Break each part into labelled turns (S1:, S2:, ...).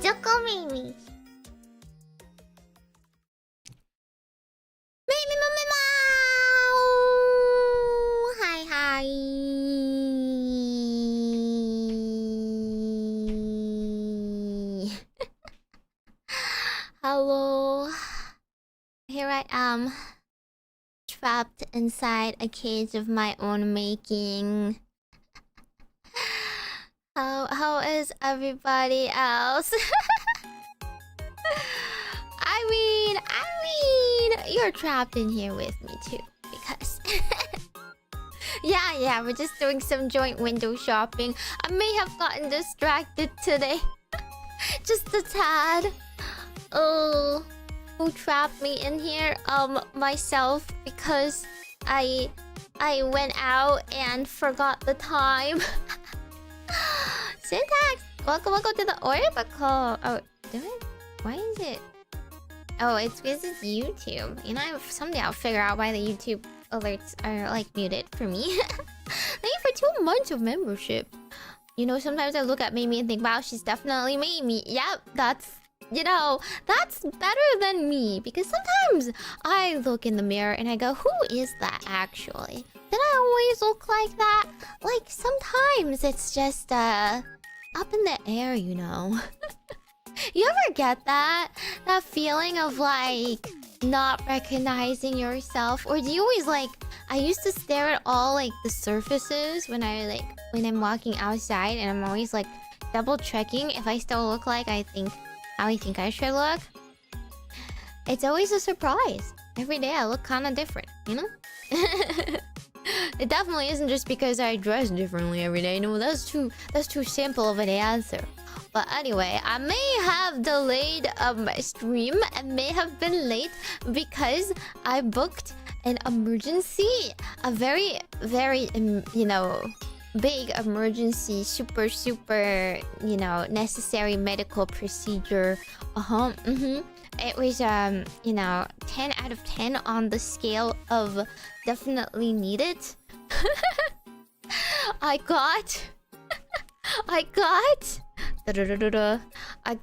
S1: Majokko Meimi. Meimi Hi hi. Hello. Here I am. Trapped inside a cage of my own making. How is everybody else? I mean, you're trapped in here with me too, because yeah, we're just doing some joint window shopping. I may have gotten distracted today, just a tad. Oh, who trapped me in here? Myself, because I went out and forgot the time. Syntax, welcome to the Orbacle. Oh, why is it? Oh, it's because it's YouTube. You know, someday I'll figure out why the YouTube alerts are like muted for me. Thank you for 2 months of membership. You know, sometimes I look at Meimi and think, wow, she's definitely Meimi. Yep, that's, you know, that's better than me. Because sometimes I look in the mirror and I go, who is that actually? Did I always look like that? Like, sometimes it's just, up in the air, you know. You ever get that? That feeling of, like, not recognizing yourself? Or do you always, like... I used to stare at all, like, the surfaces when I'm walking outside. And I'm always, like, double-checking if I still look like how I think I should look. It's always a surprise. Every day I look kind of different, you know? It definitely isn't just because I dress differently every day. No, that's too simple of an answer. But anyway, I may have delayed my stream. I may have been late because I booked an emergency. A very, very, you know, big emergency, super, you know, necessary medical procedure. It was, you know, 10 out of 10 on the scale of definitely needed. I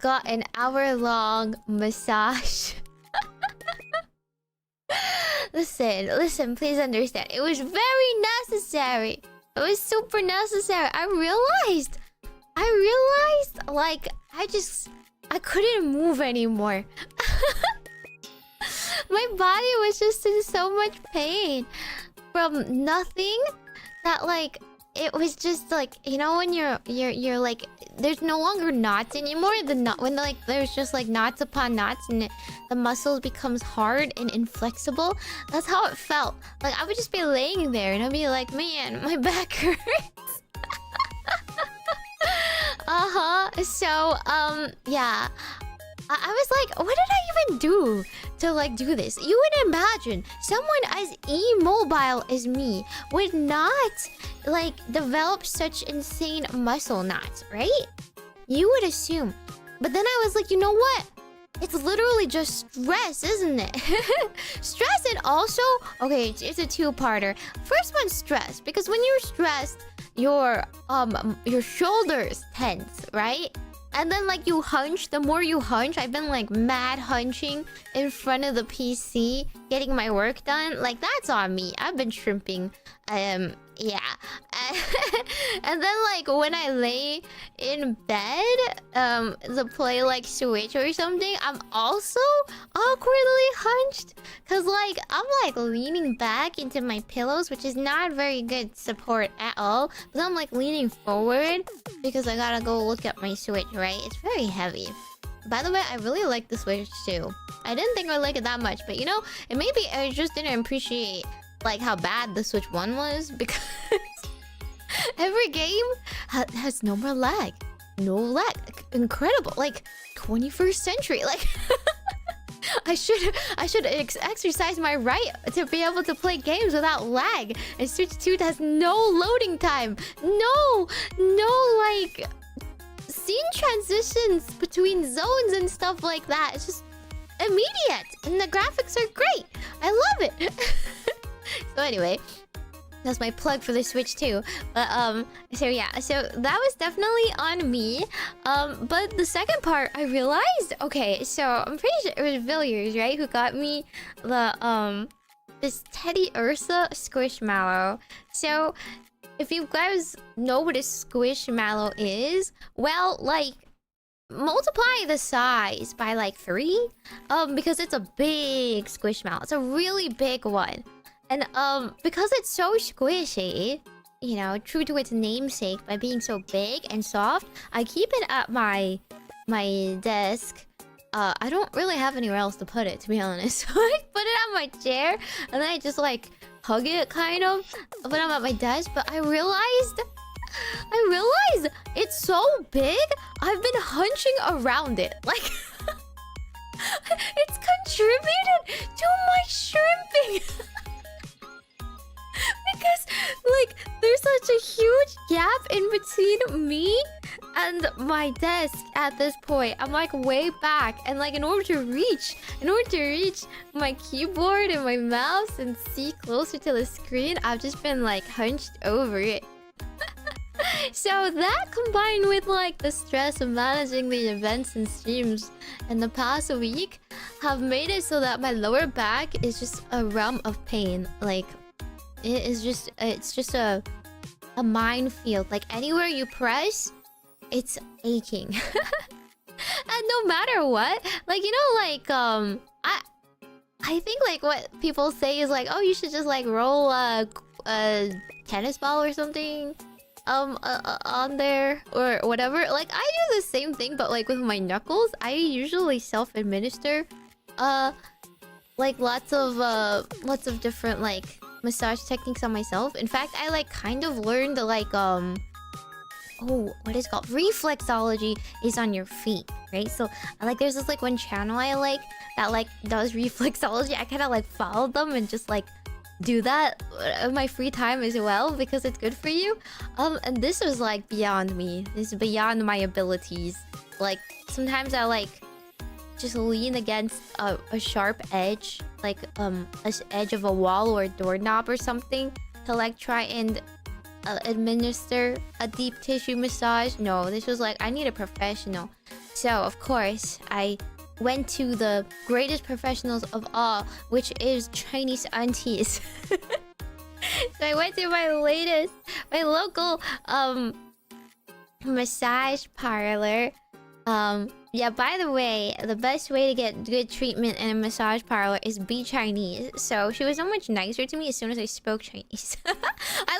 S1: got an hour-long massage. Listen, please understand. It was very necessary. It was super necessary. I realized, like, I couldn't move anymore. My body was just in so much pain from nothing that, like, it was just like, you know, when you're like, there's no longer knots anymore. When like there's just like knots upon knots and the muscles becomes hard and inflexible. That's how it felt. Like I would just be laying there and I'd be like, man, my back hurts. So yeah. I was like, what did I even do to like do this? You would imagine someone as immobile as me would not like develop such insane muscle knots, right? You would assume. But then I was like, you know what? It's literally just stress, isn't it? Stress and also... Okay, it's a two-parter. First one, stress. Because when you're stressed, your shoulders tense, right? And then like you hunch. The more you hunch, I've been like mad hunching in front of the PC, getting my work done. Like that's on me. I've been shrimping. Yeah. And then like when I lay in bed to play like Switch or something, I'm also awkwardly hunched. Cause like I'm like leaning back into my pillows, which is not very good support at all. But I'm like leaning forward because I gotta go look at my Switch, right? It's very heavy. By the way, I really like the Switch too. I didn't think I'd like it that much, but you know, it maybe I just didn't appreciate like how bad the Switch 1 was, because every game has no more lag. No lag. Incredible. Like 21st century. Like I should exercise my right to be able to play games without lag. And Switch 2 has no loading time. No like scene transitions between zones and stuff like that. It's just immediate. And the graphics are great. I love it. So anyway, That's my plug for the Switch too. But so yeah, so that was definitely on me. But the second part, I realized, okay, so I'm pretty sure it was Villiers, right, who got me the this Teddy Ursa Squishmallow. So if you guys know what a Squishmallow is, well, like, multiply the size by like 3, because it's a big Squishmallow. It's a really big one. And because it's so squishy, you know, true to its namesake by being so big and soft, I keep it at my desk. I don't really have anywhere else to put it, to be honest. So I put it on my chair, and then I just like hug it, kind of, when I'm at my desk. But I realized it's so big, I've been hunching around it. Like, it's contributed to my shrimping. Because, like, there's such a huge gap in between me and my desk at this point. I'm like way back, and like in order to reach my keyboard and my mouse and see closer to the screen, I've just been like hunched over it. So that, combined with like the stress of managing the events and streams in the past week, have made it so that my lower back is just a realm of pain. Like, it's just a minefield. Like, anywhere you press, it's aching. And no matter what, like, you know, like, I think like what people say is like, oh, you should just like roll a tennis ball or something on there or whatever. Like, I do the same thing, but like with my knuckles. I usually self-administer like lots of different like massage techniques on myself. In fact, I like kind of learned like oh, what is it called? Reflexology is on your feet, right? So like there's this like one channel I like that like does reflexology. I kind of like follow them and just like do that in my free time as well, because it's good for you. And this was like beyond me. This is beyond my abilities. Like, sometimes I like just lean against a sharp edge, like an edge of a wall or a doorknob or something, to like try and administer a deep tissue massage. No, this was like, I need a professional. So of course I went to the greatest professionals of all, which is Chinese aunties. So I went to my local massage parlor. Yeah, by the way, the best way to get good treatment in a massage parlor is be Chinese. So she was so much nicer to me as soon as I spoke Chinese. I'm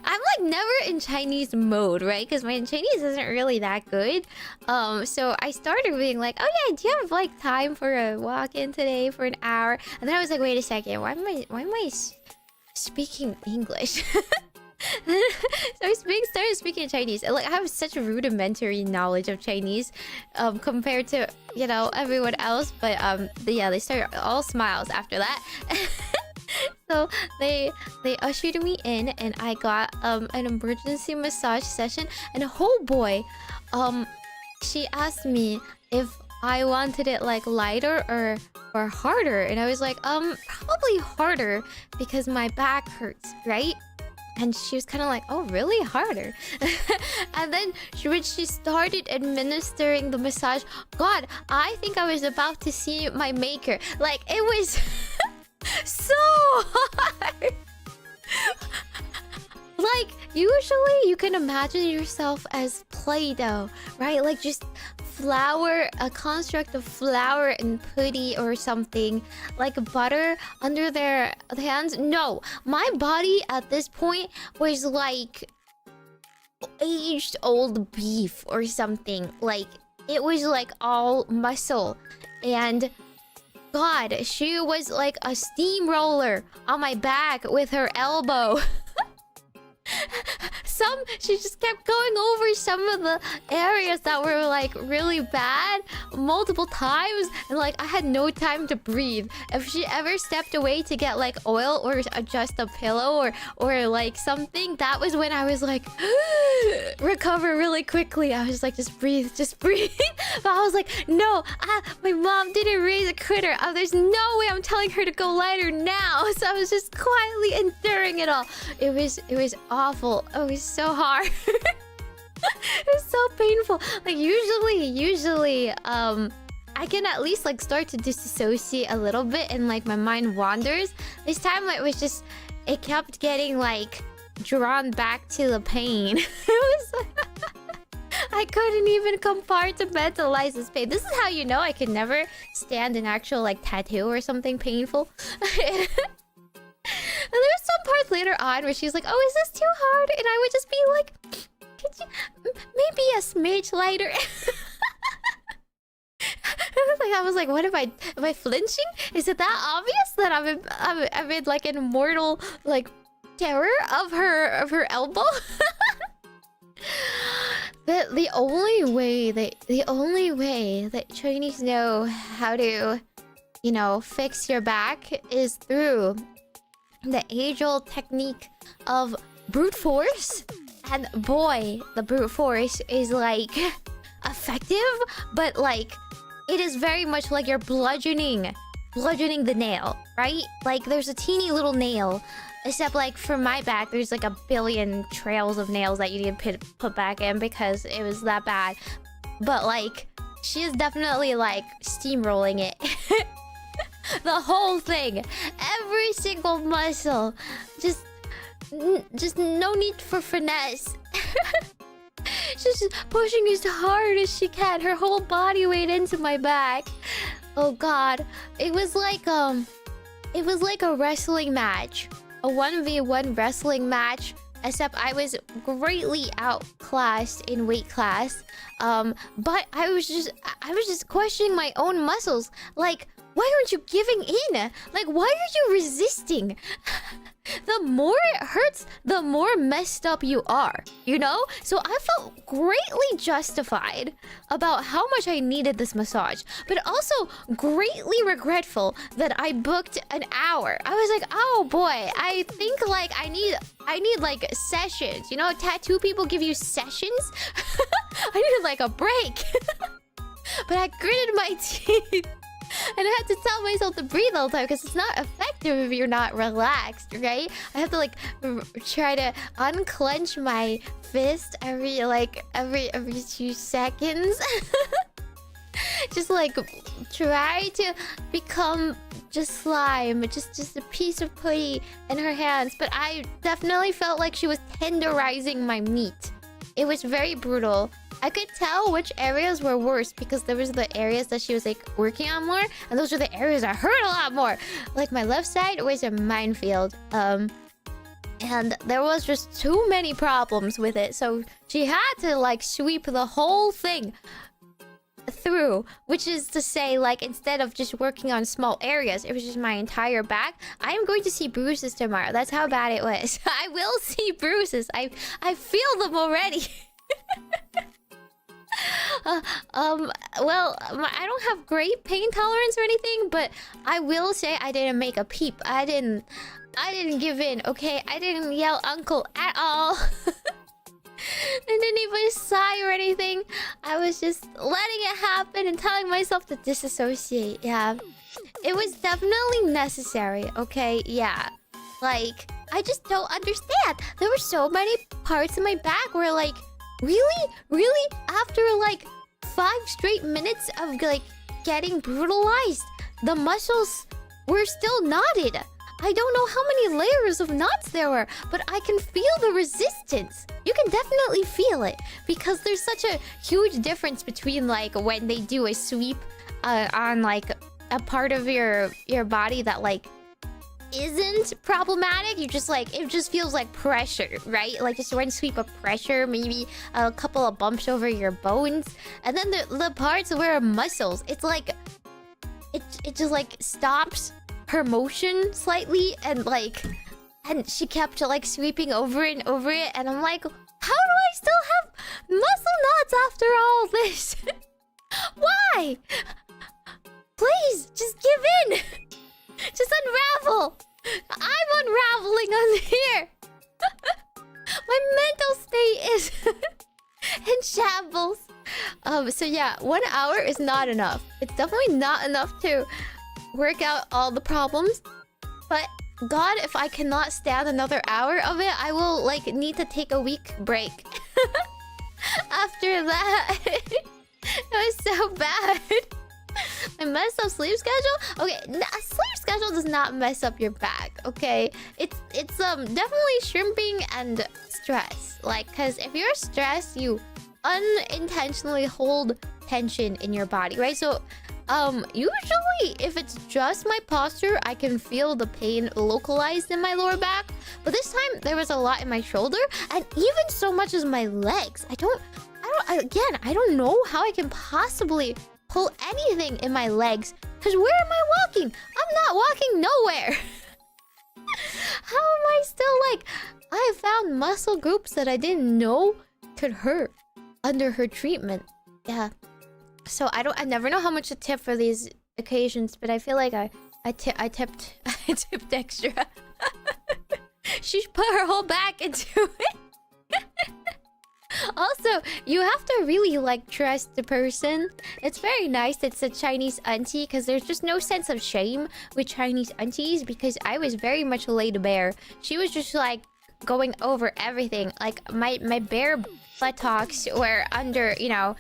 S1: like never in Chinese mode, right? Because my Chinese isn't really that good. So I started being like, oh yeah, do you have like time for a walk-in today for an hour? And then I was like, wait a second, why am I speaking English? So I started speaking Chinese. And like, I have such a rudimentary knowledge of Chinese compared to, you know, everyone else. But yeah, they started all smiles after that. So they ushered me in, and I got an emergency massage session. And oh boy, she asked me if I wanted it like lighter or harder, and I was like, probably harder because my back hurts, right? And she was kind of like, oh, really? Harder? And then when she started administering the massage, God, I think I was about to see my maker. Like, it was so hard. Like, usually you can imagine yourself as Play-Doh, right? Like, just flour, a construct of flour and putty or something, like butter under their hands. No, my body at this point was like aged old beef or something. Like, it was like all muscle. And God, she was like a steamroller on my back with her elbow. she just kept going over some of the areas that were like really bad multiple times, and like I had no time to breathe. If she ever stepped away to get like oil or adjust a pillow or like something, that was when I was like recover really quickly. I was like, just breathe. But I was like, no, my mom didn't raise a critter. There's no way I'm telling her to go light her now. So I was just quietly enduring it all. It was awful. It was so hard. It was so painful. Like usually I can at least like start to disassociate a little bit and like my mind wanders. This time it kept getting like drawn back to the pain. It was I couldn't even compartmentalize this pain. This is how you know I could never stand an actual like tattoo or something painful. And there was some parts later on where she's like, oh, is this too hard? And I would just be like, could you maybe a smidge lighter? I was like, what am I flinching? Is it that obvious that I'm in like an immortal like terror of her elbow? The only way that Chinese know how to, you know, fix your back is through the age-old technique of brute force. And boy, the brute force is like effective, but like it is very much like you're bludgeoning the nail, right? Like there's a teeny little nail. Except like for my back, there's like a billion trails of nails that you need to put back in because it was that bad. But like, she is definitely like steamrolling it. The whole thing. Every single muscle. Just no need for finesse. She's just pushing as hard as she can. Her whole body weight into my back. Oh god. It was like a wrestling match. A 1v1 wrestling match, except I was greatly outclassed in weight class. But I was just questioning my own muscles. Like, why aren't you giving in? Like, why are you resisting? The more it hurts, the more messed up you are, you know? So I felt greatly justified about how much I needed this massage, but also greatly regretful that I booked an hour. I was like, oh boy, I think like I need like sessions. You know, tattoo people give you sessions. I needed like a break. But I gritted my teeth. And I had to tell myself to breathe all the time because it's not effective if you're not relaxed, right? I have to like try to unclench my fist every 2 seconds. Just like try to become just slime, just a piece of putty in her hands. But I definitely felt like she was tenderizing my meat. It was very brutal. I could tell which areas were worse because there was the areas that she was like working on more, and those are the areas that hurt a lot more. Like my left side was a minefield, and there was just too many problems with it, so she had to like sweep the whole thing through, which is to say, like, instead of just working on small areas, it was just my entire back. I am going to see bruises tomorrow. That's how bad it was. I will see bruises. I feel them already. Well, I don't have great pain tolerance or anything, but I will say I didn't make a peep. I didn't give in, okay? I didn't yell uncle at all. I didn't even sigh or anything. I was just letting it happen and telling myself to disassociate. Yeah. It was definitely necessary, okay? Yeah. Like, I just don't understand. There were so many parts of my back where like, really? After like 5 straight minutes of like getting brutalized, the muscles were still knotted. I don't know how many layers of knots there were, but I can feel the resistance. You can definitely feel it because there's such a huge difference between like when they do a sweep on like a part of your body that like isn't problematic. You just like, it just feels like pressure, right? Like just one sweep of pressure, maybe a couple of bumps over your bones, and then the parts where muscles, it's like it just like stops her motion slightly, and she kept like sweeping over and over it, and I'm like, How do I still have muscle knots after all this? Why? Please, just give in. Just unravel. I'm unraveling on here. My mental state is in shambles. So yeah, 1 hour is not enough. It's definitely not enough to work out all the problems. But God, if I cannot stand another hour of it, I will like need to take a week break. After that, it was so bad. I messed up sleep schedule. Okay, sleep schedule does not mess up your back. Okay, it's definitely shrimping and stress. Like, cause if you're stressed, you unintentionally hold tension in your body, right? So, usually if it's just my posture, I can feel the pain localized in my lower back. But this time there was a lot in my shoulder, and even so much as my legs. I don't know how I can possibly pull anything in my legs. Cause where am I walking? I'm not walking nowhere. How am I still like... I found muscle groups that I didn't know could hurt under her treatment. Yeah. So I never know how much to tip for these occasions, but I feel like I tipped extra. She put her whole back into it. Also, you have to really like trust the person. It's very nice it's a Chinese auntie, because there's just no sense of shame with Chinese aunties, because I was very much laid bare. She was just like going over everything. Like my bare buttocks were under, you know,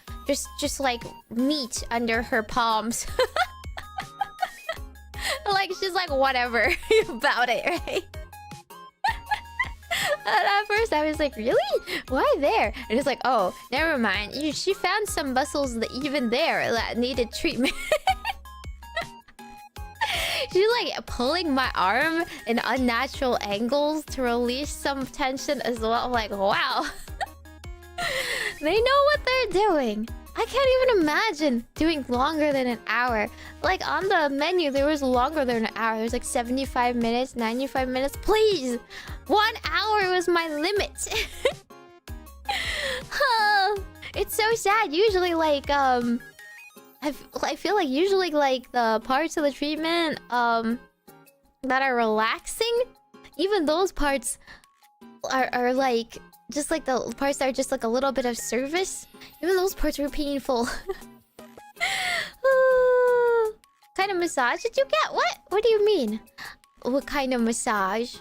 S1: just like meat under her palms. Like she's like whatever about it, right? And at first I was like, really? Why there? And it's like, oh, never mind. She found some muscles that even there that needed treatment. She's like pulling my arm in unnatural angles to release some tension as well. I'm like, wow. They know what they're doing. I can't even imagine doing longer than an hour. Like on the menu, there was longer than an hour. There's like 75 minutes, 95 minutes. Please! 1 hour was my limit. It's so sad. Usually like, I feel like usually like the parts of the treatment, that are relaxing, even those parts are like... Just like the parts that are just like a little bit of service. Even those parts were painful. Kind of massage did you get? What do you mean? What kind of massage?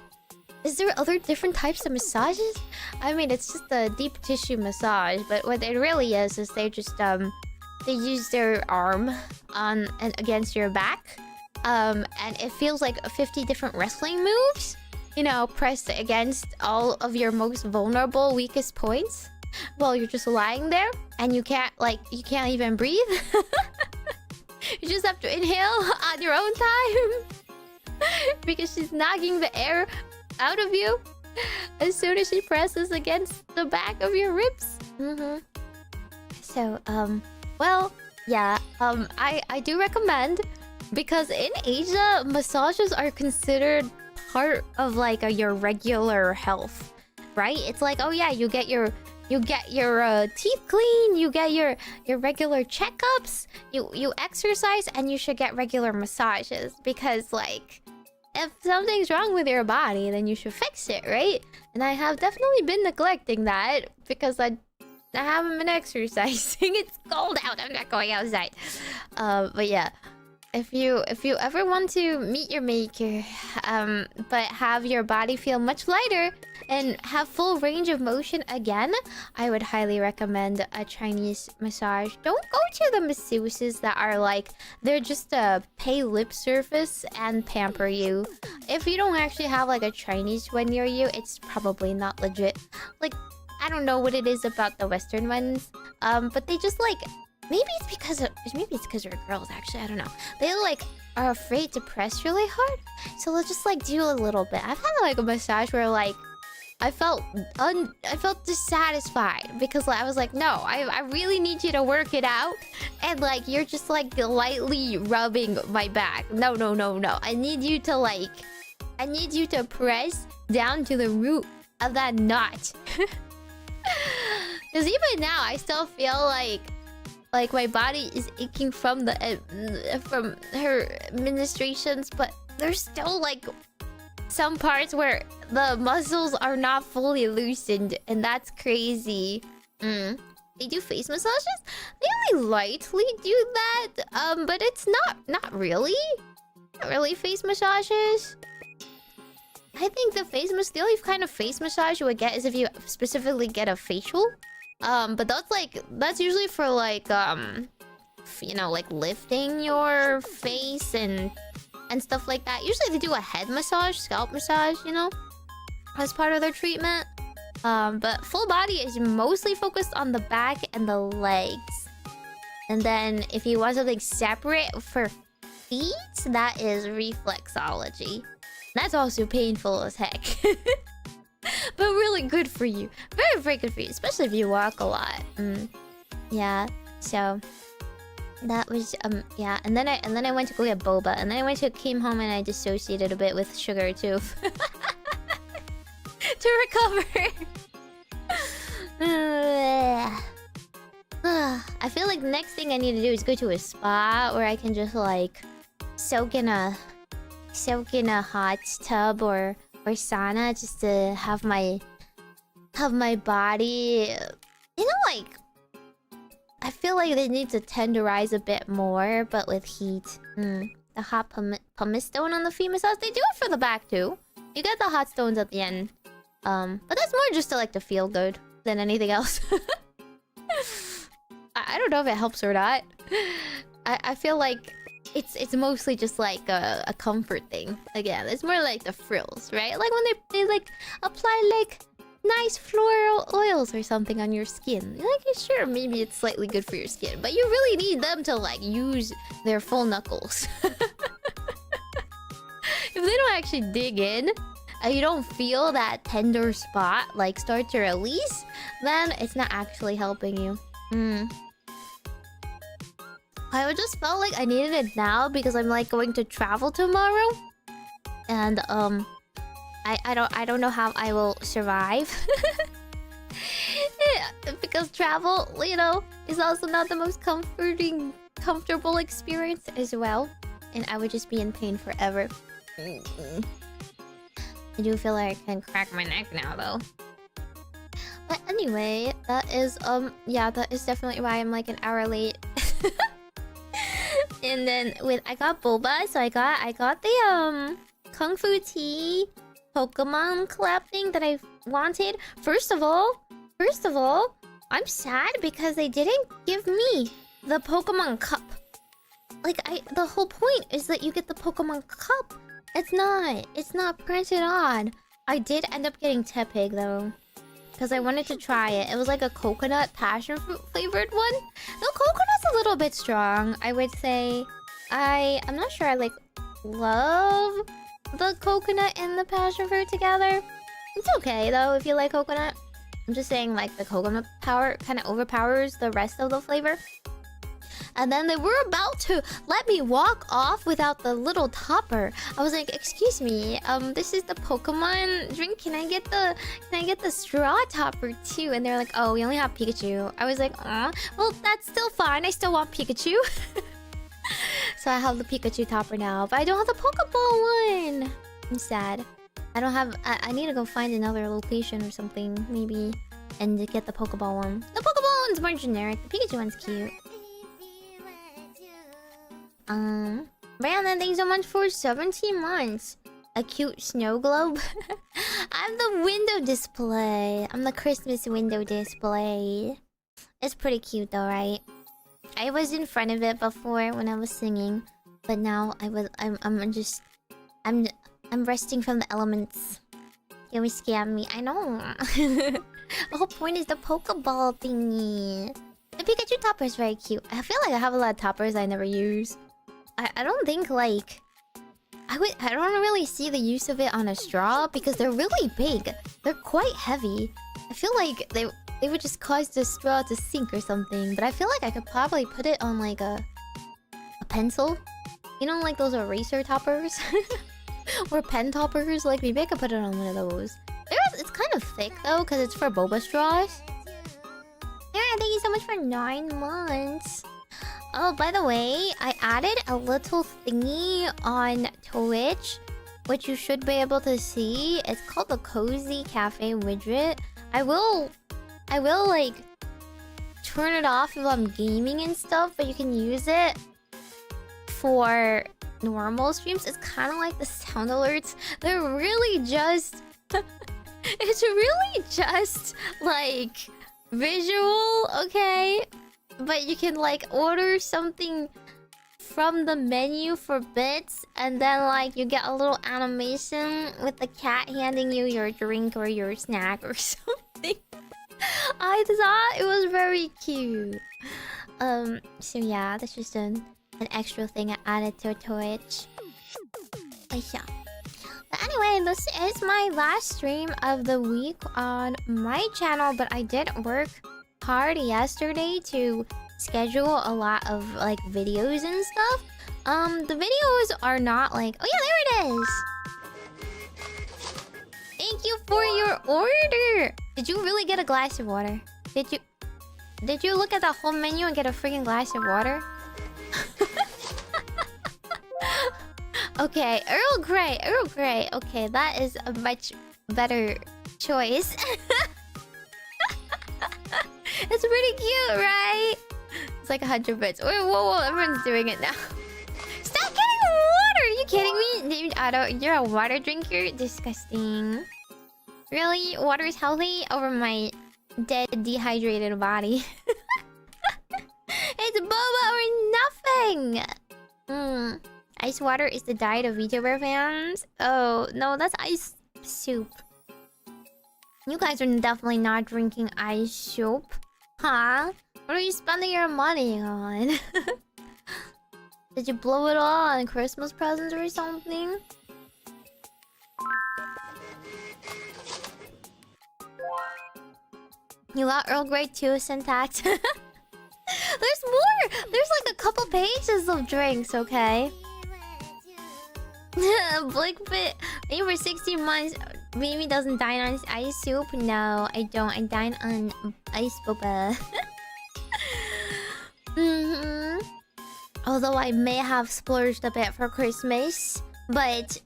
S1: Is there other different types of massages? I mean, it's just a deep tissue massage, but what it really is they just they use their arm on and against your back. And it feels like 50 different wrestling moves. You know, pressed against all of your most vulnerable, weakest points while you're just lying there and you can't even breathe. You just have to inhale on your own time because she's knocking the air out of you as soon as she presses against the back of your ribs. So, well, yeah, I do recommend, because in Asia, massages are considered part of like your regular health, right? It's like, oh yeah, you get your teeth clean, you get your regular checkups, you exercise, and you should get regular massages, because like if something's wrong with your body, then you should fix it, right? And I have definitely been neglecting that because I haven't been exercising. It's cold out. I'm not going outside. But yeah. If you ever want to meet your maker, but have your body feel much lighter and have full range of motion again, I would highly recommend a Chinese massage. Don't go to the masseuses that are like, they're just a pay lip service and pamper you. If you don't actually have like a Chinese one near you, it's probably not legit. Like, I don't know what it is about the Western ones, but they just like... Maybe it's because they're girls, actually. I don't know. They like are afraid to press really hard, so they'll just like do a little bit. I've had like a massage where like I felt dissatisfied because like, I was like, no, I really need you to work it out, and like you're just like lightly rubbing my back. No. I need you to press down to the root of that knot. Because even now, I still feel like my body is aching from the from her administrations, but there's still like some parts where the muscles are not fully loosened, and that's crazy. They do face massages? They only lightly do that, but it's not really face massages. I think the only kind of face massage you would get is if you specifically get a facial. But that's usually for like you know, like lifting your face and stuff like that. Usually they do a head massage, scalp massage, you know, as part of their treatment. But full body is mostly focused on the back and the legs. And then if you want something separate for feet, that is reflexology. That's also painful as heck. But really good for you. Very, very good for you. Especially if you walk a lot. Yeah. So that was yeah. And then I went to go get boba. And then came home and I dissociated a bit with sugar too. To recover. I feel like the next thing I need to do is go to a spa where I can just like soak in a hot tub or sauna just to have my body, you know, like I feel like they need to tenderize a bit more, but with heat. The hot pumice stone on the feet massage, they do it for the back too. You get the hot stones at the end. But that's more just to like to feel good than anything else. I don't know if it helps or not. I feel like it's mostly just like a comfort thing. Again, it's more like the frills, right? Like when they like apply like nice floral oils or something on your skin. Like, sure, maybe it's slightly good for your skin, but you really need them to like use their full knuckles. If they don't actually dig in, and you don't feel that tender spot like start to release, then it's not actually helping you. I just felt like I needed it now because I'm like going to travel tomorrow, and I don't know how I will survive. Because travel, you know, is also not the most comfortable experience as well, and I would just be in pain forever. I do feel like I can crack my neck now though. But anyway, that is yeah, that is definitely why I'm like an hour late. And then I got boba, so I got the Kung Fu Tea Pokemon collab thing that I wanted. First of all, I'm sad because they didn't give me the Pokemon cup. Like the whole point is that you get the Pokemon cup. It's not printed on. I did end up getting Tepig though, because I wanted to try it. It was like a coconut passion fruit flavored one. The coconut's a little bit strong, I would say. I'm not sure I like love the coconut and the passion fruit together. It's okay though if you like coconut. I'm just saying like the coconut power kind of overpowers the rest of the flavor. And then they were about to let me walk off without the little topper. I was like, "Excuse me, this is the Pokemon drink. Can I get the straw topper too?" And they're like, "Oh, we only have Pikachu." I was like, "Aw, well, that's still fine. I still want Pikachu." So I have the Pikachu topper now, but I don't have the Pokeball one. I'm sad. I don't have. I need to go find another location or something, maybe, and to get the Pokeball one. The Pokeball one's more generic. The Pikachu one's cute. Brandon, thanks so much for 17 months. A cute snow globe. I'm the window display. I'm the Christmas window display. It's pretty cute though, right? I was in front of it before when I was singing, but now I'm resting from the elements. You always scam me. I know. The whole point is the Pokeball thingy. The Pikachu topper is very cute. I feel like I have a lot of toppers I never use. I don't think like I don't really see the use of it on a straw because they're really big. They're quite heavy. I feel like they would just cause the straw to sink or something. But I feel like I could probably put it on like a pencil. You know, like those eraser toppers or pen toppers. Like maybe I could put it on one of those. It's kind of thick though because it's for boba straws. so much for 9 months. Oh, by the way, I added a little thingy on Twitch, which you should be able to see. It's called the Cozy Cafe widget. I will like turn it off if I'm gaming and stuff, but you can use it for normal streams. It's kind of like the sound alerts. They're really just it's really just like visual, okay? But you can like order something from the menu for bits, and then like you get a little animation with the cat handing you your drink or your snack or something. I thought it was very cute. So yeah, that's just an extra thing I added to Twitch. Yeah. But anyway, this is my last stream of the week on my channel, but I did work hard yesterday to schedule a lot of like videos and stuff. The videos are not like... Oh yeah, there it is! Thank you for your order! Did you really get a glass of water? Did you look at the whole menu and get a freaking glass of water? Okay, Earl Grey, Earl Grey. Okay, that is a much better choice. It's pretty cute, right? It's like 100 bits. Wait, whoa, everyone's doing it now. Stop getting water! Are you kidding me? You're a water drinker? Disgusting. Really? Water is healthy over my dead, dehydrated body. It's boba or nothing! Ice water is the diet of VTuber fans? Oh, no, that's ice soup. You guys are definitely not drinking ice soup. Huh? What are you spending your money on? Did you blow it all on Christmas presents or something? You got Earl Grey 2 syntax. There's more! There's like a couple pages of drinks, okay? Blinkbit, maybe for 16 months, Meimi doesn't dine on ice soup. No, I don't. I dine on ice boba. Although I may have splurged a bit for Christmas, but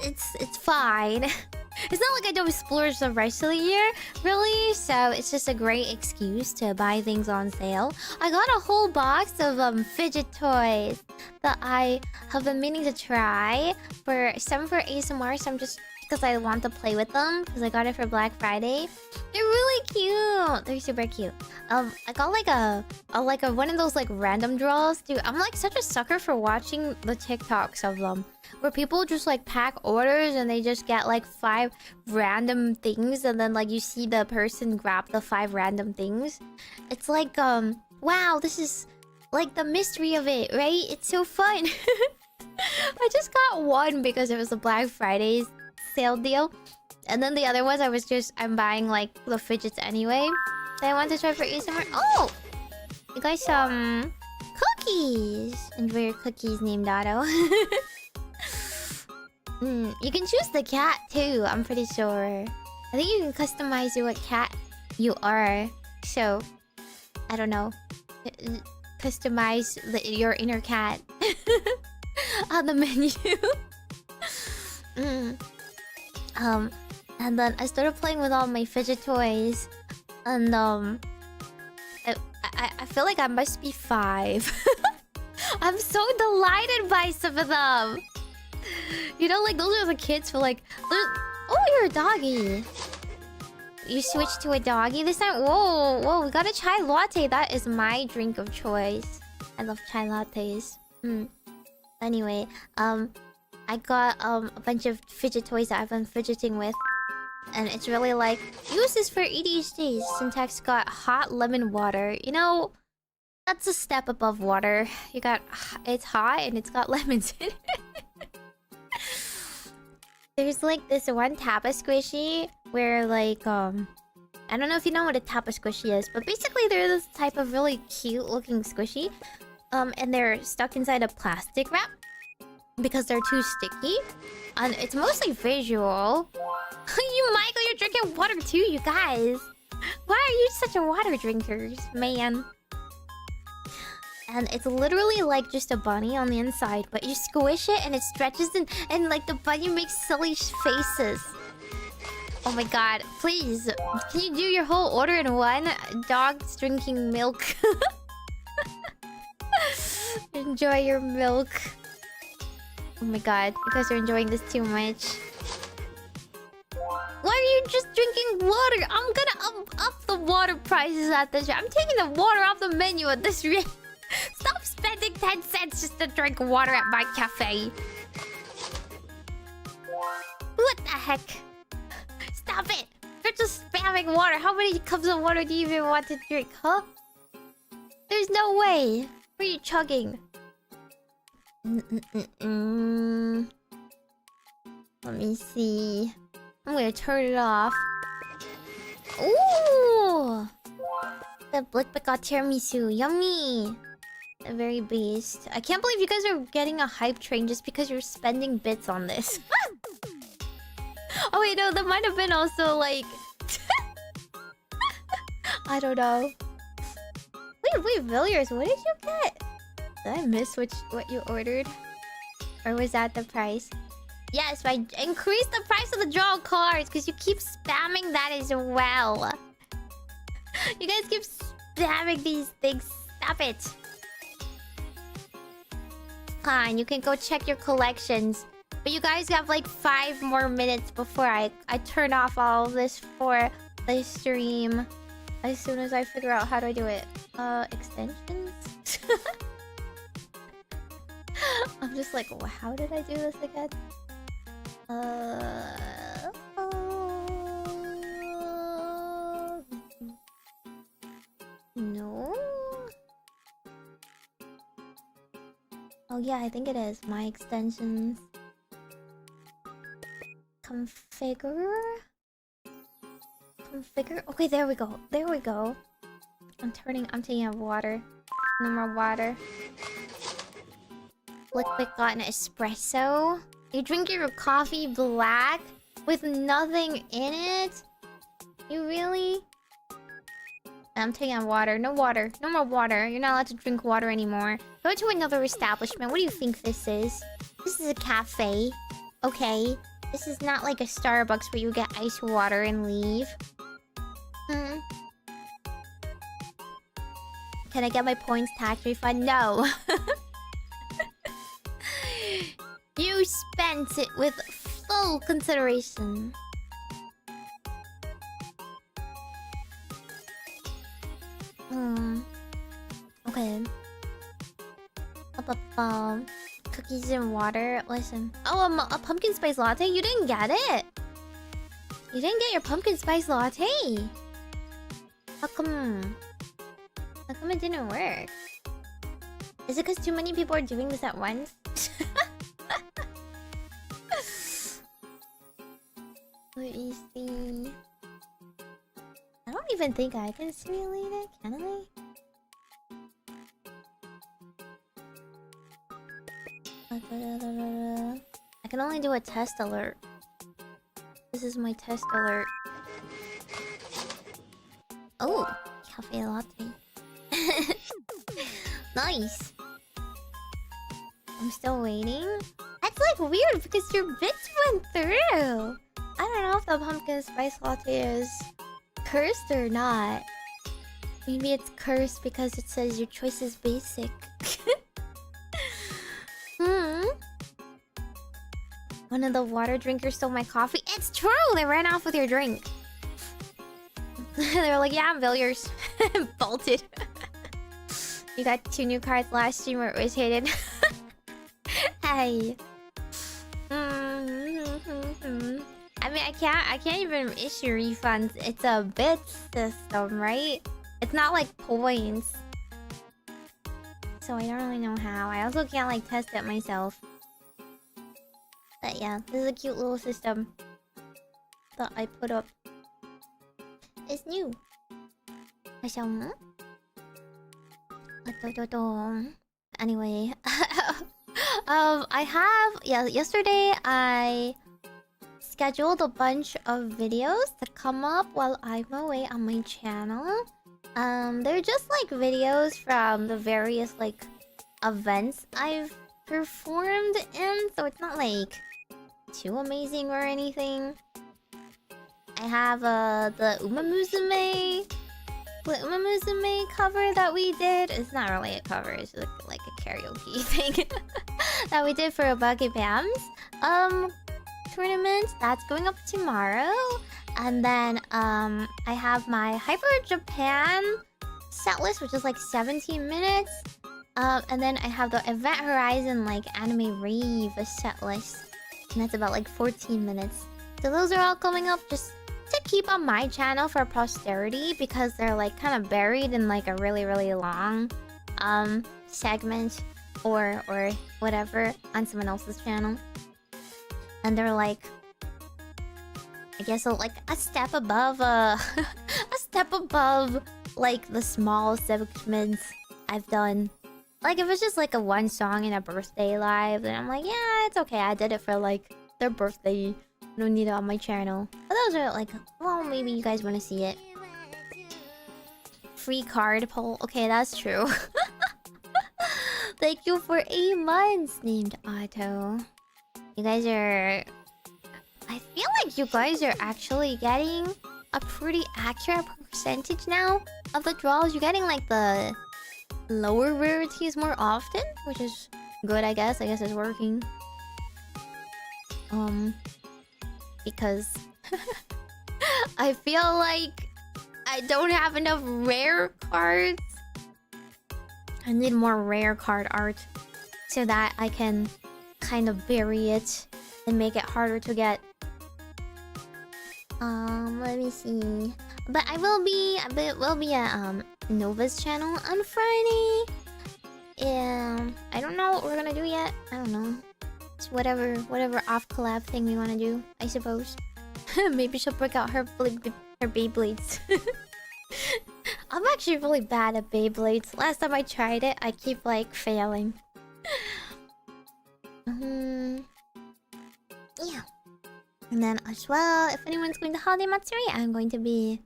S1: it's fine. It's not like I don't splurge the rest of the year, really. So it's just a great excuse to buy things on sale. I got a whole box of fidget toys that I have been meaning to try. Some for ASMR, some just because I want to play with them. Because I got it for Black Friday. They're really cute. They're super cute. I got like a one of those like random draws. Dude, I'm like such a sucker for watching the TikToks of them, where people just like pack orders and they just get like 5 random things, and then like you see the person grab the 5 random things. It's like wow, this is like the mystery of it, right? It's so fun. I just got one because it was a Black Friday sale deal, and then the other ones I'm buying like the fidgets anyway. So I want to try for ASMR. Oh, you guys cookies. Enjoy your cookies named Otto. You can choose the cat too, I'm pretty sure. I think you can customize what cat you are. So, I don't know. Customize your inner cat on the menu. And then I started playing with all my fidget toys. And I feel like I must be 5. I'm so delighted by some of them. You know, like, those are the kids for, like... Oh, you're a doggy. You switched to a doggy this time? Whoa, we got a chai latte. That is my drink of choice. I love chai lattes. Anyway, I got a bunch of fidget toys that I've been fidgeting with. And it's really like... Use this for ADHD. Syntax got hot lemon water. You know... That's a step above water. You got... It's hot and it's got lemons in it. There's like this one Tappa Squishy where like I don't know if you know what a Tappa Squishy is, but basically they're this type of really cute looking squishy. And they're stuck inside a plastic wrap because they're too sticky. And it's mostly visual. You, Michael, you're drinking water too, you guys. Why are you such a water drinker, man? And it's literally like just a bunny on the inside, but you squish it and it stretches and like the bunny makes silly faces. Oh my god, please, can you do your whole order in one? Dog's drinking milk. Enjoy your milk. Oh my god, you guys are enjoying this too much. Why are you just drinking water? I'm gonna up the water prices at this rate. I'm taking the water off the menu at this rate. Stop spending 10 cents just to drink water at my cafe. What the heck? Stop it! You're just spamming water. How many cups of water do you even want to drink, huh? There's no way. What are you chugging? Let me see. I'm gonna turn it off. Ooh! The Blickbick got tiramisu. Yummy! The very beast. I can't believe you guys are getting a hype train just because you're spending bits on this. Oh wait, no, that might have been also like... I don't know. Wait, Villiers, what did you get? Did I miss what you ordered? Or was that the price? Yes, I increased the price of the draw cards because you keep spamming that as well. You guys keep spamming these things. Stop it. Fine, you can go check your collections. But you guys have like 5 more minutes before I turn off all of this for the stream. As soon as I figure out how to do it. Extensions? I'm just like, well, how did I do this again? No. Oh yeah, I think it is. My extensions. Configure. Okay, there we go. There we go. I'm taking out water. No more water. Liquid got an espresso. You drink your coffee black with nothing in it? You really? I'm taking out water. No water. No more water. You're not allowed to drink water anymore. Go to another establishment. What do you think this is? This is a cafe. Okay. This is not like a Starbucks where you get ice water and leave. Can I get my points tax refund? No. You spent it with full consideration. Okay. Cookies and water. Listen. Oh, a pumpkin spice latte? You didn't get it. You didn't get your pumpkin spice latte. How come? How come it didn't work? Is it because too many people are doing this at once? Let me see. I don't even think I can simulate it, can I? I can only do a test alert. This is my test alert. Oh, cafe latte. Nice. I'm still waiting. That's like weird because your bits went through. I don't know if the pumpkin spice latte is cursed or not. Maybe it's cursed because it says your choice is basic. One of the water drinkers stole my coffee. It's true! They ran off with your drink. They were like, yeah, I'm Villiers. Bolted. You got 2 new cards last stream where it was hidden. Hey. I mean, I can't even issue refunds. It's a bit system, right? It's not like points. So I don't really know how. I also can't like test it myself. But yeah, this is a cute little system that I put up. It's new. Anyway, yesterday I scheduled a bunch of videos to come up while I'm away on my channel. They're just like videos from the various like events I've performed in, so it's not like too amazing or anything. I have the Umamusume cover that we did. It's not really a cover, it's like a karaoke thing that we did for a Buggy Bams tournament. That's going up tomorrow. And then I have my Hyper Japan set list, which is like 17 minutes. And then I have the Event Horizon like anime rave set list, and that's about like 14 minutes. So those are all coming up just to keep on my channel for posterity, because they're like kind of buried in like a really long segment or whatever on someone else's channel, and they're like, I guess like a step above a step above like the small segments I've done. Like if it's just like a one song in a birthday live, then I'm like, yeah, it's okay, I did it for like their birthday, I don't need it on my channel. But those are like, well, maybe you guys want to see it. Free card poll, okay, that's true. Thank you for 8 months, named Otto. You guys are... I feel like you guys are actually getting a pretty accurate percentage now of the draws. You're getting like the lower rarities more often, which is good, I guess. I guess it's working. Because I feel like I don't have enough rare cards. I need more rare card art so that I can kind of bury it and make it harder to get. Let me see. But I will be at Nova's channel on Friday. I don't know what we're gonna do yet. I don't know. It's whatever off collab thing we want to do, I suppose. Maybe she'll break out her Beyblades. I'm actually really bad at Beyblades. Last time I tried it, I keep like failing. Yeah. And then as well, if anyone's going to Holiday Matsuri, I'm going to be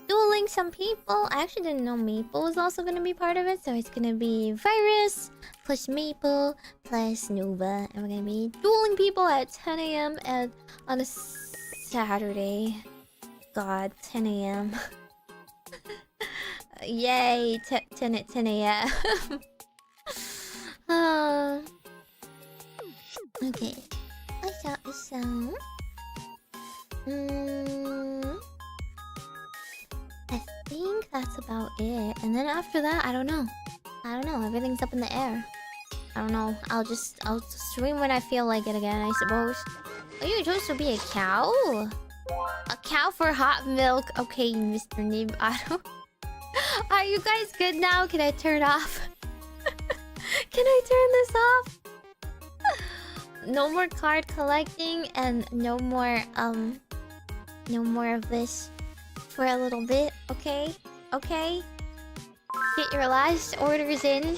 S1: dueling some people. I actually didn't know Maple was also going to be part of it, so it's going to be Virus plus Maple plus Nova, and we're going to be dueling people at 10 a.m. on a Saturday. God, 10 a.m. Yay, 10 a.m. Okay. I think that's about it. And then after that, I don't know. Everything's up in the air. I don't know. I'll stream when I feel like it again, I suppose. Oh, you chose to be a cow? A cow for hot milk. Okay, Mr. Name Auto. Are you guys good now? Can I turn off? Can I turn this off? No more card collecting and no more of this for a little bit, okay? Okay? Get your last orders in.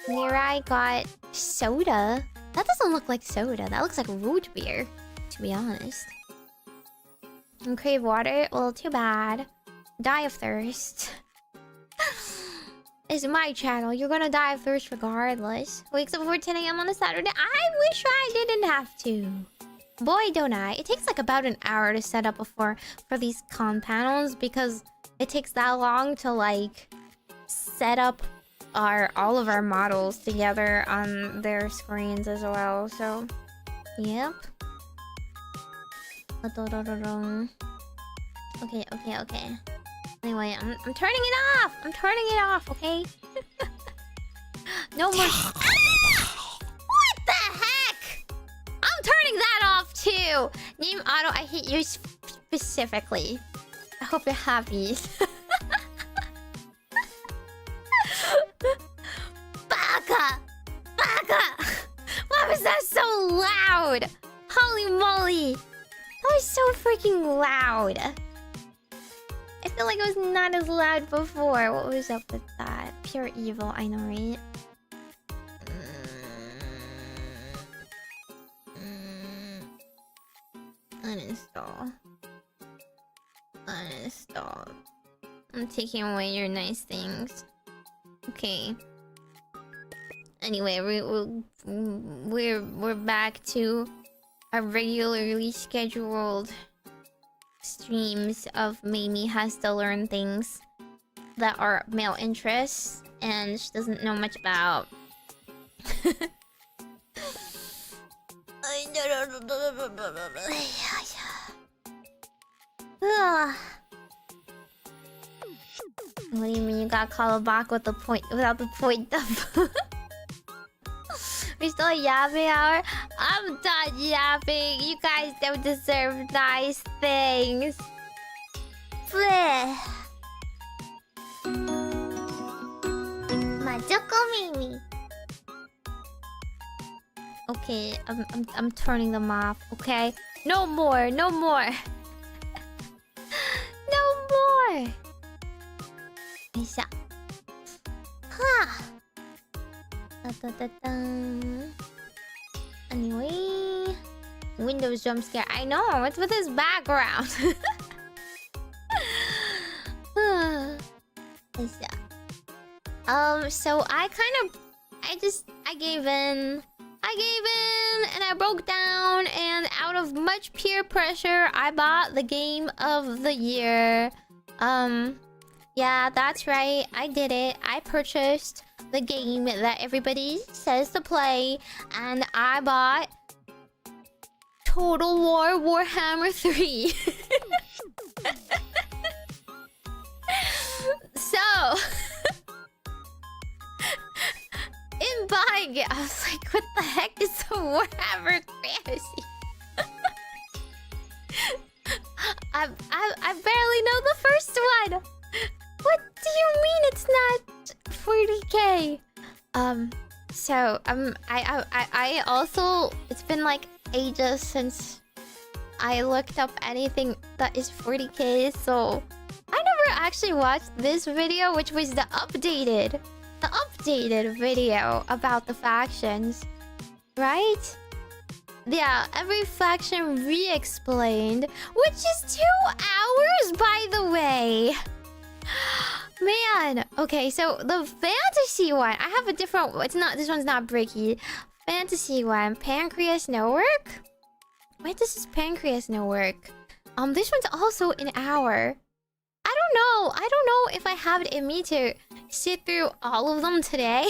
S1: Mirai got soda. That doesn't look like soda. That looks like root beer, to be honest. And crave water? Well, too bad. Die of thirst. It's my channel. You're gonna die of thirst regardless. Wakes up before 10 a.m. on a Saturday. I wish I didn't have to. Boy, don't I. It takes like about an hour to set up for these con panels, because it takes that long to like set up all of our models together on their screens as well. So, yep. Okay. Anyway, I'm turning it off. I'm turning it off, okay? No more. What the heck? I'm turning that off too. Name Auto, I hate you specifically. I hope you're happy. Baka! Why was that so loud? Holy moly! That was so freaking loud. I feel like it was not as loud before. What was up with that? Pure evil, I know, right? Uninstall. Uninstall. I'm taking away your nice things. Okay. Anyway, we're back to our regularly scheduled streams of Meimi has to learn things that are male interests and she doesn't know much about. What do you mean you got called back with the point without the point of we're still yapping hour? I'm done yapping. You guys don't deserve nice things. Bleh. Majokko Meimi. Okay, I'm turning them off, okay? No more, no more. No more. Anyway, Windows jump scare. I know, what's with his background? So I gave in. And I broke down, and out of much peer pressure, I bought the game of the year. Yeah, that's right. I did it. I purchased the game that everybody says to play, and I bought Total War Warhammer 3. So, in buying it, I was like, what the heck is a Warhammer fantasy? I barely know the first one. What do you mean it's not 40k? I also, it's been like ages since I looked up anything that is 40k, so I never actually watched this video, which was the updated video about the factions, right? Yeah, every faction re-explained, which is 2 hours, by the way. Man, okay, so the fantasy one, I have a different. It's not. This one's not bricky. Fantasy one, pancreas no work. Why does this pancreas no work? This one's also an hour. I don't know if I have it in me to sit through all of them today.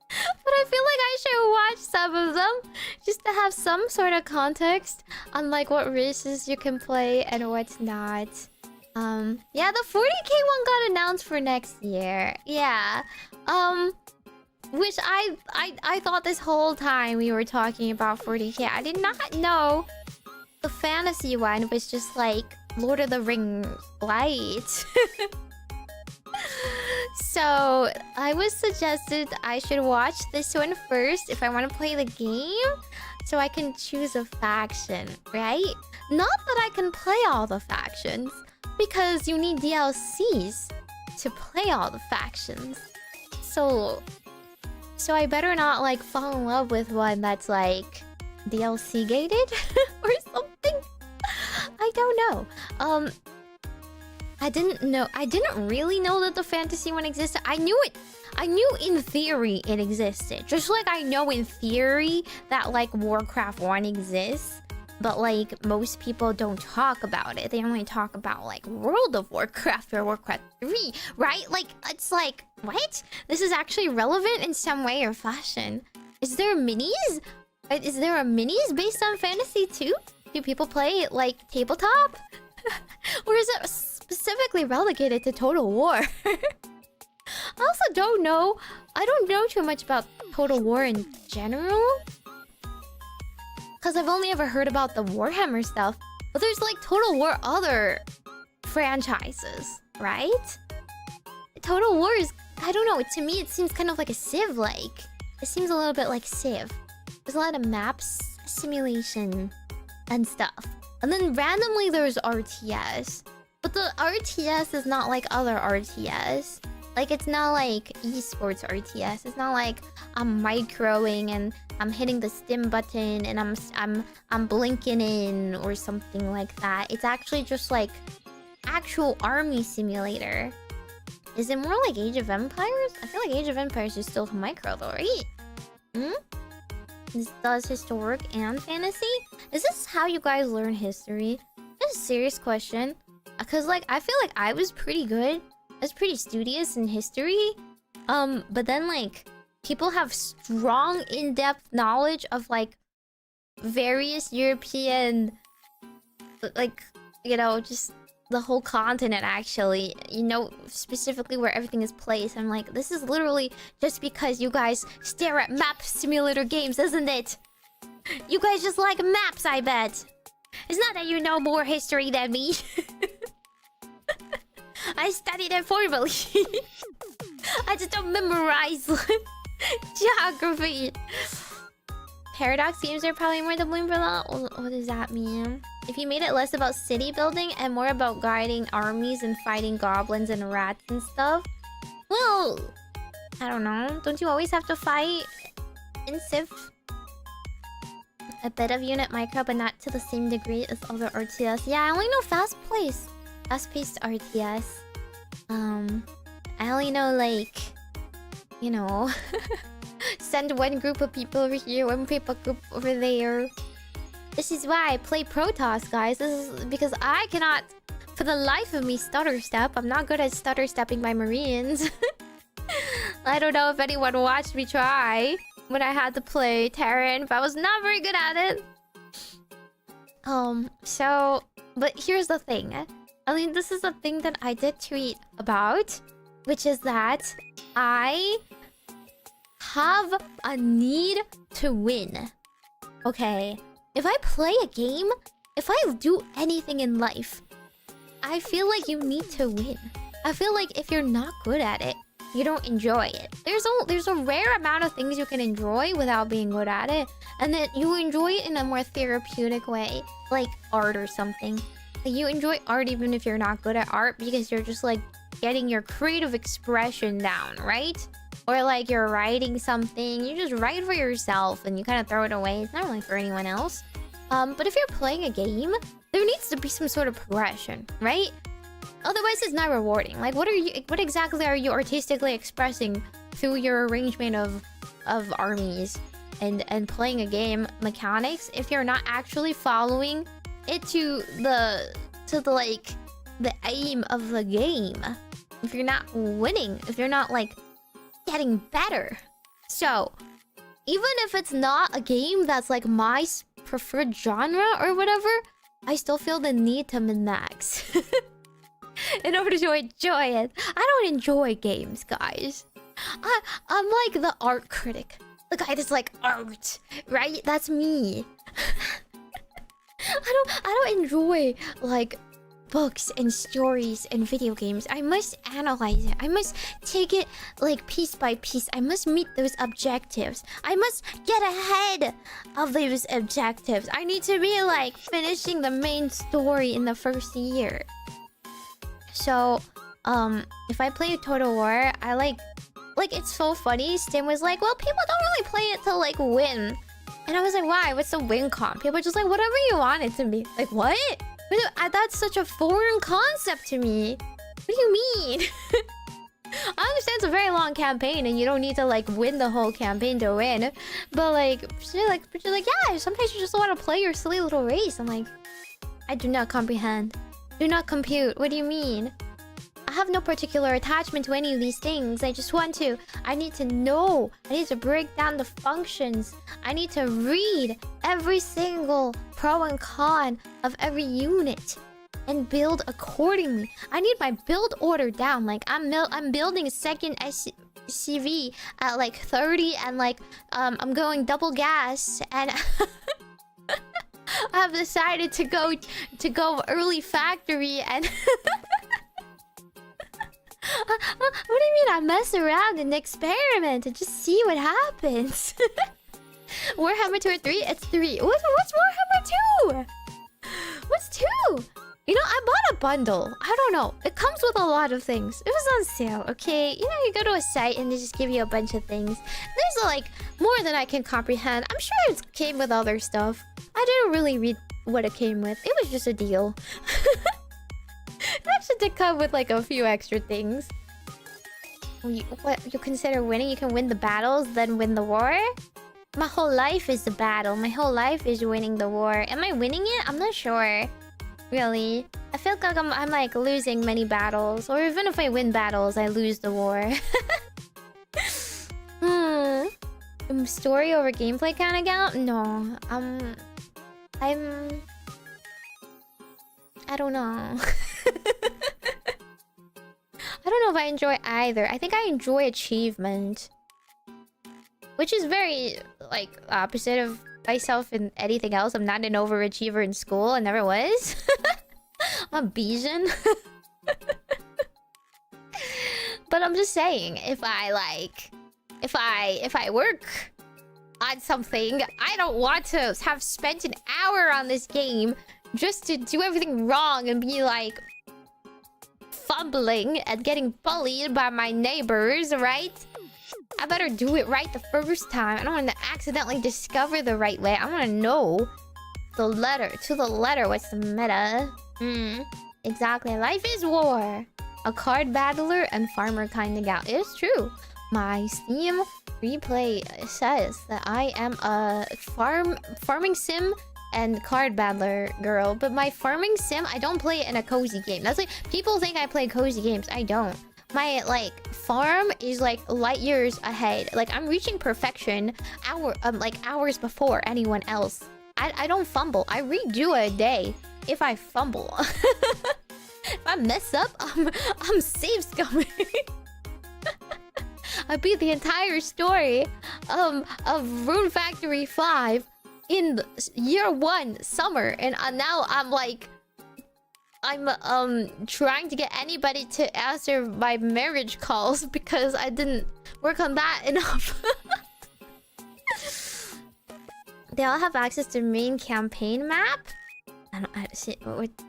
S1: But I feel like I should watch some of them just to have some sort of context on like what races you can play and what's not. Yeah, the 40k one got announced for next year. Yeah. Which I thought this whole time we were talking about 40k. I did not know the fantasy one was just like Lord of the Rings light. So I was suggested I should watch this one first if I want to play the game, so I can choose a faction, right? Not that I can play all the factions, because you need DLCs to play all the factions. So I better not like fall in love with one that's like DLC gated or something. I don't know. I didn't really know that the fantasy one existed. I knew in theory it existed. Just like I know in theory that like Warcraft 1 exists. But like most people don't talk about it. They only talk about like World of Warcraft or Warcraft 3, right? Like it's like, what? This is actually relevant in some way or fashion. Is there minis? Is there a minis based on fantasy too? Do people play like tabletop? Or is it specifically relegated to Total War? I also don't know. I don't know too much about Total War in general, because I've only ever heard about the Warhammer stuff. But there's like Total War other franchises, right? Total War is, I don't know, to me it seems kind of like a Civ like. It seems a little bit like Civ. There's a lot of maps, simulation, and stuff. And then randomly there's RTS. But the RTS is not like other RTS. Like, it's not like esports RTS. It's not like I'm microing and I'm hitting the stim button and I'm blinking in or something like that. It's actually just like actual army simulator. Is it more like Age of Empires? I feel like Age of Empires is still micro though, right? Hmm? This does historic and fantasy? Is this how you guys learn history? That's a serious question. Because, like, I feel like I was pretty good. I was pretty studious in history. But then, like, people have strong, in-depth knowledge of, like, various European... Like, you know, just the whole continent, actually. You know, specifically where everything is placed. I'm like, this is literally just because you guys stare at map simulator games, isn't it? You guys just like maps, I bet. It's not that you know more history than me. I studied it formally. I just don't memorize geography. Paradox games are probably more to blame for that. What does that mean? If you made it less about city building and more about guiding armies and fighting goblins and rats and stuff, well, I don't know. Don't you always have to fight in Civ? A bit of unit micro, but not to the same degree as other RTS. Yeah, I only know fast-paced RTS. I only know, like, you know, send one group of people over here, one people group over there. This is why I play Protoss, guys. This is because I cannot, for the life of me, stutter step. I'm not good at stutter stepping my Marines. I don't know if anyone watched me try when I had to play Terran, but I was not very good at it. But here's the thing. I mean, this is a thing that I did tweet about, which is that I have a need to win. Okay, if I play a game, if I do anything in life, I feel like you need to win. I feel like if you're not good at it, you don't enjoy it. There's a rare amount of things you can enjoy without being good at it, and then you enjoy it in a more therapeutic way, like art or something. Like, you enjoy art even if you're not good at art because you're just like getting your creative expression down, right? Or like you're writing something, you just write for yourself and you kind of throw it away. It's not really for anyone else. But if you're playing a game, there needs to be some sort of progression, right? Otherwise, it's not rewarding. Like, what exactly are you artistically expressing through your arrangement of armies and playing a game mechanics if you're not actually following it to the aim of the game? If you're not winning, if you're not like getting better. So, even if it's not a game that's like my preferred genre or whatever, I still feel the need to min-max in order to enjoy it. I don't enjoy games, guys. I'm like the art critic, the guy that's like art, right? That's me. I don't enjoy like books and stories and video games. I must analyze it. I must take it like piece by piece. I must meet those objectives. I must get ahead of those objectives. I need to be like finishing the main story in the first year. So, if I play Total War, I like it's so funny. Stim was like, well, people don't really play it to like win. And I was like, why? What's the win comp? People are just like, whatever you want it to be. Like, what? That's such a foreign concept to me. What do you mean? I understand it's a very long campaign and you don't need to like win the whole campaign to win. But like, she's like, yeah, sometimes you just want to play your silly little race. I'm like, I do not comprehend. Do not compute. What do you mean? I have no particular attachment to any of these things. I need to know. I need to break down the functions. I need to read every single pro and con of every unit and build accordingly. I need my build order down. Like, I'm building a second CV at like 30 and like I'm going double gas and I've decided to go early factory and what do you mean I mess around and experiment and just see what happens? Warhammer 2 or 3? It's 3. What's Warhammer 2? What's 2? You know, I bought a bundle. I don't know. It comes with a lot of things. It was on sale, okay? You know, you go to a site and they just give you a bunch of things. There's like more than I can comprehend. I'm sure it came with other stuff. I didn't really read what it came with. It was just a deal. It actually did come with like a few extra things. What you consider winning? You can win the battles, then win the war? My whole life is the battle. My whole life is winning the war. Am I winning it? I'm not sure. Really? I feel like I'm like losing many battles. Or even if I win battles, I lose the war. Story over gameplay kind of count? No. I don't know. I don't know if I enjoy either. I think I enjoy achievement. Which is very, like, opposite of myself and anything else. I'm not an overachiever in school. I never was. I'm a Bijan. But I'm just saying, if I work on something, I don't want to have spent an hour on this game just to do everything wrong and be like fumbling and getting bullied by my neighbors, right? I better do it right the first time. I don't want to accidentally discover the right way. I want to know the letter to the letter. What's the meta? Exactly. Life is war. A card battler and farmer kind of gal. It's true. My Steam replay says that I am a farming sim and card battler girl. But my farming sim, I don't play it in a cozy game. That's like, people think I play cozy games. I don't. My, like, farm is, like, light years ahead. Like, I'm reaching perfection hours before anyone else. I don't fumble. I redo a day if I fumble. If I mess up, I'm save scumming. I beat the entire story of Rune Factory 5 in year 1 summer, and now I'm like, I'm trying to get anybody to answer my marriage calls because I didn't work on that enough. They all have access to main campaign map. I don't see.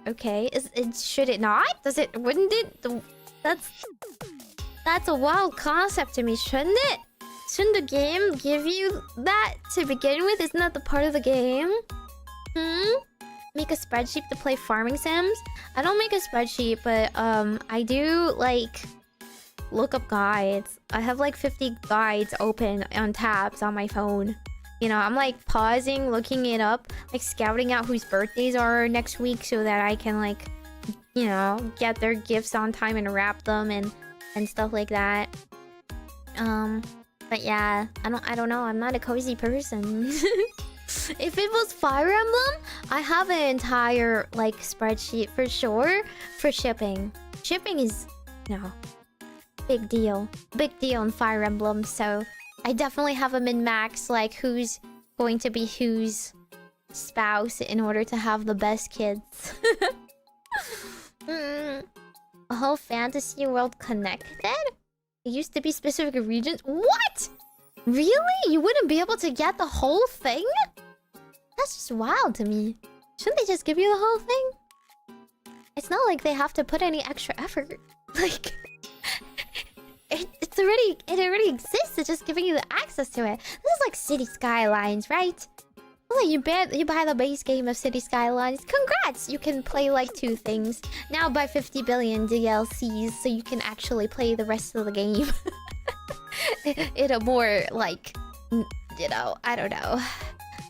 S1: Okay, should it not? Does it? Wouldn't it? That's a wild concept to me, shouldn't it? Shouldn't the game give you that to begin with? Isn't that the part of the game? Make a spreadsheet to play farming sims? I don't make a spreadsheet, but I do like look up guides. I have like 50 guides open on tabs on my phone. You know, I'm like pausing, looking it up, like scouting out whose birthdays are next week so that I can like, you know, get their gifts on time and wrap them and stuff like that. But yeah, I don't know. I'm not a cozy person. If it was Fire Emblem, I have an entire like spreadsheet for sure for shipping. Shipping is, you know, big deal in Fire Emblem. So I definitely have a min-max like who's going to be whose spouse in order to have the best kids. A whole fantasy world connected? It used to be specific regions. What? Really? You wouldn't be able to get the whole thing? That's just wild to me. Shouldn't they just give you the whole thing? It's not like they have to put any extra effort. Like, it already exists. It's just giving you the access to it. This is like City Skylines, right? Well, you buy the base game of City Skylines. Congrats! You can play like 2 things. Now buy 50 billion DLCs so you can actually play the rest of the game. In a more like, you know, I don't know,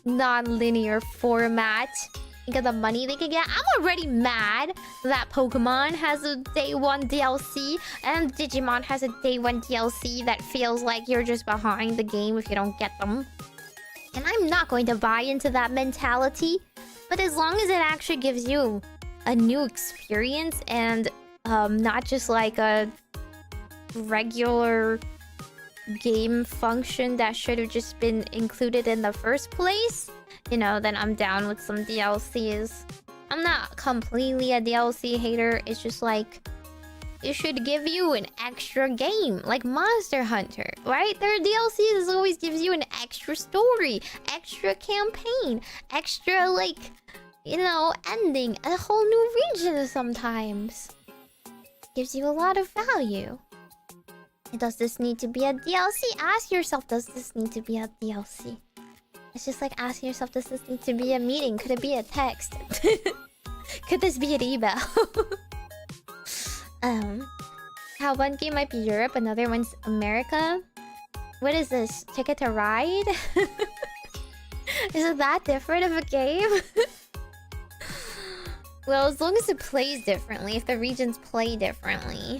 S1: non-linear format. Think of the money they could get. I'm already mad that Pokemon has a day 1 DLC and Digimon has a day 1 DLC that feels like you're just behind the game if you don't get them. And I'm not going to buy into that mentality. But as long as it actually gives you a new experience and not just like a regular game function that should have just been included in the first place, you know, then I'm down with some DLCs. I'm not completely a DLC hater. It's just like, it should give you an extra game, like Monster Hunter, right? Their DLCs always gives you an extra story, extra campaign, extra like, you know, ending a whole new region sometimes. Gives you a lot of value. Does this need to be a DLC? Ask yourself, does this need to be a DLC? It's just like asking yourself, does this need to be a meeting? Could it be a text? Could this be an email? How one game might be Europe, another one's America. What is this? Ticket to Ride? Is it that different of a game? Well, as long as it plays differently, if the regions play differently.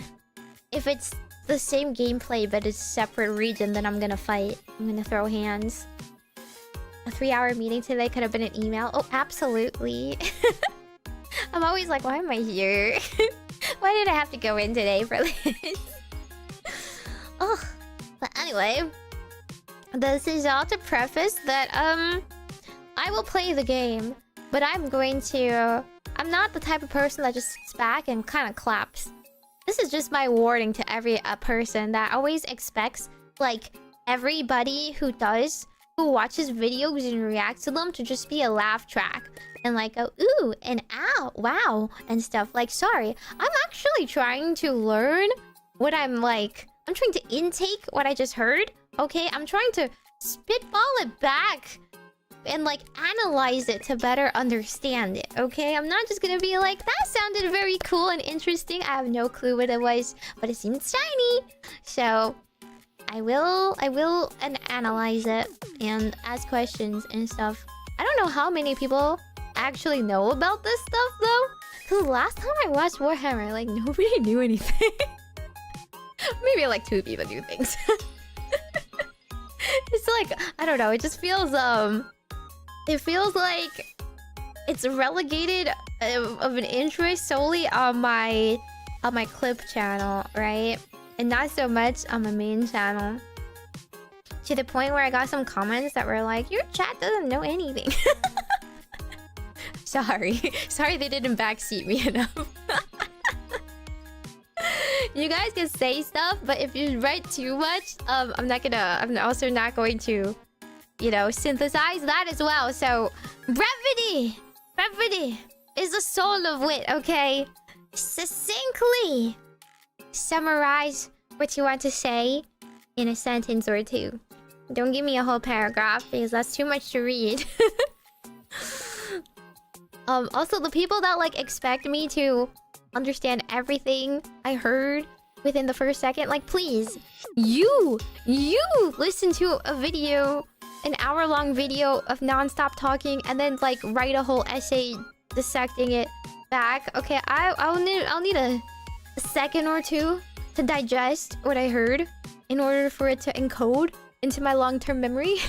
S1: If it's the same gameplay but it's a separate region, then I'm gonna fight. I'm gonna throw hands. A 3-hour meeting today could have been an email. Oh, absolutely. I'm always like, why am I here? Why did I have to go in today for this? Oh, but anyway, this is all to preface that I will play the game, but I'm not the type of person that just sits back and kind of claps. This is just my warning to every person that always expects, like, everybody who watches videos and reacts to them to just be a laugh track. And like go, ooh, and ow, wow, and stuff. Like, sorry, I'm actually trying to learn what I'm trying to intake what I just heard, okay? I'm trying to spitball it back and like analyze it to better understand it, okay? I'm not just gonna be like, that sounded very cool and interesting. I have no clue what it was, but it seemed shiny. So I will analyze it and ask questions and stuff. I don't know how many people actually know about this stuff though, because last time I watched Warhammer, like, nobody knew anything. Maybe like 2 people knew things. It's like, I don't know, it just feels it feels like it's relegated of an interest solely on my clip channel, right? And not so much on my main channel. To the point where I got some comments that were like, your chat doesn't know anything. Sorry they didn't backseat me enough. You guys can say stuff, but if you write too much, I'm also not going to, you know, synthesize that as well. So brevity is the soul of wit, okay? Succinctly summarize what you want to say in a sentence or two. Don't give me a whole paragraph because that's too much to read. Also, the people that like expect me to understand everything I heard within the first second, like, please, you listen to a video, an hour-long video of non-stop talking, and then like write a whole essay dissecting it back. Okay, I'll need a second or two to digest what I heard in order for it to encode into my long-term memory.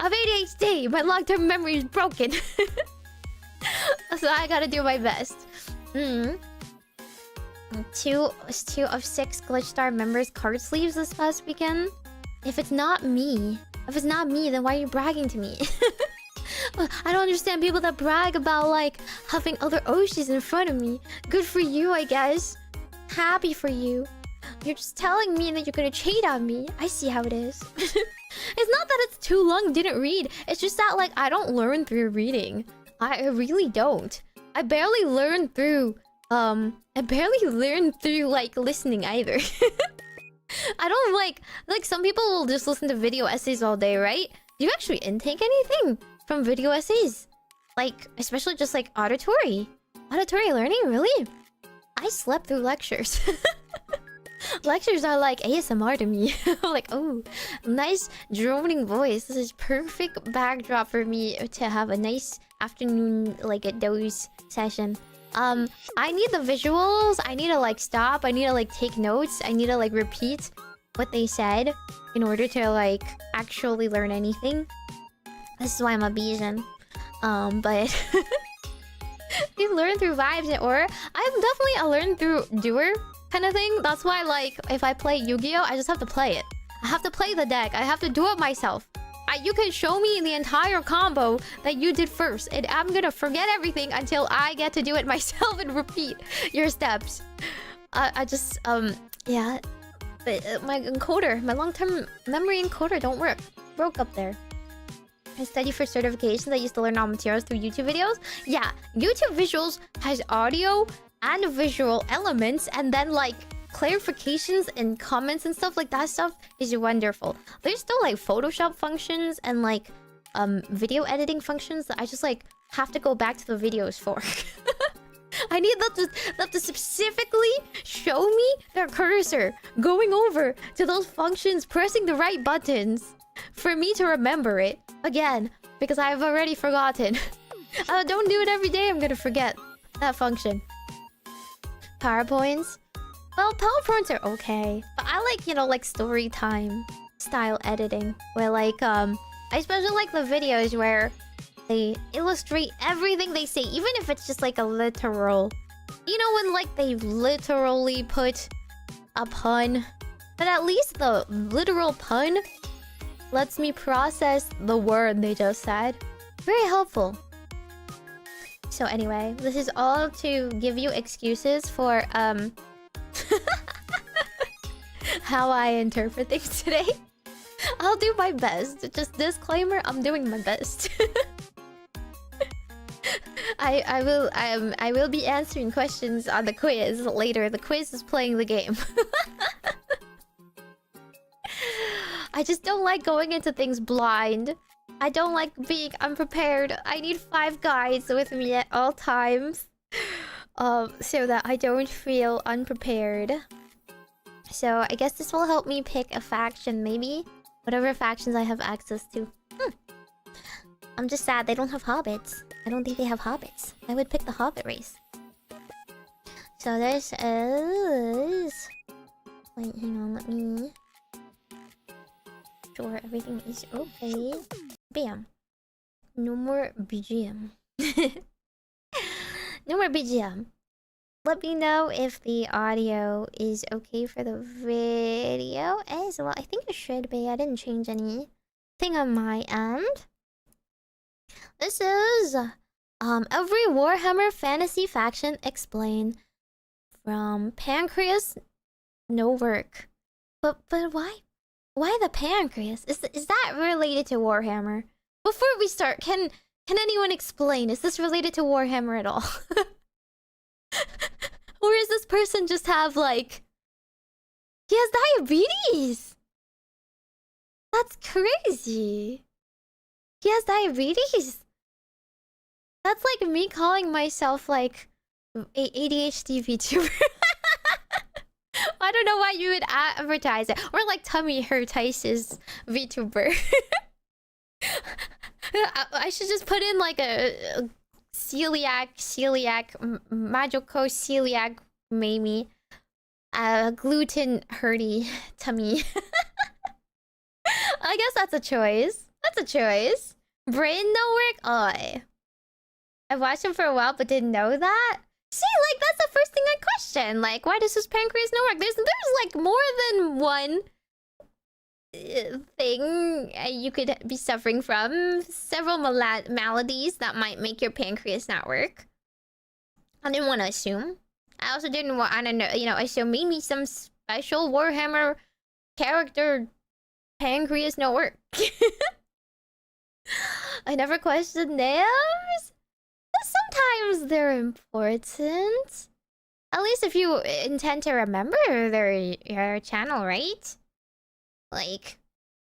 S1: I have ADHD. My long-term memory is broken. So I gotta do my best. 2 of 6 GlitchStar members card sleeves this past weekend. If it's not me, then why are you bragging to me? I don't understand people that brag about like having other Oshis in front of me. Good for you, I guess. Happy for you. You're just telling me that you're gonna cheat on me. I see how it is. It's not that it's too long, didn't read. It's just that like I don't learn through reading. I really don't. I barely learn through like listening either. I don't like some people will just listen to video essays all day, right? Do you actually intake anything from video essays? Like, especially just like auditory learning, really? I slept through lectures. Lectures are like ASMR to me. Like, oh, nice droning voice. This is perfect backdrop for me to have a nice afternoon, like a doze session. I need the visuals. I need to like stop. I need to like take notes. I need to like repeat what they said in order to like actually learn anything. This is why I'm a Bayesian. But you learn through vibes or I'm definitely a learn through doer kind of thing. That's why like if I play Yu-Gi-Oh, I just have to play it. I have to play the deck. I have to do it myself. You can show me the entire combo that you did first, and I'm gonna forget everything until I get to do it myself and repeat your steps. I just yeah, but my encoder, my long-term memory encoder don't work. Broke up there. I study for certifications. I used to learn all materials through YouTube videos. Yeah, YouTube visuals has audio and visual elements, and then like clarifications and comments and stuff like that. Stuff is wonderful. There's still like Photoshop functions and like video editing functions that I just like have to go back to the videos for. I need them to specifically show me their cursor going over to those functions, pressing the right buttons for me to remember it again, because I've already forgotten. Don't do it every day. I'm gonna forget that function. PowerPoints. Well, PowerPoints are okay, but I like, you know, like story time style editing, where like I especially like the videos where they illustrate everything they say, even if it's just like a literal, you know, when like they literally put a pun, but at least the literal pun lets me process the word they just said. Very helpful. So anyway, this is all to give you excuses for how I interpret things today. I'll do my best. Just disclaimer, I'm doing my best. I will be answering questions on the quiz later. The quiz is playing the game. I just don't like going into things blind. I don't like being unprepared. I need 5 guides with me at all times, so that I don't feel unprepared. So I guess this will help me pick a faction, maybe? Whatever factions I have access to. I'm just sad they don't have hobbits. I don't think they have hobbits. I would pick the hobbit race. So this is... Wait, hang on, let me... Sure, everything is okay. Bam. No more BGM. No more BGM. Let me know if the audio is okay for the video as well. I think it should be. I didn't change anything on my end. This is every Warhammer fantasy faction explained from Pancreas. No work. But why? Why the pancreas? Is that related to Warhammer? Before we start, can anyone explain? Is this related to Warhammer at all? Or is this person just have like... He has diabetes! That's crazy! He has diabetes! That's like me calling myself like ADHD VTuber. I don't know why you would advertise it. Or like Tummy Hurtice's VTuber. I should just put in like a celiac, Majokko celiac Meimi. Gluten hurty tummy. I guess that's a choice. That's a choice. Brain no work? Oh, I watched him for a while but didn't know that. See, like, that's the first thing I question. Like, why does his pancreas not work? There's like more than one thing you could be suffering from. Several maladies that might make your pancreas not work. I didn't want to assume. I also didn't want to know, you know, assume maybe some special Warhammer character pancreas not work. I never questioned names. Sometimes they're important. At least if you intend to remember your channel, right? Like,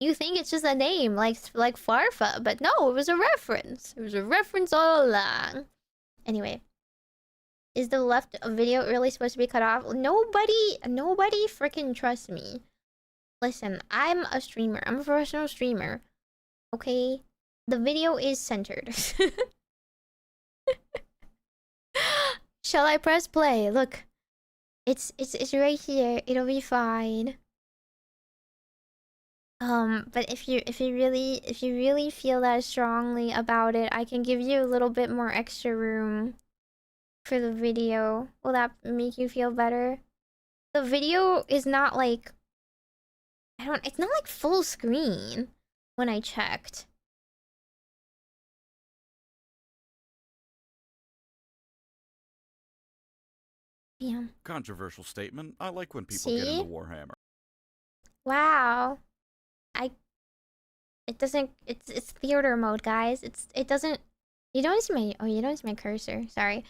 S1: you think it's just a name, like Farfa, but no, it was a reference. It was a reference all along. Anyway, is the left video really supposed to be cut off? Nobody freaking trusts me. Listen, I'm a streamer. I'm a professional streamer. Okay, the video is centered. Shall I press play? Look, it's right here. It'll be fine. But if you really feel that strongly about it, I can give you a little bit more extra room for the video. Will that make you feel better? The video is not like it's not like full screen when I checked. Yeah.
S2: Controversial statement. I like when people get into Warhammer.
S1: Wow. It doesn't. It's theater mode, guys. It doesn't. You don't see my. Oh, you don't see my cursor. Sorry.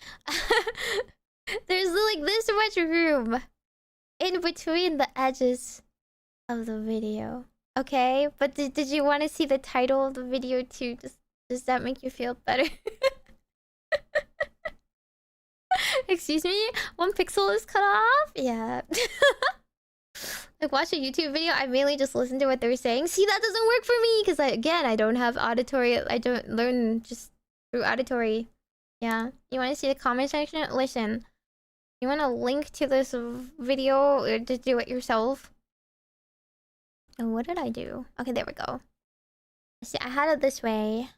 S1: There's like this much room in between the edges of the video. Okay, but did you want to see the title of the video too? Does that make you feel better? Excuse me? 1 pixel is cut off? Yeah. Like, watch a YouTube video, I mainly just listen to what they're saying. See, that doesn't work for me, because again, I don't have auditory. I don't learn just through auditory. Yeah. You want to see the comment section? Listen. You want a link to this video or to do it yourself? Oh, what did I do? Okay, there we go. See, I had it this way.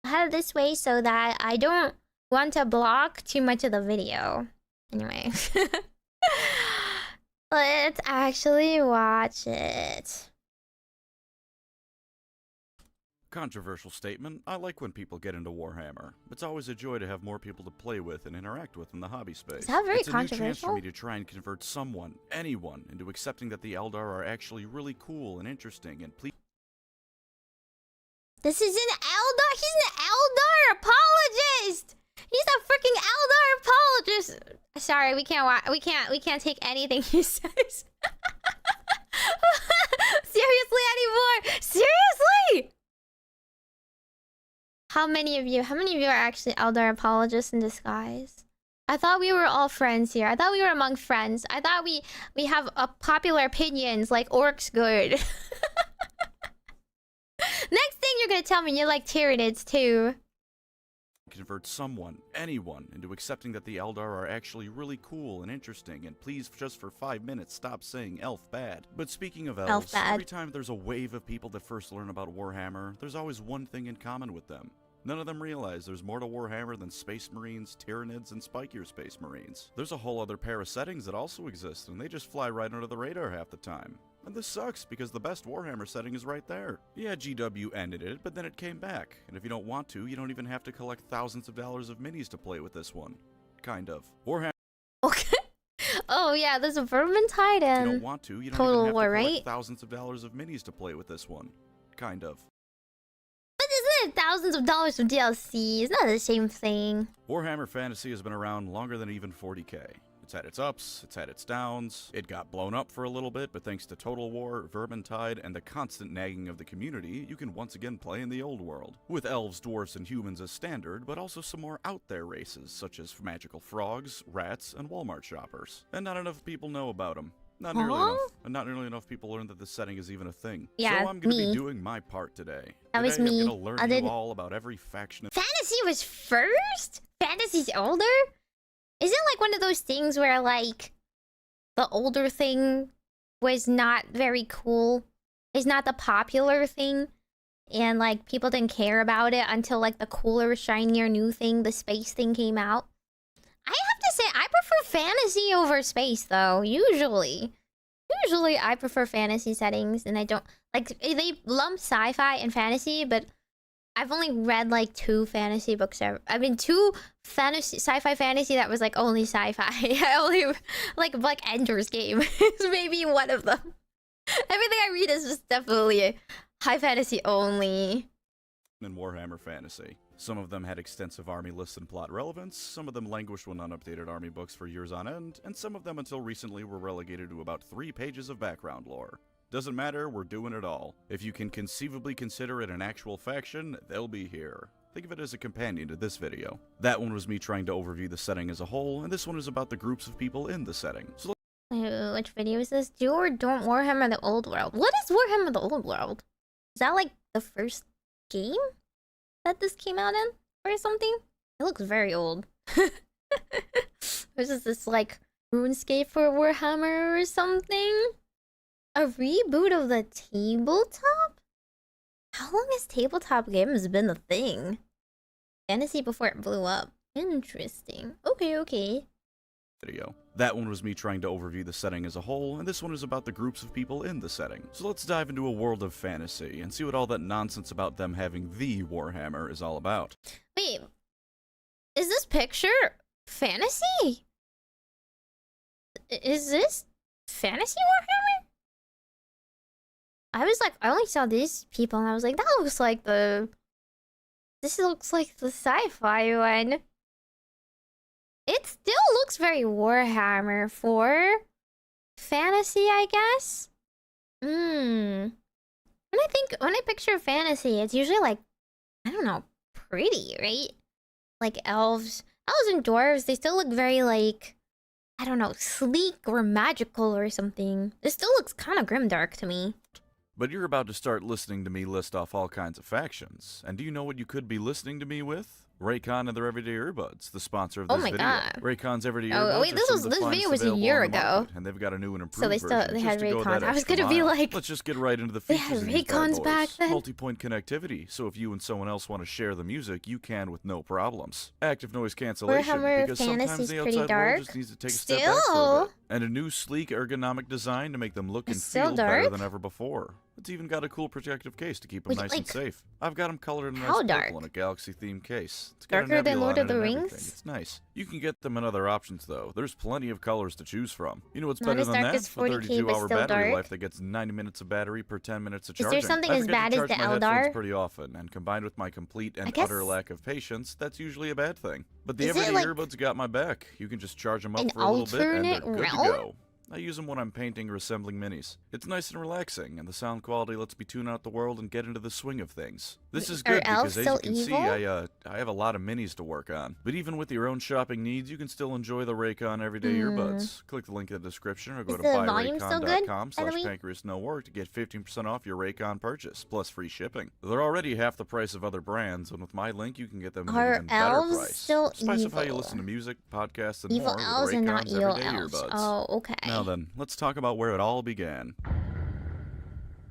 S1: I had it this way so that I don't want to block too much of the video. Anyway. Let's actually watch it.
S2: Controversial statement. I like when people get into Warhammer. It's always a joy to have more people to play with and interact with in the hobby space.
S1: Is that very
S2: it's
S1: controversial?
S2: a new chance for me to try and convert someone, anyone, into accepting that the Eldar are actually really cool and interesting and please.
S1: This is an Eldar. He's an Eldar apologist. He's a freaking Eldar apologist. Sorry, we can't take anything he says. Seriously anymore. Seriously. How many of you are actually Eldar apologists in disguise? I thought we were all friends here. I thought we were among friends. I thought we have popular opinions like orcs good. Next thing you're gonna tell me you like Tyranids too.
S2: Convert someone, anyone, into accepting that the Eldar are actually really cool and interesting, and please, just for 5 minutes, stop saying elf bad. But speaking of elves, every time there's a wave of people that first learn about Warhammer, there's always one thing in common with them. None of them realize there's more to Warhammer than Space Marines, Tyranids, and spikier Space Marines. There's a whole other pair of settings that also exist, and they just fly right under the radar half the time. And this sucks, because the best Warhammer setting is right there. Yeah, GW ended it, but then it came back. And if you don't want to, you don't even have to collect thousands of dollars of minis to play with this one. Kind of. Warhammer...
S1: Okay. Oh yeah, there's a Vermintide and...
S2: If you don't want to, you don't
S1: Total
S2: even have
S1: War,
S2: to collect
S1: right?
S2: thousands of dollars of minis to play with this one. Kind of.
S1: But isn't it thousands of dollars of DLC? It's not the same thing.
S2: Warhammer Fantasy has been around longer than even 40k. It's had its ups, it's had its downs, it got blown up for a little bit, but thanks to Total War, Vermintide, and the constant nagging of the community, you can once again play in the old world. With elves, dwarves, and humans as standard, but also some more out-there races, such as magical frogs, rats, and Walmart shoppers. And not enough people know about them. Not nearly enough. And not nearly enough people learn that this setting is even a thing.
S1: Yeah,
S2: so I'm gonna be doing my part today.
S1: That was me.
S2: I'm gonna learn you all about every faction.
S1: Fantasy was first? Fantasy's older? Is it like one of those things where, like, the older thing was not very cool? Is not the popular thing? And, like, people didn't care about it until, like, the cooler, shinier new thing, the space thing came out? I have to say, I prefer fantasy over space, though, usually. Usually, I prefer fantasy settings, and I don't... Like, they lump sci-fi and fantasy, but... I've only read like 2 fantasy books ever. I mean, 2 fantasy, sci-fi fantasy that was like only sci-fi. I only like Ender's Game is maybe one of them. Everything I read is just definitely high fantasy only.
S2: In Warhammer Fantasy, some of them had extensive army lists and plot relevance. Some of them languished when unupdated army books for years on end, and some of them until recently were relegated to about 3 pages of background lore. Doesn't matter, we're doing it all. If you can conceivably consider it an actual faction, they'll be here. Think of it as a companion to this video. That one was me trying to overview the setting as a whole, and this one is about the groups of people in the setting. So
S1: which video is this? Do or don't Warhammer the Old World? What is Warhammer the Old World? Is that like the first game that this came out in? Or something? It looks very old. This is this like RuneScape for Warhammer or something? A reboot of the tabletop? How long has tabletop games been a thing? Fantasy before it blew up. Interesting. Okay.
S2: Video. That one was me trying to overview the setting as a whole, and this one is about the groups of people in the setting. So let's dive into a world of fantasy and see what all that nonsense about them having the Warhammer is all about.
S1: Wait, is this picture fantasy? Is this fantasy Warhammer? I was like, I only saw these people and I was like, that looks like the... This looks like the sci-fi one. It still looks very Warhammer for fantasy, I guess. When I picture fantasy, it's usually like, I don't know, pretty, right? Like elves and dwarves, they still look very like, I don't know, sleek or magical or something. It still looks kind of grimdark to me.
S2: But you're about to start listening to me list off all kinds of factions. And do you know what you could be listening to me with? Raycon and their Everyday Earbuds, the sponsor of this video.
S1: God.
S2: Raycon's Everyday Earbuds.
S1: Oh wait, this video was a year ago.
S2: And they've got a new and improved
S1: So they
S2: version
S1: had
S2: just to go
S1: Raycons.
S2: that
S1: I was
S2: extra
S1: gonna be
S2: mile.
S1: like,
S2: let's just get right into the
S1: they
S2: features.
S1: had
S2: of these bad
S1: Raycons back
S2: boys.
S1: then.
S2: Multi-point connectivity, so if you and someone else want to share the music, you can with no problems. Active noise cancellation,
S1: Warhammer
S2: because sometimes
S1: Fantasy's
S2: the
S1: pretty
S2: outside
S1: dark.
S2: world just needs to take a step back for a
S1: Still.
S2: bit. And a new sleek ergonomic design to make them look and
S1: It's still
S2: feel better
S1: dark?
S2: than ever before. It's even got a cool protective case to keep them
S1: Wait,
S2: nice
S1: like,
S2: and safe. I've got them colored in a
S1: how
S2: nice
S1: dark?
S2: purple in a galaxy-themed case. It's got
S1: Darker
S2: a
S1: than
S2: nebula
S1: Lord
S2: on
S1: of
S2: it
S1: the
S2: and
S1: Rings?
S2: everything. It's nice. You can get them in other options, though. There's plenty of colors to choose from. You know what's
S1: Not
S2: better
S1: as
S2: than
S1: dark
S2: that?
S1: as
S2: The
S1: 40K, but
S2: 32-hour
S1: still
S2: battery
S1: dark.
S2: life that gets 90 minutes of battery per 10 minutes of
S1: Is there
S2: charging.
S1: something
S2: I
S1: as
S2: forget
S1: bad
S2: to
S1: as
S2: charge
S1: the
S2: my headphones
S1: Eldar?
S2: pretty often, and combined with my complete and
S1: guess-
S2: utter lack of patience, that's usually a bad thing. But the
S1: Is it
S2: Everyday
S1: like
S2: Earbuds got my back. You can just charge them up
S1: an
S2: for a little bit, and they're
S1: alternate
S2: good to
S1: realm?
S2: go. I use them when I'm painting or assembling minis. It's nice and relaxing, and the sound quality lets me tune out the world and get into the swing of things. This is
S1: Are
S2: good
S1: elves
S2: because, as
S1: still
S2: you can see,
S1: evil?
S2: I have a lot of minis to work on. But even with your own shopping needs, you can still enjoy the Raycon Everyday Earbuds. Click the link in the description or go
S1: Is
S2: to
S1: the volume still good, by the way?
S2: buyraycon.com/pancreasnowwork to get 15% off your Raycon purchase, plus free shipping. They're already half the price of other brands, and with my link, you can get them at an
S1: Are
S2: even better
S1: elves
S2: price.
S1: still
S2: Spice up how you
S1: evil?
S2: listen to music, podcasts, and
S1: Evil
S2: more
S1: elves
S2: with
S1: and not
S2: Raycon's
S1: evil
S2: Everyday
S1: elves.
S2: Earbuds.
S1: Oh, okay.
S2: Now then, let's talk about where it all began.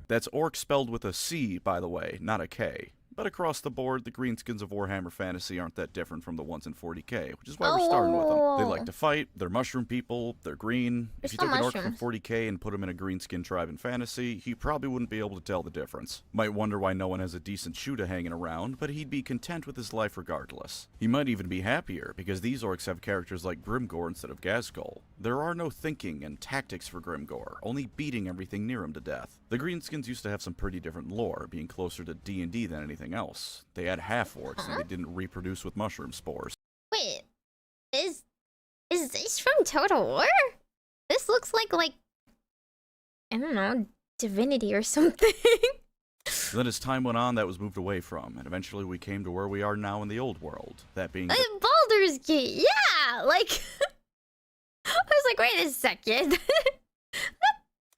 S2: That's orc spelled with a C, by the way, not a K. But across the board, the greenskins of Warhammer Fantasy aren't that different from the ones in 40k, which is why we're starting with them. They like to fight, they're mushroom people, they're green. If you took an orc from 40k and put him in a greenskin tribe in Fantasy, he probably wouldn't be able to tell the difference. Might wonder why no one has a decent shooter hanging around, but he'd be content with his life regardless. He might even be happier, because these orcs have characters like Grimgor instead of Ghazghkull. There are no thinking and tactics for Grimgor, only beating everything near him to death. The greenskins used to have some pretty different lore, being closer to D&D than anything else. They had half-orcs, and they didn't reproduce with mushroom spores.
S1: Wait, is this from Total War? This looks like I don't know, Divinity or something.
S2: Then as time went on, that was moved away from, and eventually we came to where we are now in the old world. That being
S1: Baldur's Gate, yeah! Like, I was like, wait a second.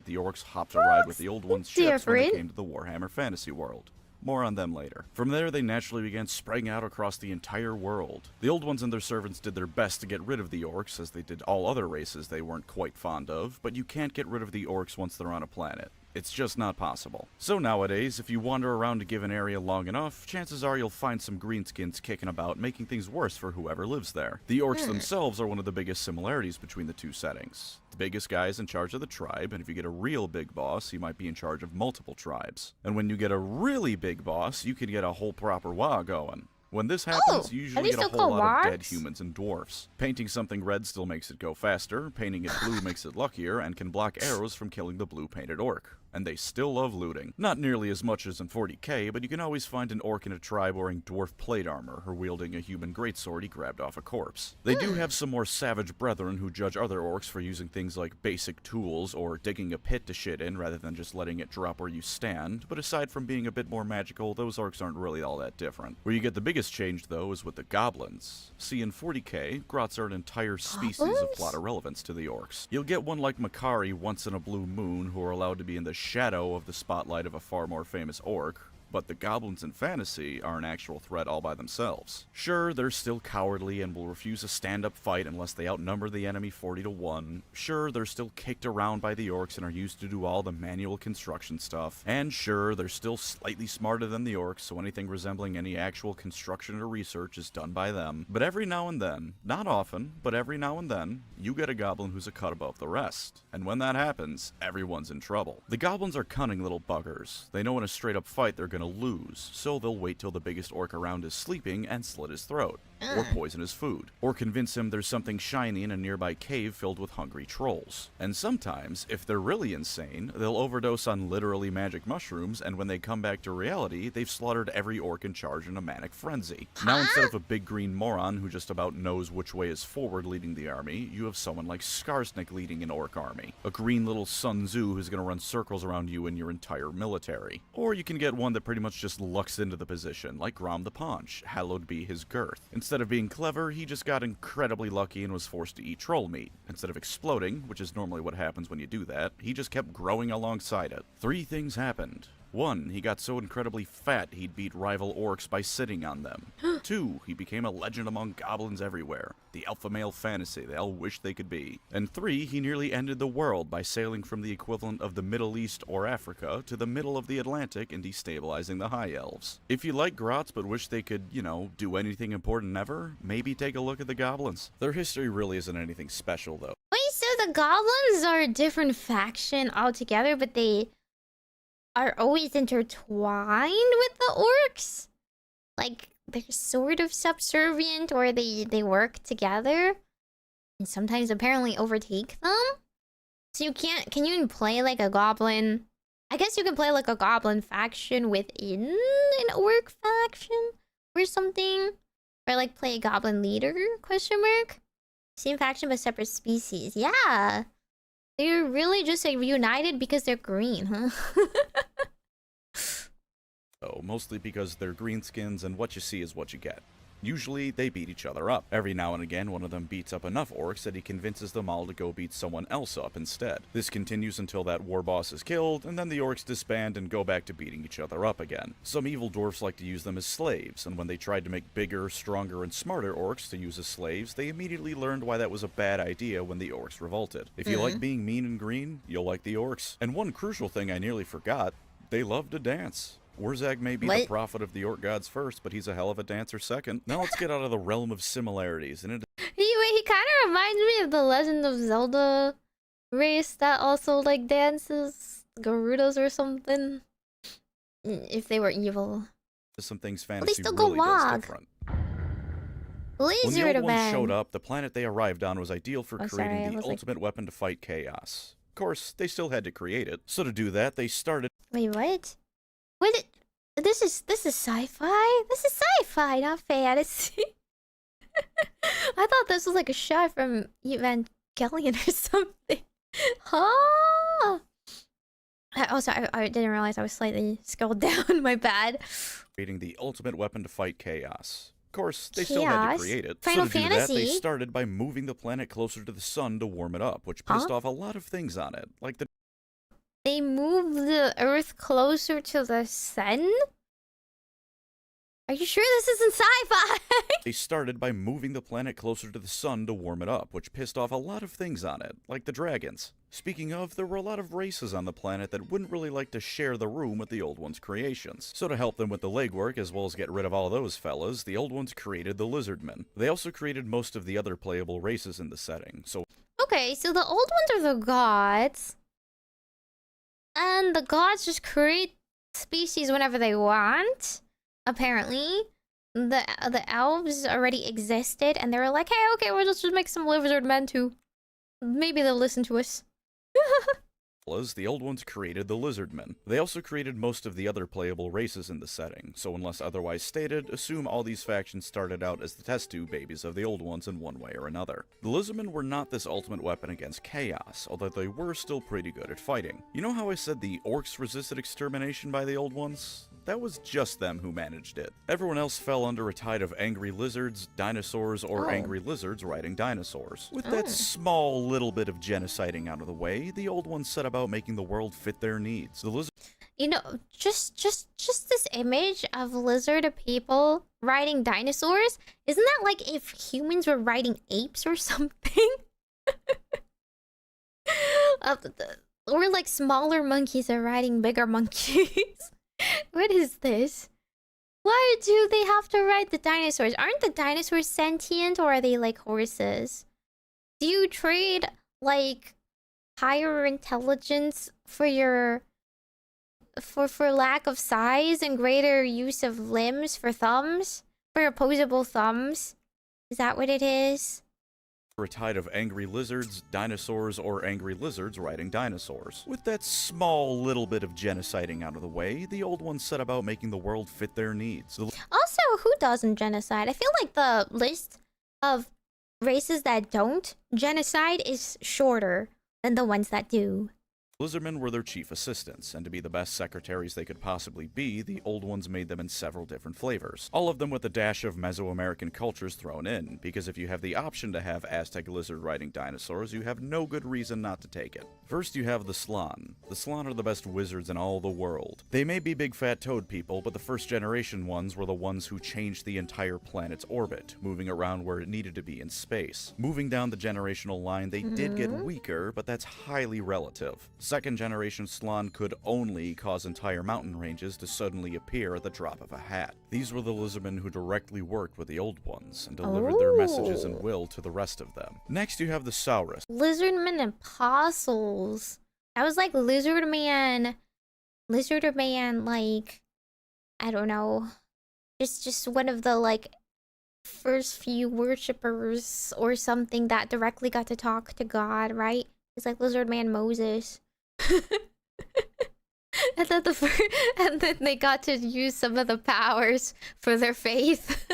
S2: the orcs hopped a ride with the old ones' ships when they
S1: different.
S2: came to the Warhammer fantasy world. More on them later. From there, they naturally began spreading out across the entire world. The old ones and their servants did their best to get rid of the orcs, as they did all other races they weren't quite fond of, but you can't get rid of the orcs once they're on a planet. It's just not possible. So nowadays, if you wander around a given area long enough, chances are you'll find some greenskins kicking about, making things worse for whoever lives there. The orcs themselves are one of the biggest similarities between the two settings. The biggest guy is in charge of the tribe, and if you get a real big boss, he might be in charge of multiple tribes. And when you get a really big boss, you can get a whole proper WoW going. When this happens, you usually get a whole lot of dead humans and dwarfs. Painting something red still makes it go faster, painting it blue makes it luckier, and can block arrows from killing the blue-painted orc. And they still love looting. Not nearly as much as in 40k, but you can always find an orc in a tribe wearing dwarf plate armor, or wielding a human greatsword he grabbed off a corpse. They do have some more savage brethren who judge other orcs for using things like basic tools, or digging a pit to shit in rather than just letting it drop where you stand, but aside from being a bit more magical, those orcs aren't really all that different. Where you get the biggest change, though, is with the goblins. See, in 40k, grots are an entire species of plot irrelevance to the orcs. You'll get one like Makari once in a blue moon, who are allowed to be in the shadow of the spotlight of a far more famous orc, but the goblins in fantasy are an actual threat all by themselves. Sure, they're still cowardly and will refuse a stand-up fight unless they outnumber the enemy 40-1. Sure, they're still kicked around by the orcs and are used to do all the manual construction stuff. And sure, they're still slightly smarter than the orcs, so anything resembling any actual construction or research is done by them. But every now and then, not often, but every now and then, you get a goblin who's a cut above the rest. And when that happens, everyone's in trouble. The goblins are cunning little buggers. They know in a straight-up fight they're gonna gonna lose, so they'll wait till the biggest orc around is sleeping and slit his throat, or poison his food, or convince him there's something shiny in a nearby cave filled with hungry trolls. And sometimes, if they're really insane, they'll overdose on literally magic mushrooms, and when they come back to reality, they've slaughtered every orc in charge in a manic frenzy. Now instead of a big green moron who just about knows which way is forward leading the army, you have someone like Skarsnik leading an orc army. A green little Sun Tzu who's gonna run circles around you and your entire military. Or you can get one that pretty much just lucks into the position, like Grom the Paunch, hallowed be his girth. Instead of being clever, he just got incredibly lucky and was forced to eat troll meat. Instead of exploding, which is normally what happens when you do that, he just kept growing alongside it. 3 things happened. 1, he got so incredibly fat he'd beat rival orcs by sitting on them. 2, he became a legend among goblins everywhere, the alpha male fantasy they all wish they could be. And 3, he nearly ended the world by sailing from the equivalent of the Middle East or Africa to the middle of the Atlantic and destabilizing the High Elves. If you like grots but wish they could, you know, do anything important ever, maybe take a look at the goblins. Their history really isn't anything special though.
S1: Wait, so the goblins are a different faction altogether, but they are always intertwined with the orcs? Like, they're sort of subservient, or they work together and sometimes apparently overtake them? So you can you even play like a goblin? I guess you can play like a goblin faction within an orc faction or something, or like play a goblin leader, question mark? Same faction but separate species. Yeah, they're really just like reunited because they're green, huh?
S2: Oh, mostly because they're greenskins and what you see is what you get. Usually, they beat each other up. Every now and again, one of them beats up enough orcs that he convinces them all to go beat someone else up instead. This continues until that war boss is killed, and then the orcs disband and go back to beating each other up again. Some evil dwarfs like to use them as slaves, and when they tried to make bigger, stronger, and smarter orcs to use as slaves, they immediately learned why that was a bad idea when the orcs revolted. If you like being mean and green, you'll like the orcs. And one crucial thing I nearly forgot, they love to dance. Wurzag may be the prophet of the orc gods first, but he's a hell of a dancer second. Now let's get out of the realm of similarities. And
S1: He kind of reminds me of the Legend of Zelda race that also like dances, Garudas or something. If they were evil.
S2: Some things fantasy
S1: still
S2: really
S1: go
S2: does
S1: walk.
S2: different.
S1: When
S2: the old ones showed up, the planet they arrived on was ideal for creating the ultimate weapon to fight chaos. Of course, they still had to create it. So to do that, they started...
S1: Wait, what? What? This is sci-fi? This is sci-fi, not fantasy. I thought this was like a shot from Evangelion or something. Huh? I didn't realize I was slightly scrolled down. My bad.
S2: Creating the ultimate weapon to fight chaos. Of course, they still had to create it.
S1: Final
S2: so to
S1: Fantasy?
S2: do that, they started by moving the planet closer to the sun to warm it up, which pissed off a lot of things on it, like the...
S1: They moved the Earth closer to the sun? Are you sure this isn't sci-fi?
S2: They started by moving the planet closer to the sun to warm it up, which pissed off a lot of things on it, like the dragons. Speaking of, there were a lot of races on the planet that wouldn't really like to share the room with the Old Ones' creations. So to help them with the legwork, as well as get rid of all those fellas, the Old Ones created the Lizardmen. They also created most of the other playable races in the setting, so...
S1: Okay, so the Old Ones are the gods. And the gods just create species whenever they want. Apparently, the elves already existed, and they were like, "Hey, okay, we'll just make some lizard men too. Maybe they'll listen to us."
S2: The Old Ones created the Lizardmen. They also created most of the other playable races in the setting, so unless otherwise stated, assume all these factions started out as the test tube babies of the Old Ones in one way or another. The Lizardmen were not this ultimate weapon against chaos, although they were still pretty good at fighting. You know how I said the orcs resisted extermination by the Old Ones? That was just them who managed it. Everyone else fell under a tide of angry lizards, dinosaurs, or angry lizards riding dinosaurs. With that small little bit of genociding out of the way, the Old Ones set about making the world fit their needs. The lizard...
S1: You know, just this image of lizard people riding dinosaurs, isn't that like if humans were riding apes or something? Or like smaller monkeys are riding bigger monkeys. What is this? Why do they have to ride the dinosaurs? Aren't the dinosaurs sentient, or are they like horses? Do you trade like higher intelligence for your for lack of size and greater use of limbs for thumbs? For opposable thumbs? Is that what it is?
S2: A tide of angry lizards, dinosaurs, or angry lizards riding dinosaurs. With that small little bit of genociding out of the way, the old ones set about making the world fit their needs.
S1: Also, who doesn't genocide? I feel like the list of races that don't genocide is shorter than the ones that do.
S2: Lizardmen were their chief assistants, and to be the best secretaries they could possibly be, the old ones made them in several different flavors. All of them with a dash of Mesoamerican cultures thrown in, because if you have the option to have Aztec lizard riding dinosaurs, you have no good reason not to take it. First you have the Slan. The Slan are the best wizards in all the world. They may be big fat toad people, but the first generation ones were the ones who changed the entire planet's orbit, moving around where it needed to be in space. Moving down the generational line, they did get weaker, but that's highly relative. Second generation Slan could only cause entire mountain ranges to suddenly appear at the drop of a hat. These were the lizardmen who directly worked with the old ones and delivered their messages and will to the rest of them. Next you have the Saurus.
S1: Lizardmen apostles. That was like Lizardman, like, I don't know. Just one of the like first few worshippers or something that directly got to talk to God, right? It's like Lizardman Moses. and then they got to use some of the powers for their faith.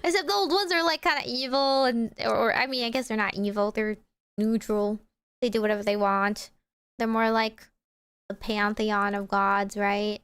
S1: Except the old ones are like kind of evil, and or I mean, I guess they're not evil. They're neutral. They do whatever they want. They're more like the pantheon of gods, right?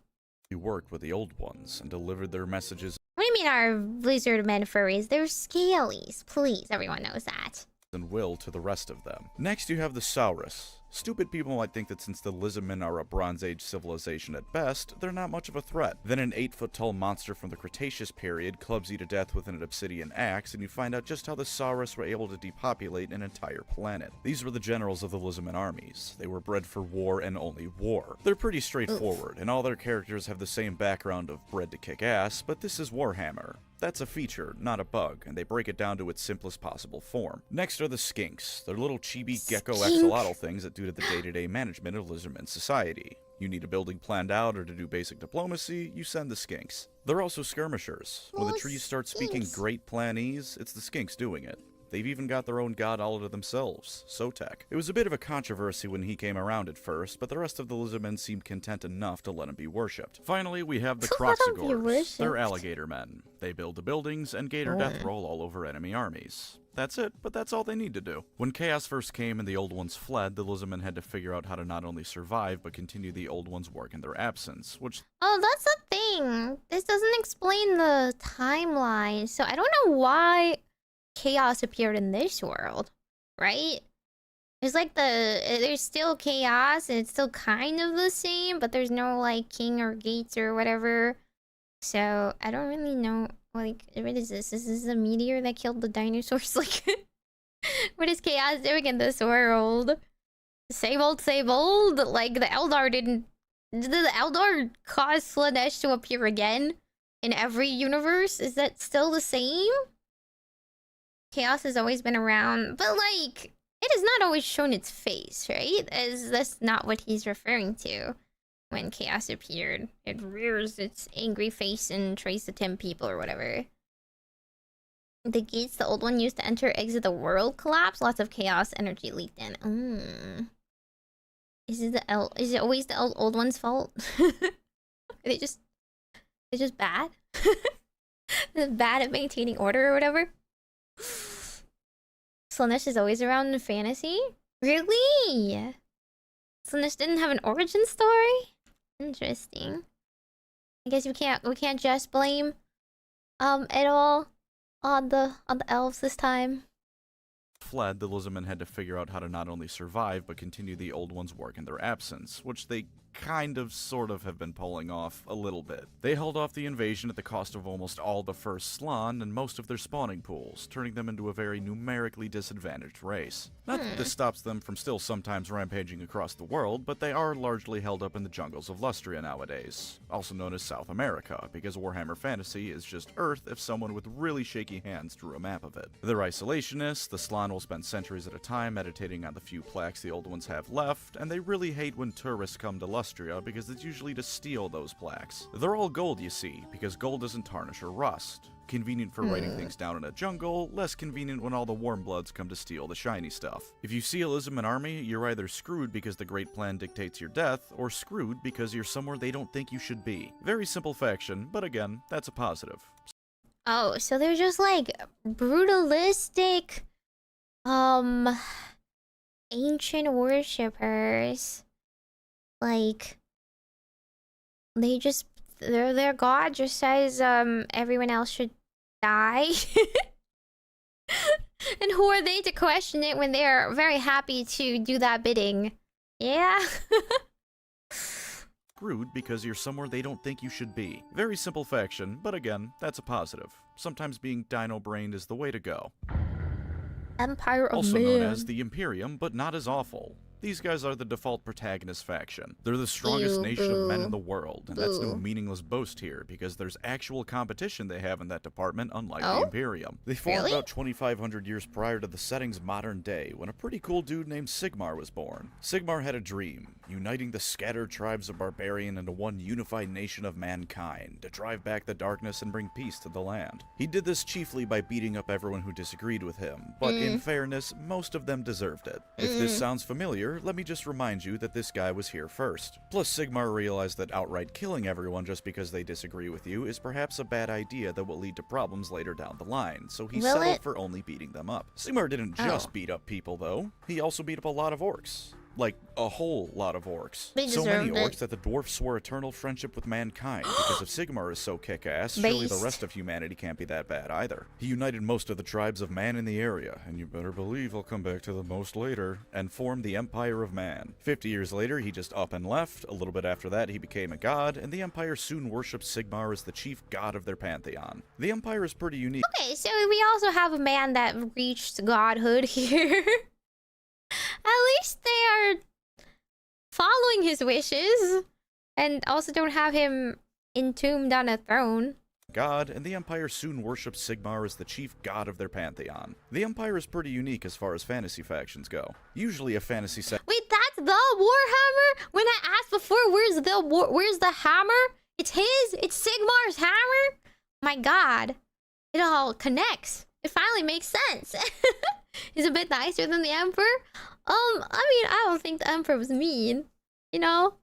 S2: You worked with the old ones and delivered their messages.
S1: What do you mean our lizard men furries? They're scalies. Please, everyone knows that.
S2: And will to the rest of them. Next you have the Saurus. Stupid people might think that since the lizardmen are a Bronze Age civilization at best, they're not much of a threat. Then an 8-foot-tall monster from the Cretaceous period clubs you to death with an obsidian axe, and you find out just how the Saurus were able to depopulate an entire planet. These were the generals of the lizardmen armies. They were bred for war and only war. They're pretty straightforward, and all their characters have the same background of bred to kick ass, but this is Warhammer. That's a feature, not a bug, and they break it down to its simplest possible form. Next are the Skinks. They're little chibi gecko axolotl things that do to the day-to-day management of lizardman society. You need a building planned out or to do basic diplomacy, you send the Skinks. They're also skirmishers. When the trees start speaking great planese, it's the Skinks doing it. They've even got their own god all to themselves, Sotek. It was a bit of a controversy when he came around at first, but the rest of the lizardmen seemed content enough to let him be worshipped. Finally, we have the Croxagores. They're alligator men. They build the buildings and gator death roll all over enemy armies. That's it, but that's all they need to do. When Chaos first came and the Old Ones fled, the lizardmen had to figure out how to not only survive, but continue the Old Ones' work in their absence, which...
S1: Oh, that's the thing. This doesn't explain the timeline, so I don't know why Chaos appeared in this world, right? It's like there's still Chaos and it's still kind of the same, but there's no like king or gates or whatever. So I don't really know. Like, what is this? Is this a meteor that killed the dinosaurs? Like, what is Chaos doing in this world? Same old, same old. Like the Eldar didn't. Did the Eldar cause Slanesh to appear again in every universe? Is that still the same? Chaos has always been around, but like, it has not always shown its face, right? That's not what he's referring to. When Chaos appeared, it rears its angry face and tries to tempt people or whatever. The gates the old one used to enter exit the world collapsed. Lots of chaos energy leaked in. Is it always the old one's fault? They're just bad. They're bad at maintaining order or whatever. Slanesh is always around in fantasy? Really? Slanesh didn't have an origin story? Interesting. I guess we can't just blame it all on the elves this time.
S2: Fled, the lizardmen had to figure out how to not only survive, but continue the Old Ones' work in their absence, which they kind of sort of have been pulling off a little bit. They held off the invasion at the cost of almost all the first Slan and most of their spawning pools, turning them into a very numerically disadvantaged race. Not that this stops them from still sometimes rampaging across the world, but they are largely held up in the jungles of Lustria nowadays, also known as South America, because Warhammer Fantasy is just Earth if someone with really shaky hands drew a map of it. They're isolationists, the Slan will spend centuries at a time meditating on the few plaques the Old Ones have left, and they really hate when tourists come to Lustria Austria because it's usually to steal those plaques. They're all gold, you see, because gold doesn't tarnish or rust. Convenient for writing things down in a jungle, less convenient when all the warm bloods come to steal the shiny stuff. If you sealism an army, you're either screwed because the Great Plan dictates your death, or screwed because you're somewhere they don't think you should be. Very simple faction, but again, that's a positive.
S1: Oh, so they're just like brutalistic, ancient worshippers. Like, their god just says everyone else should die. And who are they to question it when they're very happy to do that bidding? Yeah.
S2: Screwed because you're somewhere they don't think you should be. Very simple faction, but again, that's a positive. Sometimes being dino-brained is the way to go.
S1: Empire of
S2: Also
S1: Man.
S2: known as the Imperium, but not as awful. These guys are the default protagonist faction. They're the strongest nation of men in the world, and that's no meaningless boast here, because there's actual competition they have in that department, unlike the Imperium. They formed about 2,500 years prior to the setting's modern day, when a pretty cool dude named Sigmar was born. Sigmar had a dream, uniting the scattered tribes of barbarian into one unified nation of mankind, to drive back the darkness and bring peace to the land. He did this chiefly by beating up everyone who disagreed with him, but in fairness, most of them deserved it. If this sounds familiar, let me just remind you that this guy was here first. Plus, Sigmar realized that outright killing everyone just because they disagree with you is perhaps a bad idea that will lead to problems later down the line, so he settled for only beating them up. Sigmar didn't just beat up people, though. He also beat up a lot of orcs. Like, a whole lot of orcs. So many orcs that the dwarfs swore eternal friendship with mankind, because if Sigmar is so kick-ass, surely the rest of humanity can't be that bad either. He united most of the tribes of man in the area, and you better believe I'll come back to the most later, and formed the Empire of Man. 50 years later, he just up and left. A little bit after that, he became a god, and the Empire soon worshipped Sigmar as the chief god of their pantheon. The Empire is pretty unique.
S1: Okay, so we also have a man that reached godhood here. At least they are following his wishes, and also don't have him entombed on a throne.
S2: God, and the Empire soon worshipped Sigmar as the chief god of their pantheon. The Empire is pretty unique as far as fantasy factions go. Usually a fantasy set.
S1: Wait, that's the Warhammer? When I asked before, where's the hammer? It's his? It's Sigmar's hammer? My god. It all connects. It finally makes sense. He's a bit nicer than the Emperor. I mean, I don't think the Emperor was mean. You know?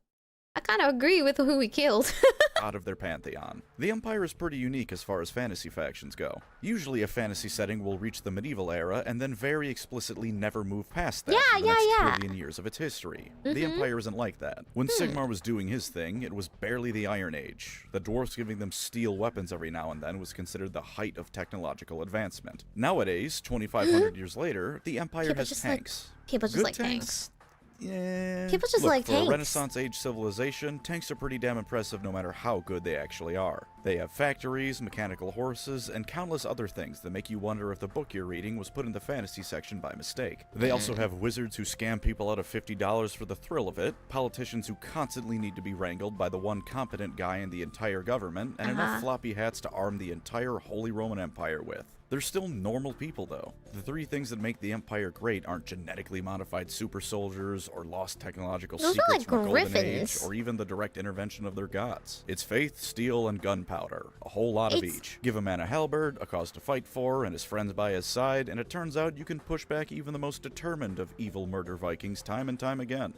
S1: I kind of agree with who he killed.
S2: Out of their pantheon. The Empire is pretty unique as far as fantasy factions go. Usually a fantasy setting will reach the medieval era and then very explicitly never move past that for the next trillion years of its history. The Empire isn't like that. When Sigmar was doing his thing, it was barely the Iron Age. The dwarfs giving them steel weapons every now and then was considered the height of technological advancement. Nowadays, 2,500 years later, the Empire has tanks.
S1: People just like tanks.
S2: Yeah.
S1: People just
S2: Look,
S1: like
S2: for
S1: tanks.
S2: a Renaissance age civilization, tanks are pretty damn impressive no matter how good they actually are. They have factories, mechanical horses, and countless other things that make you wonder if the book you're reading was put in the fantasy section by mistake. They also have wizards who scam people out of $50 for the thrill of it, politicians who constantly need to be wrangled by the one competent guy in the entire government, and enough floppy hats to arm the entire Holy Roman Empire with. They're still normal people, though. The three things that make the Empire great aren't genetically modified super soldiers, or lost technological secrets from the Golden Age, or even the direct intervention of their gods. It's faith, steel, and gunpowder. A whole lot of each. Give a man a halberd, a cause to fight for, and his friends by his side, and it turns out you can push back even the most determined of evil murder Vikings time and time again.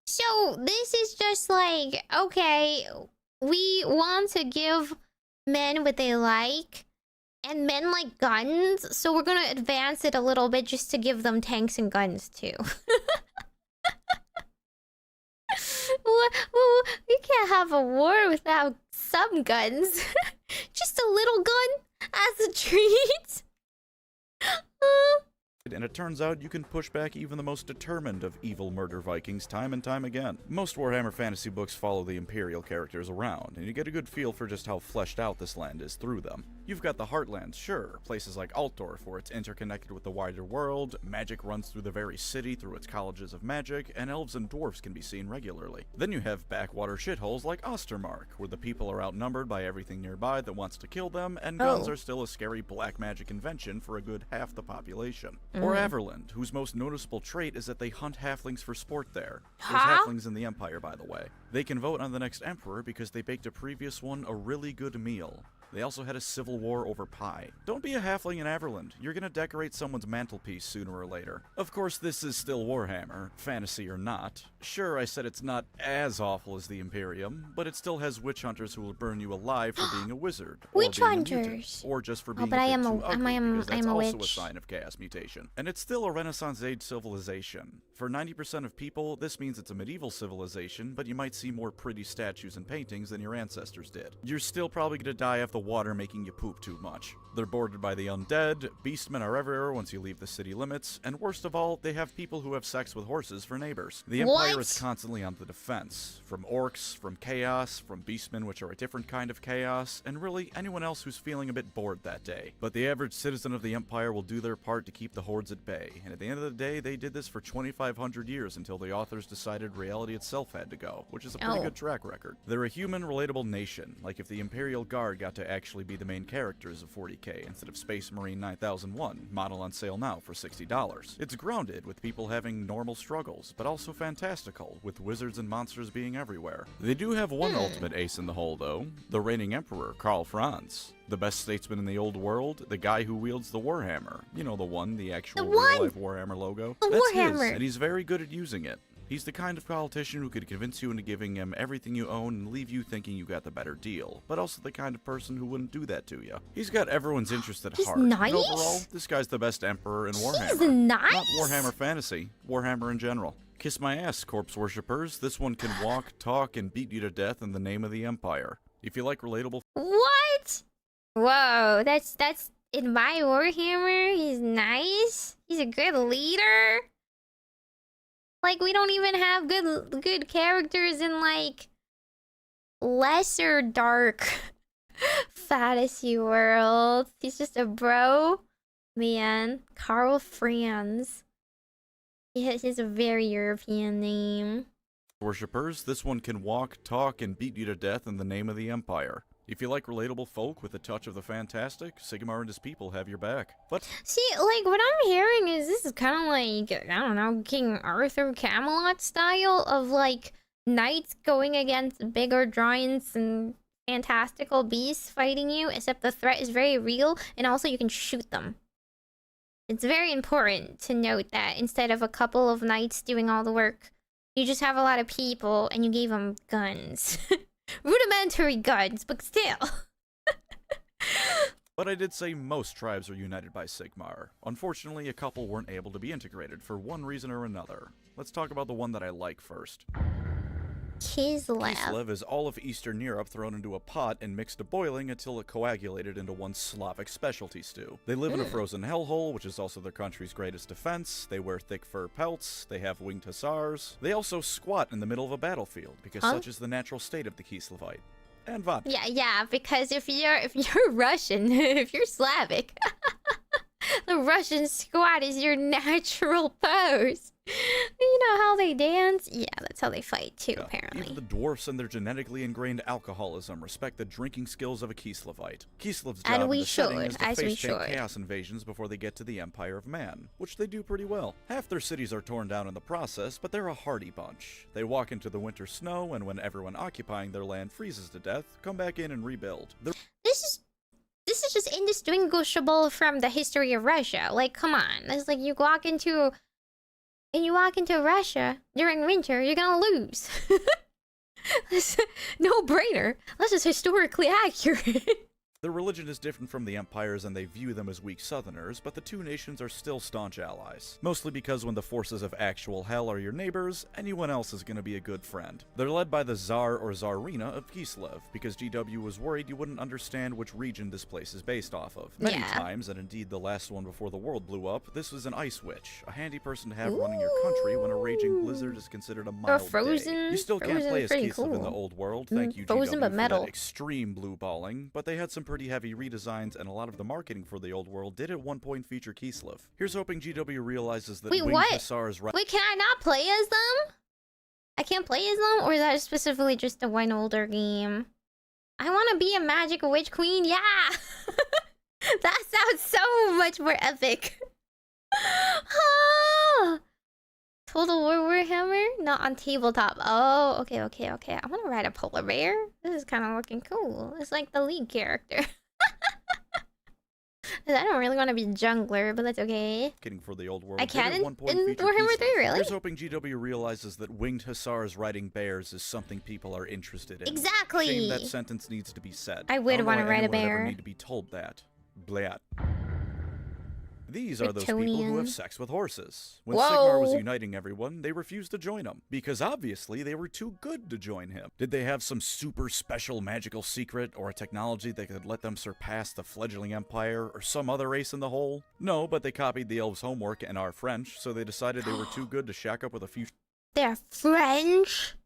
S1: So, this is just like, okay, we want to give men what they like, and men like guns, so we're gonna advance it a little bit just to give them tanks and guns too. Well, we can't have a war without some guns. Just a little gun as a treat.
S2: And it turns out you can push back even the most determined of evil murder Vikings time and time again. Most Warhammer fantasy books follow the Imperial characters around, and you get a good feel for just how fleshed out this land is through them. You've got the Heartlands, sure, places like Altdorf where it's interconnected with the wider world, magic runs through the very city through its colleges of magic, and elves and dwarfs can be seen regularly. Then you have backwater shitholes like Ostermark, where the people are outnumbered by everything nearby that wants to kill them, and guns are still a scary black magic invention for a good half the population. Or Averland, whose most noticeable trait is that they hunt halflings for sport there. There's
S1: Huh?
S2: halflings in the Empire, by the way. They can vote on the next emperor because they baked a previous one a really good meal. They also had a civil war over pie. Don't be a halfling in Averland. You're gonna decorate someone's mantelpiece sooner or later. Of course, this is still Warhammer, fantasy or not. Sure, I said it's not as awful as the Imperium, but it still has witch hunters who will burn you alive for being a wizard, or
S1: Witch
S2: being a mutant,
S1: hunters.
S2: or just for being
S1: but I am
S2: too ugly, because that's
S1: a
S2: also
S1: witch.
S2: a sign of chaos mutation. And it's still a Renaissance age civilization. For 90% of people, this means it's a medieval civilization, but you might see more pretty statues and paintings than your ancestors did. You're still probably gonna die of the water making you poop too much. They're bordered by the undead, beastmen are everywhere once you leave the city limits, and worst of all, they have people who have sex with horses for neighbors. The Empire is constantly on the defense. From orcs, from chaos, from beastmen, which are a different kind of chaos, and really anyone else who's feeling a bit bored that day. But the average citizen of the Empire will do their part to keep the hordes at bay, and at the end of the day, they did this for 2,500 years until the authors decided reality itself had to go, which is a pretty good track record. They're a human, relatable nation, like if the Imperial Guard got to actually be the main characters of 40K instead of Space Marine 9001, model on sale now for $60. It's grounded, with people having normal struggles, but also fantastical, with wizards and monsters being everywhere. They do have one ultimate ace in the hole, though, the reigning emperor, Karl Franz. The best statesman in the old world, the guy who wields the Warhammer. You know the one, the actual real-life Warhammer logo. That's his, and he's very good at using it. He's the kind of politician who could convince you into giving him everything you own and leave you thinking you got the better deal, but also the kind of person who wouldn't do that to you. He's got everyone's interest at heart.
S1: Nice.
S2: And overall, this guy's the best emperor in Warhammer.
S1: He's nice.
S2: Not Warhammer Fantasy, Warhammer in general. Kiss my ass, corpse worshippers. This one can walk, talk, and beat you to death in the name of the Empire. If you like relatable...
S1: What? Whoa, that's in my Warhammer. He's nice. He's a good leader. Like, we don't even have good characters in, like, lesser dark fantasy world. He's just a bro. Man, Karl Franz. He has a very European name.
S2: Worshippers, this one can walk, talk, and beat you to death in the name of the Empire. If you like relatable folk with a touch of the fantastic, Sigmar and his people have your back. But
S1: see, like, what I'm hearing is this is kind of like, I don't know, King Arthur Camelot style of, like, knights going against bigger giants and fantastical beasts fighting you, except the threat is very real, and also you can shoot them. It's very important to note that instead of a couple of knights doing all the work, you just have a lot of people and you gave them guns. Rudimentary guns, but still.
S2: But I did say most tribes are united by Sigmar. Unfortunately, a couple weren't able to be integrated for one reason or another. Let's talk about the one that I like first. Kislev is all of Eastern Europe thrown into a pot and mixed to boiling until it coagulated into one Slavic specialty stew. They live in a frozen hellhole, which is also their country's greatest defense. They wear thick fur pelts. They have winged hussars. They also squat in the middle of a battlefield, because such is the natural state of the Kislevite. And vodka.
S1: Yeah, because if you're Russian, if you're Slavic, the Russian squat is your natural pose. You know how they dance? Yeah, that's how they fight too, apparently.
S2: Even the dwarfs and their genetically ingrained alcoholism respect the drinking skills of a Kislevite. Kislev's job in the setting is to face chaos invasions before they get to the Empire of Man, which they do pretty well. Half their cities are torn down in the process, but they're a hardy bunch. They walk into the winter snow, and when everyone occupying their land freezes to death, come back in and rebuild.
S1: This is just indistinguishable from the history of Russia. Like, come on. It's like you walk into Russia during winter, you're gonna lose. No brainer. This is historically accurate.
S2: Their religion is different from the Empire's and they view them as weak southerners, but the two nations are still staunch allies. Mostly because when the forces of actual hell are your neighbors, anyone else is going to be a good friend. They're led by the Tsar or Tsarina of Kislev, because GW was worried you wouldn't understand which region this place is based off of. Many times, and indeed the last one before the world blew up, this was an ice witch, a handy person to have running your country when a raging blizzard is considered a mild day. You still can't play as Kislev in the old world, thank you GW for that extreme blue balling, but they had some pretty heavy redesigns, and a lot of the marketing for the old world did at one point feature Kislev. Here's hoping GW realizes that winged hussars...
S1: Wait, can I not play as them? I can't play as them? Or is that specifically just a one older game? I want to be a magic witch queen, yeah! That sounds so much more epic. Total War Warhammer? Not on tabletop. Oh, okay. I want to ride a polar bear. This is kind of looking cool. It's like the lead character. I don't really want to be jungler, but that's okay.
S2: Kidding for the old world.
S1: I can in Warhammer 3, really?
S2: Here's hoping GW realizes that winged hussars riding bears is something people are interested in.
S1: Exactly.
S2: Shame that sentence needs to be said.
S1: I would want to ride a bear.
S2: Ever need to be told that. Blat. These are those people who have sex with horses. When Sigmar was uniting everyone, they refused to join him, because obviously they were too good to join him. Did they have some super special magical secret, or a technology that could let them surpass the fledgling empire, or some other race in the whole? No, but they copied the elves' homework and our French, so they decided they were too good to shack up with a few...
S1: They're French?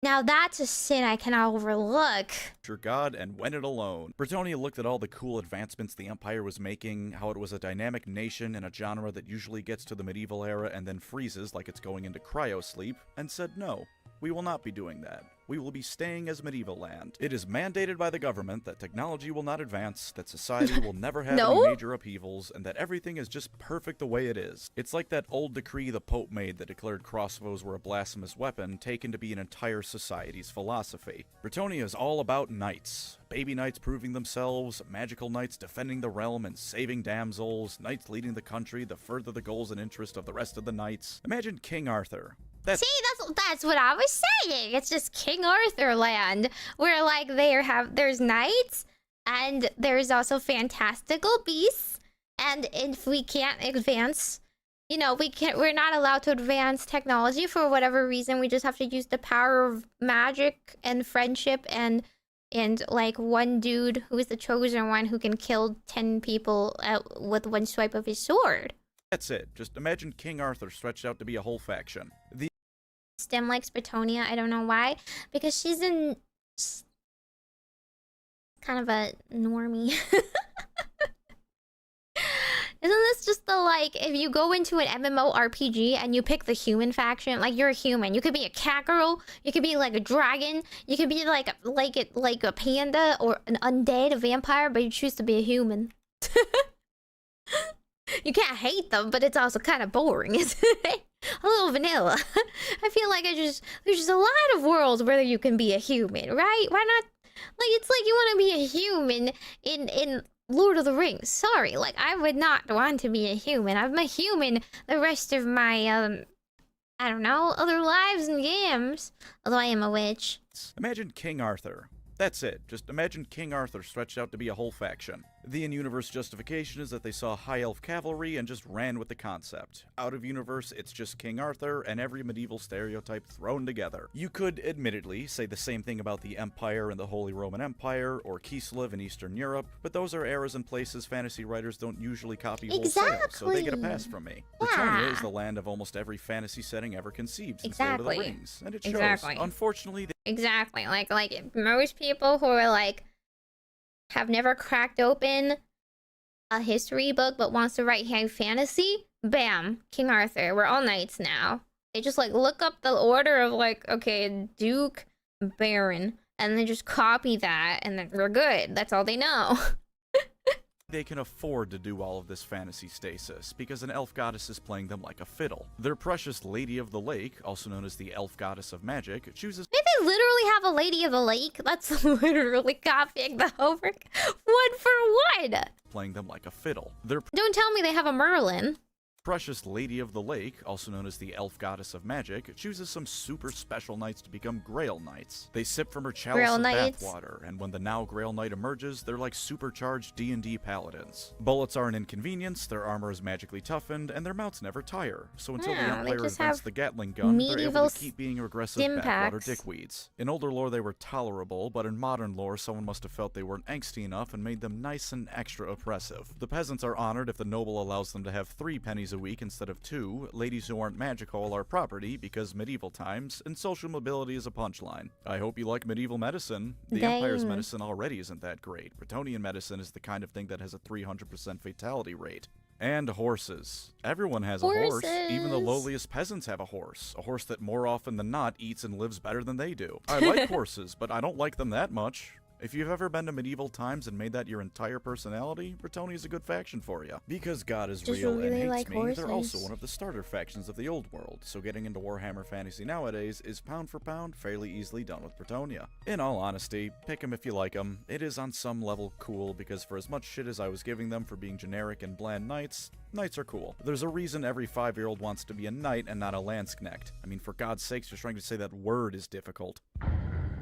S1: Now that's a sin I cannot overlook.
S2: Your god and went it alone. Bretonnia looked at all the cool advancements the Empire was making, how it was a dynamic nation in a genre that usually gets to the medieval era and then freezes like it's going into cryosleep, and said no. We will not be doing that. We will be staying as medieval land. It is mandated by the government that technology will not advance, that society will never have any major upheavals, and that everything is just perfect the way it is. It's like that old decree the Pope made that declared crossbows were a blasphemous weapon, taken to be an entire society's philosophy. Bretonnia is all about knights. Baby knights proving themselves, magical knights defending the realm and saving damsels, knights leading the country to further the goals and interests of the rest of the knights. Imagine King Arthur.
S1: See, that's what I was saying. It's just King Arthur land, where like there's knights, and there's also fantastical beasts, and if we can't advance, you know, we're not allowed to advance technology for whatever reason. We just have to use the power of magic and friendship and like one dude who is the chosen one who can kill 10 people with one swipe of his sword.
S2: That's it. Just imagine King Arthur stretched out to be a whole faction.
S1: Stem likes Bretonnia. I don't know why. Because she's kind of a normie. Isn't this just the, like, if you go into an MMORPG and you pick the human faction, like, you're a human. You could be a cat girl, you could be, like, a dragon, you could be, like a panda or an undead, a vampire, but you choose to be a human. You can't hate them, but it's also kind of boring, isn't it? A little vanilla. I feel like there's just a lot of worlds where you can be a human, right? Why not? Like, it's like you want to be a human in Lord of the Rings. Sorry, like, I would not want to be a human. I'm a human the rest of my, I don't know, other lives and games. Although I am a witch.
S2: Imagine King Arthur. That's it. Just imagine King Arthur stretched out to be a whole faction. The in-universe justification is that they saw high elf cavalry and just ran with the concept. Out of universe, it's just King Arthur and every medieval stereotype thrown together. You could, admittedly, say the same thing about the Empire and the Holy Roman Empire, or Kislev in Eastern Europe, but those are eras and places fantasy writers don't usually copy wholesale, so they get a pass from me. Bretonnia is the land of almost every fantasy setting ever conceived since Lord of the Rings, and it shows. Unfortunately,
S1: Like most people who are like have never cracked open a history book but wants to write high fantasy, bam, King Arthur. We're all knights now. They just like look up the order of like, okay, Duke, Baron, and then just copy that and then we're good. That's all they know.
S2: They can afford to do all of this fantasy stasis, because an elf goddess is playing them like a fiddle. Their precious Lady of the Lake, also known as the elf goddess of magic, chooses—
S1: Did they literally have a Lady of the Lake? That's literally copying the homework one for one.
S2: Playing them like a fiddle.
S1: Don't tell me they have a Merlin.
S2: Precious Lady of the Lake, also known as the elf goddess of magic, chooses some super special knights to become Grail Knights. They sip from her chalice of bathwater, and when the now Grail Knight emerges, they're like supercharged D&D paladins. Bullets are an inconvenience, their armor is magically toughened, and their mounts never tire. So until the Empire invents the Gatling gun, they're able to keep being regressive backwater dickweeds. In older lore, they were tolerable, but in modern lore, someone must have felt they weren't angsty enough and made them nice and extra oppressive. The peasants are honored if the noble allows them to have 3 pennies a week instead of 2. Ladies who aren't magical are property because medieval times, and social mobility is a punchline. I hope you like medieval medicine. The Empire's medicine already isn't that great. Bretonian medicine is the kind of thing that has a 300% fatality rate. And horses. Everyone has a horse. Even the lowliest peasants have a horse. A horse that more often than not eats and lives better than they do. I like horses, but I don't like them that much. If you've ever been to medieval times and made that your entire personality, Bretonnia is a good faction for you. Because God is
S1: Just
S2: real
S1: really
S2: and
S1: like
S2: hates me,
S1: horses.
S2: they're also one of the starter factions of the old world, so getting into Warhammer Fantasy nowadays is pound for pound fairly easily done with Bretonnia. In all honesty, pick them if you like them. It is on some level cool, because for as much shit as I was giving them for being generic and bland knights, knights are cool. There's a reason every 5-year-old wants to be a knight and not a Landsknecht. I mean, for God's sakes, just trying to say that word is difficult.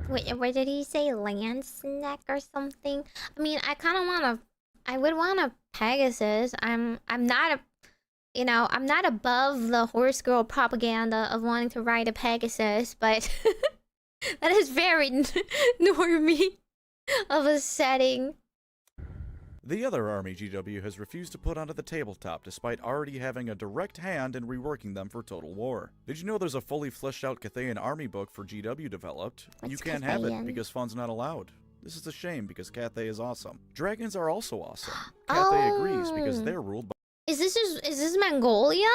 S1: Wait, what did he say? Landsneck or something? I mean, I kind of want to... I would want a Pegasus. I'm not a... You know, I'm not above the horse girl propaganda of wanting to ride a Pegasus, but... that is very normie of a setting.
S2: The other army GW has refused to put onto the tabletop despite already having a direct hand in reworking them for Total War. Did you know there's a fully fleshed out Cathayan army book for GW developed?
S1: What's
S2: you can't have it
S1: Cathayan?
S2: because fun's not allowed. This is a shame because Cathay is awesome. Dragons are also awesome. Cathay agrees because they're ruled by
S1: Is this Mongolia?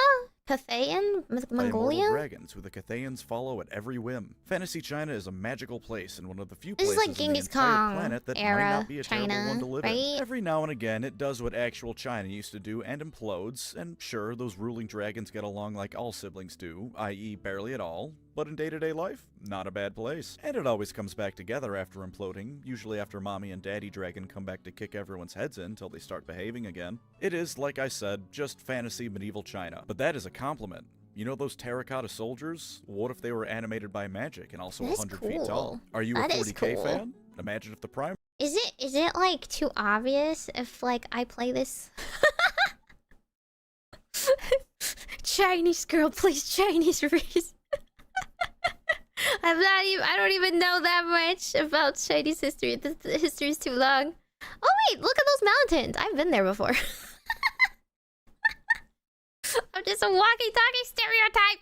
S1: Cathayan?
S2: by immortal
S1: Mongolia?
S2: dragons who the Cathayans follow at every whim. Fantasy China is a magical place and one of the few
S1: This is
S2: places
S1: like
S2: in the
S1: Genghis
S2: entire
S1: Khan
S2: planet that
S1: era
S2: might not be a
S1: China,
S2: terrible one to live in.
S1: right?
S2: Every now and again, it does what actual China used to do and implodes, and sure, those ruling dragons get along like all siblings do, i.e. barely at all, but in day-to-day life, not a bad place. And it always comes back together after imploding, usually after Mommy and Daddy Dragon come back to kick everyone's heads in until they start behaving again. It is, like I said, just fantasy medieval China, but that is a compliment. You know those terracotta soldiers? What if they were animated by magic and also
S1: That's
S2: 100 feet tall?
S1: cool.
S2: Are you
S1: That
S2: a
S1: is
S2: 40k
S1: cool.
S2: fan? Imagine if the prime
S1: Is it like too obvious if like I play this? Chinese girl plays Chinese race. I don't even know that much about Chinese history. The history is too long. Oh wait, look at those mountains. I've been there before. I'm just a walkie-talkie stereotype.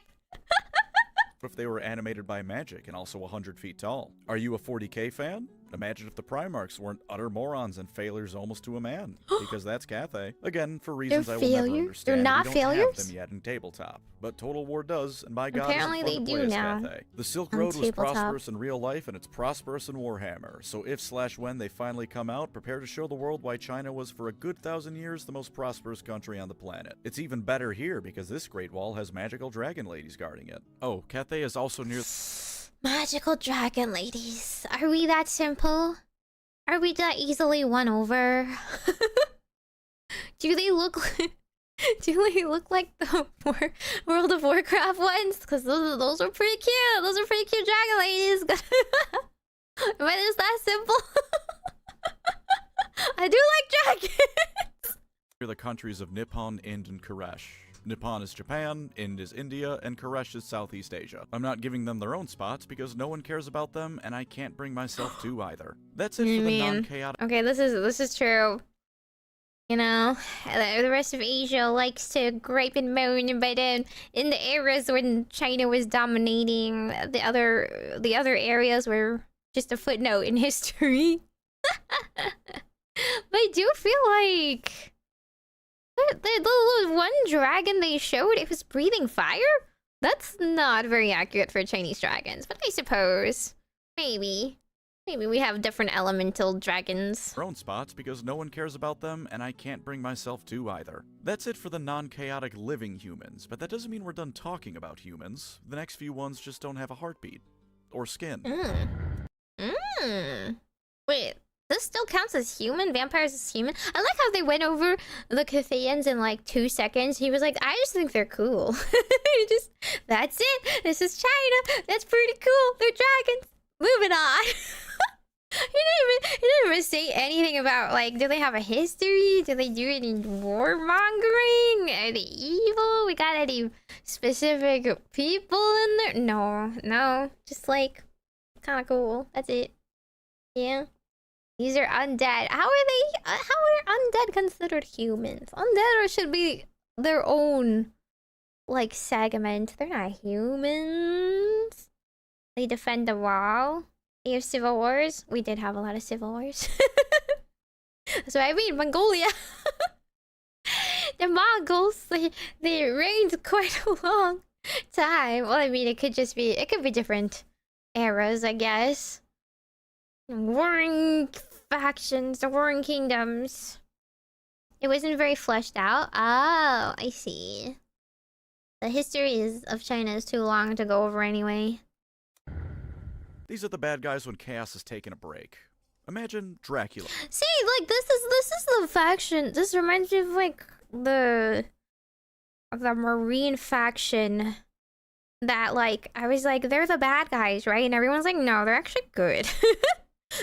S2: if they were animated by magic and also 100 feet tall? Are you a 40k fan? Imagine if the Primarchs weren't utter morons and failures almost to a man, because that's Cathay. Again, for reasons I will never understand,
S1: They're not
S2: we don't
S1: failures?
S2: have them yet in tabletop. But Total War does, and by God,
S1: Apparently
S2: it's fun
S1: they
S2: to play
S1: do
S2: as
S1: now.
S2: Cathay. The Silk
S1: On
S2: Road was
S1: tabletop.
S2: prosperous in real life, and it's prosperous in Warhammer. So if/when they finally come out, prepare to show the world why China was for a good 1,000 years the most prosperous country on the planet. It's even better here, because this Great Wall has magical dragon ladies guarding it. Oh, Cathay is also near...
S1: Magical dragon ladies. Are we that simple? Are we that easily won over? Do they look like... Do they look like the World of Warcraft ones? Because those are pretty cute. Those are pretty cute dragon ladies. Am I just that simple? I do like dragons.
S2: the countries of Nippon, Ind, and Koresh. Nippon is Japan, Ind is India, and Koresh is Southeast Asia. I'm not giving them their own spots because no one cares about them, and I can't bring myself to either. That's it for the non-chaotic...
S1: Okay, this is true. You know, the rest of Asia likes to gripe and moan, but in the eras when China was dominating, the other areas were just a footnote in history. But I do feel like the one dragon they showed, it was breathing fire? That's not very accurate for Chinese dragons, but I suppose maybe we have different elemental dragons.
S2: Their own spots because no one cares about them, and I can't bring myself to either. That's it for the non-chaotic living humans, but that doesn't mean we're done talking about humans. The next few ones just don't have a heartbeat. Or skin.
S1: Wait, this still counts as human? Vampires as human? I like how they went over the Cathayans in like 2 seconds. He was like, I just think they're cool. That's it. This is China. That's pretty cool. They're dragons. Moving on. He didn't even say anything about, like, do they have a history? Do they do any warmongering? Are they evil? We got any specific people in there? No. Just, like, kind of cool. That's it. Yeah. These are undead. How are undead considered humans? Undead should be their own, like, segment. They're not humans. They defend the wall. They have civil wars. We did have a lot of civil wars. That's what I mean, Mongolia. The Mongols, they reigned quite a long time. Well, I mean, it could be different eras, I guess. warring factions, the warring kingdoms. It wasn't very fleshed out. Oh, I see. The history of China is too long to go over anyway.
S2: These are the bad guys when chaos is taking a break. Imagine Dracula.
S1: See, like this is the faction. This reminds me of like the Marine faction. That like I was like they're the bad guys, right? And everyone's like, no, they're actually good.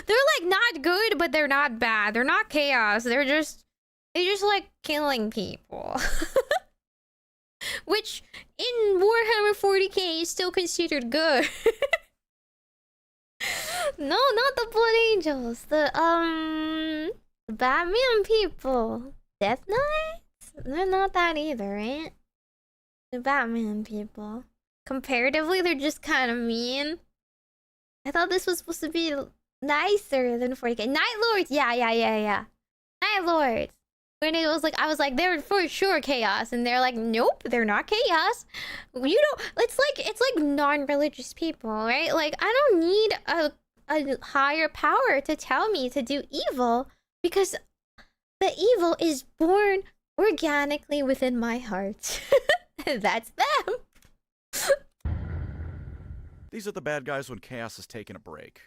S1: They're like not good, but they're not bad. They're not chaos. They just like killing people. Which in Warhammer 40k is still considered good. No, not the Blood Angels. The Batman people. Death Knights? They're not that either, right? The Batman people. Comparatively, they're just kind of mean. I thought this was supposed to be nicer than 40k. Night Lords! Yeah. Night Lords. When it was like, I was like, they're for sure chaos. And they're like, nope, they're not chaos. You don't, it's like non-religious people, right? Like, I don't need a higher power to tell me to do evil. Because the evil is born organically within my heart. That's them.
S2: These are the bad guys when chaos is taking a break.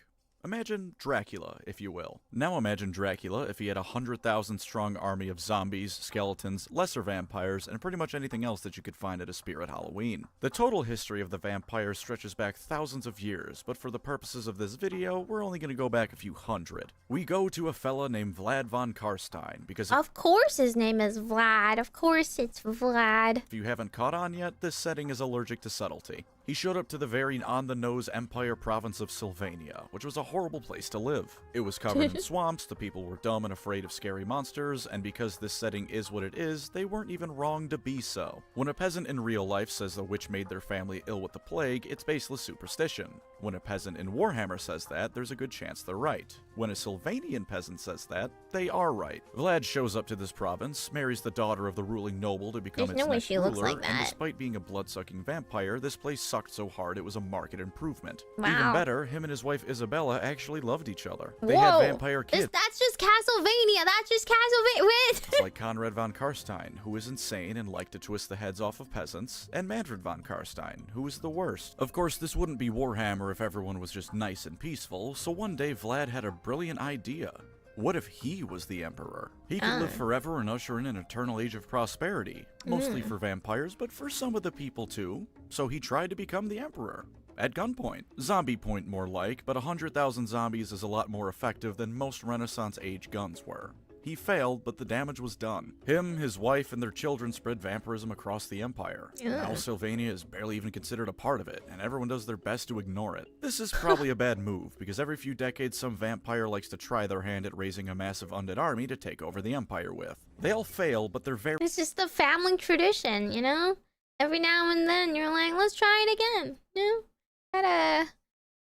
S2: Imagine Dracula, if you will. Now imagine Dracula if he had a 100,000 strong army of zombies, skeletons, lesser vampires, and pretty much anything else that you could find at a Spirit Halloween. The total history of the vampires stretches back thousands of years, but for the purposes of this video, we're only gonna go back a few hundred. We go to a fella named Vlad von Karstein, because
S1: of course his name is Vlad. Of course it's Vlad.
S2: If you haven't caught on yet, this setting is allergic to subtlety. He showed up to the very on-the-nose Empire province of Sylvania, which was a horrible place to live. It was covered in swamps, the people were dumb and afraid of scary monsters, and because this setting is what it is, they weren't even wrong to be so. When a peasant in real life says a witch made their family ill with the plague, it's baseless superstition. When a peasant in Warhammer says that, there's a good chance they're right. When a Sylvanian peasant says that, they are right. Vlad shows up to this province, marries the daughter of the ruling noble to become its next ruler, and despite being a blood-sucking vampire, this place sucked so hard it was a marked improvement.
S1: Wow.
S2: Even better, him and his wife Isabella actually loved each other. They had vampire kids.
S1: That's just Castlevania. That's just Castlevania.
S2: It's like Conrad von Karstein, who is insane and liked to twist the heads off of peasants, and Manfred von Karstein, who is the worst. Of course, this wouldn't be Warhammer if everyone was just nice and peaceful, so one day Vlad had a brilliant idea. What if he was the emperor? He could live forever and usher in an eternal age of prosperity. Mostly for vampires, but for some of the people too. So he tried to become the emperor. At gunpoint. Zombie point more like, but 100,000 zombies is a lot more effective than most Renaissance age guns were. He failed, but the damage was done. Him, his wife, and their children spread vampirism across the empire. Now Sylvania is barely even considered a part of it, and everyone does their best to ignore it. This is probably a bad move, because every few decades some vampire likes to try their hand at raising a massive undead army to take over the empire with. They all fail, but they're very—
S1: It's just the family tradition, you know? Every now and then you're like, let's try it again, you know?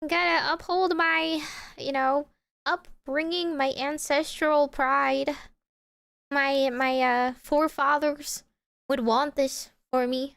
S1: Gotta uphold my, you know, upbringing, my ancestral pride. My forefathers would want this for me.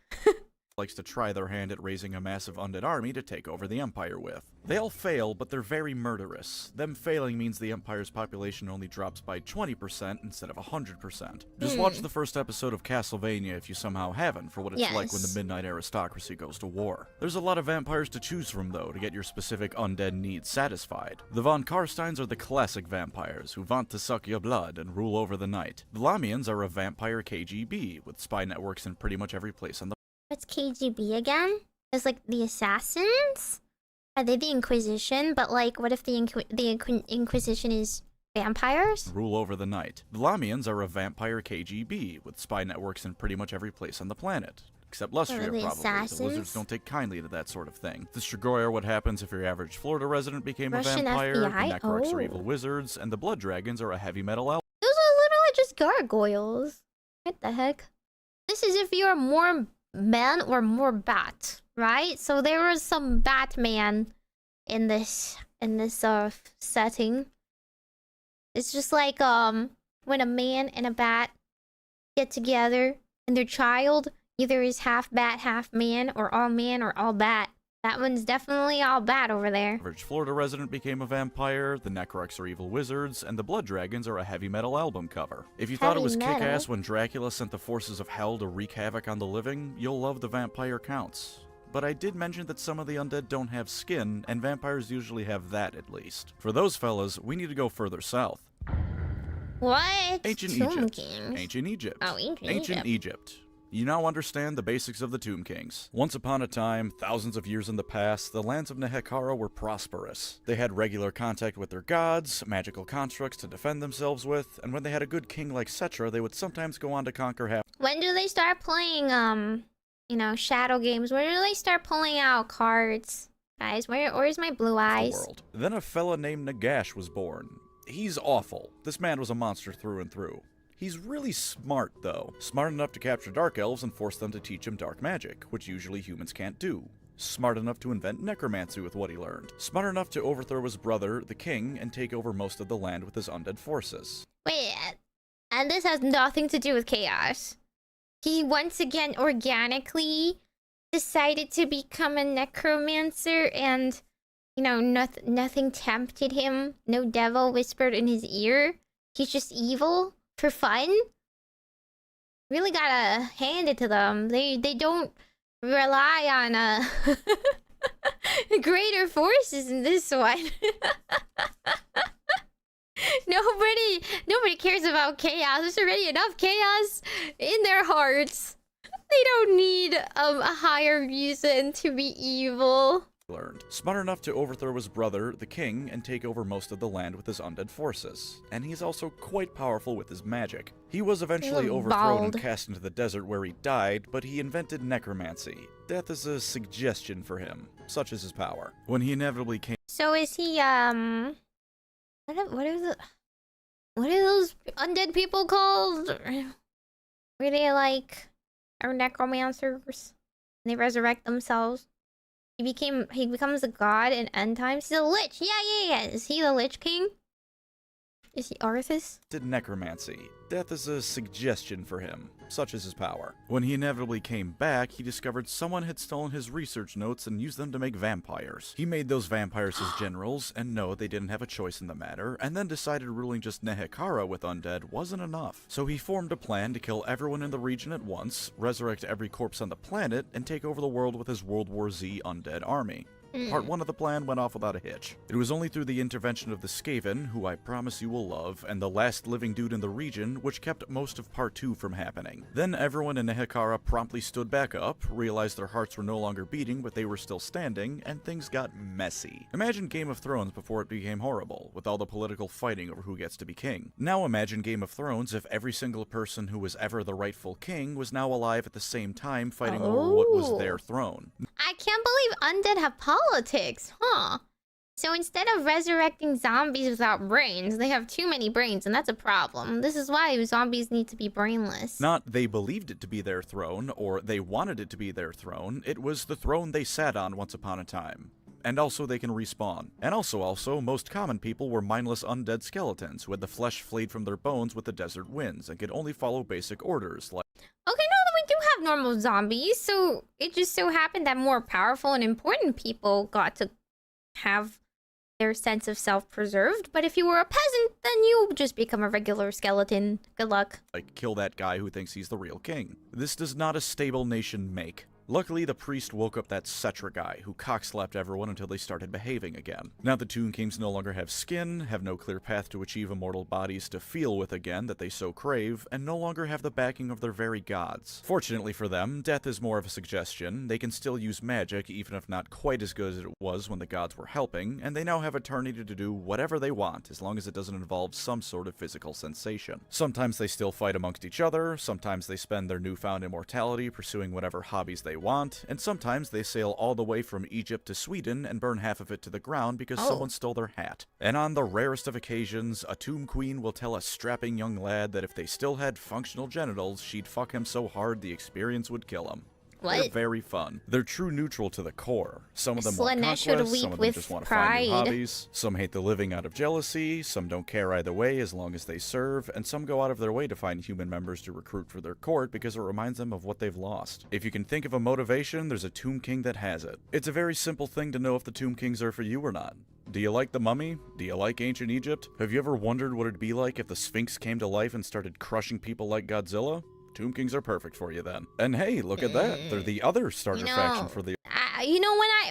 S2: likes to try their hand at raising a massive undead army to take over the empire with. They all fail, but they're very murderous. Them failing means the empire's population only drops by 20% instead of 100%. Just watch the first episode of Castlevania if you somehow haven't, for what it's like when the midnight aristocracy goes to war. There's a lot of vampires to choose from though to get your specific undead needs satisfied. The von Karsteins are the classic vampires who want to suck your blood and rule over the night. The Lamians are a vampire KGB with spy networks in pretty much every place on the—
S1: What's KGB again? It's like the assassins? Are they the Inquisition? But like, what if the Inquisition is vampires?
S2: Rule over the night. The Lamians are a vampire KGB with spy networks in pretty much every place on the planet. Except Lustria, probably.
S1: Assassins?
S2: The wizards don't take kindly to that sort of thing. The Strigoi are what happens if your average Florida resident became
S1: Russian
S2: a vampire.
S1: FBI?
S2: The Necrocs are evil wizards, and the Blood Dragons are a heavy metal elf.
S1: Those are literally just gargoyles. What the heck? This is if you're more man or more bat, right? So there was some Batman in this setting. It's just like when a man and a bat get together and their child either is half bat, half man, or all bat. That one's definitely all bad over there.
S2: Average Florida resident became a vampire, the Necrocs are evil wizards, and the Blood Dragons are a heavy metal album cover. If you thought it was kick-ass when Dracula sent the forces of hell to wreak havoc on the living, you'll love the vampire counts. But I did mention that some of the undead don't have skin, and vampires usually have that at least. For those fellas, we need to go further south.
S1: What?
S2: Ancient Egypt. Ancient Egypt.
S1: Oh,
S2: Ancient Egypt. You now understand the basics of the Tomb Kings. Once upon a time, thousands of years in the past, the lands of Nehekara were prosperous. They had regular contact with their gods, magical constructs to defend themselves with, and when they had a good king like Setra, they would sometimes go on to conquer half.
S1: When do they start playing, you know, shadow games? Where do they start pulling out cards? Guys, where's my blue eyes?
S2: World. Then a fella named Nagash was born. He's awful. This man was a monster through and through. He's really smart, though. Smart enough to capture dark elves and force them to teach him dark magic, which usually humans can't do. Smart enough to invent necromancy with what he learned. Smart enough to overthrow his brother, the king, and take over most of the land with his undead forces.
S1: Wait, and this has nothing to do with chaos. He once again organically decided to become a necromancer and, you know, nothing tempted him. No devil whispered in his ear. He's just evil. For fun? Really gotta hand it to them. They don't rely on greater forces in this one. Nobody cares about chaos. There's already enough chaos in their hearts. They don't need a higher reason to be evil.
S2: Learned. Smart enough to overthrow his brother, the king, and take over most of the land with his undead forces. And he's also quite powerful with his magic. He was eventually overthrown and cast into the desert where he died, but he invented necromancy. Death is a suggestion for him, such is his power. When he inevitably came—
S1: So is he, what are those undead people called? Were they like, are necromancers? They resurrect themselves. He becomes a god in end times. He's a lich. Yeah. Is he the Lich King? Is he Arthas?
S2: Did necromancy. Death is a suggestion for him, such is his power. When he inevitably came back, he discovered someone had stolen his research notes and used them to make vampires. He made those vampires his generals, and no, they didn't have a choice in the matter, and then decided ruling just Nehekara with undead wasn't enough. So he formed a plan to kill everyone in the region at once, resurrect every corpse on the planet, and take over the world with his World War Z undead army. Part 1 of the plan went off without a hitch. It was only through the intervention of the Skaven, who I promise you will love, and the last living dude in the region, which kept most of Part 2 from happening. Then everyone in Nehekara promptly stood back up, realized their hearts were no longer beating but they were still standing, and things got messy. Imagine Game of Thrones before it became horrible, with all the political fighting over who gets to be king. Now imagine Game of Thrones if every single person who was ever the rightful king was now alive at the same time fighting over what was their throne.
S1: I can't believe undead have politics, huh? So instead of resurrecting zombies without brains, they have too many brains, and that's a problem. This is why zombies need to be brainless.
S2: Not they believed it to be their throne, or they wanted it to be their throne. It was the throne they sat on once upon a time. And also they can respawn. And also, most common people were mindless undead skeletons who had the flesh flayed from their bones with the desert winds and could only follow basic orders like—
S1: Okay, no, we do have normal zombies, so it just so happened that more powerful and important people got to have their sense of self preserved. But if you were a peasant, then you just become a regular skeleton. Good luck.
S2: Like, kill that guy who thinks he's the real king. This does not a stable nation make. Luckily, the priest woke up that Setra guy, who cockslapped everyone until they started behaving again. Now the Tomb Kings no longer have skin, have no clear path to achieve immortal bodies to feel with again that they so crave, and no longer have the backing of their very gods. Fortunately for them, death is more of a suggestion. They can still use magic, even if not quite as good as it was when the gods were helping, and they now have eternity to do whatever they want, as long as it doesn't involve some sort of physical sensation. Sometimes they still fight amongst each other, sometimes they spend their newfound immortality pursuing whatever hobbies they want, and sometimes they sail all the way from Egypt to Sweden and burn half of it to the ground because someone stole their hat. And on the rarest of occasions, a tomb queen will tell a strapping young lad that if they still had functional genitals, she'd fuck him so hard the experience would kill him.
S1: What?
S2: They're very fun. They're true neutral to the core. Some of them want conquest, some of them just want to
S1: pride.
S2: find new hobbies. Some hate the living out of jealousy, some don't care either way as long as they serve, and some go out of their way to find human members to recruit for their court because it reminds them of what they've lost. If you can think of a motivation, there's a Tomb King that has it. It's a very simple thing to know if the Tomb Kings are for you or not. Do you like the Mummy? Do you like ancient Egypt? Have you ever wondered what it'd be like if the Sphinx came to life and started crushing people like Godzilla? Tomb Kings are perfect for you then. And hey, look at that. They're the other starter faction for the...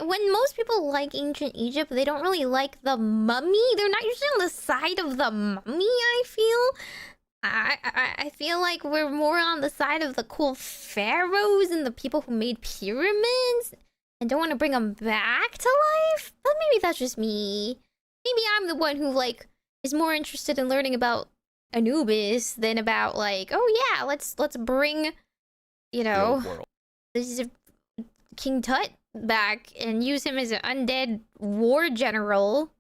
S1: when most people like ancient Egypt, they don't really like the mummy. They're not usually on the side of the mummy, I feel. I feel like we're more on the side of the cool pharaohs and the people who made pyramids and don't want to bring them back to life. But maybe that's just me. Maybe I'm the one who, like, is more interested in learning about Anubis than about, like, oh yeah, let's bring, you know, this is King Tut back and use him as an undead war general.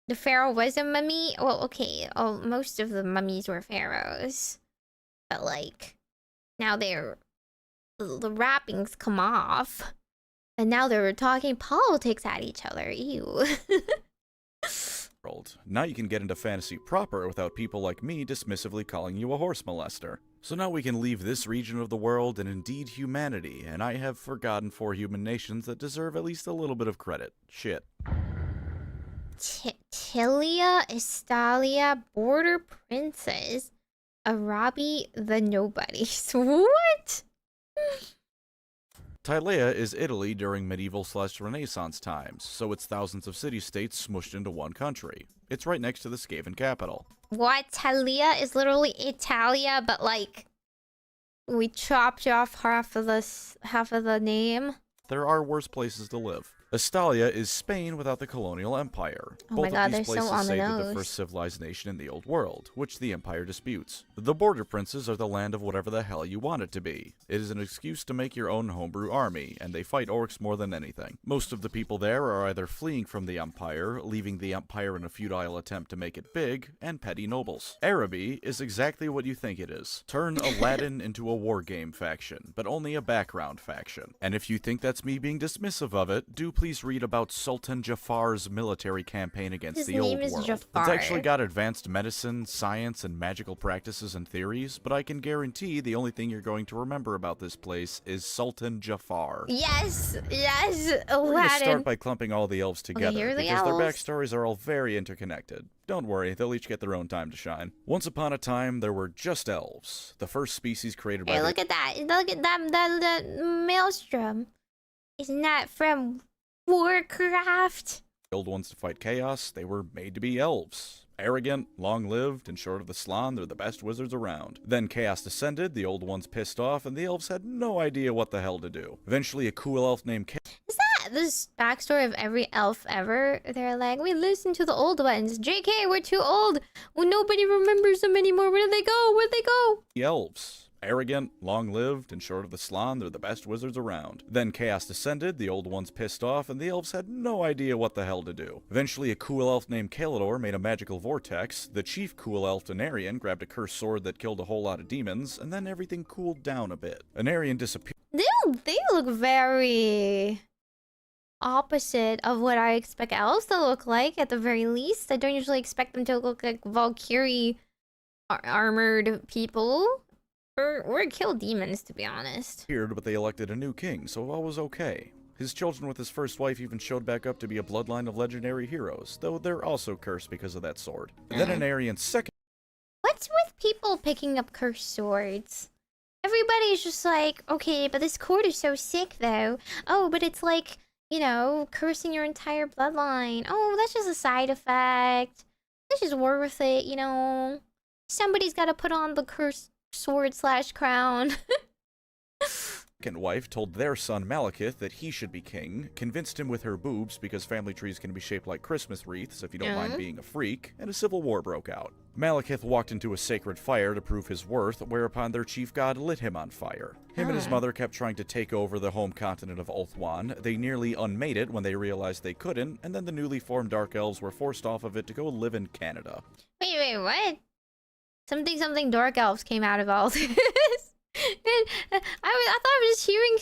S1: The pharaoh was a mummy. Well, okay, most of the mummies were pharaohs, but like now the wrappings come off, and now they're talking politics at each other. Ew.
S2: Now you can get into fantasy proper without people like me dismissively calling you a horse molester. So now we can leave this region of the world and indeed humanity, and I have forgotten 4 human nations that deserve at least a little bit of credit. Shit.
S1: Tilia, Estalia, Border Princess, Arabi, the Nobodies. What?
S2: Tylea is Italy during medieval/Renaissance times, so it's thousands of city-states smushed into one country. It's right next to the Skaven capital.
S1: What? Talia is literally Italia, but like we chopped off half of the name.
S2: There are worse places to live. Estalia is Spain without the colonial empire.
S1: Oh
S2: Both
S1: my God,
S2: of these places say they're the
S1: nose.
S2: first civilized nation in the old world, which the empire disputes. The border princes are the land of whatever the hell you want it to be. It is an excuse to make your own homebrew army, and they fight orcs more than anything. Most of the people there are either fleeing from the empire, leaving the empire in a futile attempt to make it big, and petty nobles. Araby is exactly what you think it is. Turn Aladdin into a war game faction, but only a background faction. And if you think that's me being dismissive of it, do please read about Sultan Jafar's military campaign against the old world.
S1: Jafar.
S2: It's actually got advanced medicine, science, and magical practices and theories, but I can guarantee the only thing you're going to remember about this place is Sultan Jafar.
S1: Yes,
S2: We're gonna start by clumping all the elves together,
S1: here are the
S2: because their
S1: elves.
S2: backstories are all very interconnected. Don't worry, they'll each get their own time to shine. Once upon a time, there were just elves, the first species created by
S1: Hey, look at that! Look at that maelstrom. Isn't that from Warcraft?
S2: the old ones to fight chaos. They were made to be elves. Arrogant, long-lived, and short of the Slann, they're the best wizards around. Then chaos descended, the old ones pissed off, and the elves had no idea what the hell to do. Eventually, a cool elf named
S1: Is that this backstory of every elf ever? They're like, we listen to the old ones. JK, we're too old. Well, nobody remembers them anymore. Where did they go? Where'd they go?
S2: Elves. Arrogant, long-lived, and short of the Slann, they're the best wizards around. Then chaos descended, the old ones pissed off, and the elves had no idea what the hell to do. Eventually, a cool elf named Kalidor made a magical vortex, the chief cool elf Anarian grabbed a cursed sword that killed a whole lot of demons, and then everything cooled down a bit. Anarian disappeared.
S1: They look very opposite of what I expect elves to look like, at the very least. I don't usually expect them to look like Valkyrie armored people. Or kill demons, to be honest.
S2: But they elected a new king, so all was okay. His children with his first wife even showed back up to be a bloodline of legendary heroes, though they're also cursed because of that sword. Then Anarian's second...
S1: What's with people picking up cursed swords? Everybody's just like, okay, but this cord is so sick, though. Oh, but it's like, you know, cursing your entire bloodline. Oh, that's just a side effect. That's just worth it, you know. Somebody's got to put on the cursed sword/crown.
S2: Second wife told their son Malekith that he should be king, convinced him with her boobs because family trees can be shaped like Christmas wreaths if you don't mind being a freak, and a civil war broke out. Malekith walked into a sacred fire to prove his worth, whereupon their chief god lit him on fire. Him and his mother kept trying to take over the home continent of Ulthuan. They nearly unmade it when they realized they couldn't, and then the newly formed Dark Elves were forced off of it to go live in Canada.
S1: Wait, what? Something Dark Elves came out of all this. thought I was just hearing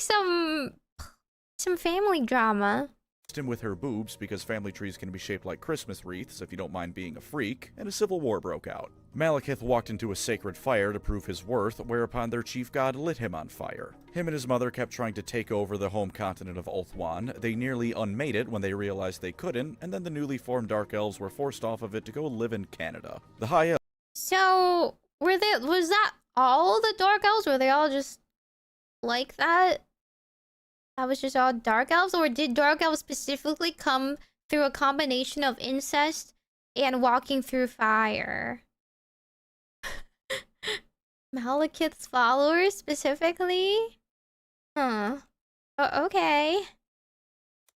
S1: some family drama.
S2: Him with her boobs because family trees can be shaped like Christmas wreaths if you don't mind being a freak, and a civil war broke out. Malekith walked into a sacred fire to prove his worth, whereupon their chief god lit him on fire. Him and his mother kept trying to take over the home continent of Ulthuan. They nearly unmade it when they realized they couldn't, and then the newly formed Dark Elves were forced off of it to go live in Canada. The High Elves...
S1: So, was that all the Dark Elves? Were they all just like that? That was just all Dark Elves? Or did Dark Elves specifically come through a combination of incest and walking through fire? Malekith's followers specifically? Huh. Okay.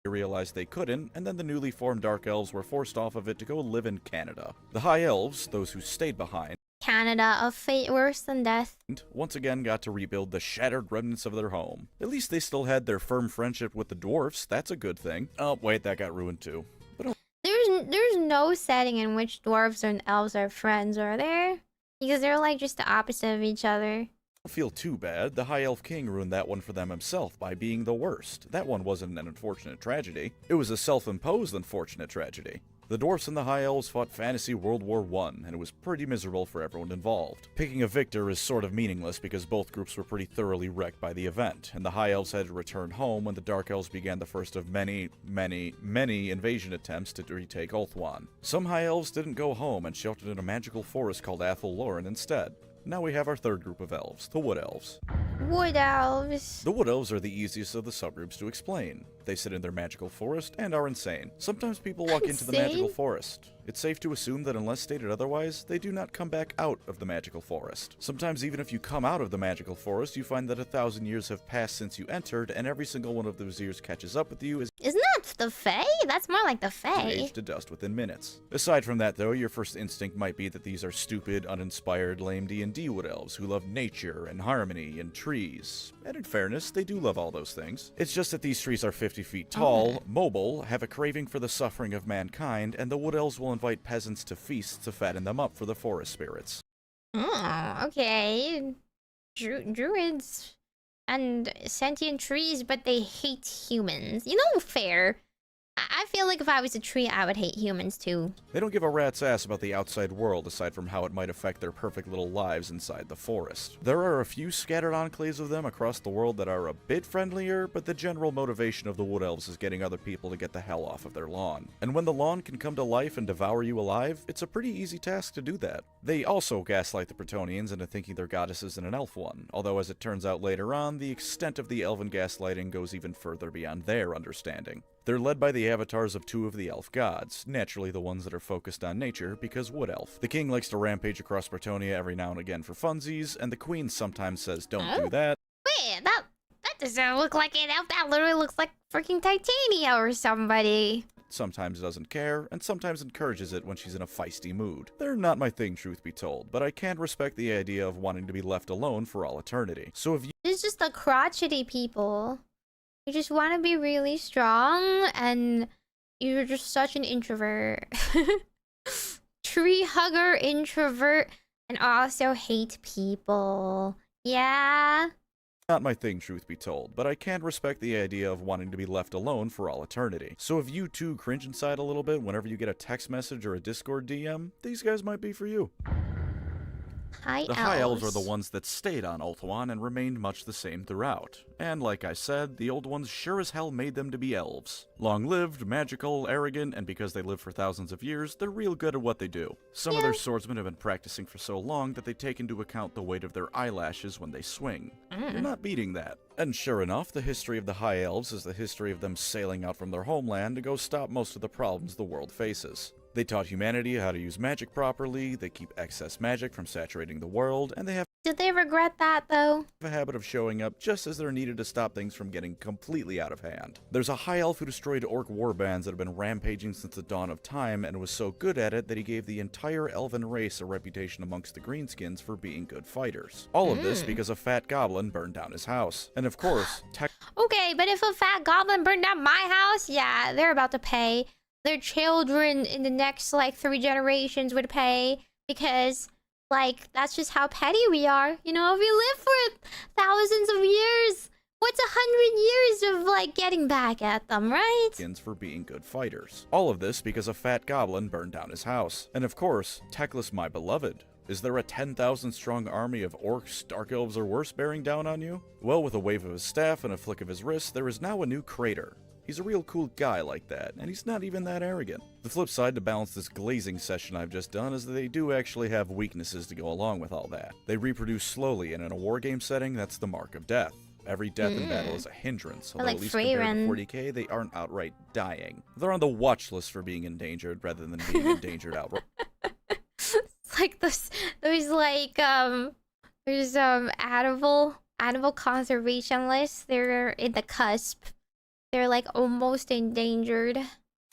S2: They realized they couldn't, and then the newly formed Dark Elves were forced off of it to go live in Canada. The High Elves, those who stayed behind,
S1: Canada, a fate worse than death,
S2: once again got to rebuild the shattered remnants of their home. At least they still had their firm friendship with the dwarfs. That's a good thing. Oh, wait, that got ruined too. But
S1: there's no setting in which dwarves and elves are friends, are there? Because they're like just the opposite of each other.
S2: Don't feel too bad. The High Elf King ruined that one for them himself by being the worst. That one wasn't an unfortunate tragedy. It was a self-imposed unfortunate tragedy. The dwarfs and the High Elves fought Fantasy World War I, and it was pretty miserable for everyone involved. Picking a victor is sort of meaningless because both groups were pretty thoroughly wrecked by the event, and the High Elves had to return home when the Dark Elves began the first of many invasion attempts to retake Ulthuan. Some High Elves didn't go home and sheltered in a magical forest called Athel Loren instead. Now we have our third group of elves, the Wood Elves.
S1: Wood Elves.
S2: The Wood Elves are the easiest of the subgroups to explain. They sit in their magical forest and are insane. Sometimes people walk into the magical forest. It's safe to assume that unless stated otherwise, they do not come back out of the magical forest. Sometimes even if you come out of the magical forest, you find that 1,000 years have passed since you entered, and every single one of those years catches up with you as
S1: Isn't that the Fae? That's more like the Fae.
S2: age to dust within minutes. Aside from that though, your first instinct might be that these are stupid, uninspired, lame D&D Wood Elves who love nature and harmony and trees. And in fairness, they do love all those things. It's just that these trees are 50 feet tall, mobile, have a craving for the suffering of mankind, and the Wood Elves will invite peasants to feasts to fatten them up for the forest spirits.
S1: Oh, okay. Druids and sentient trees, but they hate humans. You know, fair. I feel like if I was a tree, I would hate humans too.
S2: They don't give a rat's ass about the outside world aside from how it might affect their perfect little lives inside the forest. There are a few scattered enclaves of them across the world that are a bit friendlier, but the general motivation of the Wood Elves is getting other people to get the hell off of their lawn. And when the lawn can come to life and devour you alive, it's a pretty easy task to do that. They also gaslight the Bretonnians into thinking their goddess is an elf one, although as it turns out later on, the extent of the elven gaslighting goes even further beyond their understanding. They're led by the avatars of two of the elf gods, naturally the ones that are focused on nature, because Wood Elf. The king likes to rampage across Bretonnia every now and again for funsies, and the queen sometimes says don't do that.
S1: Wait, that doesn't look like an elf. That literally looks like freaking Titania or somebody.
S2: Sometimes doesn't care, and sometimes encourages it when she's in a feisty mood. They're not my thing, truth be told, but I can respect the idea of wanting to be left alone for all eternity. So if you—
S1: It's just the crotchety people. You just want to be really strong, and you're just such an introvert. Tree hugger, introvert, and also hate people. Yeah?
S2: Not my thing, truth be told, but I can respect the idea of wanting to be left alone for all eternity. So if you too cringe inside a little bit whenever you get a text message or a Discord DM, these guys might be for you. The High Elves are the ones that stayed on Ulthuan and remained much the same throughout. And like I said, the old ones sure as hell made them to be elves. Long-lived, magical, arrogant, and because they live for thousands of years, they're real good at what they do. Some of their swordsmen have been practicing for so long that they take into account the weight of their eyelashes when they swing. You're not beating that. And sure enough, the history of the High Elves is the history of them sailing out from their homeland to go stop most of the problems the world faces. They taught humanity how to use magic properly, they keep excess magic from saturating the world, and they have
S1: Did they regret that, though?
S2: a habit of showing up just as they're needed to stop things from getting completely out of hand. There's a High Elf who destroyed orc warbands that have been rampaging since the dawn of time and was so good at it that he gave the entire elven race a reputation amongst the greenskins for being good fighters. All of this because a fat goblin burned down his house. And of course,
S1: Okay, but if a fat goblin burned down my house, yeah, they're about to pay. Their children in the next, like, 3 generations would pay because Like, that's just how petty we are. You know, if we live for thousands of years, what's 100 years of, like, getting back at them, right?
S2: For being good fighters. All of this because a fat goblin burned down his house. And of course, Teclis my beloved. Is there a 10,000 strong army of orcs, dark elves, or worse bearing down on you? Well, with a wave of his staff and a flick of his wrist, there is now a new crater. He's a real cool guy like that, and he's not even that arrogant. The flip side to balance this glazing session I've just done is that they do actually have weaknesses to go along with all that. They reproduce slowly, and in a wargame setting, that's the mark of death. Every death in battle is a hindrance, although
S1: like
S2: at least compared to
S1: Freyren.
S2: 40k, they aren't outright dying. They're on the watch list for being endangered rather than being endangered outright.
S1: It's like there's animal conservation lists. They're in the cusp. They're like almost endangered.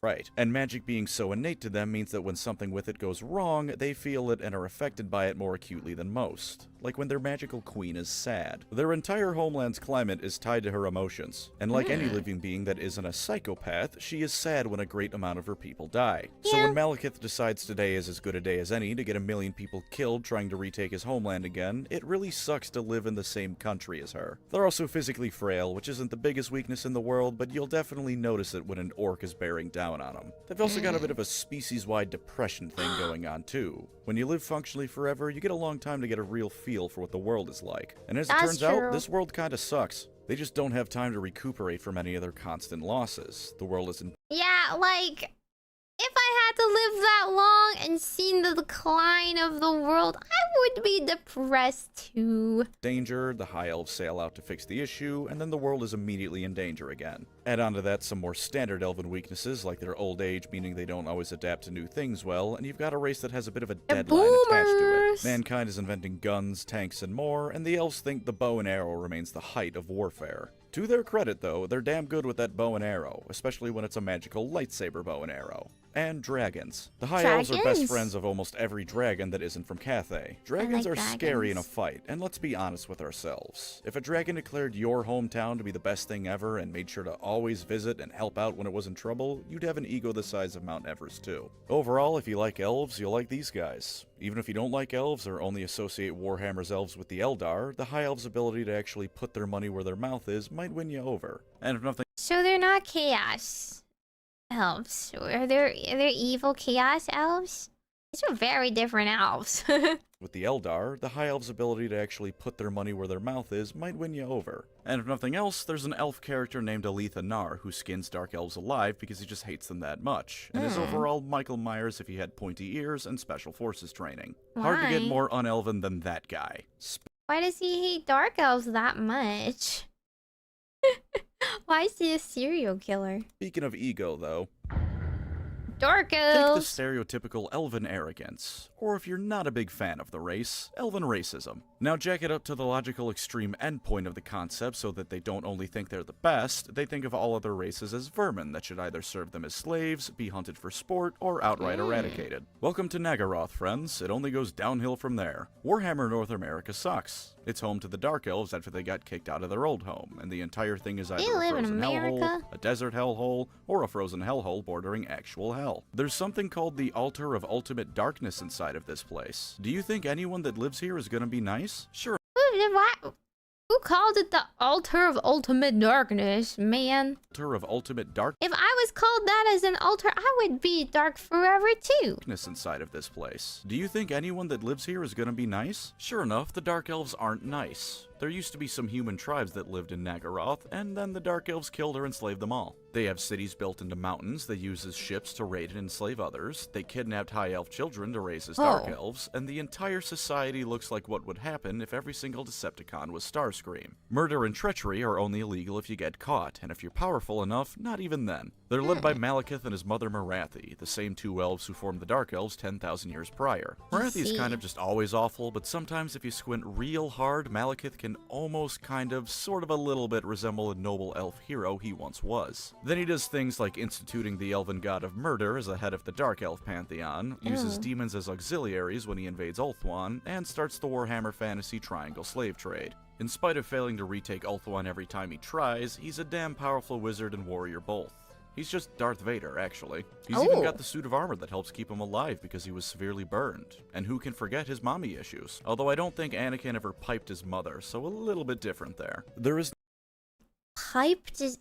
S2: Right, and magic being so innate to them means that when something with it goes wrong, they feel it and are affected by it more acutely than most. Like when their magical queen is sad. Their entire homeland's climate is tied to her emotions, and like any living being that isn't a psychopath, she is sad when a great amount of her people die. So when Malekith decides today is as good a day as any to get 1 million people killed trying to retake his homeland again, it really sucks to live in the same country as her. They're also physically frail, which isn't the biggest weakness in the world, but you'll definitely notice it when an orc is bearing down on them. They've also got a bit of a species-wide depression thing going on too. When you live functionally forever, you get a long time to get a real feel for what the world is like. And as it turns out, this world kinda sucks. They just don't have time to recuperate from any of their constant losses. The world isn't—
S1: Yeah, like, if I had to live that long and seen the decline of the world, I would be depressed too.
S2: danger, the high elves sail out to fix the issue, and then the world is immediately in danger again. Add on to that some more standard elven weaknesses, like their old age, meaning they don't always adapt to new things well, and you've got a race that has a bit of a deadline attached to it. Mankind is inventing guns, tanks, and more, and the elves think the bow and arrow remains the height of warfare. To their credit, though, they're damn good with that bow and arrow, especially when it's a magical lightsaber bow and arrow. And dragons. The High Elves are best friends of almost every dragon that isn't from Cathay. Dragons are scary in a fight, and let's be honest with ourselves. If a dragon declared your hometown to be the best thing ever and made sure to always visit and help out when it was in trouble, you'd have an ego the size of Mount Everest too. Overall, if you like elves, you'll like these guys. Even if you don't like elves or only associate Warhammer's elves with the Eldar, the High Elves' ability to actually put their money where their mouth is might win you over. And if nothing—
S1: So they're not chaos elves. Are there evil chaos elves? These are very different elves.
S2: with the Eldar, the High Elves' ability to actually put their money where their mouth is might win you over. And if nothing else, there's an elf character named Aletha Nar who skins dark elves alive because he just hates them that much, and is overall Michael Myers if he had pointy ears and special forces training. Hard to get more unelven than that guy.
S1: Why does he hate dark elves that much? Why is he a serial killer?
S2: Speaking of ego, though,
S1: dark elves!
S2: take the stereotypical elven arrogance, or if you're not a big fan of the race, elven racism. Now jack it up to the logical extreme endpoint of the concept so that they don't only think they're the best, they think of all other races as vermin that should either serve them as slaves, be hunted for sport, or outright eradicated. Welcome to Nagaroth, friends. It only goes downhill from there. Warhammer North America sucks. It's home to the Dark Elves after they got kicked out of their old home, and the entire thing is either a frozen hellhole, a desert hellhole, or a frozen hellhole bordering actual hell. There's something called the Altar of Ultimate Darkness inside of this place. Do you think anyone that lives here is gonna be nice? Sure.
S1: Who called it the Altar of Ultimate Darkness, man?
S2: Altar of Ultimate Darkness.
S1: If I was called that as an altar, I would be dark forever too.
S2: Inside of this place. Do you think anyone that lives here is gonna be nice? Sure enough, the Dark Elves aren't nice. There used to be some human tribes that lived in Nagaroth, and then the Dark Elves killed or enslaved them all. They have cities built into mountains they use as ships to raid and enslave others, they kidnapped High Elf children to raise as Dark Elves, and the entire society looks like what would happen if every single Decepticon was Starscream. Murder and treachery are only illegal if you get caught, and if you're powerful enough, not even then. They're led by Malekith and his mother Marathi, the same two elves who formed the Dark Elves 10,000 years prior. Marathi's kind of just always awful, but sometimes if you squint real hard, Malekith can almost sort of a little bit resemble a noble elf hero he once was. Then he does things like instituting the elven god of murder as the head of the Dark Elf pantheon, uses demons as auxiliaries when he invades Ulthuan, and starts the Warhammer Fantasy Triangle slave trade. In spite of failing to retake Ulthuan every time he tries, he's a damn powerful wizard and warrior both. He's just Darth Vader, actually. He's even got the suit of armor that helps keep him alive because he was severely burned. And who can forget his mommy issues? Although I don't think Anakin ever piped his mother, so a little bit different there. There is...
S1: Piped his...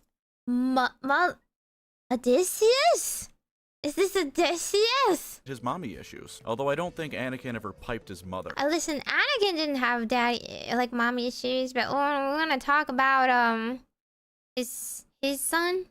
S1: Odysseus? Is this Odysseus?
S2: His mommy issues. Although I don't think Anakin ever piped his mother.
S1: Listen, Anakin didn't have daddy, like, mommy issues, but we're gonna talk about, his son?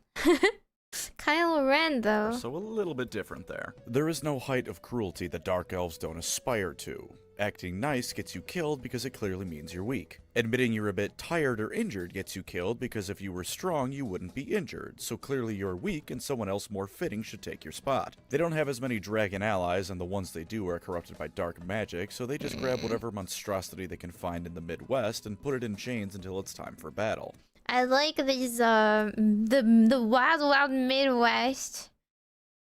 S1: Kylo Ren, though.
S2: So a little bit different there. There is no height of cruelty that Dark Elves don't aspire to. Acting nice gets you killed because it clearly means you're weak. Admitting you're a bit tired or injured gets you killed because if you were strong, you wouldn't be injured. So clearly you're weak and someone else more fitting should take your spot. They don't have as many dragon allies, and the ones they do are corrupted by dark magic, so they just grab whatever monstrosity they can find in the Midwest and put it in chains until it's time for battle.
S1: I like these, the wild Midwest.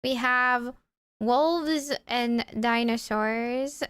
S1: We have wolves and dinosaurs.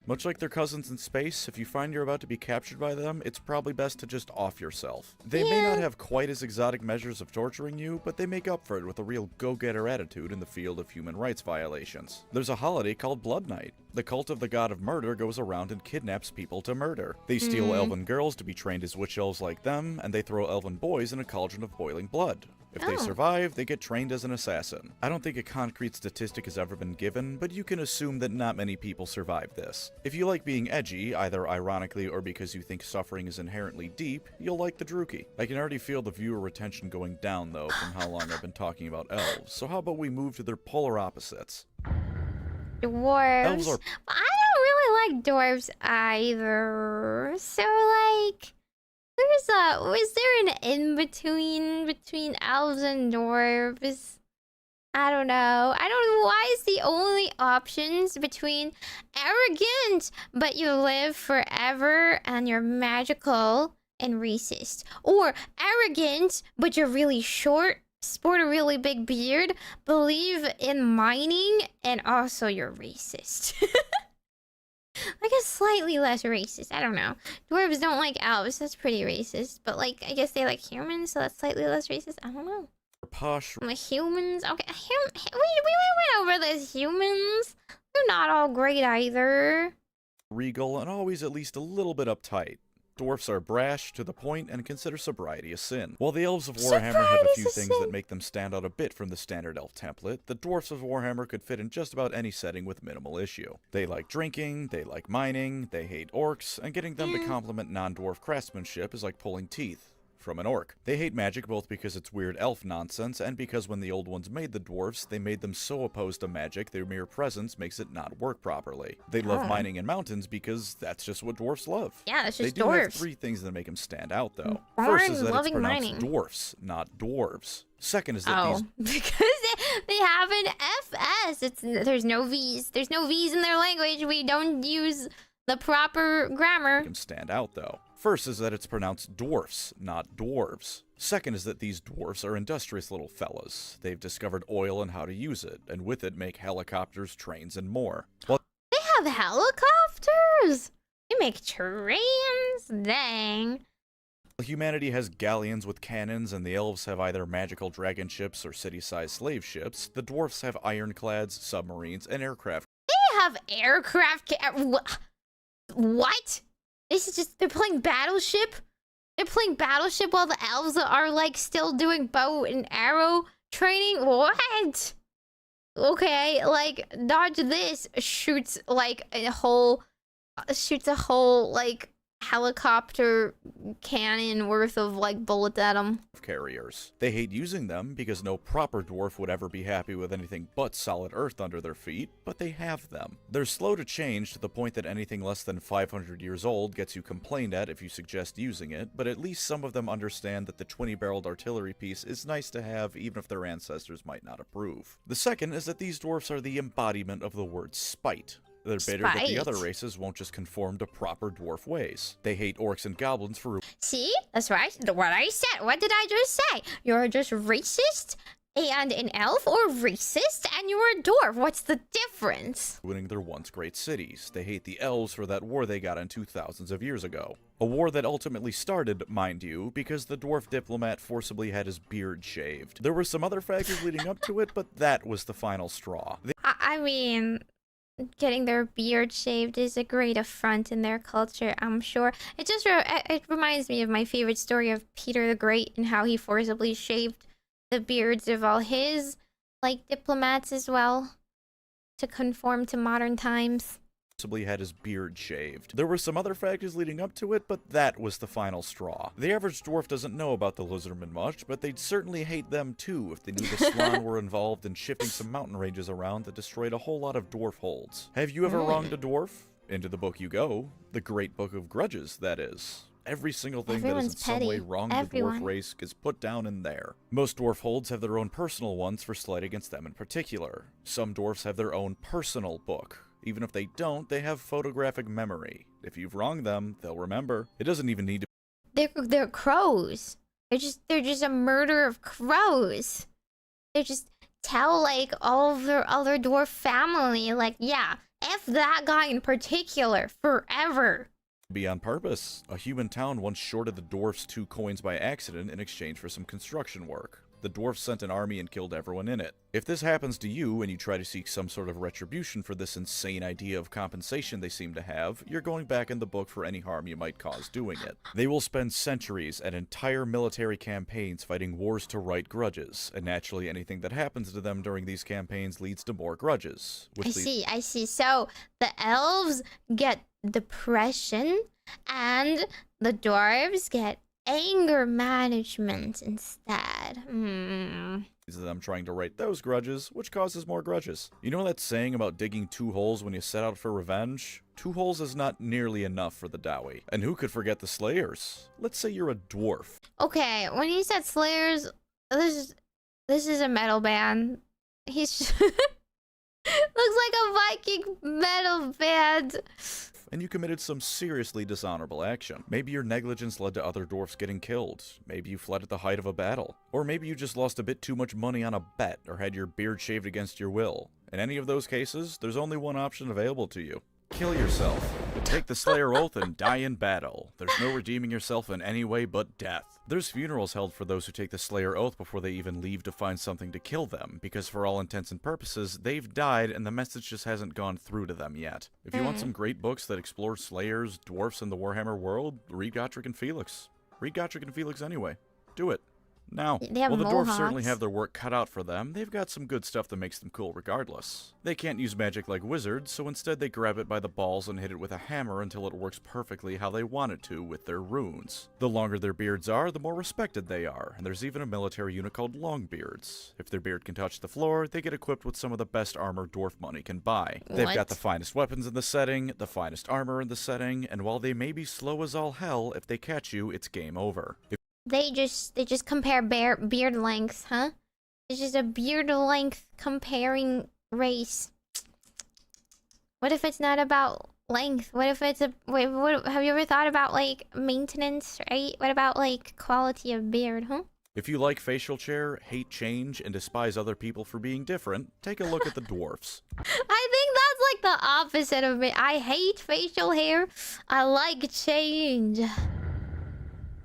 S2: Much like their cousins in space, if you find you're about to be captured by them, it's probably best to just off yourself. They may not have quite as exotic measures of torturing you, but they make up for it with a real go-getter attitude in the field of human rights violations. There's a holiday called Blood Night. The cult of the god of murder goes around and kidnaps people to murder. They steal elven girls to be trained as witch elves like them, and they throw elven boys in a cauldron of boiling blood. If they survive, they get trained as an assassin. I don't think a concrete statistic has ever been given, but you can assume that not many people survive this. If you like being edgy, either ironically or because you think suffering is inherently deep, you'll like the Drookie. I can already feel the viewer retention going down, though, from how long I've been talking about elves, so how about we move to their polar opposites?
S1: Dwarves.
S2: Elves are...
S1: I don't really like dwarves either. So, like... was there an in-between between elves and dwarves? I don't know. I don't know why is the only options between arrogant, but you live forever and you're magical and racist. Or arrogant, but you're really short, sport a really big beard, believe in mining, and also you're racist. I guess slightly less racist. I don't know. Dwarves don't like elves. That's pretty racist. But, like, I guess they like humans, so that's slightly less racist. I don't know.
S2: Posh.
S1: Humans? Okay. We went over this. Humans. They're not all great either.
S2: Regal and always at least a little bit uptight. Dwarfs are brash, to the point, and consider sobriety a sin. While the elves of Warhammer have a few things that make them stand out a bit from the standard elf template, the dwarfs of Warhammer could fit in just about any setting with minimal issue. They like drinking, they like mining, they hate orcs, and getting them to compliment non-dwarf craftsmanship is like pulling teeth from an orc. They hate magic both because it's weird elf nonsense and because when the old ones made the dwarves, they made them so opposed to magic their mere presence makes it not work properly. They love mining in mountains because that's just what dwarfs love.
S1: Yeah, it's just
S2: dwarves. They do have 3 things that make them stand out though. First is that it's pronounced dwarfs, not dwarves. Second is that
S1: because they have an FS. There's no V's. There's no V's in their language. We don't use the proper grammar.
S2: Make them stand out though. First is that it's pronounced dwarfs, not dwarves. Second is that these dwarfs are industrious little fellas. They've discovered oil and how to use it, and with it make helicopters, trains, and more. Well,
S1: they have helicopters? They make trains? Dang.
S2: Humanity has galleons with cannons, and the elves have either magical dragon ships or city-sized slave ships. The dwarfs have ironclads, submarines, and aircraft.
S1: They have aircraft. What? This is just, they're playing Battleship? They're playing Battleship while the elves are, like, still doing bow and arrow training? What? Okay, like, dodge this, shoots, like, a whole, like, helicopter cannon worth of, like, bullets at them.
S2: Carriers. They hate using them because no proper dwarf would ever be happy with anything but solid earth under their feet, but they have them. They're slow to change to the point that anything less than 500 years old gets you complained at if you suggest using it, but at least some of them understand that the 20-barreled artillery piece is nice to have even if their ancestors might not approve. The second is that these dwarfs are the embodiment of the word spite. They're bitter that the other races won't just conform to proper dwarf ways. They hate orcs and goblins for...
S1: See? That's right. What I said. What did I just say? You're just racist and an elf, or racist and you're a dwarf. What's the difference?
S2: Ruining their once great cities. They hate the elves for that war they got into thousands of years ago. A war that ultimately started, mind you, because the dwarf diplomat forcibly had his beard shaved. There were some other factors leading up to it, but that was the final straw.
S1: I mean, getting their beard shaved is a great affront in their culture, I'm sure. It reminds me of my favorite story of Peter the Great and how he forcibly shaved the beards of all his, like, diplomats as well to conform to modern times.
S2: Had his beard shaved. There were some other factors leading up to it, but that was the final straw. The average dwarf doesn't know about the lizardmen much, but they'd certainly hate them too if they knew the Slann were involved in shifting some mountain ranges around that destroyed a whole lot of dwarf holds. Have you ever wronged a dwarf? Into the book you go. The Great Book of Grudges, that is. Every single thing that is in some way wrong the dwarf race is put down in there. Most dwarf holds have their own personal ones for slight against them in particular. Some dwarfs have their own personal book. Even if they don't, they have photographic memory. If you've wronged them, they'll remember. It doesn't even need to.
S1: They're crows. They're just a murder of crows. They just tell like all of their other dwarf family, like, yeah, F that guy in particular forever.
S2: Be on purpose. A human town once shorted the dwarfs 2 coins by accident in exchange for some construction work. The dwarfs sent an army and killed everyone in it. If this happens to you and you try to seek some sort of retribution for this insane idea of compensation they seem to have, you're going back in the book for any harm you might cause doing it. They will spend centuries and entire military campaigns fighting wars to right grudges, and naturally anything that happens to them during these campaigns leads to more grudges. I
S1: see. So the elves get depression and the dwarves get anger management instead.
S2: Them trying to right those grudges, which causes more grudges. You know that saying about digging 2 holes when you set out for revenge? 2 holes is not nearly enough for the Dowie. And who could forget the Slayers? Let's say you're a dwarf.
S1: Okay, when you said Slayers, this is a metal band. He's just looks like a Viking metal band.
S2: And you committed some seriously dishonorable action. Maybe your negligence led to other dwarfs getting killed. Maybe you fled at the height of a battle. Or maybe you just lost a bit too much money on a bet or had your beard shaved against your will. In any of those cases, there's only one option available to you. Kill yourself. Take the Slayer Oath and die in battle. There's no redeeming yourself in any way but death. There's funerals held for those who take the Slayer Oath before they even leave to find something to kill them, because for all intents and purposes, they've died and the message just hasn't gone through to them yet. If you want some great books that explore Slayers, dwarfs, and the Warhammer world, read Gotrek and Felix. Read Gotrek and Felix anyway. Do it. Now, while the dwarves certainly have their work cut out for them, they've got some good stuff that makes them cool regardless. They can't use magic like wizards, so instead they grab it by the balls and hit it with a hammer until it works perfectly how they want it to with their runes. The longer their beards are, the more respected they are, and there's even a military unit called Longbeards. If their beard can touch the floor, they get equipped with some of the best armor dwarf money can buy. They've got the finest weapons in the setting, the finest armor in the setting, and while they may be slow as all hell, if they catch you, it's game over.
S1: They just compare beard lengths, huh? It's just a beard length comparing race. What if it's not about length? What if it's a... Wait, have you ever thought about, like, maintenance, right? What about, like, quality of beard, huh?
S2: If you like facial hair, hate change, and despise other people for being different, take a look at the dwarfs.
S1: I think that's, like, the opposite of it. I hate facial hair. I like change.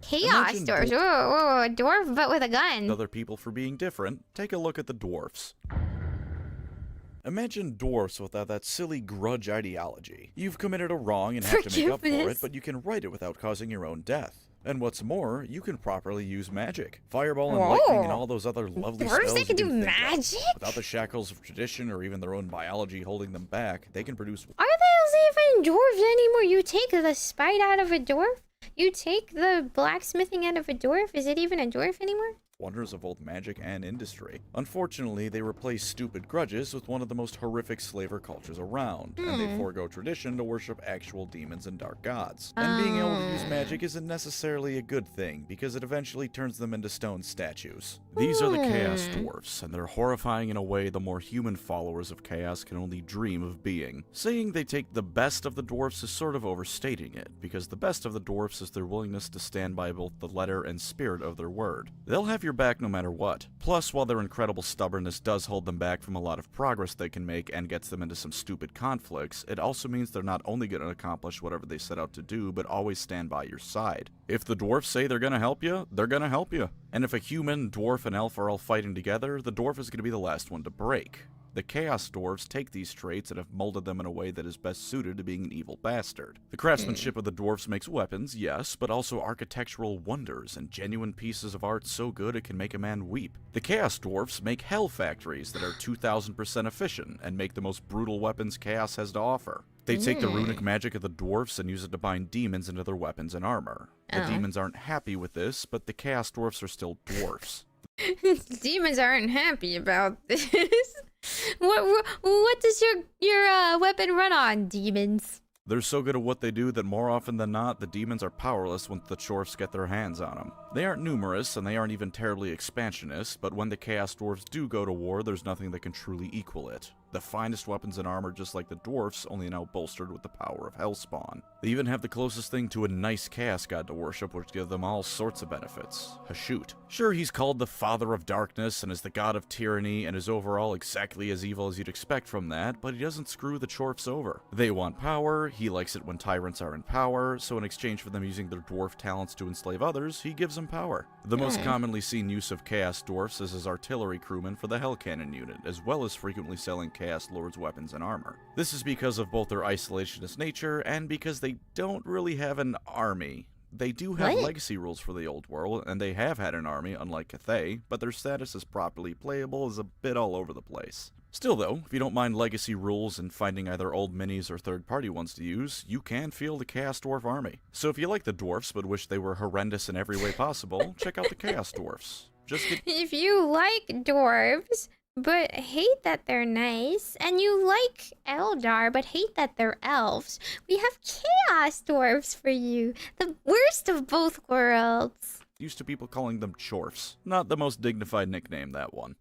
S1: Chaos dwarves. A dwarf, but with a gun.
S2: Other people for being different, take a look at the dwarfs. Imagine dwarfs without that silly grudge ideology. You've committed a wrong and have to make up for it, but you can right it without causing your own death. And what's more, you can properly use magic. Fireball and lightning and all those other lovely spells
S1: they can do magic?
S2: Without the shackles of tradition or even their own biology holding them back, they can produce...
S1: Are they even dwarves anymore? You take the spite out of a dwarf? You take the blacksmithing out of a dwarf? Is it even a dwarf anymore?
S2: Wonders of both magic and industry. Unfortunately, they replace stupid grudges with one of the most horrific slaver cultures around, and they forego tradition to worship actual demons and dark gods. And being able to use magic isn't necessarily a good thing, because it eventually turns them into stone statues. These are the Chaos Dwarfs, and they're horrifying in a way the more human followers of Chaos can only dream of being. Saying they take the best of the dwarfs is sort of overstating it, because the best of the dwarfs is their willingness to stand by both the letter and spirit of their word. They'll have your back no matter what. Plus, while their incredible stubbornness does hold them back from a lot of progress they can make and gets them into some stupid conflicts, it also means they're not only going to accomplish whatever they set out to do, but always stand by your your side. If the dwarfs say they're gonna help you, they're gonna help you. And if a human, dwarf, and elf are all fighting together, the dwarf is gonna be the last one to break. The Chaos Dwarves take these traits and have molded them in a way that is best suited to being an evil bastard. The craftsmanship of the dwarves makes weapons, yes, but also architectural wonders and genuine pieces of art so good it can make a man weep. The Chaos Dwarves make hell factories that are 2000% efficient and make the most brutal weapons Chaos has to offer. They take the runic magic of the dwarfs and use it to bind demons into their weapons and armor. The demons aren't happy with this, but the Chaos Dwarfs are still dwarfs.
S1: Demons aren't happy about this. What does your weapon run on, demons?
S2: They're so good at what they do that more often than not, the demons are powerless once the dwarfs get their hands on them. They aren't numerous, and they aren't even terribly expansionist, but when the Chaos Dwarfs do go to war, there's nothing that can truly equal it. The finest weapons and armor just like the dwarfs, only now bolstered with the power of Hellspawn. They even have the closest thing to a nice chaos god to worship, which give them all sorts of benefits. Hashut. Sure, he's called the Father of Darkness and is the god of tyranny and is overall exactly as evil as you'd expect from that, but he doesn't screw the dwarfs over. They want power, he likes it when tyrants are in power, so in exchange for them using their dwarf talents to enslave others, he gives them power. The most commonly seen use of Chaos Dwarfs is as artillery crewmen for the Hell Cannon unit, as well as frequently selling Chaos Lord's weapons and armor. This is because of both their isolationist nature and because they don't really have an army. They do have legacy rules for the old world, and they have had an army, unlike Cathay, but their status as properly playable is a bit all over the place. Still though, if you don't mind legacy rules and finding either old minis or third-party ones to use, you can field the Chaos Dwarf army. So if you like the dwarfs but wish they were horrendous in every way possible, check out the Chaos Dwarfs.
S1: If you like dwarves but hate that they're nice, and you like Eldar but hate that they're elves, we have Chaos Dwarfs for you. The worst of both worlds.
S2: Used to people calling them chorfs. Not the most dignified nickname, that one.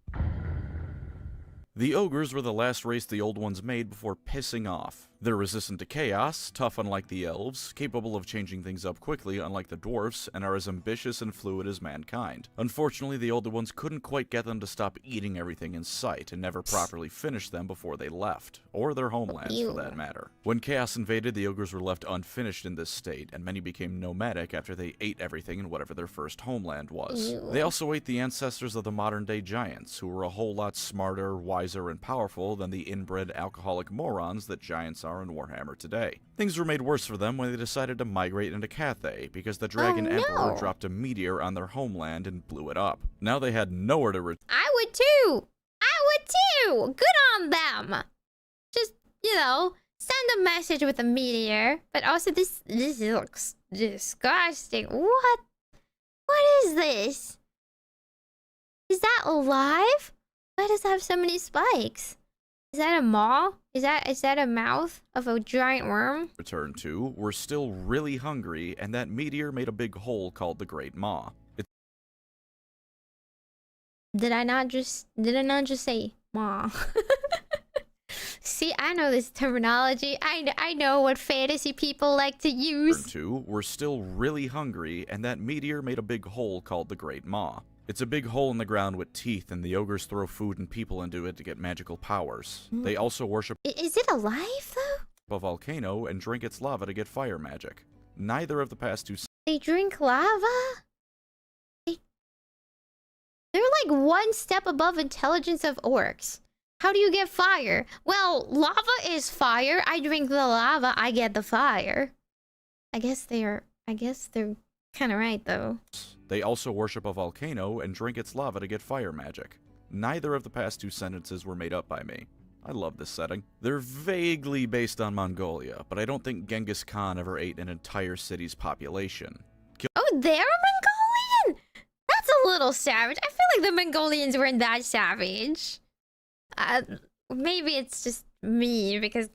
S2: The ogres were the last race the old ones made before pissing off. They're resistant to chaos, tough unlike the elves, capable of changing things up quickly unlike the dwarfs, and are as ambitious and fluid as mankind. Unfortunately, the older ones couldn't quite get them to stop eating everything in sight, and never properly finished them before they left, or their homelands for that matter. When chaos invaded, the ogres were left unfinished in this state, and many became nomadic after they ate everything in whatever their first homeland was. They also ate the ancestors of the modern-day giants, who were a whole lot smarter, wiser, and powerful than the inbred alcoholic morons that giants are in Warhammer today. Things were made worse for them when they decided to migrate into Cathay, because the Dragon Emperor dropped a meteor on their homeland and blew it up. Now they had nowhere to
S1: I would too! I would too! Good on them! Just, you know, send a message with a meteor. But also this looks disgusting. What is this? Is that alive? Why does it have so many spikes? Is that a maw? Is that a mouth of a giant worm?
S2: Return to, we're still really hungry, and that meteor made a big hole called the Great Maw.
S1: Did I not just say maw? See, I know this terminology. I know what fantasy people like to use.
S2: Return to, we're still really hungry, and that meteor made a big hole called the Great Maw. It's a big hole in the ground with teeth, and the ogres throw food and people into it to get magical powers. They also worship
S1: Is it alive, though?
S2: a volcano and drink its lava to get fire magic. Neither of the past two...
S1: They drink lava? They're like one step above intelligence of orcs. How do you get fire? Well, lava is fire. I drink the lava, I get the fire. I guess they're kind of right, though.
S2: They also worship a volcano and drink its lava to get fire magic. Neither of the past two sentences were made up by me. I love this setting. They're vaguely based on Mongolia, but I don't think Genghis Khan ever ate an entire city's population.
S1: Oh, they're Mongolian? That's a little savage. I feel like the Mongolians weren't that savage. Maybe it's just me, because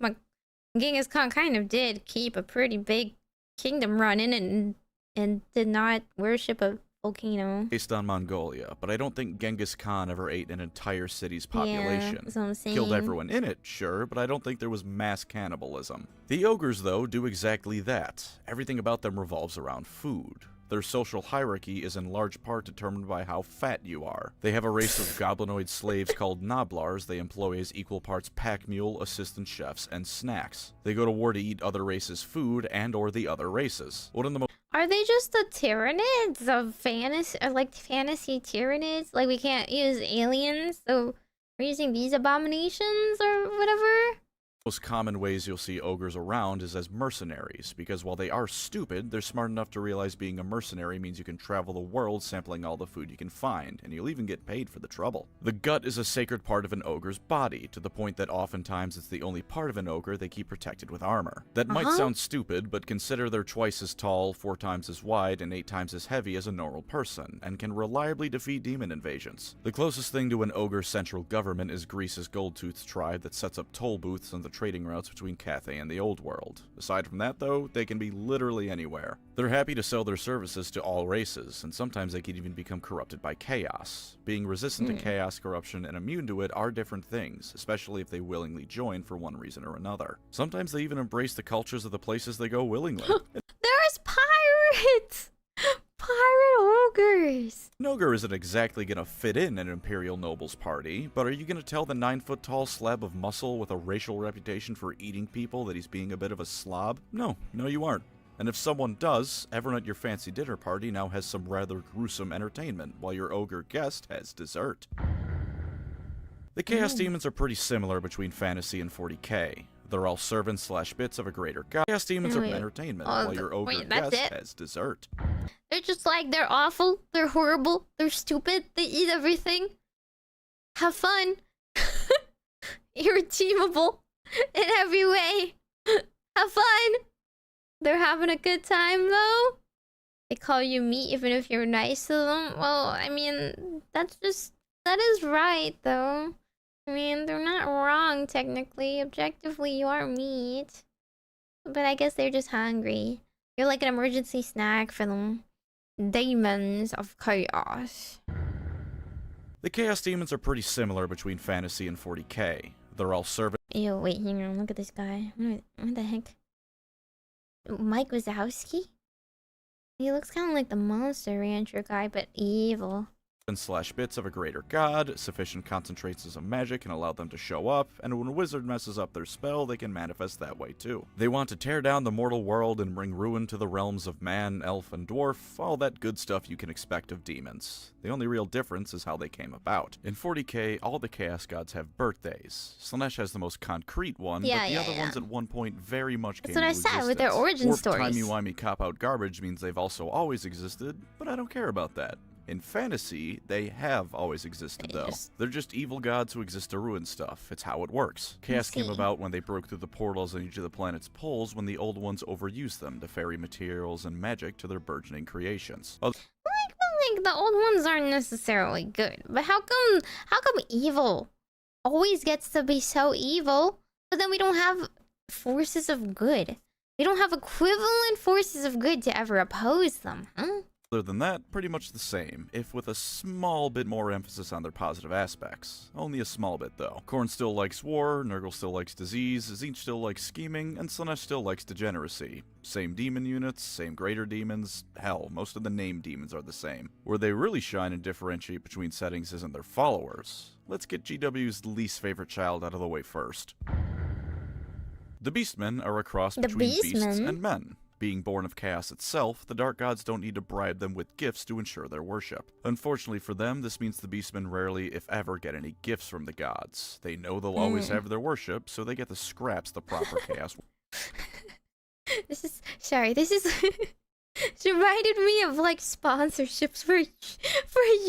S1: Genghis Khan kind of did keep a pretty big kingdom running and did not worship a volcano.
S2: Based on Mongolia, but I don't think Genghis Khan ever ate an entire city's population.
S1: Yeah, that's what I'm saying.
S2: Killed everyone in it, sure, but I don't think there was mass cannibalism. The ogres, though, do exactly that. Everything about them revolves around food. Their social hierarchy is in large part determined by how fat you are. They have a race of goblinoid slaves called Noblars they employ as equal parts pack mule, assistant chefs, and snacks. They go to war to eat other races' food and or the other races.
S1: Are they just the Tyranids of fantasy, or like fantasy Tyranids? Like we can't use aliens, so we're using these abominations or whatever?
S2: Most common ways you'll see ogres around is as mercenaries, because while they are stupid, they're smart enough to realize being a mercenary means you can travel the world sampling all the food you can find, and you'll even get paid for the trouble. The gut is a sacred part of an ogre's body, to the point that oftentimes it's the only part of an ogre they keep protected with armor. That might sound stupid, but consider they're twice as tall, 4 times as wide, and 8 times as heavy as a normal person, and can reliably defeat demon invasions. The closest thing to an ogre's central government is Greece's Goldtooth tribe that sets up toll booths on the trading routes between Cathay and the Old World. Aside from that, though, they can be literally anywhere. They're happy to sell their services to all races, and sometimes they can even become corrupted by chaos. Being resistant to chaos, corruption, and immune to it are different things, especially if they willingly join for one reason or another. Sometimes they even embrace the cultures of the places they go willingly.
S1: There's pirates! Pirate ogres!
S2: An ogre isn't exactly gonna fit in an Imperial Noble's party, but are you gonna tell the 9-foot-tall slab of muscle with a racial reputation for eating people that he's being a bit of a slob? No, you aren't. And if someone does, everyone at your fancy dinner party now has some rather gruesome entertainment, while your ogre guest has dessert. The Chaos Demons are pretty similar between Fantasy and 40k. They're all servants / bits of a greater god. Chaos Demons are entertainment, while your ogre guest has dessert.
S1: They're just like, they're awful, they're horrible, they're stupid, they eat everything. Have fun. Irredeemable in every way. Have fun. They're having a good time though. They call you meat even if you're nice to them. Well, I mean, that is right though. I mean, they're not wrong technically. Objectively, you are meat. But I guess they're just hungry. You're like an emergency snack for them. Demons of chaos.
S2: The Chaos Demons are pretty similar between Fantasy and 40k. They're all servants.
S1: Ew, wait, hang on, look at this guy. What the heck? Mike Wazowski? He looks kind of like the Monster Rancher guy, but evil.
S2: / bits of a greater god, sufficient concentrations of magic can allow them to show up, and when a wizard messes up their spell, they can manifest that way too. They want to tear down the mortal world and bring ruin to the realms of man, elf, and dwarf, all that good stuff you can expect of demons. The only real difference is how they came about. In 40k, all the Chaos Gods have birthdays. Slanesh has the most concrete one, but the other ones at one point very much came into existence.
S1: That's what I said with their origin stories.
S2: Timey-wimey cop-out garbage means they've also always existed, but I don't care about that. In fantasy, they have always existed, though. They're just evil gods who exist to ruin stuff. It's how it works. Chaos came about when they broke through the portals on each of the planet's poles when the old ones overused them to ferry materials and magic to their burgeoning creations.
S1: Like the old ones aren't necessarily good, but how come evil always gets to be so evil, but then we don't have forces of good? We don't have equivalent forces of good to ever oppose them, huh?
S2: Other than that, pretty much the same, if with a small bit more emphasis on their positive aspects. Only a small bit, though. Korn still likes war, Nurgle still likes disease, Tzeentch still likes scheming, and Slanesh still likes degeneracy. Same demon units, same greater demons, hell, most of the named demons are the same. Where they really shine and differentiate between settings isn't their followers. Let's get GW's least favorite child out of the way first. The Beastmen are a cross between beasts and men. Being born of chaos itself, the Dark Gods don't need to bribe them with gifts to ensure their worship. Unfortunately for them, this means the Beastmen rarely, if ever, get any gifts from the gods. They know they'll always have their worship, so they get the scraps the proper chaos.
S1: This reminded me of like sponsorships for a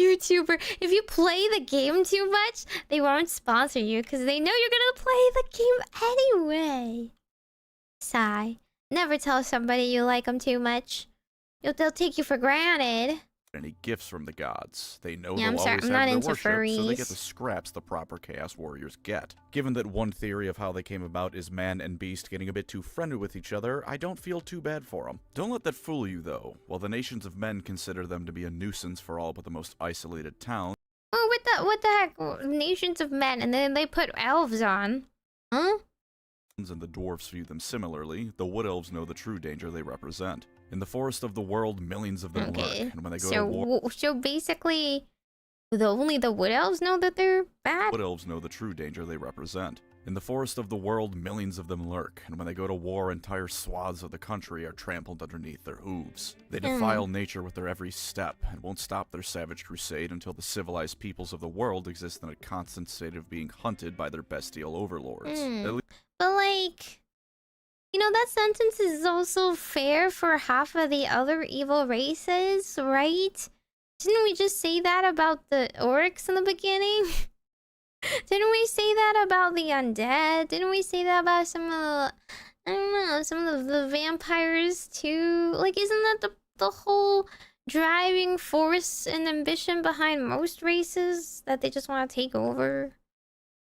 S1: YouTuber. If you play the game too much, they won't sponsor you because they know you're gonna play the game anyway. Sigh. Never tell somebody you like them too much. They'll take you for granted.
S2: Any gifts from the gods. They know they'll always have their worship, so they get the scraps the proper Chaos Warriors get. Given that one theory of how they came about is man and beast getting a bit too friendly with each other, I don't feel too bad for them. Don't let that fool you, though. While the nations of men consider them to be a nuisance for all but the most isolated towns...
S1: Oh, what the heck? Nations of men, and then they put elves on. Huh?
S2: And the dwarves view them similarly, the wood elves know the true danger they represent. In the forest of the world, millions of them lurk, and when they go to war...
S1: So basically, Only the wood elves know that they're bad?
S2: Wood elves know the true danger they represent. In the forest of the world, millions of them lurk, and when they go to war, entire swaths of the country are trampled underneath their hooves. They defile nature with their every step, and won't stop their savage crusade until the civilized peoples of the world exist in a constant state of being hunted by their bestial overlords.
S1: But like, you know, that sentence is also fair for half of the other evil races, right? Didn't we just say that about the orcs in the beginning? Didn't we say that about the undead? Didn't we say that about some of the, I don't know, some of the vampires too? Like, isn't that the whole driving force and ambition behind most races? That they just want to take over?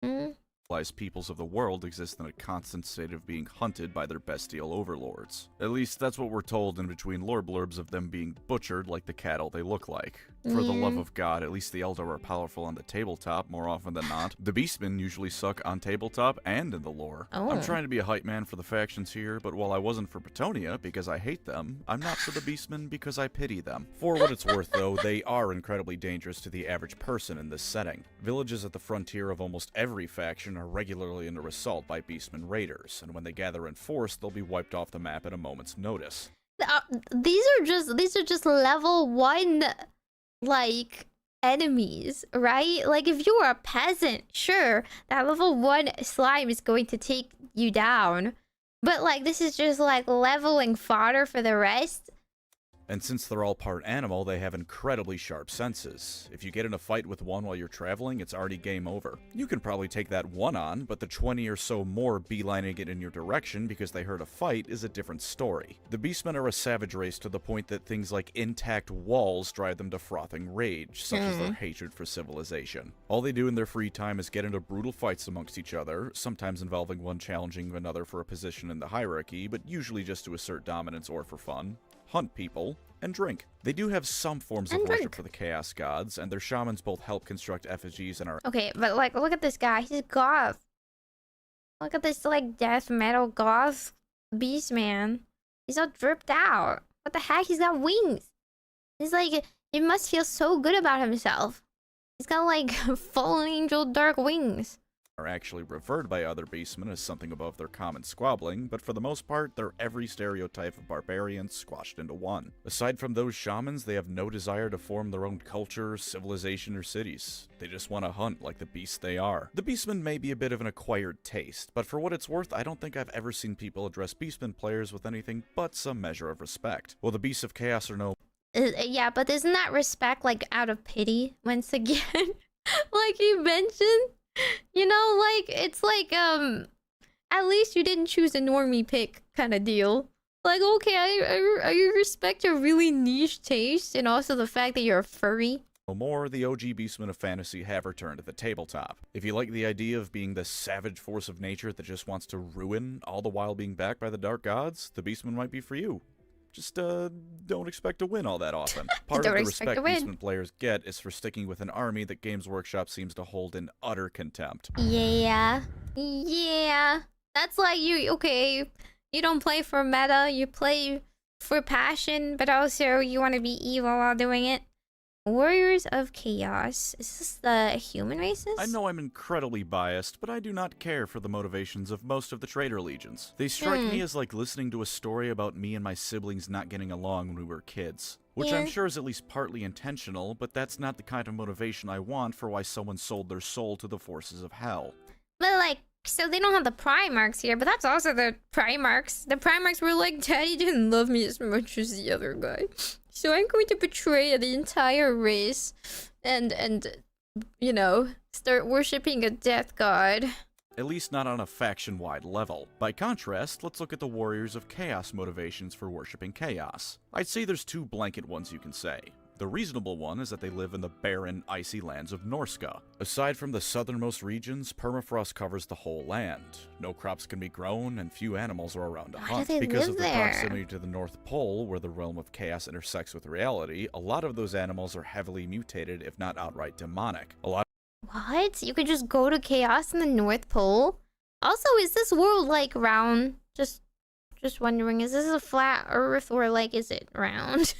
S2: Civilized peoples of the world exist in a constant state of being hunted by their bestial overlords. At least that's what we're told in between lore blurbs of them being butchered like the cattle they look like. For the love of God, at least the Eldar are powerful on the tabletop more often than not. The Beastmen usually suck on tabletop and in the lore. I'm trying to be a hype man for the factions here, but while I wasn't for Bretonnia because I hate them, I'm not for the Beastmen because I pity them. For what it's worth though, they are incredibly dangerous to the average person in this setting. Villages at the frontier of almost every faction are regularly under assault by Beastmen raiders, and when they gather in force, they'll be wiped off the map at a moment's notice.
S1: These are just level 1, like, enemies, right? Like, if you were a peasant, sure, that level 1 slime is going to take you down. But, like, this is just, like, leveling fodder for the rest.
S2: And since they're all part animal, they have incredibly sharp senses. If you get in a fight with one while you're traveling, it's already game over. You can probably take that one on, but the 20 or so more beelining it in your direction because they heard a fight is a different story. The Beastmen are a savage race to the point that things like intact walls drive them to frothing rage, such as their hatred for civilization. All they do in their free time is get into brutal fights amongst each other, sometimes involving one challenging another for a position in the hierarchy, but usually just to assert dominance or for fun, hunt people, and drink. They do have some forms of worship for the chaos gods, and their shamans both help construct effigies and are—
S1: Okay, but like, look at this guy. He's goth. Look at this, like, death metal goth beast man. He's all dripped out. What the heck? He's got wings. He's like, he must feel so good about himself. He's got, like, fallen angel dark wings.
S2: Are actually referred by other beastmen as something above their common squabbling, but for the most part, they're every stereotype of barbarians squashed into one. Aside from those shamans, they have no desire to form their own culture, civilization, or cities. They just want to hunt like the beasts they are. The beastmen may be a bit of an acquired taste, but for what it's worth, I don't think I've ever seen people address beastmen players with anything but some measure of respect. Well, the beasts of chaos are no—
S1: yeah, but isn't that respect, like, out of pity, once again? Like you mentioned? You know, like, it's like, at least you didn't choose a normie pick kind of deal. Like, okay, I respect your really niche taste, and also the fact that you're a furry.
S2: No more, the OG beastmen of fantasy have returned to the tabletop. If you like the idea of being the savage force of nature that just wants to ruin, all the while being backed by the dark gods, the beastmen might be for you. Just, don't expect to win all that often. Part of the respect Beastmen players get is for sticking with an army that Games Workshop seems to hold in utter contempt.
S1: Yeah. Yeah. That's like okay, you don't play for meta, you play for passion, but also you want to be evil while doing it. Warriors of Chaos. Is this the human races?
S2: I know I'm incredibly biased, but I do not care for the motivations of most of the traitor legions. They strike me as like listening to a story about me and my siblings not getting along when we were kids. Which I'm sure is at least partly intentional, but that's not the kind of motivation I want for why someone sold their soul to the forces of hell.
S1: But like, so they don't have the Primarchs here, but that's also the Primarchs. The Primarchs were like, Daddy didn't love me as much as the other guy. So I'm going to betray the entire race and you know, start worshipping a death god.
S2: At least not on a faction-wide level. By contrast, let's look at the Warriors of Chaos motivations for worshipping chaos. I'd say there's two blanket ones you can say. The reasonable one is that they live in the barren, icy lands of Norska. Aside from the southernmost regions, permafrost covers the whole land. No crops can be grown, and few animals are around to hunt. Because of the proximity to the North Pole, where the realm of chaos intersects with reality, a lot of those animals are heavily mutated, if not outright demonic.
S1: What? You could just go to chaos in the North Pole? Also, is this world, like, round? Just wondering, is this a flat Earth, or, like, is it round?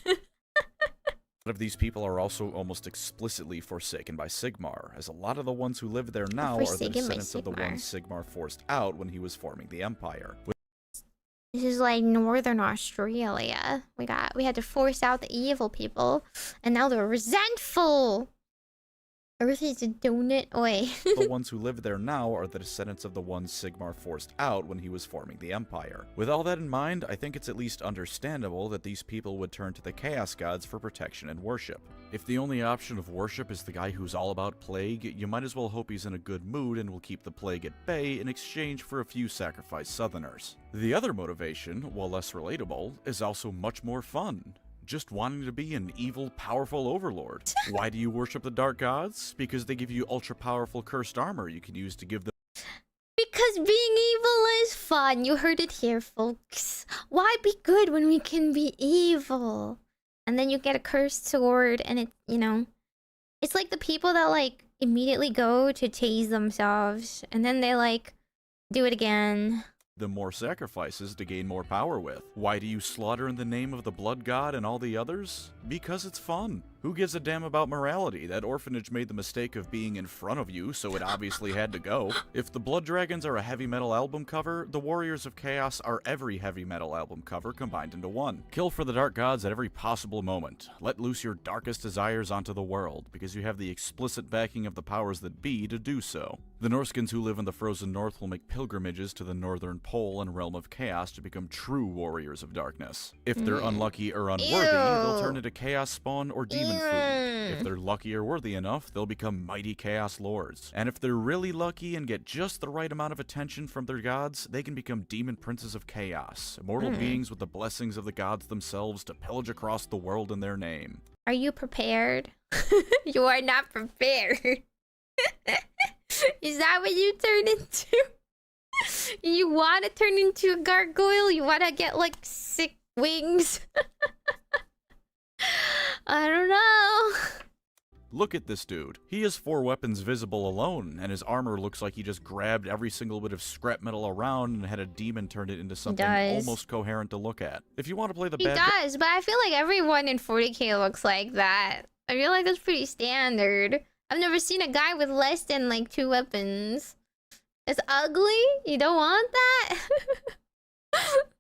S2: of these people are also almost explicitly forsaken by Sigmar, as a lot of the ones who live there now are the descendants of the ones Sigmar forced out when he was forming the Empire.
S1: This is like Northern Australia. We had to force out the evil people, and now they're resentful. Earth is a donut. Oi.
S2: The ones who live there now are the descendants of the ones Sigmar forced out when he was forming the Empire. With all that in mind, I think it's at least understandable that these people would turn to the Chaos Gods for protection and worship. If the only option of worship is the guy who's all about plague, you might as well hope he's in a good mood and will keep the plague at bay in exchange for a few sacrificed Southerners. The other motivation, while less relatable, is also much more fun. Just wanting to be an evil, powerful overlord. Why do you worship the Dark Gods? Because they give you ultra-powerful cursed armor you can use to give them...
S1: Because being evil is fun. You heard it here, folks. Why be good when we can be evil? And then you get a cursed sword, and it, you know... It's like the people that, like, immediately go to tase themselves, and then they, like, do it again.
S2: Them more sacrifices to gain more power with. Why do you slaughter in the name of the Blood God and all the others? Because it's fun. Who gives a damn about morality? That orphanage made the mistake of being in front of you, so it obviously had to go. If the Blood Dragons are a heavy metal album cover, the Warriors of Chaos are every heavy metal album cover combined into one. Kill for the Dark Gods at every possible moment. Let loose your darkest desires onto the world, because you have the explicit backing of the powers that be to do so. The Norskins who live in the frozen north will make pilgrimages to the northern pole and realm of chaos to become true warriors of darkness. If they're unlucky or unworthy, they'll turn into chaos spawn or demon food. If they're lucky or worthy enough, they'll become mighty chaos lords. And if they're really lucky and get just the right amount of attention from their gods, they can become demon princes of chaos, immortal beings with the blessings of the gods themselves to pillage across the world in their name.
S1: Are you prepared? You are not prepared. Is that what you turn into? You want to turn into a gargoyle? You want to get like sick wings? I don't know.
S2: Look at this dude. He has 4 weapons visible alone, and his armor looks like he just grabbed every single bit of scrap metal around and had a demon turn it into something almost coherent to look at. If you want to play the bad
S1: He does, but I feel like everyone in 40k looks like that. I feel like that's pretty standard. I've never seen a guy with less than like 2 weapons. It's ugly? You don't want that?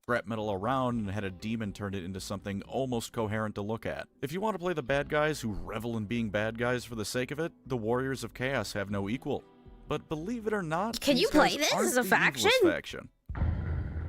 S2: scrap metal around and had a demon turn it into something almost coherent to look at. If you want to play the bad guys who revel in being bad guys for the sake of it, the Warriors of Chaos have no equal. But believe it or not,
S1: can you play this as a faction?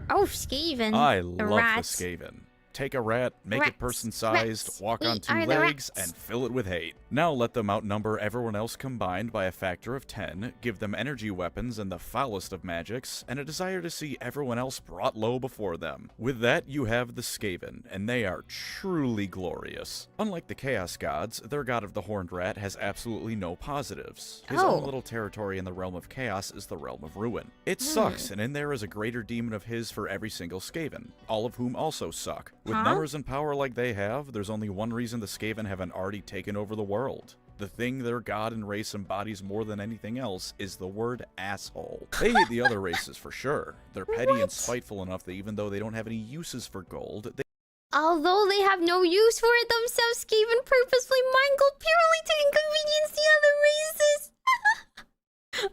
S1: Oh, Skaven.
S2: I love the Skaven. Take a rat, make it person-sized, walk on 2 legs, and fill it with hate. Now let them outnumber everyone else combined by a factor of 10, give them energy weapons and the foulest of magics, and a desire to see everyone else brought low before them. With that, you have the Skaven, and they are truly glorious. Unlike the Chaos Gods, their god of the Horned Rat has absolutely no positives. His own little territory in the realm of Chaos is the realm of Ruin. It sucks, and in there is a greater demon of his for every single Skaven, all of whom also suck. With numbers and power like they have, there's only one reason the Skaven haven't already taken over the world. The thing their god and race embodies more than anything else is the word asshole. They hate the other races for sure. They're petty and spiteful enough that even though they don't have any uses for gold,
S1: although they have no use for it themselves, Skaven purposely mine gold purely to inconvenience the other races.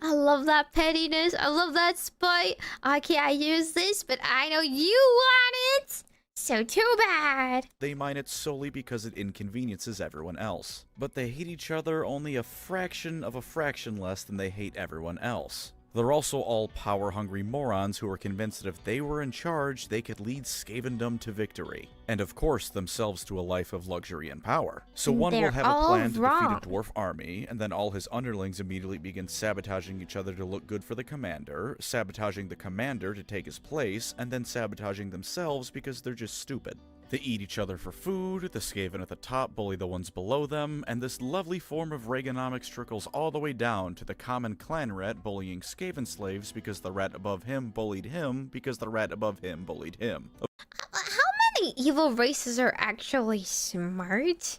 S1: I love that pettiness. I love that spite. I can't use this, but I know you want it. So too bad.
S2: They mine it solely because it inconveniences everyone else. But they hate each other only a fraction of a fraction less than they hate everyone else. They're also all power-hungry morons who are convinced that if they were in charge, they could lead Skavendom to victory. And of course, themselves to a life of luxury and power. So one will have a plan to defeat a dwarf army, and then all his underlings immediately begin sabotaging each other to look good for the commander, sabotaging the commander to take his place, and then sabotaging themselves because they're just stupid. They eat each other for food, the Skaven at the top bully the ones below them, and this lovely form of Reaganomics trickles all the way down to the common clan rat bullying Skaven slaves because the rat above him bullied him because the rat above him bullied him.
S1: How many evil races are actually smart?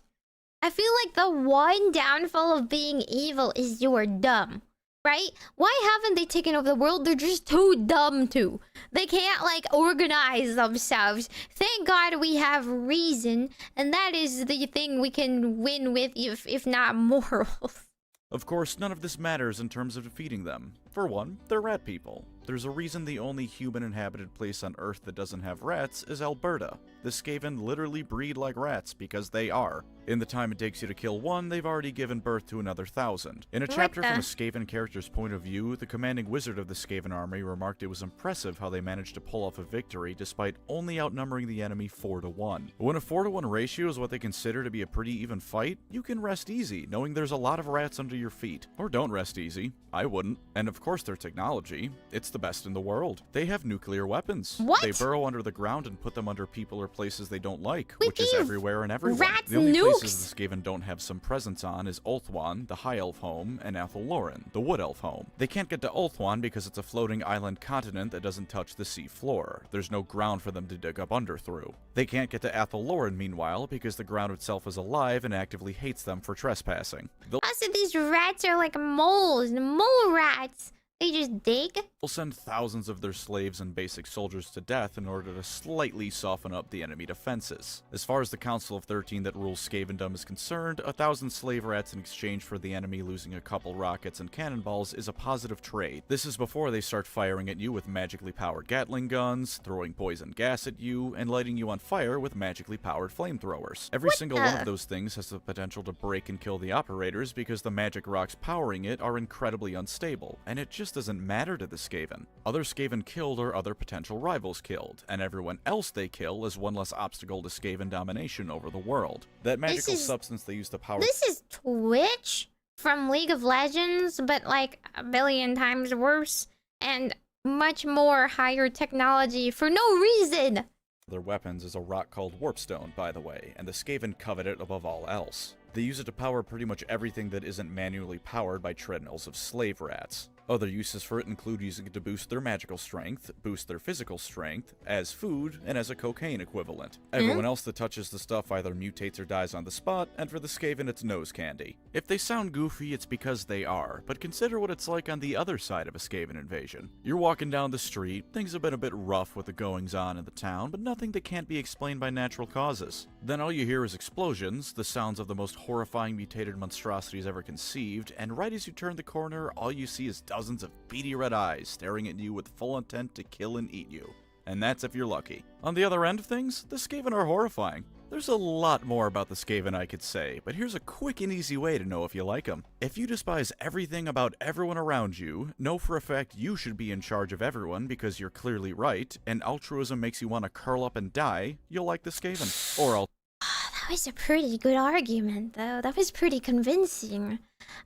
S1: I feel like the one downfall of being evil is you're dumb. right? Why haven't they taken over the world? They're just too dumb to. They can't, like, organize themselves. Thank God we have reason, and that is the thing we can win with, if not morals.
S2: Of course, none of this matters in terms of defeating them. For one, they're rat people. There's a reason the only human-inhabited place on Earth that doesn't have rats is Alberta. The Skaven literally breed like rats because they are. In the time it takes you to kill one, they've already given birth to another 1,000. In a chapter from a Skaven character's point of view, the commanding wizard of the Skaven army remarked it was impressive how they managed to pull off a victory despite only outnumbering the enemy 4-to-1. When a 4-to-1 ratio is what they consider to be a pretty even fight, you can rest easy, knowing there's a lot of rats under your feet. Or don't rest easy. I wouldn't. And of course their technology. It's the best in the world. They have nuclear weapons.
S1: What?
S2: They burrow under the ground and put them under people or places they don't like,
S1: We
S2: which is
S1: give
S2: everywhere and everyone.
S1: rats
S2: The only
S1: nukes?
S2: places the Skaven don't have some presence on is Ulthuan, the High Elf home, and Athel-Loren, the Wood Elf home. They can't get to Ulthuan because it's a floating island continent that doesn't touch the sea floor. There's no ground for them to dig up under through. They can't get to Athel-Loren, meanwhile, because the ground itself is alive and actively hates them for trespassing.
S1: Also, these rats are like moles, mole rats. They just dig.
S2: They'll send thousands of their slaves and basic soldiers to death in order to slightly soften up the enemy defenses. As far as the Council of 13 that rules Skavendom is concerned, 1,000 slave rats in exchange for the enemy losing a couple rockets and cannonballs is a positive trade. This is before they start firing at you with magically powered Gatling guns, throwing poison gas at you, and lighting you on fire with magically powered flamethrowers. Every single one of those things has the potential to break and kill the operators because the magic rocks powering it are incredibly unstable, and it just doesn't matter to the Skaven. Other Skaven killed are other potential rivals killed, and everyone else they kill is one less obstacle to Skaven domination over the world. That magical substance they use to power—
S1: This is Twitch from League of Legends, but like a billion times worse, and much more higher technology for no reason.
S2: Their weapons is a rock called Warpstone, by the way, and the Skaven covet it above all else. They use it to power pretty much everything that isn't manually powered by treadmills of slave rats. Other uses for it include using it to boost their magical strength, boost their physical strength, as food, and as a cocaine equivalent. Everyone else that touches the stuff either mutates or dies on the spot, and for the Skaven it's nose candy. If they sound goofy, it's because they are, but consider what it's like on the other side of a Skaven invasion. You're walking down the street, things have been a bit rough with the goings-on in the town, but nothing that can't be explained by natural causes. Then all you hear is explosions, the sounds of the most horrifying mutated monstrosities ever conceived, and right as you turn the corner, all you see is dozens of beady red eyes staring at you with full intent to kill and eat you. And that's if you're lucky. On the other end of things, the Skaven are horrifying. There's a lot more about the Skaven I could say, but here's a quick and easy way to know if you like them. If you despise everything about everyone around you, know for a fact you should be in charge of everyone because you're clearly right, and altruism makes you want to curl up and die, you'll like the Skaven. Or
S1: That was a pretty good argument, though. That was pretty convincing.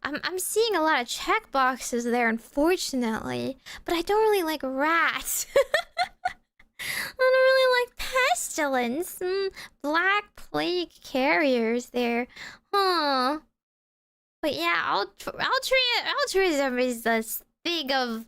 S1: I'm seeing a lot of checkboxes there, unfortunately, but I don't really like rats. I don't really like pestilence. Black plague carriers there. Huh. But yeah, altruism is the thing of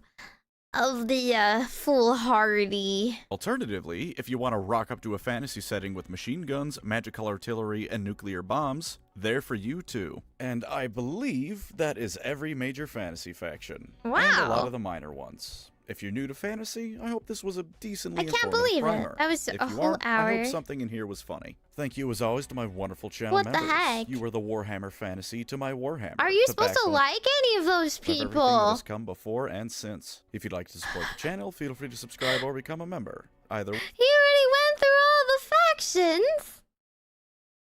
S1: the foolhardy.
S2: Alternatively, if you want to rock up to a fantasy setting with machine guns, magical artillery, and nuclear bombs, they're for you too. And I believe that is every major fantasy faction.
S1: Wow.
S2: And a lot of the minor ones. If you're new to fantasy, I hope this was a decently informative primer.
S1: That was
S2: if
S1: a
S2: you
S1: whole
S2: aren't,
S1: hour.
S2: I hope something in here was funny. Thank you as always to my wonderful channel
S1: What
S2: members.
S1: the heck?
S2: You are the Warhammer fantasy to my Warhammer.
S1: Are you
S2: the
S1: supposed to
S2: backbone
S1: like any of those
S2: of everything that
S1: people?
S2: has come before and since. If you'd like to support the channel, feel free to subscribe or become a member. Either.
S1: He already went through all the factions.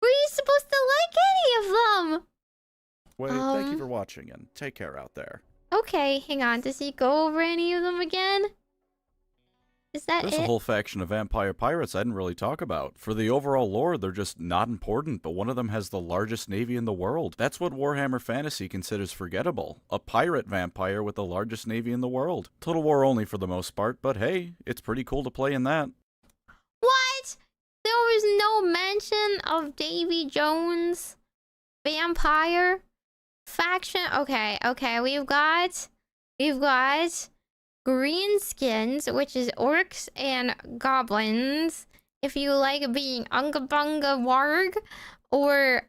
S1: Were you supposed to like any of them?
S2: way, thank you for watching and take care out there.
S1: Okay, hang on. Does he go over any of them again? Is that
S2: There's
S1: it?
S2: a whole faction of vampire pirates I didn't really talk about. For the overall lore, they're just not important, but one of them has the largest navy in the world. That's what Warhammer Fantasy considers forgettable. A pirate vampire with the largest navy in the world. Total War only for the most part, but hey, it's pretty cool to play in that.
S1: What? There was no mention of Davy Jones' vampire faction? Okay, we've got greenskins, which is orcs and goblins. If you like being Unga Bunga Warg, or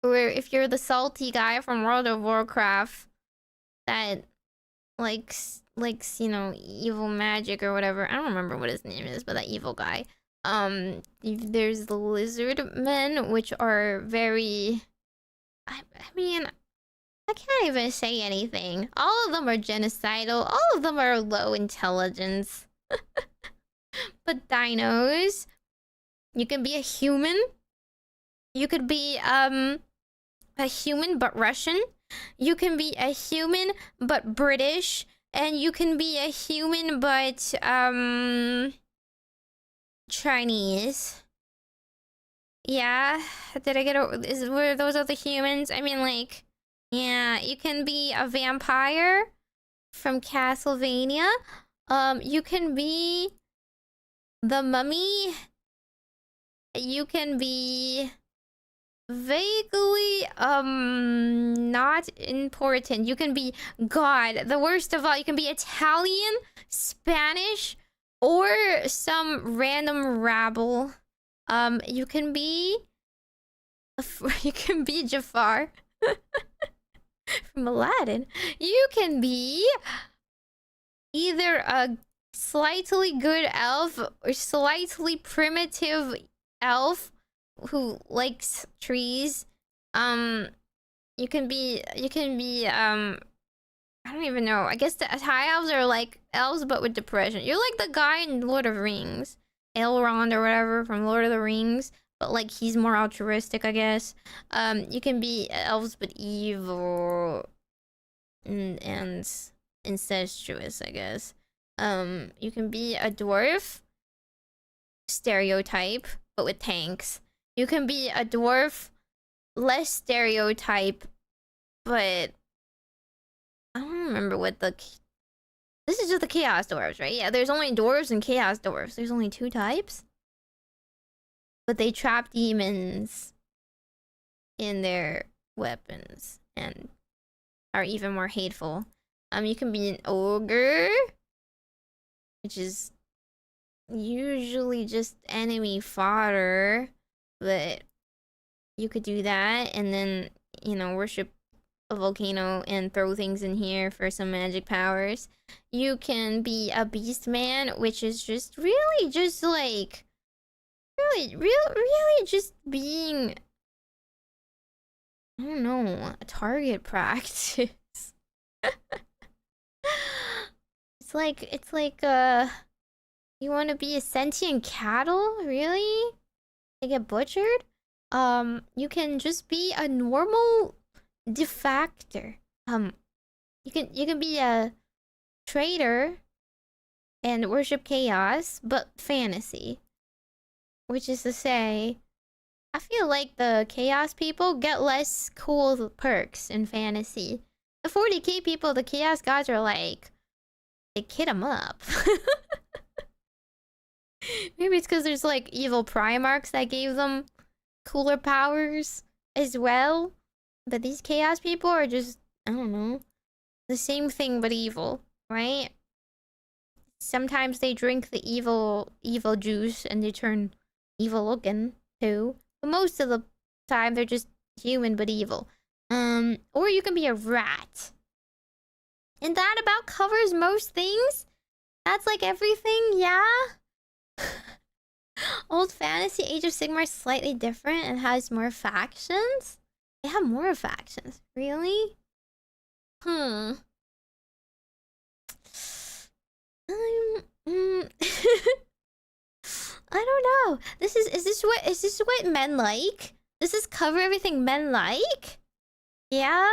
S1: if you're the salty guy from World of Warcraft, that likes you know, evil magic or whatever. I don't remember what his name is, but that evil guy. There's the lizard men, which are very... I mean, I can't even say anything. All of them are genocidal. All of them are low intelligence. But dinos, you can be a human. You could be a human but Russian. You can be a human but British, and you can be a human but Chinese. Yeah, did I get were those other humans? I mean, like, yeah, you can be a vampire from Castlevania. You can be the mummy. You can be vaguely not important. You can be God. The worst of all, you can be Italian, Spanish, or some random rabble. You can be Jafar from Aladdin. You can be either a slightly good elf or slightly primitive elf who likes trees. You can be I don't even know. I guess the high elves are like elves but with depression. You're like the guy in Lord of the Rings, Elrond or whatever from Lord of the Rings, but like he's more altruistic, I guess. You can be elves but evil and incestuous, I guess. You can be a dwarf, stereotype, but with tanks. You can be a dwarf, less stereotype, but I don't remember what the... This is just the Chaos Dwarves, right? Yeah, there's only Dwarves and Chaos Dwarves. There's only 2 types. But they trap demons in their weapons and are even more hateful. You can be an ogre, which is usually just enemy fodder, but you could do that and then, you know, worship a volcano and throw things in here for some magic powers. You can be a beast man, which is just really just like really just being, I don't know, a target practice. It's like you want to be a sentient cattle, really? They get butchered? You can just be a normal defactor. You can be a trader and worship chaos, but fantasy. Which is to say, I feel like the chaos people get less cool perks in fantasy. The 40k people, the chaos gods are like, they kid them up. Maybe it's because there's like evil Primarchs that gave them cooler powers as well. But these chaos people are just, I don't know, the same thing but evil, right? Sometimes they drink the evil juice and they turn evil looking too. But most of the time they're just human but evil. Or you can be a rat. And that about covers most things. That's like everything, yeah? Old Fantasy Age of Sigmar is slightly different and has more factions. They have more factions, really? I don't know. Is this what men like? Does this cover everything men like? Yeah?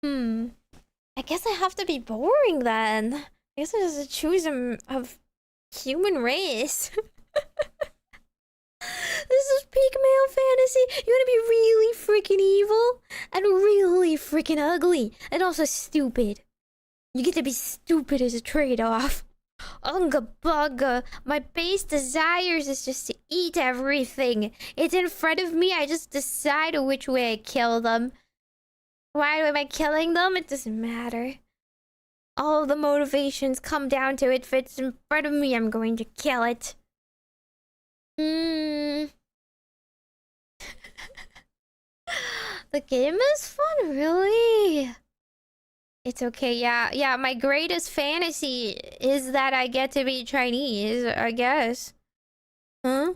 S1: I guess I have to be boring then. I guess I just choose a human race. This is peak male fantasy. You want to be really freaking evil and really freaking ugly and also stupid. You get to be stupid as a trade-off. Unga bugga. My base desires is just to eat everything. It's in front of me. I just decide which way I kill them. Why am I killing them? It doesn't matter. All the motivations come down to it. If it's in front of me, I'm going to kill it. The The game is fun, really? It's okay, yeah. Yeah, my greatest fantasy is that I get to be Chinese, I guess. Huh?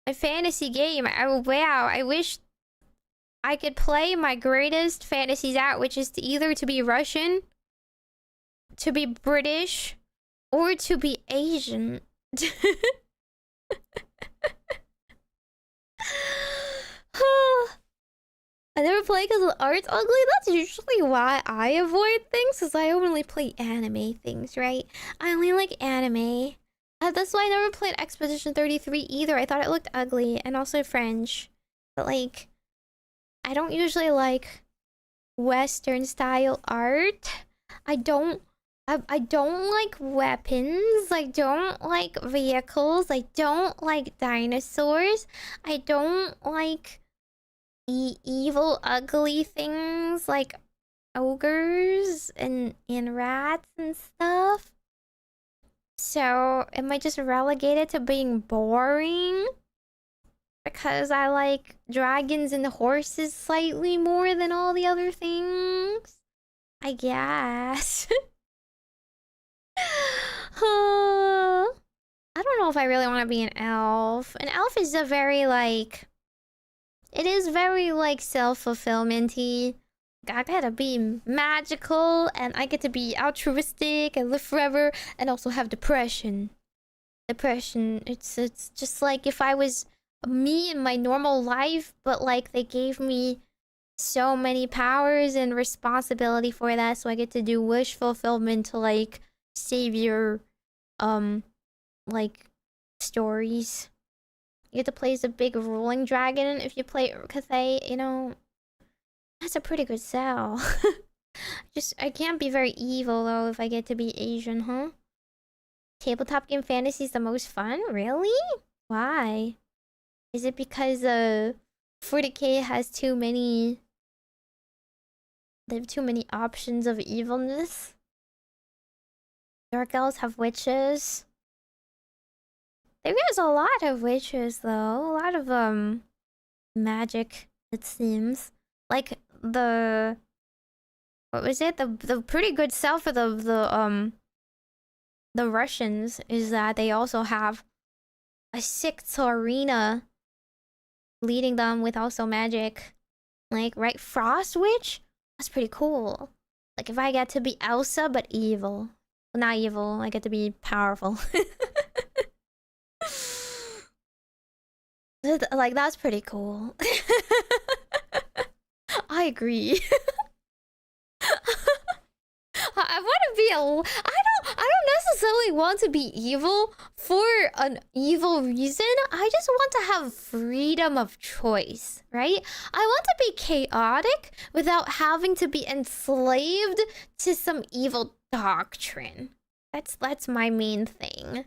S1: A fantasy game. Wow, I wish I could play my greatest fantasies out, which is either to be Russian, to be British, or to be Asian. I never play because the art's ugly. That's usually why I avoid things, because I only play anime things, right? I only like anime. That's why I never played Expedition 33 either. I thought it looked ugly, and also French. But like, I don't usually like Western style art. I don't like weapons. I don't like vehicles. I don't like dinosaurs. I don't like evil, ugly things like ogres and rats and stuff. So, am I just relegated to being boring? Because I like dragons and horses slightly more than all the other things? I guess. I don't know if I really want to be an elf. An elf is a very, like... It is very, like, self-fulfillment-y. I gotta be magical, and I get to be altruistic and live forever, and also have depression. Depression, it's just like if I was me in my normal life, but like they gave me so many powers and responsibility for that, so I get to do wish fulfillment to like savior like stories. You get to play as a big ruling dragon if you play Cathay, you know. That's a pretty good sell. I can't be very evil though if I get to be Asian, huh? Tabletop game fantasy is the most fun? Really? Why? Is it because 40k has too many... They have too many options of evilness? Dark elves have witches. There's a lot of witches though. A lot of magic, it seems. Like the... What was it? The pretty good sell for the Russians is that they also have a 6th arena leading them with also magic. Like, right? Frost Witch? That's pretty cool. Like, if I get to be Elsa, but evil. Well, not evil, I get to be powerful. Like, that's pretty cool. I agree. I want to be I don't necessarily want to be evil for an evil reason. I just want to have freedom of choice, right? I want to be chaotic without having to be enslaved to some evil doctrine. That's my main thing.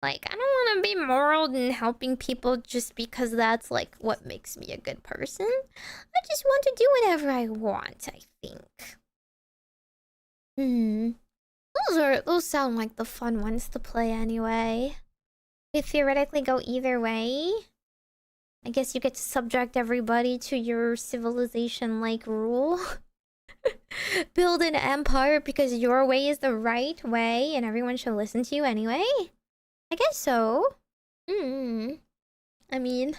S1: Like, I don't want to be moral and helping people just because that's like what makes me a good person. I just want to do whatever I want, I think. Those sound like the fun ones to play anyway. They theoretically go either way. I guess you get to subject everybody to your civilization-like rule. Build an empire because your way is the right way and everyone should listen to you anyway. I guess so. I mean...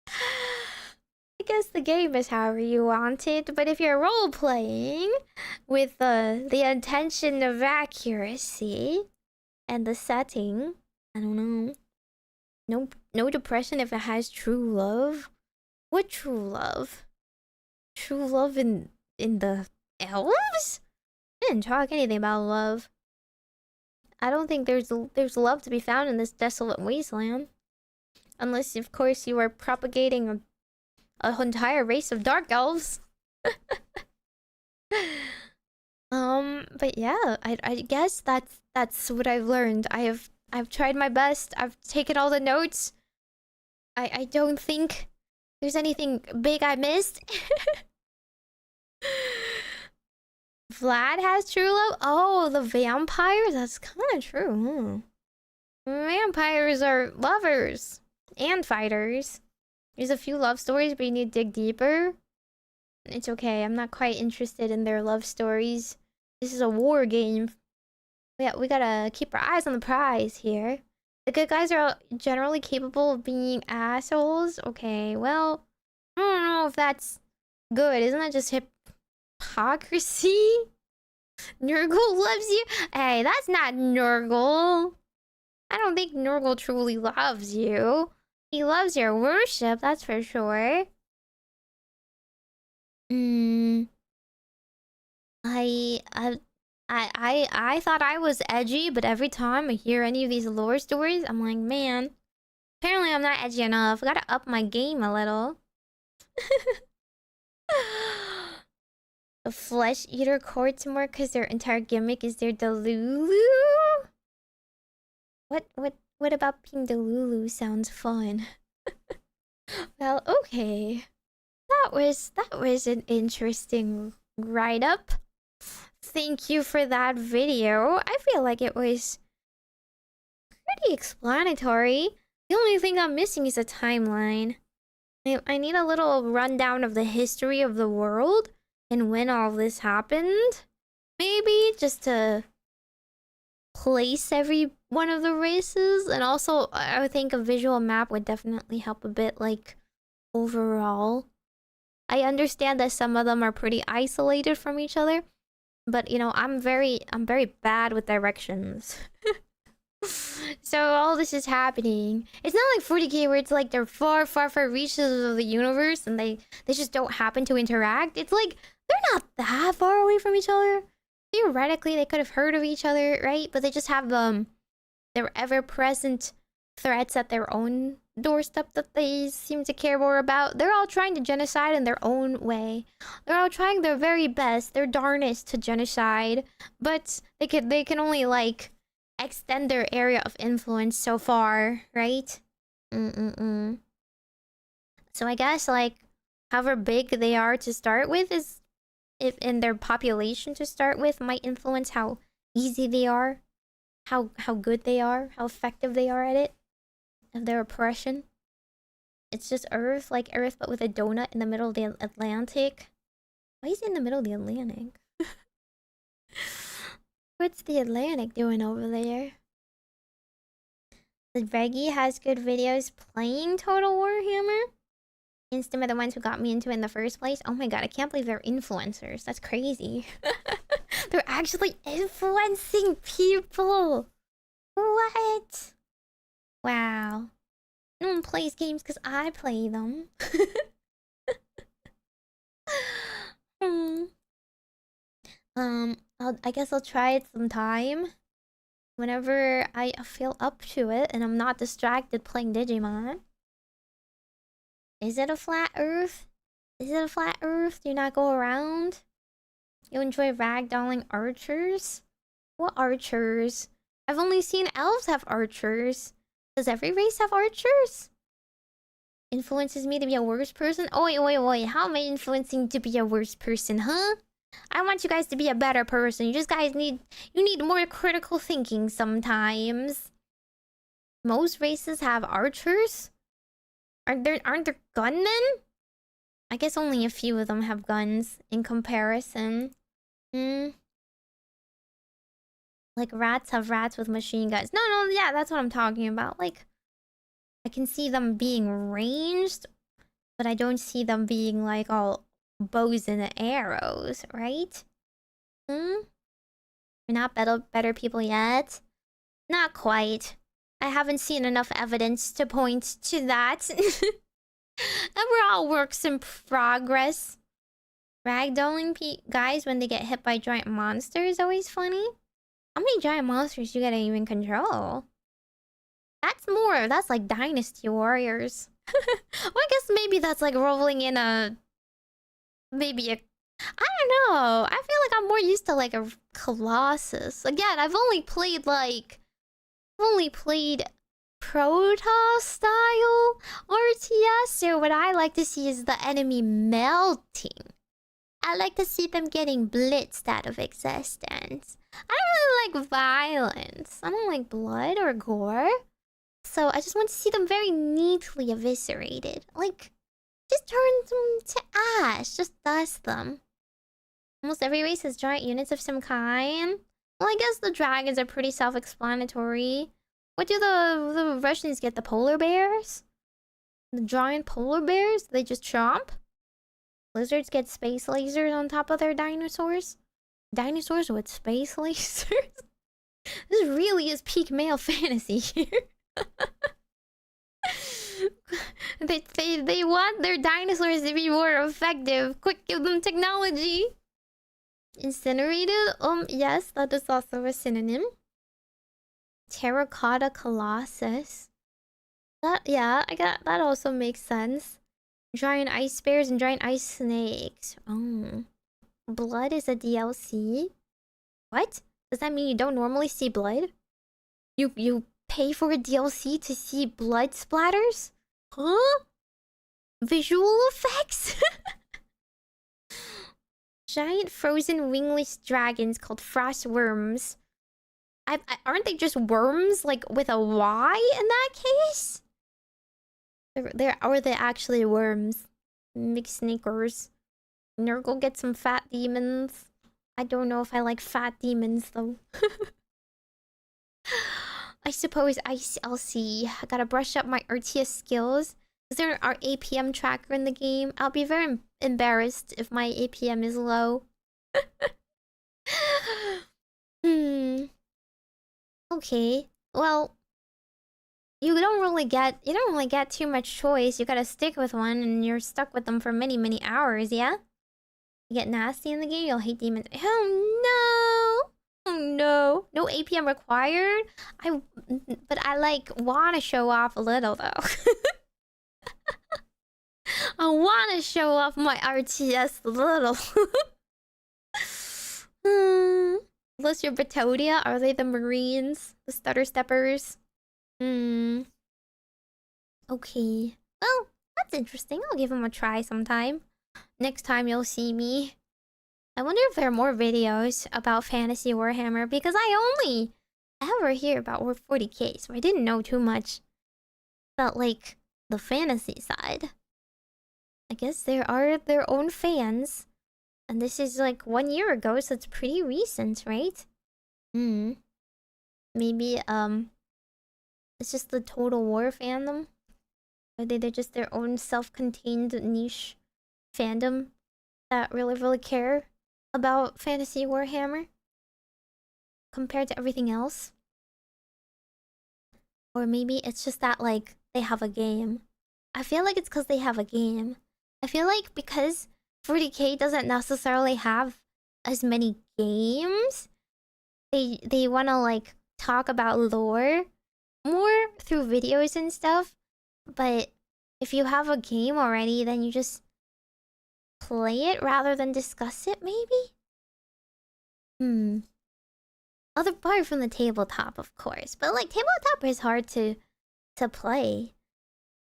S1: I guess the game is however you want it, but if you're role-playing with the intention of accuracy and the setting, I don't know. No depression if it has true love. What true love? True love in the elves? I didn't talk anything about love. I don't think there's love to be found in this desolate wasteland. Unless, of course, you are propagating an entire race of dark elves. But yeah, I guess that's what I've learned. I've tried my best. I've taken all the notes. I don't think there's anything big I missed. Vlad has true love? Oh, the vampires? That's kind of true, Vampires are lovers and fighters. There's a few love stories, but you need to dig deeper. It's okay. I'm not quite interested in their love stories. This is a war game. We gotta keep our eyes on the prize here. The good guys are generally capable of being assholes. Okay, well, I don't know if that's good. Isn't that just hypocrisy? Nurgle loves you? Hey, that's not Nurgle. I don't think Nurgle truly loves you. He loves your worship, that's for sure. I thought I was edgy, but every time I hear any of these lore stories, I'm like, man, apparently I'm not edgy enough. I gotta up my game a little. The flesh eater courts more because their entire gimmick is their Delulu. What about being Delulu sounds fun? Well, okay. That was an interesting write-up. Thank you for that video. I feel like it was pretty explanatory. The only thing I'm missing is a timeline. I need a little rundown of the history of the world and when all this happened. Maybe just to place every one of the races. And also, I think a visual map would definitely help a bit, like, overall. I understand that some of them are pretty isolated from each other. But, you know, I'm very bad with directions. So all this is happening. It's not like 40k where it's like they're far reaches of the universe and they just don't happen to interact. It's like they're not that far away from each other. Theoretically, they could have heard of each other, right? But they just have their ever-present threats at their own doorstep that they seem to care more about. They're all trying to genocide in their own way. They're all trying their very best, their darnest to genocide, but they can only like extend their area of influence so far, right? So I guess like however big they are to start with is if in their population to start with might influence how easy they are, how good they are, how effective they are at it, of their oppression. It's just Earth, like Earth but with a donut in the middle of the Atlantic. Why is it in the middle of the Atlantic? What's the Atlantic doing over there? The Reggie has good videos playing Total Warhammer. Instim are the ones who got me into it in the first place. Oh my god, I can't believe they're influencers. That's crazy. They're actually influencing people. What? Wow. No one plays games because I play them. I guess I'll try it sometime. Whenever I feel up to it and I'm not distracted playing Digimon. Is it a flat earth? Is it a flat earth? Do you not go around? You enjoy ragdolling archers? What archers? I've only seen elves have archers. Does every race have archers? Influences me to be a worse person? Oh, wait. How am I influencing to be a worse person, huh? I want you guys to be a better person. You just guys need more critical thinking sometimes. Most races have archers? Aren't there gunmen? I guess only a few of them have guns in comparison. Like rats have rats with machine guns. No, yeah, that's what I'm talking about. Like, I can see them being ranged, but I don't see them being like all bows and arrows, right? We're not better people yet. Not quite. I haven't seen enough evidence to point to that. And we're all works in progress. Ragdolling guys when they get hit by giant monsters is always funny. How many giant monsters you gotta even control? That's like Dynasty Warriors. Well, I guess maybe that's like rolling in I don't know. I feel like I'm more used to like a Colossus. Again, I've only played Protoss style RTS, so what I like to see is the enemy melting. I like to see them getting blitzed out of existence. I don't really like violence. I don't like blood or gore. So I just want to see them very neatly eviscerated. Like Just turn them to ash. Just dust them. Almost every race has giant units of some kind. Well, I guess the dragons are pretty self-explanatory. What do the Russians get? The polar bears? The giant polar bears? They just chomp? Lizards get space lasers on top of their dinosaurs? Dinosaurs with space lasers? This really is peak male fantasy here. They want their dinosaurs to be more effective. Quick, give them technology. Incinerated? Yes, that is also a synonym. Terracotta Colossus. Yeah, that also makes sense. Giant ice bears and giant ice snakes. Oh. Blood is a DLC? What? Does that mean you don't normally see blood? You pay for a DLC to see blood splatters? Huh? Visual effects? Giant frozen wingless dragons called frost worms. Aren't they just worms, like with a Y in that case? Are they actually worms? Mixed sneakers. Nurgle get some fat demons. I don't know if I like fat demons though. I suppose I'll see. I gotta brush up my RTS skills. Is there our APM tracker in the game? I'll be very embarrassed if my APM is low. Okay. Well, you don't really get too much choice. You gotta stick with one and you're stuck with them for many, many hours, yeah? You get nasty in the game, you'll hate demons. Oh no! Oh no. No APM required? But I like wanna show off a little though. I wanna show off my RTS a little. Unless you're Batodia, are they the Marines? The Stutter Steppers? Okay. Well, that's interesting. I'll give them a try sometime. Next time you'll see me. I wonder if there are more videos about Fantasy Warhammer, because I only ever hear about War 40k, so I didn't know too much about, like, the fantasy side. I guess there are their own fans. And this is like 1 year ago, so it's pretty recent, right? Maybe, it's just the Total War fandom? Or they're just their own self-contained niche fandom that really care about Fantasy Warhammer compared to everything else? Or maybe it's just that, like, they have a game. I feel like it's because they have a game. I feel like because 40k doesn't necessarily have as many games, they want to, like, talk about lore more through videos and stuff. But if you have a game already, then you just play it rather than discuss it, maybe? Other part from the tabletop, of course. But, like, tabletop is hard to play.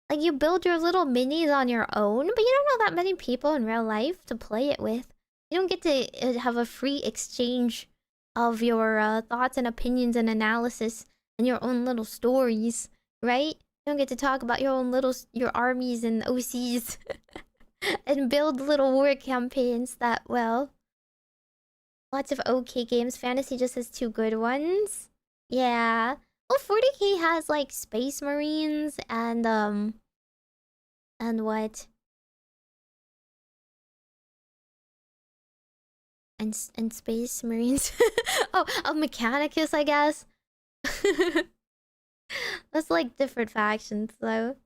S1: Like, you build your little minis on your own, but you don't know that many people in real life to play it with. You don't get to have a free exchange of your thoughts and opinions and analysis and your own little stories, right? You don't get to talk about your own your armies and OCs and build little war campaigns that well. Lots of okay games. Fantasy just has 2 good ones. Yeah. Well, 40k has, like, Space Marines and what? And Space Marines. oh, Mechanicus, I guess. That's, like, different factions, though.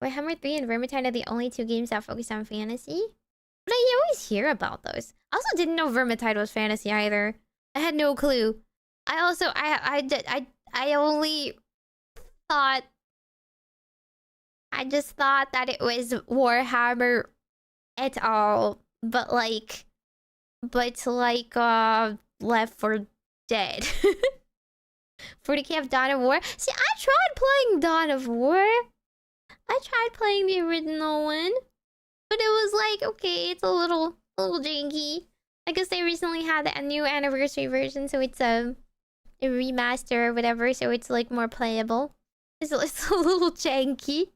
S1: Warhammer 3 and Vermintide are the only 2 games that focus on fantasy. But I always hear about those. I also didn't know Vermintide was fantasy either. I had no clue. I also I only thought... I just thought that it was Warhammer et al. But like... Left 4 Dead. 40k of Dawn of War? See, I tried playing Dawn of War. I tried playing the original one. But it was like, okay, it's a little janky. I guess they recently had a new anniversary version, so it's a remaster or whatever, so it's like more playable. It's a little janky.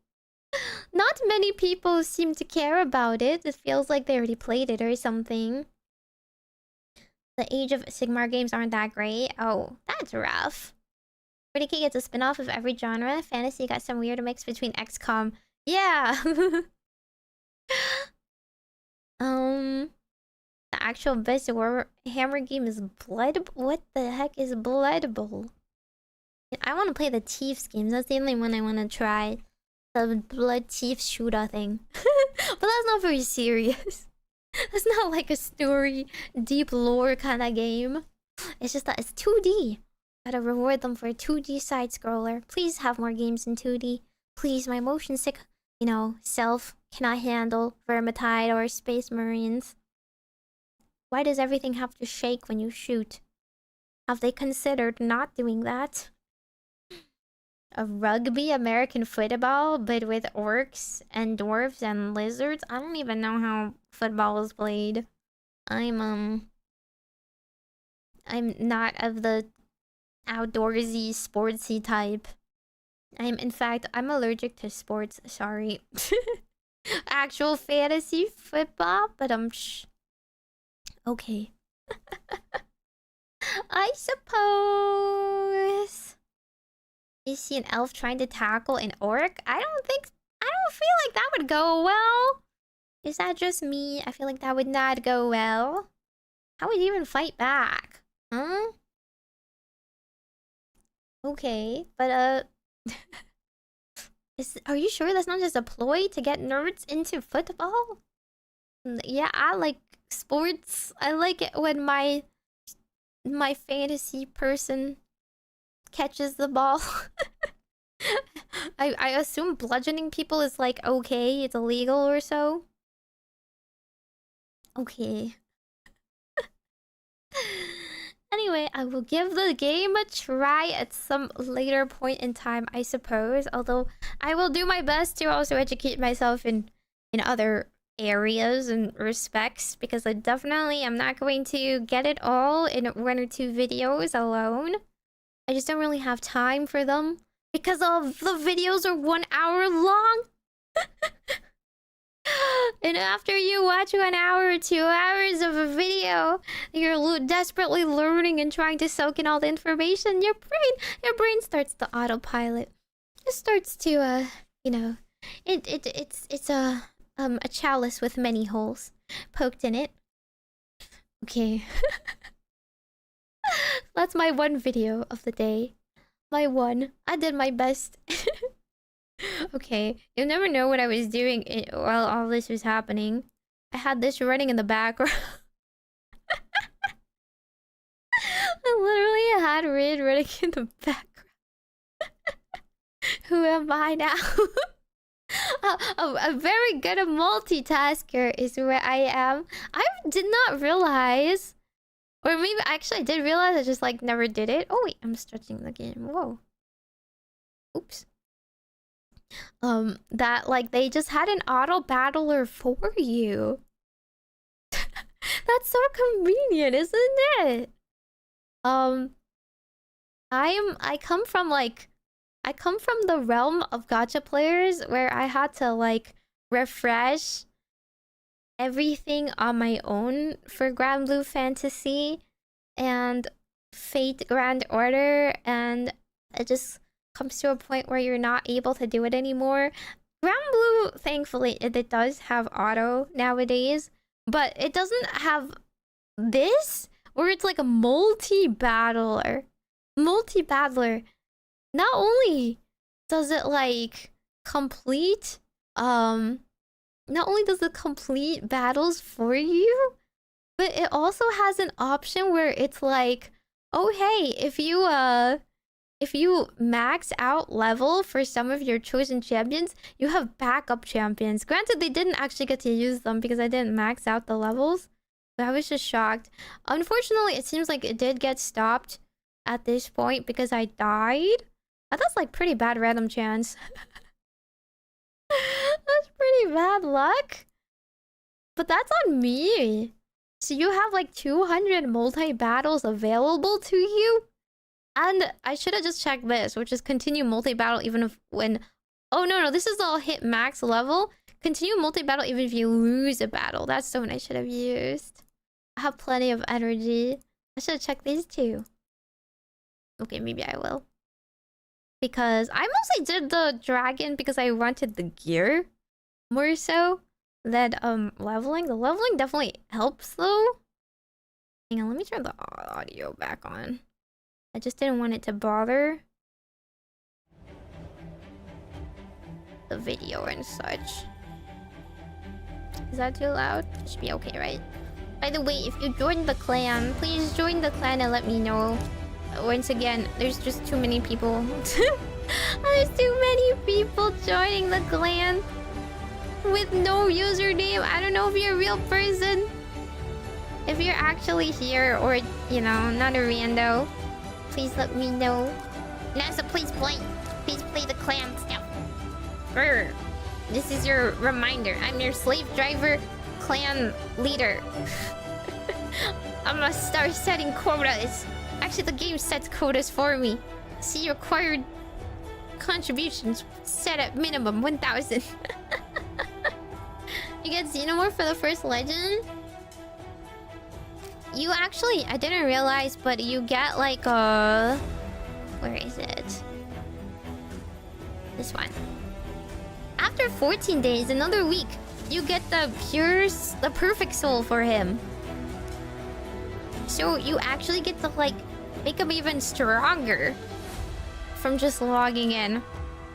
S1: Not many people seem to care about it. It feels like they already played it or something. The Age of Sigmar games aren't that great. Oh, that's rough. 40K gets a spin-off of every genre. Fantasy got some weird mix between XCOM. Yeah. The actual best Warhammer game is Blood. What the heck is Blood Bowl? I want to play the Chiefs games. That's the only one I want to try. The Blood Chiefs shooter thing. But that's not very serious. That's not like a story, deep lore kind of game. It's just that it's 2D. Gotta reward them for a 2D side scroller. Please have more games in 2D. Please, my motion sick, self cannot handle Vermintide or Space Marines. Why does everything have to shake when you shoot? Have they considered not doing that? A rugby American football, but with orcs and dwarves and lizards? I don't even know how football is played. I'm not of the outdoorsy, sportsy type. In fact, I'm allergic to sports, sorry. Actual fantasy football, but okay. I suppose. Is he an elf trying to tackle an orc? I don't feel like that would go well. Is that just me? I feel like that would not go well. How would he even fight back? Huh? Okay, but are you sure that's not just a ploy to get nerds into football? Yeah, I like sports. I like it when my fantasy person catches the ball. I assume bludgeoning people is like okay, it's illegal or so. Okay. Anyway, I will give the game a try at some later point in time, I suppose. Although I will do my best to also educate myself in other areas and respects, because I definitely am not going to get it all in 1 or 2 videos alone. I just don't really have time for them because all the videos are 1 hour long. And after you watch 1 hour or 2 hours of a video, you're desperately learning and trying to soak in all the information. Your brain starts to autopilot. It starts to it's a chalice with many holes poked in it. Okay. That's my one video of the day. My one. I did my best. Okay, you'll never know what I was doing while all this was happening. I had this running in the background. I literally had Rid running in the background. Who am I now? A very good multitasker is where I am. I did not realize, or maybe actually I did realize, I just like never did it. Oh wait, I'm stretching the game. Whoa. Oops. That like they just had an auto battler for you. That's so convenient, isn't it? I come from the realm of gacha players where I had to like refresh everything on my own for Grand Blue Fantasy and Fate Grand Order, and it just comes to a point where you're not able to do it anymore. Grand Blue, thankfully, it does have auto nowadays, but it doesn't have this, where it's like a multi-battler. Not only does it like complete, not only does it complete battles for you, but it also has an option where it's like, oh hey, if you max out level for some of your chosen champions, you have backup champions. Granted, they didn't actually get to use them because I didn't max out the levels, but I was just shocked. Unfortunately, it seems like it did get stopped at this point because I died. That's like pretty bad random chance. That's pretty bad luck. But that's on me. So you have like 200 multi-battles available to you? And I should have just checked this, which is continue multi-battle even if when Oh no, this is all hit max level. Continue multi-battle even if you lose a battle. That's the one I should have used. I have plenty of energy. I should check these too. Okay, maybe I will. Because I mostly did the dragon because I wanted the gear more so than leveling. The leveling definitely helps though. Hang on, let me turn the audio back on. I just didn't want it to bother the video and such. Is that too loud? It should be okay, right? By the way, if you joined the clan, please join the clan and let me know. Once again, there's just too many people. There's too many people joining the clan with no username. I don't know if you're a real person. If you're actually here or, you know, not a rando, please let me know. NASA, please play. Please play the clan stuff. Brr. This is your reminder. I'm your slave driver clan leader. I must start setting quotas. Actually, the game sets quotas for me. See required contributions set at minimum 1,000. You get Xenomorph for the first legend? You actually, I didn't realize, but you get like a... Where is it? This one. After 14 days, another week, you get the perfect soul for him. So you actually get to like make him even stronger from just logging in.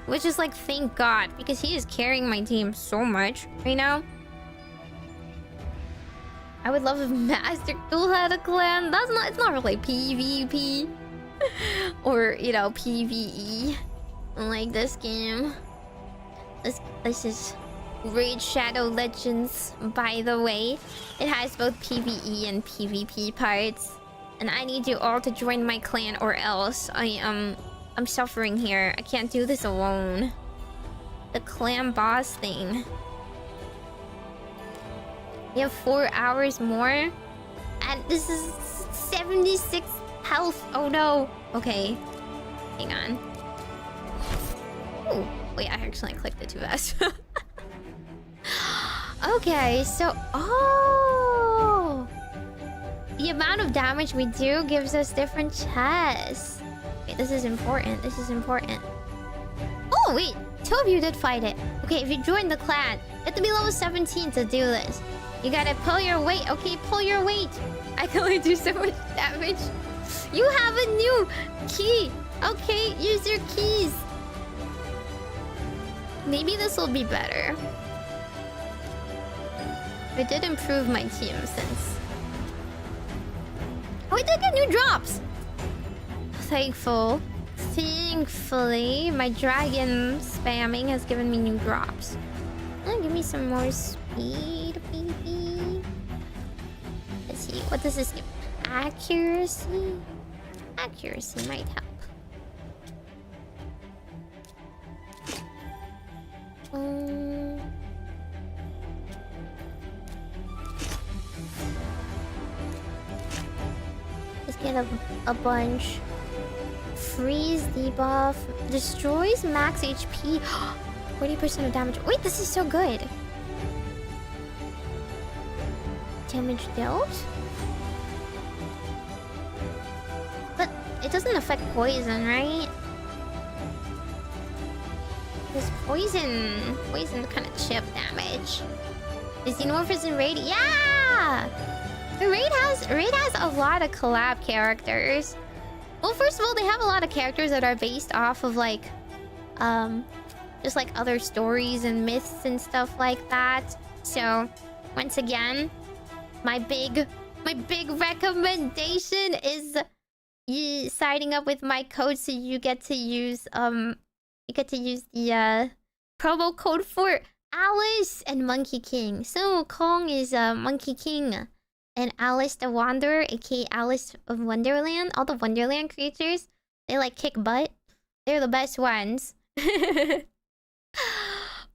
S1: Which is like, thank God, because he is carrying my team so much right now. I would love if Master Duel had a clan. It's not really PvP. Or, you know, PvE. Like this game. This is Raid Shadow Legends, by the way. It has both PvE and PvP parts. And I need you all to join my clan or else I'm suffering here. I can't do this alone. The clan boss thing. We have 4 hours more. And this is 76 health. Oh no. Okay. Hang on. Ooh. Wait, I actually clicked it too fast. Okay, so... Oh! The amount of damage we do gives us different chests. Wait, this is important. This is important. Oh, wait. 2 of you did fight it. Okay, if you join the clan, you have to be level 17 to do this. You gotta pull your weight. Okay, pull your weight. I can only do so much damage. You have a new key. Okay, use your keys. Maybe this will be better. I did improve my team since... Oh, I did get new drops! Thankfully, my dragon spamming has given me new drops. Give me some more speed, baby. Let's see, what does this give? Accuracy? Accuracy might help. Let's get a bunch. Freeze debuff. Destroys max HP. 40% of damage. Wait, this is so good. Damage dealt? But it doesn't affect poison, right? This poison kind of chip damage. Is Xenomorph in raid? Yeah! The raid has a lot of collab characters. Well, first of all, they have a lot of characters that are based off of like just like other stories and myths and stuff like that. So once again, my big recommendation is you signing up with my code so you get to use the promo code for Alice and Monkey King. So Kong is Monkey King and Alice the Wanderer, aka Alice of Wonderland. All the Wonderland creatures, they like kick butt. They're the best ones.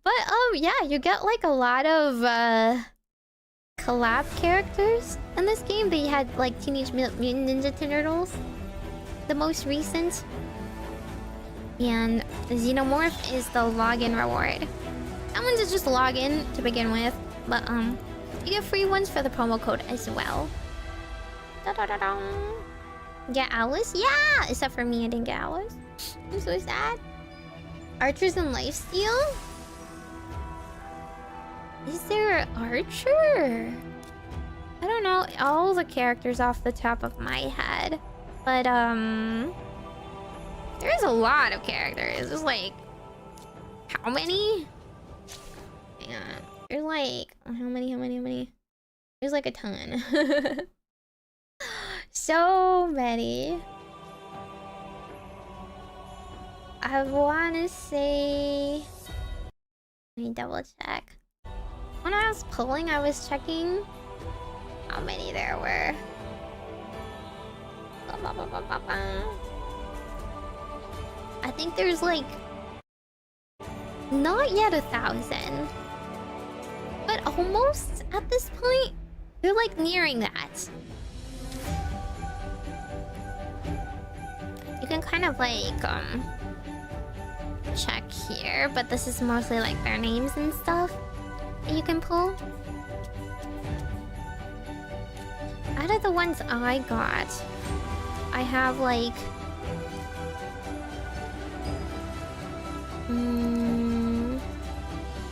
S1: But yeah, you get like a lot of collab characters in this game. They had like Teenage Mutant Ninja Turtles, the most recent. And the Xenomorph is the login reward. That one's just login to begin with. But you get free ones for the promo code as well. Da-da-da-da. Get Alice? Yeah! Except for me, I didn't get Alice. I'm so sad. Archers and lifesteal? Is there Archer? I don't know all the characters off the top of my head. But there's a lot of characters. There's like how many? Yeah. There's like how many? There's like a ton. So many. I wanna say, let me double check. When I was pulling, I was checking how many there were. I think there's like not yet 1,000, but almost at this point. They're like nearing that. You can kind of like check here, but this is mostly like their names and stuff that you can pull. Out of the ones I got, I have like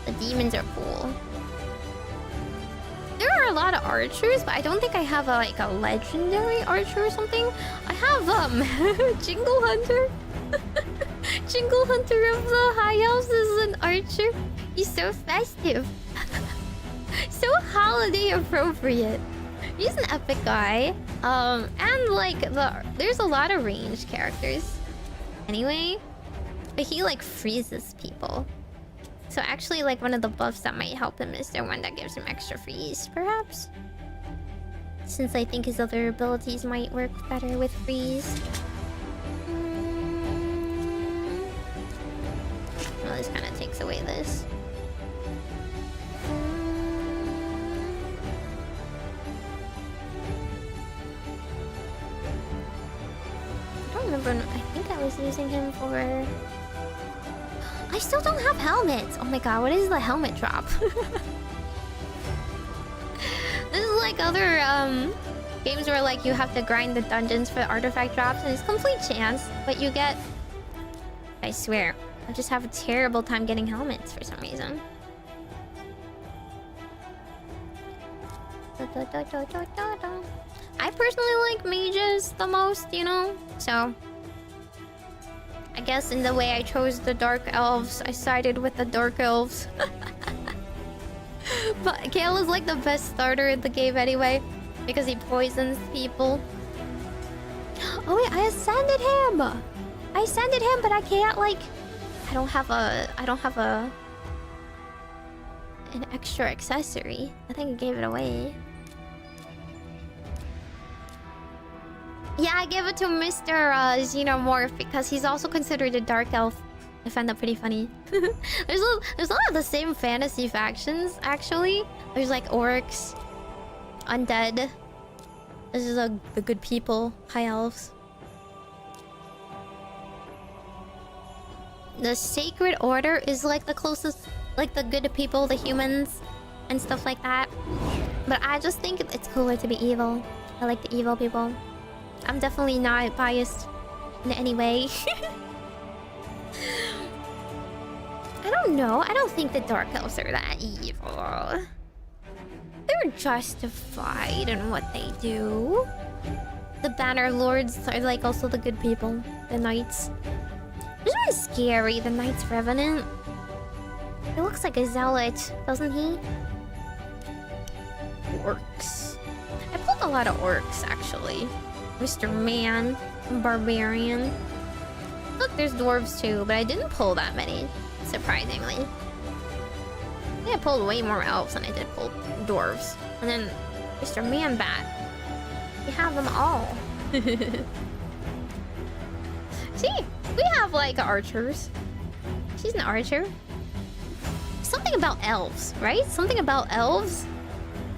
S1: the demons are cool. There are a lot of archers, but I don't think I have like a legendary archer or something. I have Jingle Hunter. Jingle Hunter of the High Elves is an archer. He's so festive. So holiday appropriate. He's an epic guy. And like there's a lot of ranged characters. Anyway, but he like freezes people. So actually like one of the buffs that might help him is the one that gives him extra freeze, perhaps. Since I think his other abilities might work better with freeze. Well, this kind of takes away this. I don't remember. I think I was using him for... I still don't have helmets. Oh my god, what is the helmet drop? This is like other games where like you have to grind the dungeons for artifact drops and it's complete chance, but you get... I swear, I just have a terrible time getting helmets for some reason. I personally like mages the most, you know? So... I guess in the way I chose the Dark Elves, I sided with the Dark Elves. But Kale is like the best starter in the game anyway, because he poisons people. Oh wait, I ascended him! I ascended him, but I can't like... I don't have an extra accessory. I think I gave it away. Yeah, I gave it to Mr. Xenomorph because he's also considered a Dark Elf. I find that pretty funny. There's a lot of the same fantasy factions, actually. There's like orcs, undead. This is the good people, high elves. The Sacred Order is like the closest, like the good people, the humans, and stuff like that. But I just think it's cooler to be evil. I like the evil people. I'm definitely not biased in any way. I don't know. I don't think the Dark Elves are that evil. They're justified in what they do. The Banner Lords are like also the good people. The Knights. This one's scary, the Knight's Revenant. He looks like a zealot, doesn't he? Orcs. I pulled a lot of orcs, actually. Mr. Man, Barbarian. Look, there's dwarves too, but I didn't pull that many, surprisingly. I think I pulled way more elves than I did pull dwarves. And then Mr. Man-Bat. We have them all. See, we have like archers. She's an archer. Something about elves, right? Something about elves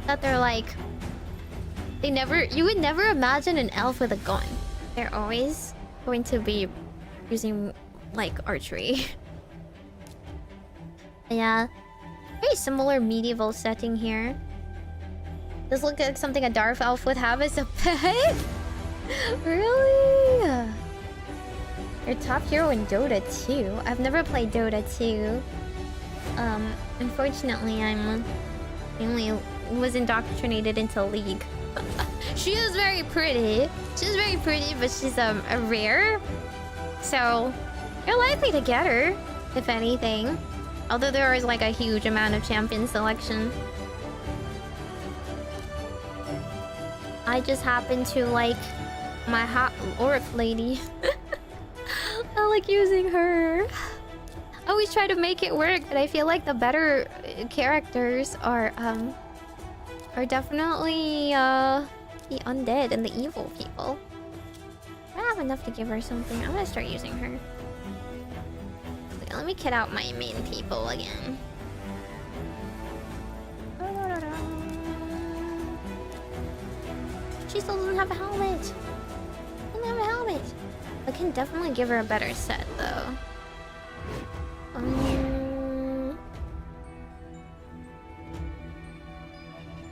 S1: that they're like... You would never imagine an elf with a gun. They're always going to be using like archery. Yeah. Very similar medieval setting here. Does look like something a Dark Elf would have as a pet? Really? You're top hero in Dota 2. I've never played Dota 2. Unfortunately, I only was indoctrinated into League. She is very pretty. She's very pretty, but she's a rare. So you're likely to get her, if anything. Although there is like a huge amount of champion selection. I just happen to like my hot orc lady. I like using her. I always try to make it work, but I feel like the better characters are definitely the undead and the evil people. I have enough to give her something. I'm gonna start using her. Okay, let me kit out my main people again. She still doesn't have a helmet. Doesn't have a helmet. I can definitely give her a better set though.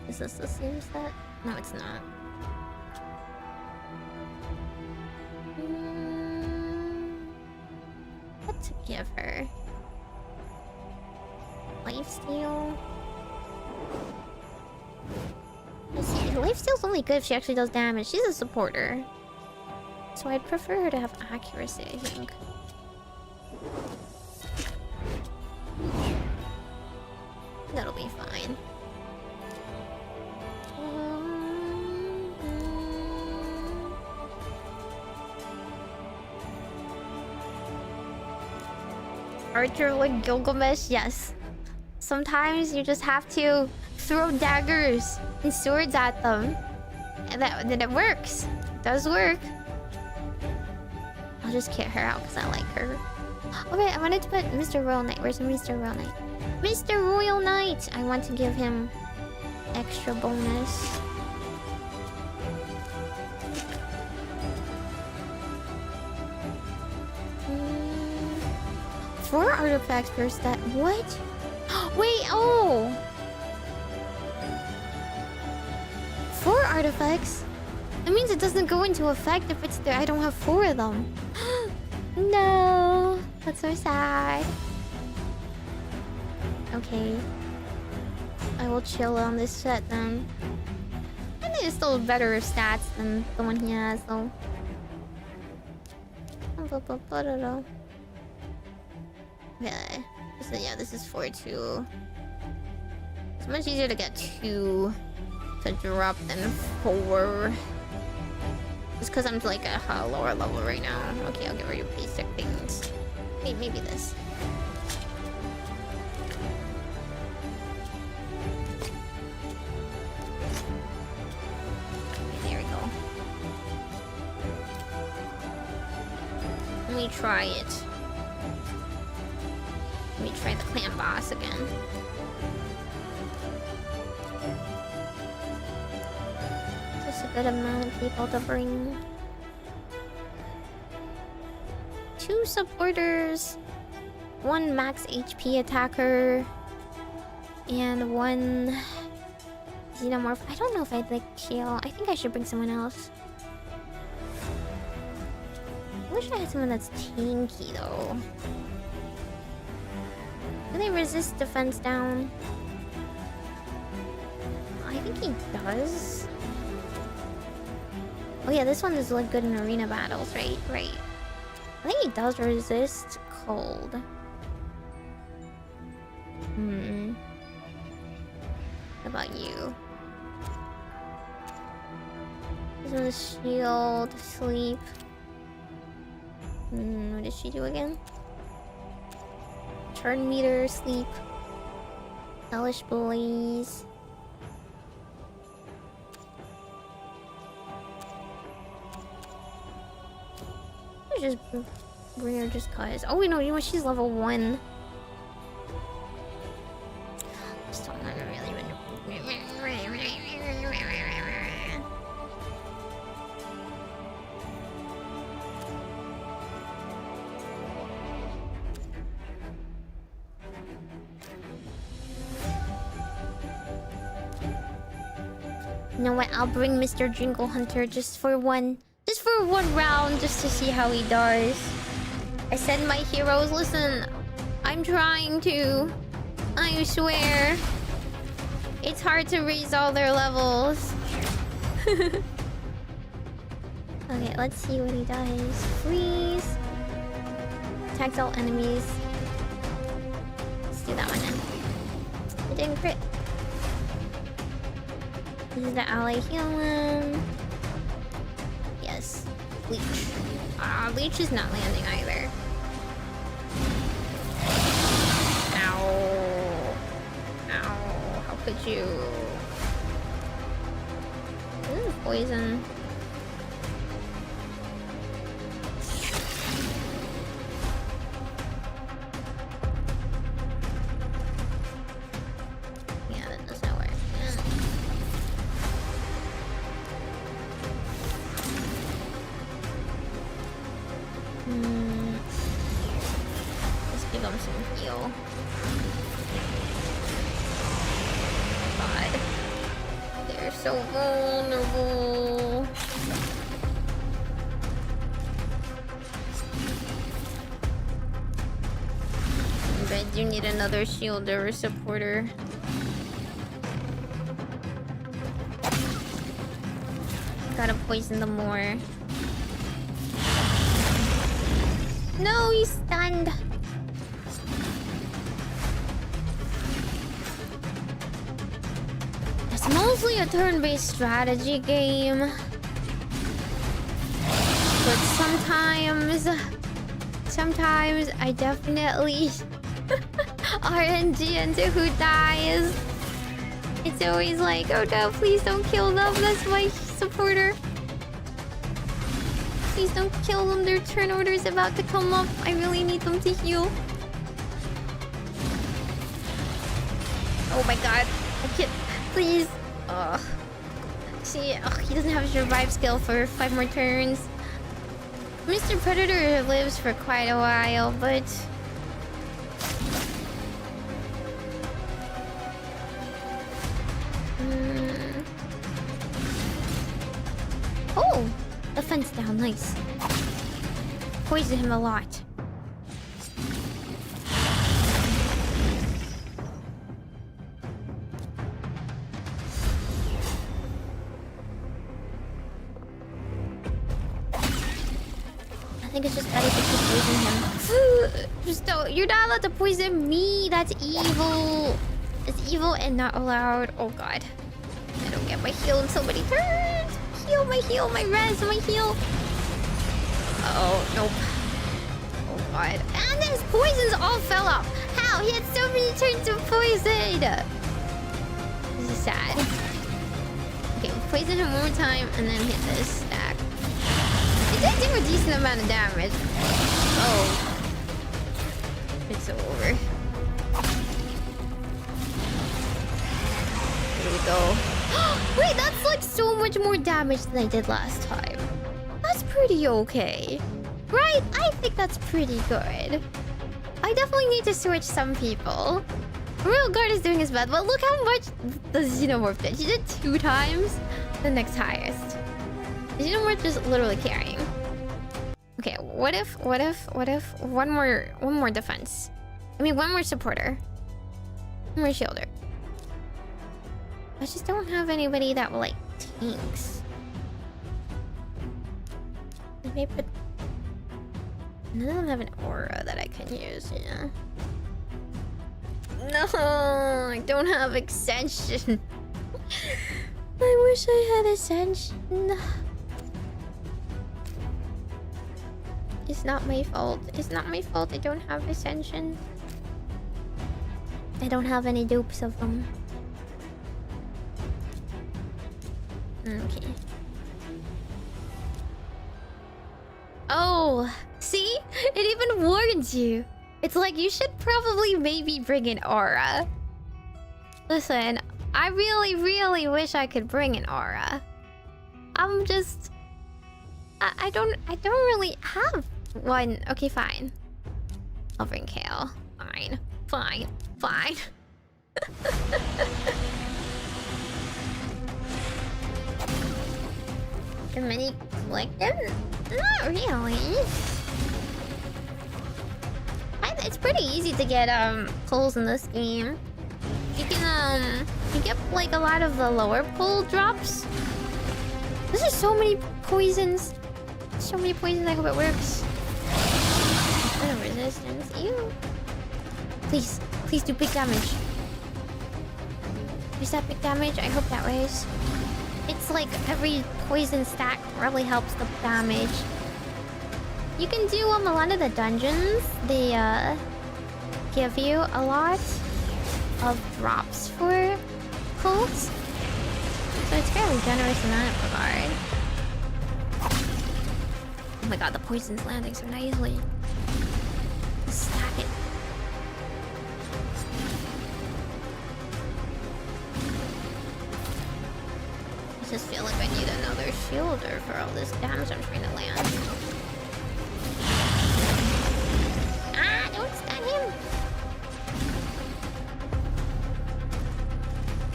S1: Is this the same set? No, it's not. What to give her? Lifesteal? I see. Lifesteal's only good if she actually does damage. She's a supporter. So I'd prefer her to have accuracy, I think. That'll be fine. Archer like Gilgamesh, yes. Sometimes you just have to throw daggers and swords at them. And then it works. It does work. I'll just kit her out because I like her. Okay, I wanted to put Mr. Royal Knight. Where's Mr. Royal Knight? Mr. Royal Knight! I want to give him extra bonus. Four artifacts per stat. What? Wait, oh! 4 artifacts? That means it doesn't go into effect if it's there. I don't have 4 of them. No, that's so sad. Okay. I will chill on this set then. I think it's still better stats than the one he has though. Okay. So yeah, this is 4-2. It's much easier to get 2 to drop than 4. Just because I'm like a lower level right now. Okay, I'll get rid of basic things. Wait, maybe this. Okay, there we go. Let me try it. Let me try the clan boss again. Just a good amount of people to bring. 2 supporters, 1 max HP attacker, and 1 xenomorph. I don't know if I'd like kill. I think I should bring someone else. I wish I had someone that's tanky though. Do they resist defense down? I think he does. Oh yeah, this one is like good in arena battles, right? Right. I think he does resist cold. What about you? This one's shield, sleep. What does she do again? Turn meter, sleep. Hellish blaze. Just bring her just cause. Oh wait, no, you know what? She's level 1. Just don't want to really. You know what? I'll bring Mr. Jingle Hunter just for one round, just to see how he does. I said my heroes, listen, I'm trying to. I swear. It's hard to raise all their levels. Okay, let's see what he does. Freeze. Attacks all enemies. Let's do that one then. It didn't crit. This is the ally healing. Yes. Leech. Leech is not landing either. Ow. Ow. How could you? Ooh, poison. Yeah, that does not work. Let's give him some heal. God. They're so vulnerable. But I do need another shielder or supporter. Gotta poison them more. No, he's stunned. It's mostly a turn-based strategy game. But sometimes I definitely RNG into who dies. It's always like, oh no, please don't kill them. That's my supporter. Please don't kill them. Their turn order is about to come up. I really need them to heal. Oh my god. I can't. Please. See, he doesn't have a survive skill for 5 more turns. Mr. Predator lives for quite a while, but... Oh! The fence down, nice. Poisoned him a lot. I think it's just better to keep poisoning him. Just don't. You're not allowed to poison me. That's evil. It's evil and not allowed. Oh god. I don't get my heal in so many turns. Heal, my res, my heal. Oh, nope. Oh god. And his poisons all fell off. How? He had so many turns of poison. This is sad. Okay, poison him one more time and then hit this stack. It did do a decent amount of damage. Oh. It's over. Here we go. Wait, that's like so much more damage than I did last time. That's pretty okay. Right? I think that's pretty good. I definitely need to switch some people. Royal Guard is doing his best, but look how much the Xenomorph did. He did 2 times the next highest. The Xenomorph just literally carrying. Okay, what if one more defense? I mean, one more supporter. One more shielder. I just don't have anybody that will like tanks. Maybe put... None of them have an aura that I can use, yeah. No, I don't have Ascension. I wish I had Ascension. It's not my fault. It's not my fault I don't have Ascension. I don't have any dupes of them. Okay. Oh, see? It even warns you. It's like you should probably maybe bring an aura. Listen, I really, really wish I could bring an aura. I'm just... I don't really have one. Okay, fine. I'll bring Kale. Fine. Fine. Fine. many collective? Not really. It's pretty easy to get pulls in this game. You can you get like a lot of the lower pull drops. This is so many poisons. So many poisons. I hope it works. Resistance. Ew. Please, please do big damage. Is that big damage? I hope that was. It's like every poison stack really helps the damage. You can do a lot of the dungeons. They give you a lot of drops for pulls. So it's fairly generous in that regard. Oh my god, the poison's landing so nicely. Stack it. I just feel like I need another shielder for all this damage I'm trying to land. Ah, don't stun him!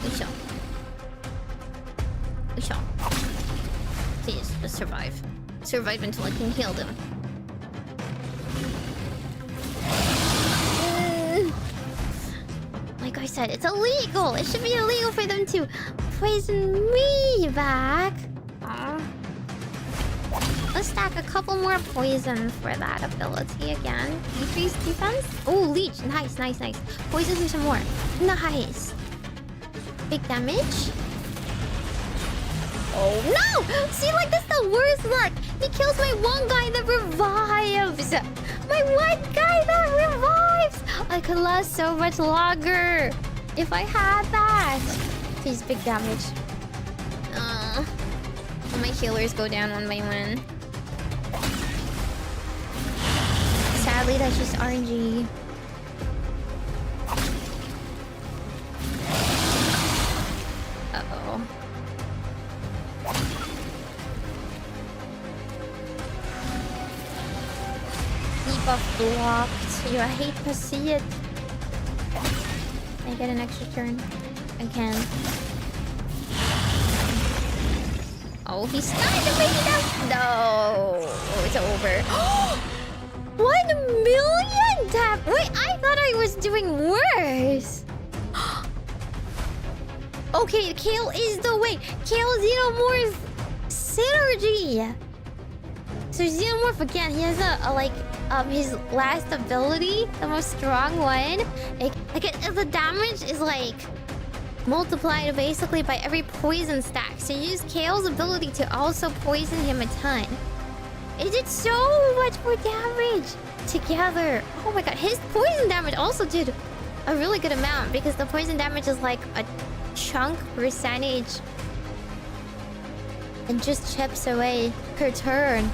S1: We shall. We shall. Please, just survive. Survive until I can heal them. Like I said, it's illegal! It should be illegal for them to poison me back. Aww. Let's stack a couple more poison for that ability again. Increase defense? Oh, leech. Nice, nice, nice. Poison for some more. Nice. Big damage. Oh no! See, like, that's the worst luck. He kills my one guy that revives. My one guy that revives. I could last so much longer if I had that. Please, big damage. All my healers go down one by one. Sadly, that's just RNG. Uh-oh. Debuff blocked. You hate to see it. Can I get an extra turn? I can. Oh, he stunned me! No! Oh, it's over. 1 million tap! Wait, I thought I was doing worse! Okay, Kale is the way! Kale Xenomorph synergy! So Xenomorph again, he has his last ability, the most strong one. The damage is like multiplied basically by every poison stack. So you use Kale's ability to also poison him a ton. It did so much more damage together. Oh my god, his poison damage also did a really good amount because the poison damage is like a chunk percentage and just chips away per turn.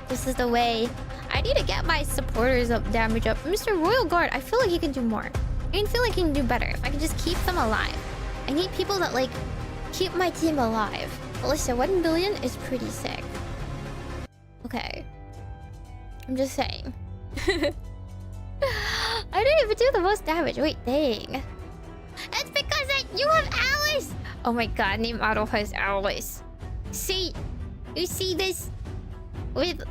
S1: This is the way. I need to get my supporters up damage up. Mr. Royal Guard, I feel like he can do more. I feel like he can do better if I can just keep them alive. I need people that like keep my team alive. Listen, 1 billion is pretty sick. Okay. I'm just saying. I didn't even do the most damage. Wait, dang. It's because you have Alice! Oh my god, name auto has Alice. See? You see this? With...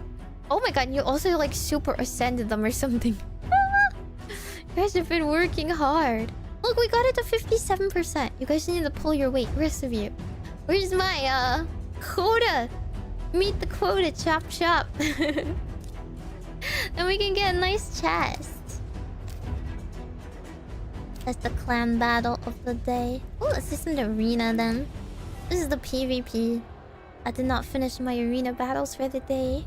S1: Oh my god, you also like super ascended them or something. You guys have been working hard. Look, we got it to 57%. You guys need to pull your weight, rest of you. Where's my quota? Meet the quota, chop chop. Then we can get a nice chest. That's the clan battle of the day. Oh, let's do some arena then. This is the PvP. I did not finish my arena battles for the day.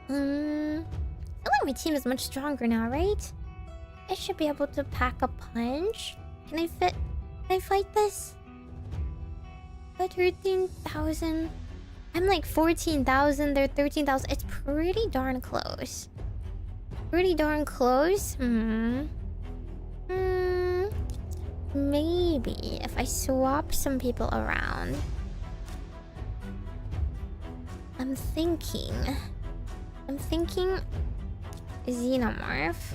S1: I feel like my team is much stronger now, right? I should be able to pack a punch. Can I fight this? 13,000. I'm like 14,000. They're 13,000. It's pretty darn close. Pretty darn close. Maybe if I swap some people around. I'm thinking Xenomorph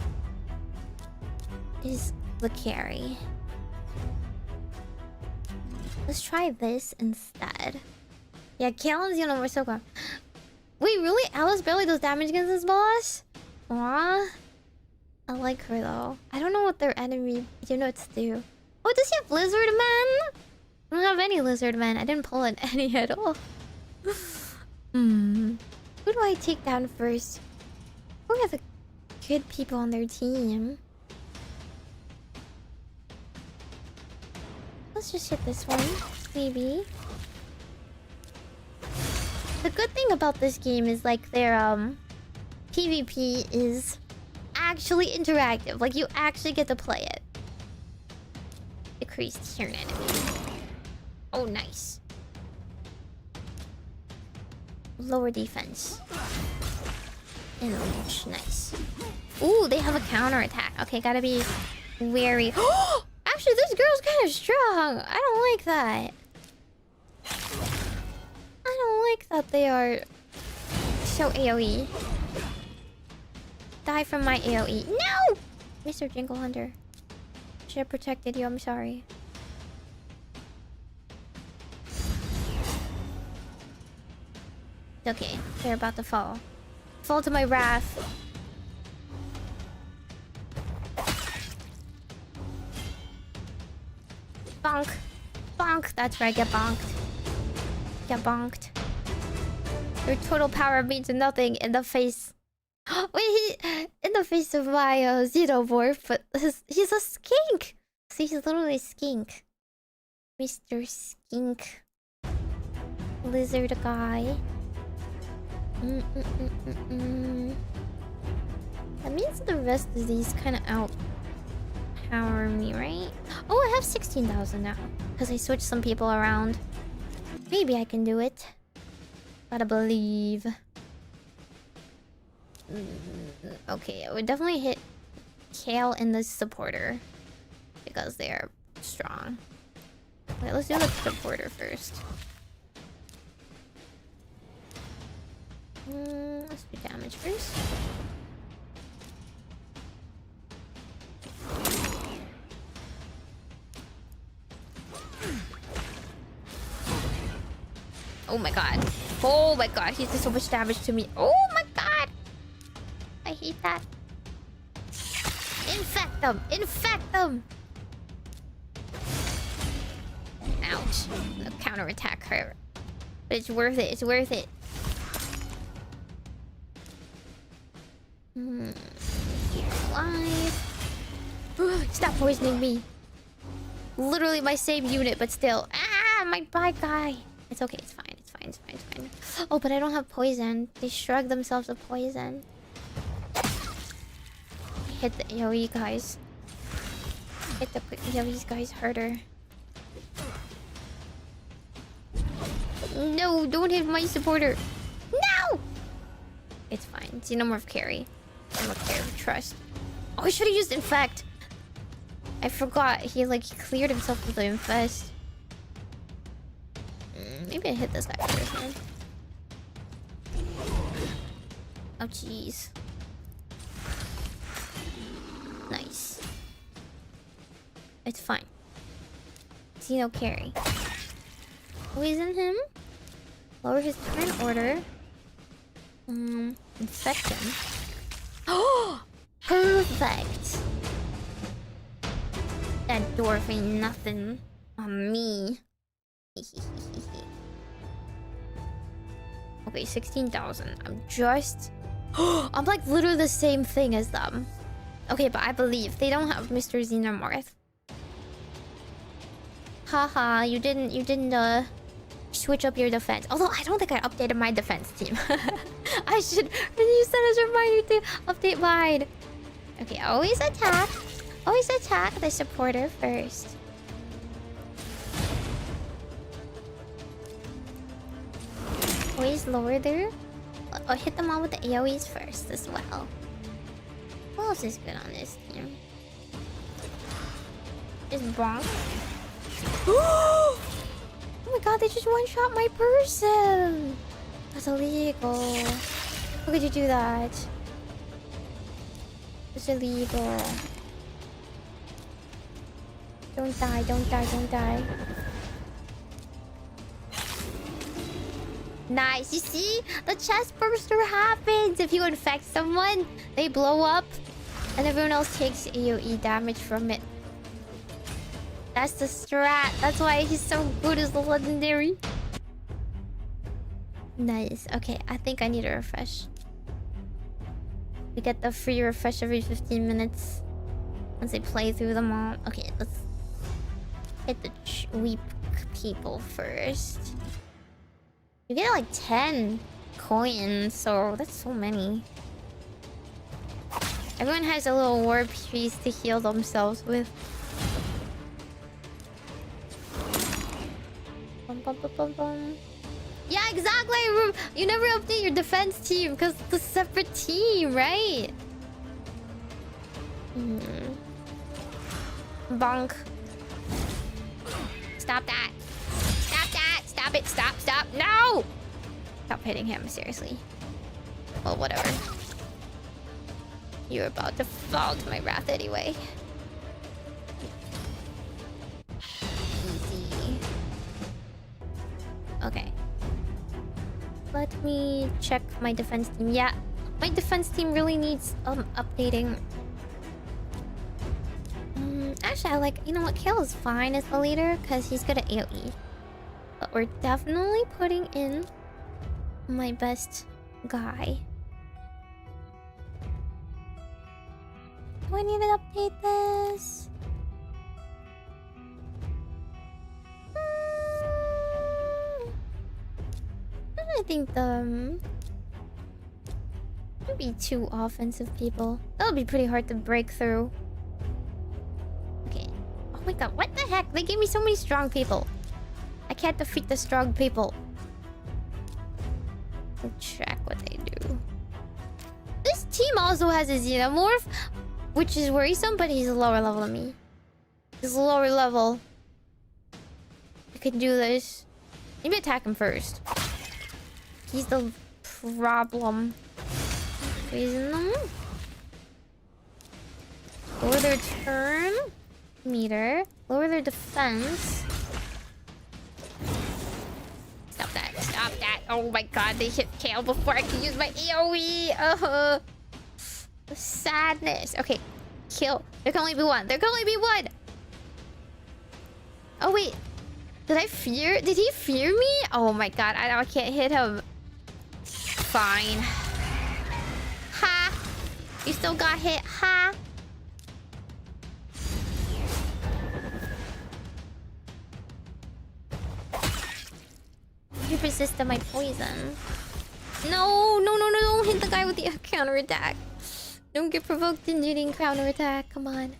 S1: is the carry. Let's try this instead. Yeah, Kellan's Xenomorph. Wait, really? Alice barely does damage against this boss? Aw. I like her though. I don't know what their enemy units do. Oh, does he have Lizard Man? I don't have any Lizard Men. I didn't pull in any at all. Who do I take down first? Who are the good people on their team? Let's just hit this one. Maybe. The good thing about this game is like their PvP is actually interactive. Like you actually get to play it. Decreased turn enemy. Oh, nice. Lower defense. And launch. Nice. Ooh, they have a counter attack. Okay, gotta be wary. Actually, this girl's kind of strong. I don't like that. I don't like that they are so AoE. Die from my AoE. No! Mr. Jingle Hunter. Should have protected you. I'm sorry. It's okay. They're about to fall. Fall to my wrath. Bonk. Bonk. That's right. Get bonked. Get bonked. Your total power means nothing in the face. Wait, in the face of my Xenomorph, but he's a skink. See, he's literally a skink. Mr. Skink. Lizard guy. That means the rest of these kind of outpower me, right? Oh, I have 16,000 now. Because I switched some people around. Maybe I can do it. Gotta believe. Okay, I would definitely hit Kale and the supporter. Because they're strong. Wait, let's do the supporter first. Let's do damage first. Oh my god. Oh my god, he did so much damage to me. Oh my god! I hate that. Infect them! Infect them! Ouch. The counterattack hurt. But it's worth it. It's worth it. You're alive. Stop poisoning me. Literally my same unit, but still. Ah, my bad guy. It's okay. It's fine. It's fine. It's fine. It's fine. Oh, but I don't have poison. They shrug themselves with poison. Hit the AoE guys. Hit the quick AoE guys harder. No, don't hit my supporter. No! It's fine. Xenomorph carry. I'm a carry. Trust. Oh, I should have used Infect. I forgot. He cleared himself with the Infest. Maybe I hit this guy first, man. Oh, jeez. Nice. It's fine. Xeno carry. Poison him. Lower his turn order. Infect him. Oh! Perfect! That dwarf ain't nothing on me. Okay, 16,000. I'm just... I'm like literally the same thing as them. Okay, but I believe they don't have Mr. Xenomorph. Haha, you didn't switch up your defense. Although I don't think I updated my defense team. I should use that as a reminder to update mine. Okay, always attack. Always attack the supporter first. Always lower there. I'll hit them all with the AoEs first as well. Who else is good on this team? Is Bronx? Oh my god, they just one-shot my person! That's illegal. How could you do that? It's illegal. Don't die, don't die, don't die. Nice. You see? The chest burster happens. If you infect someone, they blow up. And everyone else takes AoE damage from it. That's the strat. That's why he's so good as the legendary. Nice. Okay, I think I need a refresh. We get the free refresh every 15 minutes. Once I play through them all. Okay, let's hit the weep people first. You get like 10 coins, so that's so many. Everyone has a little war piece to heal themselves with. Bum, bum, bum, bum, bum. Yeah, exactly. You never update your defense team because it's a separate team, right? Bonk. Stop that. Stop that. Stop it. Stop. Stop. No! Stop hitting him, seriously. Well, whatever. You're about to fall to my wrath anyway. Easy. Okay. Let me check my defense team. Yeah, my defense team really needs updating. Actually, I like, you know what? Kale is fine as the leader because he's good at AoE. But we're definitely putting in my best guy. Do I need to update this? I think maybe 2 offensive people. That'll be pretty hard to break through. Okay. Oh my god, what the heck? They gave me so many strong people. I can't defeat the strong people. Let's check what they do. This team also has a xenomorph, which is worrisome, but he's a lower level than me. He's a lower level. I can do this. Maybe attack him first. He's the problem. Poison them. Lower their turn meter. Lower their defense. Stop that. Stop that. Oh my god, they hit Kale before I can use my AoE. The sadness. Okay. Kill. There can only be one. There can only be one. Oh wait. Did I fear? Did he fear me? Oh my god, I can't hit him. Fine. Ha! You still got hit. Ha! You resisted my poison. No, no, no, no, don't hit the guy with the counterattack. Don't get provoked in needing counterattack. Come on.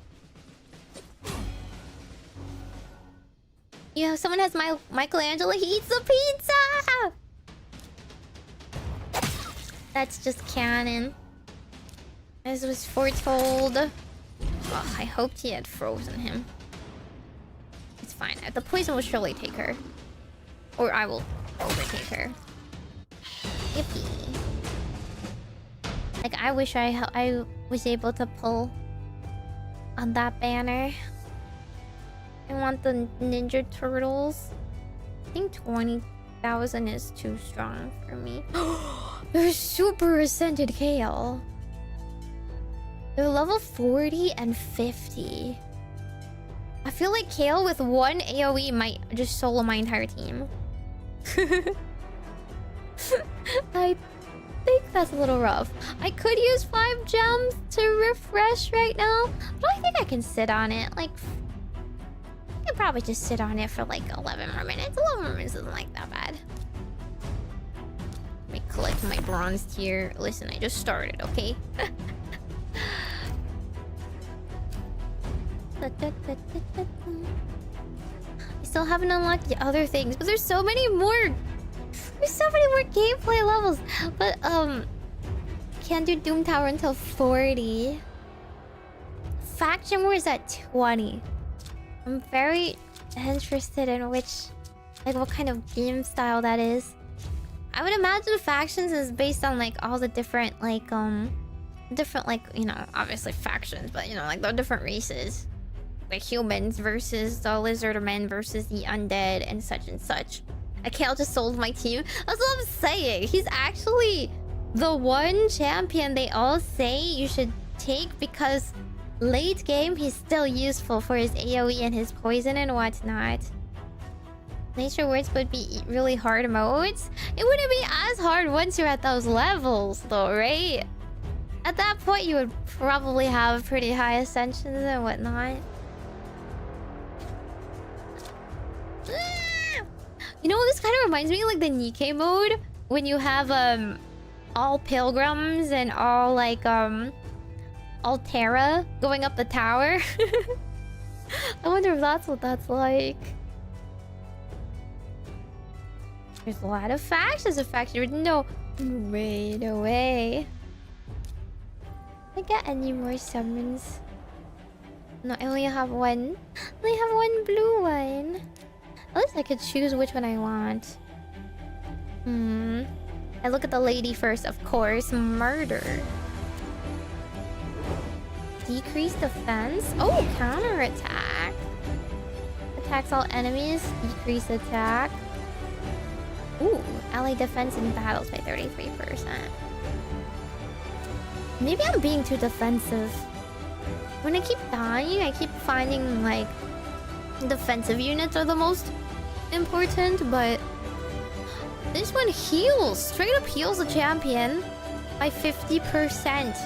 S1: Yeah, someone has my Michelangelo. He eats the pizza! That's just canon. As was foretold. Oh, I hoped he had frozen him. It's fine. The poison will surely take her. Or I will overtake her. Yippee. Like, I wish I was able to pull on that banner. I want the Ninja Turtles. I think 20,000 is too strong for me. There's super ascended Kale. They're level 40 and 50. I feel like Kale with 1 AoE might just solo my entire team. I think that's a little rough. I could use 5 gems to refresh right now, but I think I can sit on it. Like, I could probably just sit on it for like 11 more minutes. 11 more minutes isn't like that bad. Let me collect my bronze tier. Listen, I just started, okay? I still haven't unlocked the other things, but there's so many more. There's so many more gameplay levels. But can't do Doom Tower until 40. Faction War is at 20. I'm very interested in which, like, what kind of game style that is. I would imagine factions is based on like all the different different, like, you know, obviously factions, but you know, like the different races, like humans versus the lizard men versus the undead and such. Kel just sold my team. That's what I'm saying. He's actually the one champion they all say you should take because late game he's still useful for his AoE and his poison and whatnot. Nature words would be really hard modes. It wouldn't be as hard once you're at those levels though, right? At that point you would probably have pretty high ascensions and whatnot. You know, this kind of reminds me of like the Nikkei mode when you have all pilgrims and all like Altera going up the tower. I wonder if that's what that's like. There's a lot of factions affected. No way, no way. Did I get any more summons? No, I only have one. I only have one blue one. At least I could choose which one I want. I look at the lady first, of course. Murder. Decrease defense. Oh, counter attack. Attacks all enemies. Decrease attack. Ooh, ally defense in battles by 33%. Maybe I'm being too defensive. When I keep dying, I keep finding like defensive units are the most important, but this one heals. Straight up heals the champion by 50%.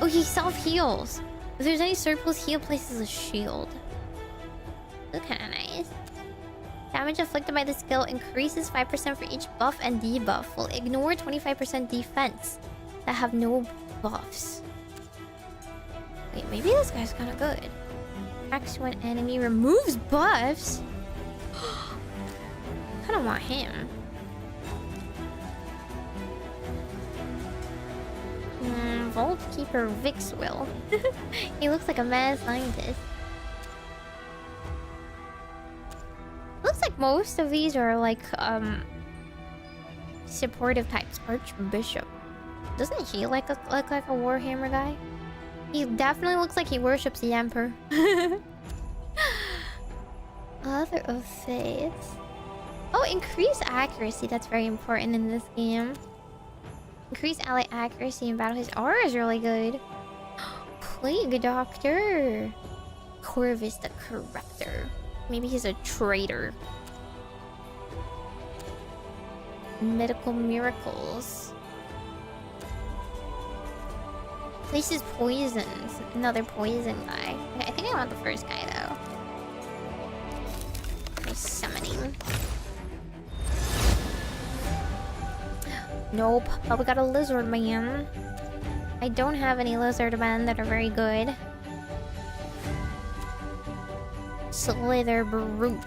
S1: Oh, he self-heals. If there's any surplus, heal places a shield. That's kind of nice. Damage inflicted by the skill increases 5% for each buff and debuff. Will ignore 25% defense that have no buffs. Wait, maybe this guy's kind of good. Attacks when enemy removes buffs. I don't want him. Vault Keeper Vix will. He looks like a mad scientist. Looks like most of these are like supportive types. Archbishop. Doesn't he look like a Warhammer guy? He definitely looks like he worships the Emperor. Other of Faith. Oh, increase accuracy. That's very important in this game. Increase ally accuracy in battle. His aura is really good. Plague Doctor. Corvus the Corruptor. Maybe he's a traitor. Medical miracles. Places poisons. Another poison guy. Okay, I think I want the first guy though. Nice summoning. Nope. But we got a lizard man. I don't have any lizard men that are very good. Slither Brute.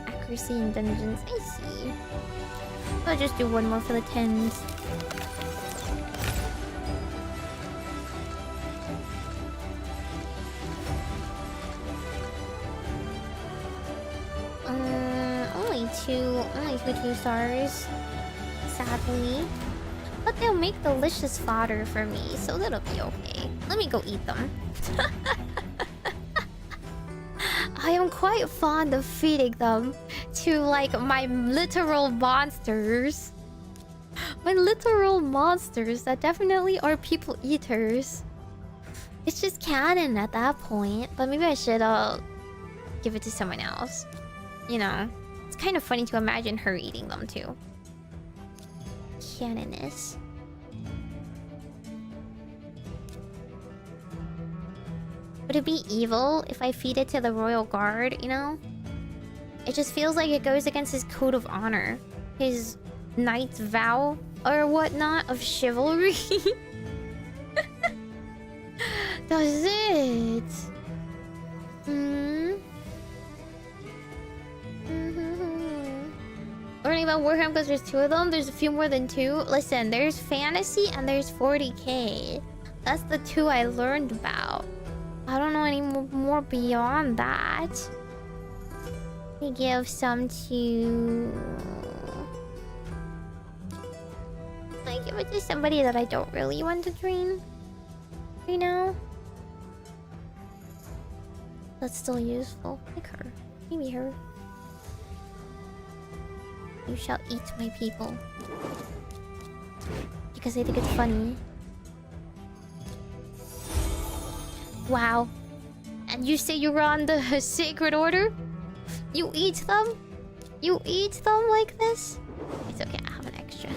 S1: Accuracy in dungeons. I see. I'll just do one more for the 10s. Only two 2-stars. Sadly. But they'll make delicious fodder for me, so that'll be okay. Let me go eat them. I am quite fond of feeding them to like my literal monsters. My literal monsters that definitely are people eaters. It's just canon at that point, but maybe I should give it to someone else. You know, it's kind of funny to imagine her eating them too. Canoness. Would it be evil if I feed it to the royal guard, you know? It just feels like it goes against his code of honor. His knight's vow or whatnot of chivalry. Does it? Learning about Warhammer because there's 2 of them. There's a few more than 2. Listen, there's fantasy and there's 40k. That's the 2 I learned about. I don't know any more beyond that. Let me give some to... I give it to somebody that I don't really want to train. You know? That's still useful. Like her. Maybe her. You shall eat my people. Because I think it's funny. Wow. And you say you're on the sacred order? You eat them? You eat them like this? It's okay, I have an extra.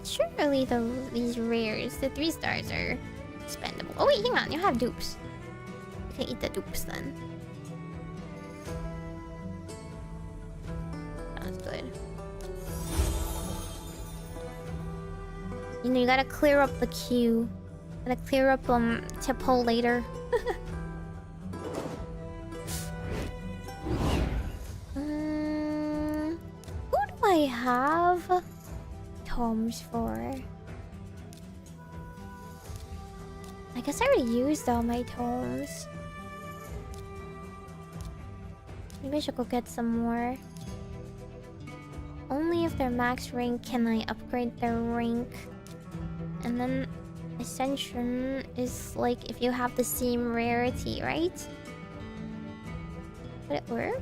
S1: Surely these rares, the 3 stars are expendable. Oh wait, hang on, you have dupes. You can eat the dupes then. That's good. You know, you gotta clear up the queue. Gotta clear up to pull later. Who do I have tomes for? I guess I already used all my tomes. Maybe I should go get some more. Only if they're max rank can I upgrade their rank. And then Ascension is like if you have the same rarity, right? Would it work?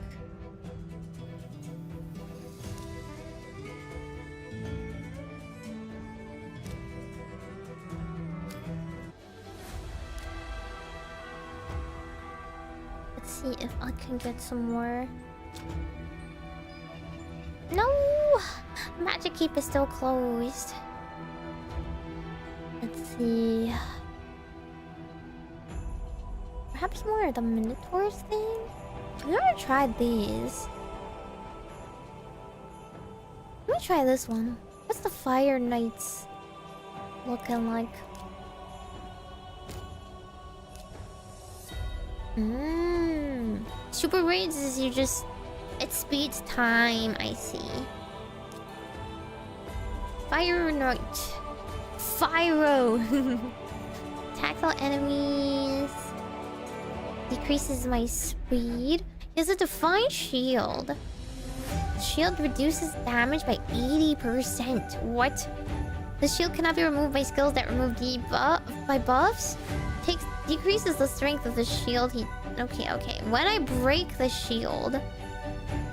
S1: Let's see if I can get some more. No! Magic Keep is still closed. Let's see. Perhaps more of the Minotaurs thing? I've never tried these. Let me try this one. What's the Fire Knights looking like? Super raids is you just... It speeds time, I see. Fire Knight. Fyro. Tackle enemies. Decreases my speed. He has a defined shield. Shield reduces damage by 80%. What? The shield cannot be removed by skills that remove by buffs. Decreases the strength of the shield. Okay. When I break the shield,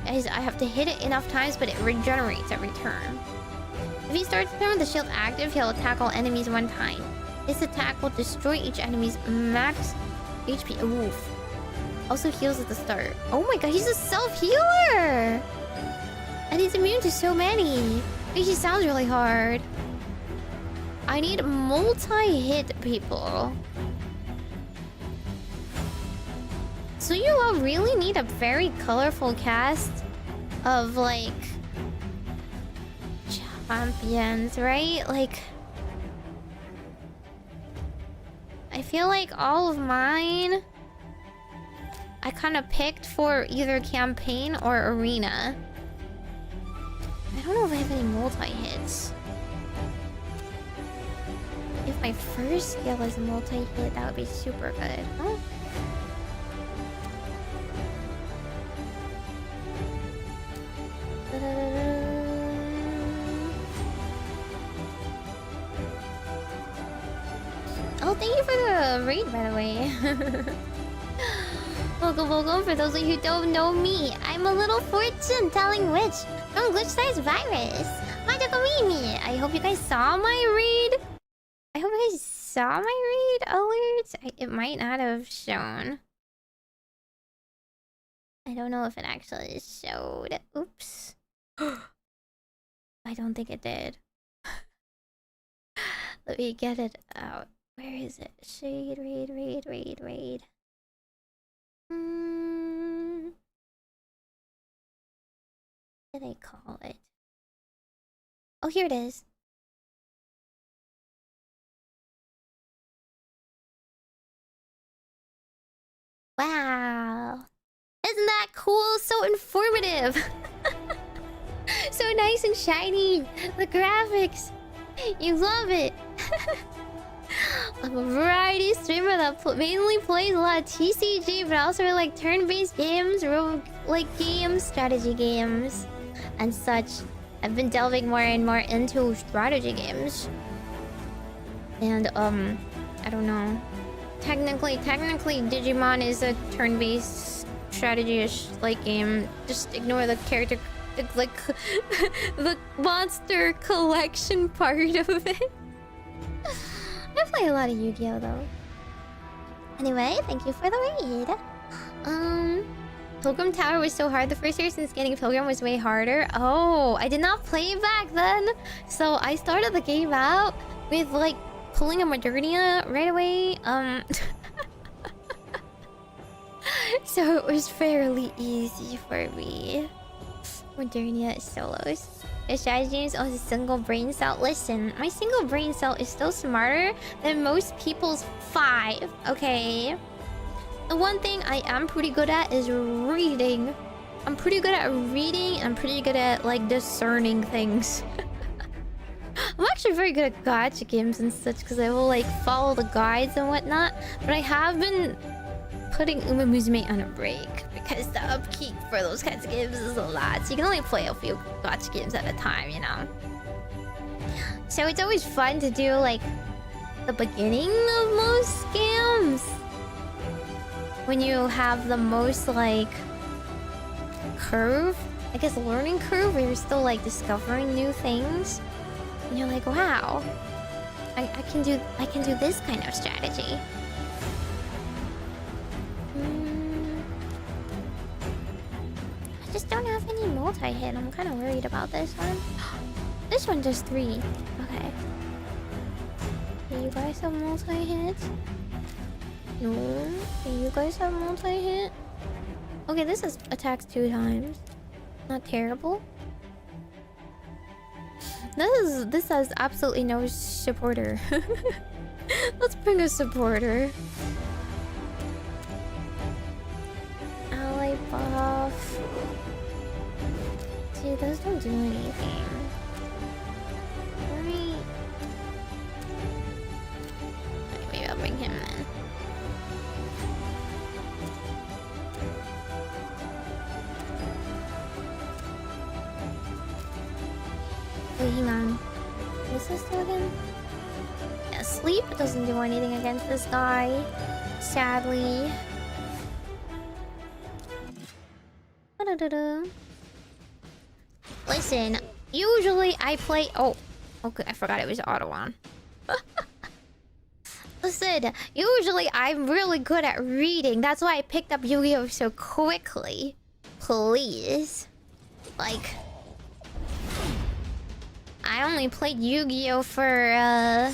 S1: I have to hit it enough times, but it regenerates every turn. If he starts the turn with the shield active, he'll attack all enemies one time. This attack will destroy each enemy's max HP. Oof. Also heals at the start. Oh my god, he's a self-healer! And he's immune to so many. He sounds really hard. I need multi-hit people. So you all really need a very colorful cast of, like, champions, right? Like, I feel like all of mine I kind of picked for either campaign or arena. I don't know if I have any multi-hits. If my first skill is multi-hit, that would be super good. Huh? Oh, thank you for the raid, by the way. Welcome. For those of you who don't know me, I'm a little fortune-telling witch from GlitchStars Virus. Majokko Meimi. I hope you guys saw my raid. I hope you guys saw my raid alerts. It might not have shown. I don't know if it actually showed. Oops. I don't think it did. Let me get it out. Where is it? Shade, raid. What did I call it? Oh, here it is. Wow. Isn't that cool? So informative. So nice and shiny. The graphics. You love it. I'm a variety streamer that mainly plays a lot of TCG, but also like turn-based games, roguelike games, strategy games, and such. I've been delving more and more into strategy games. And I don't know. Technically, Digimon is a turn-based strategy-ish like game. Just ignore the character, like the monster collection part of it. I play a lot of Yu-Gi-Oh though. Anyway, thank you for the raid. Pilgrim Tower was so hard the first year since getting Pilgrim was way harder. Oh, I did not play back then. So I started the game out with like pulling a Modernia right away. So it was fairly easy for me. Modernia solos. The strategy is also single brain cell. Listen, my single brain cell is still smarter than most people's 5, okay? The one thing I am pretty good at is reading. I'm pretty good at reading and I'm pretty good at like discerning things. I'm actually very good at gacha games and such because I will like follow the guides and whatnot. But I have been putting Uma Musume on a break because the upkeep for those kinds of games is a lot. So you can only play a few gacha games at a time, you know? So it's always fun to do like the beginning of most games. When you have the most like curve, I guess learning curve where you're still like discovering new things. And you're like, wow, I can do this kind of strategy. I just don't have any multi-hit. I'm kind of worried about this one. This one does 3. Okay. Do you guys have multi-hit? No. Do you guys have multi-hit? Okay, this is attacks 2 times. Not terrible. This has absolutely no supporter. Let's bring a supporter. Ally buff. Dude, those don't do anything. Maybe I'll bring him then. Wait, hang on. Is this still him? Yeah, sleep doesn't do anything against this guy. Sadly. Listen, usually I play... Oh, okay, I forgot it was auto on. Listen, usually I'm really good at reading. That's why I picked up Yu-Gi-Oh! So quickly. Please. Like... I only played Yu-Gi-Oh! For,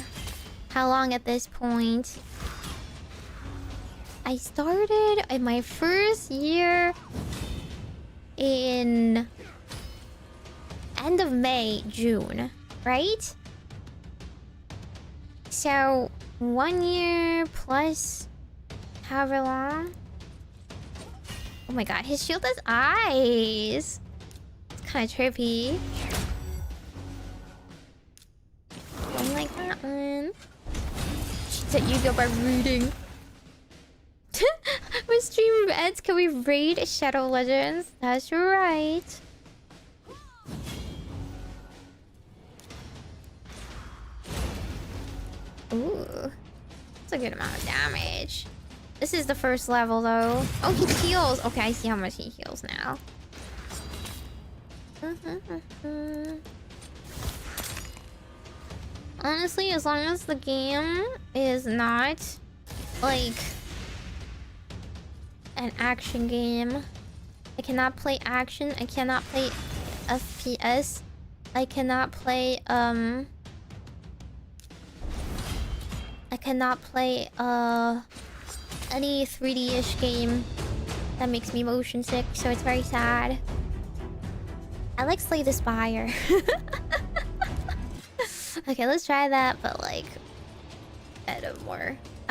S1: how long at this point? I started in my first year in... end of May, June, right? So, 1 year plus however long? Oh my god, his shield has eyes! It's kind of trippy. Don't like that one. Cheats at Yu-Gi-Oh! By reading. With stream ends, can we raid Shadow Legends? That's right. Ooh. That's a good amount of damage. This is the first level, though. Oh, he heals. Okay, I see how much he heals now. Honestly, as long as the game is not, like, an action game. I cannot play action. I cannot play FPS. I cannot play, I cannot play, any 3D-ish game that makes me motion sick, so it's very sad. I like Slay the Spire. Okay, let's try that, but like at a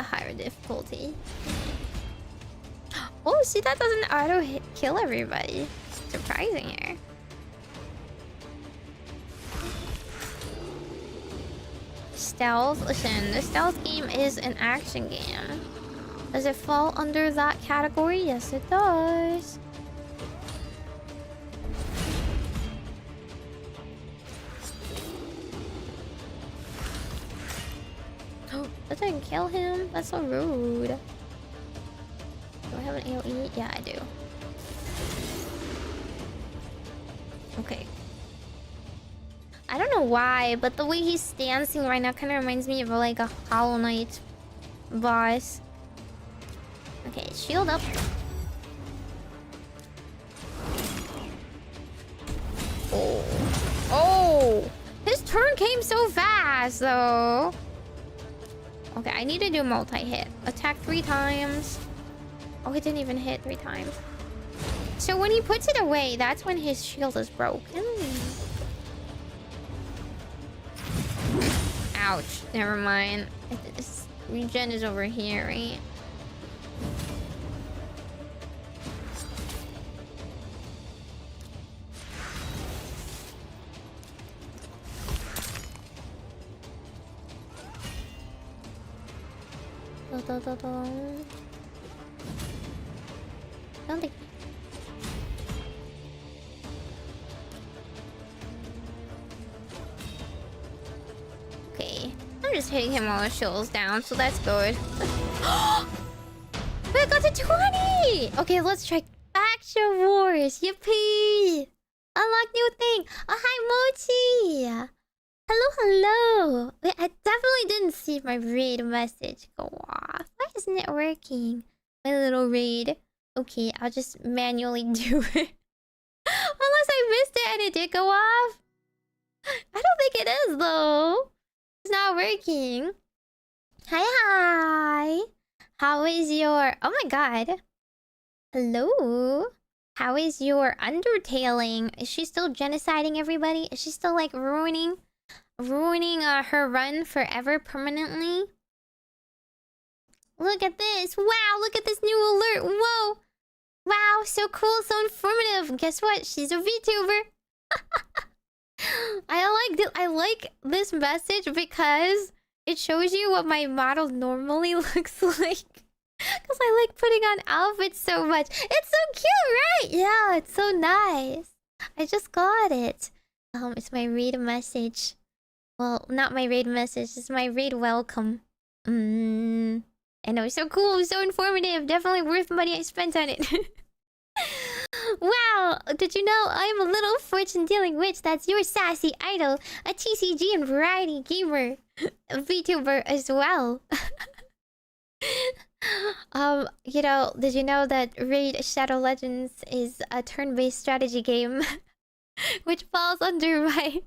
S1: higher difficulty. Oh, see, that doesn't auto kill everybody. Surprising here. Stealth. Listen, the stealth game is an action game. Does it fall under that category? Yes, it does. to kill him? That's so rude. Do I have an AoE? Yeah, I do. Okay. I don't know why, but the way he's dancing right now kind of reminds me of like a Hollow Knight boss. Okay, shield up. Oh. Oh! His turn came so fast, though. Okay, I need to do multi-hit. Attack 3 times. Oh, it didn't even hit 3 times. So when he puts it away, that's when his shield is broken. Ouch. Never mind. This regen is over here, right? Don't think. Okay, I'm just hitting him while his shield's down, so that's good. We got to 20! Okay, let's try Faction Wars. Yippee! Unlock new thing. Oh, hi, Mochi! Hello, hello! Wait, I definitely didn't see my raid message go off. Why isn't it working? My little raid. Okay, I'll just manually do it. Unless I missed it and it did go off. I don't think it is, though. It's not working. Hi, hi! How is your... Oh my god. Hello? How is your undertaling? Is she still genociding everybody? Is she still, like, ruining her run forever permanently? Look at this. Wow, look at this new alert. Whoa. Wow, so cool, so informative. Guess what? She's a VTuber. I like this message because it shows you what my model normally looks like. Because I like putting on outfits so much. It's so cute, right? Yeah, it's so nice. I just got it. It's my raid message. Well, not my raid message. It's my raid welcome. I know, it's so cool, so informative. Definitely worth money I spent on it. Wow, did you know I'm a little fortune-dealing witch? That's your sassy idol, a TCG and variety gamer, a VTuber as well. You know, did you know that Raid Shadow Legends is a turn-based strategy game, which falls under my,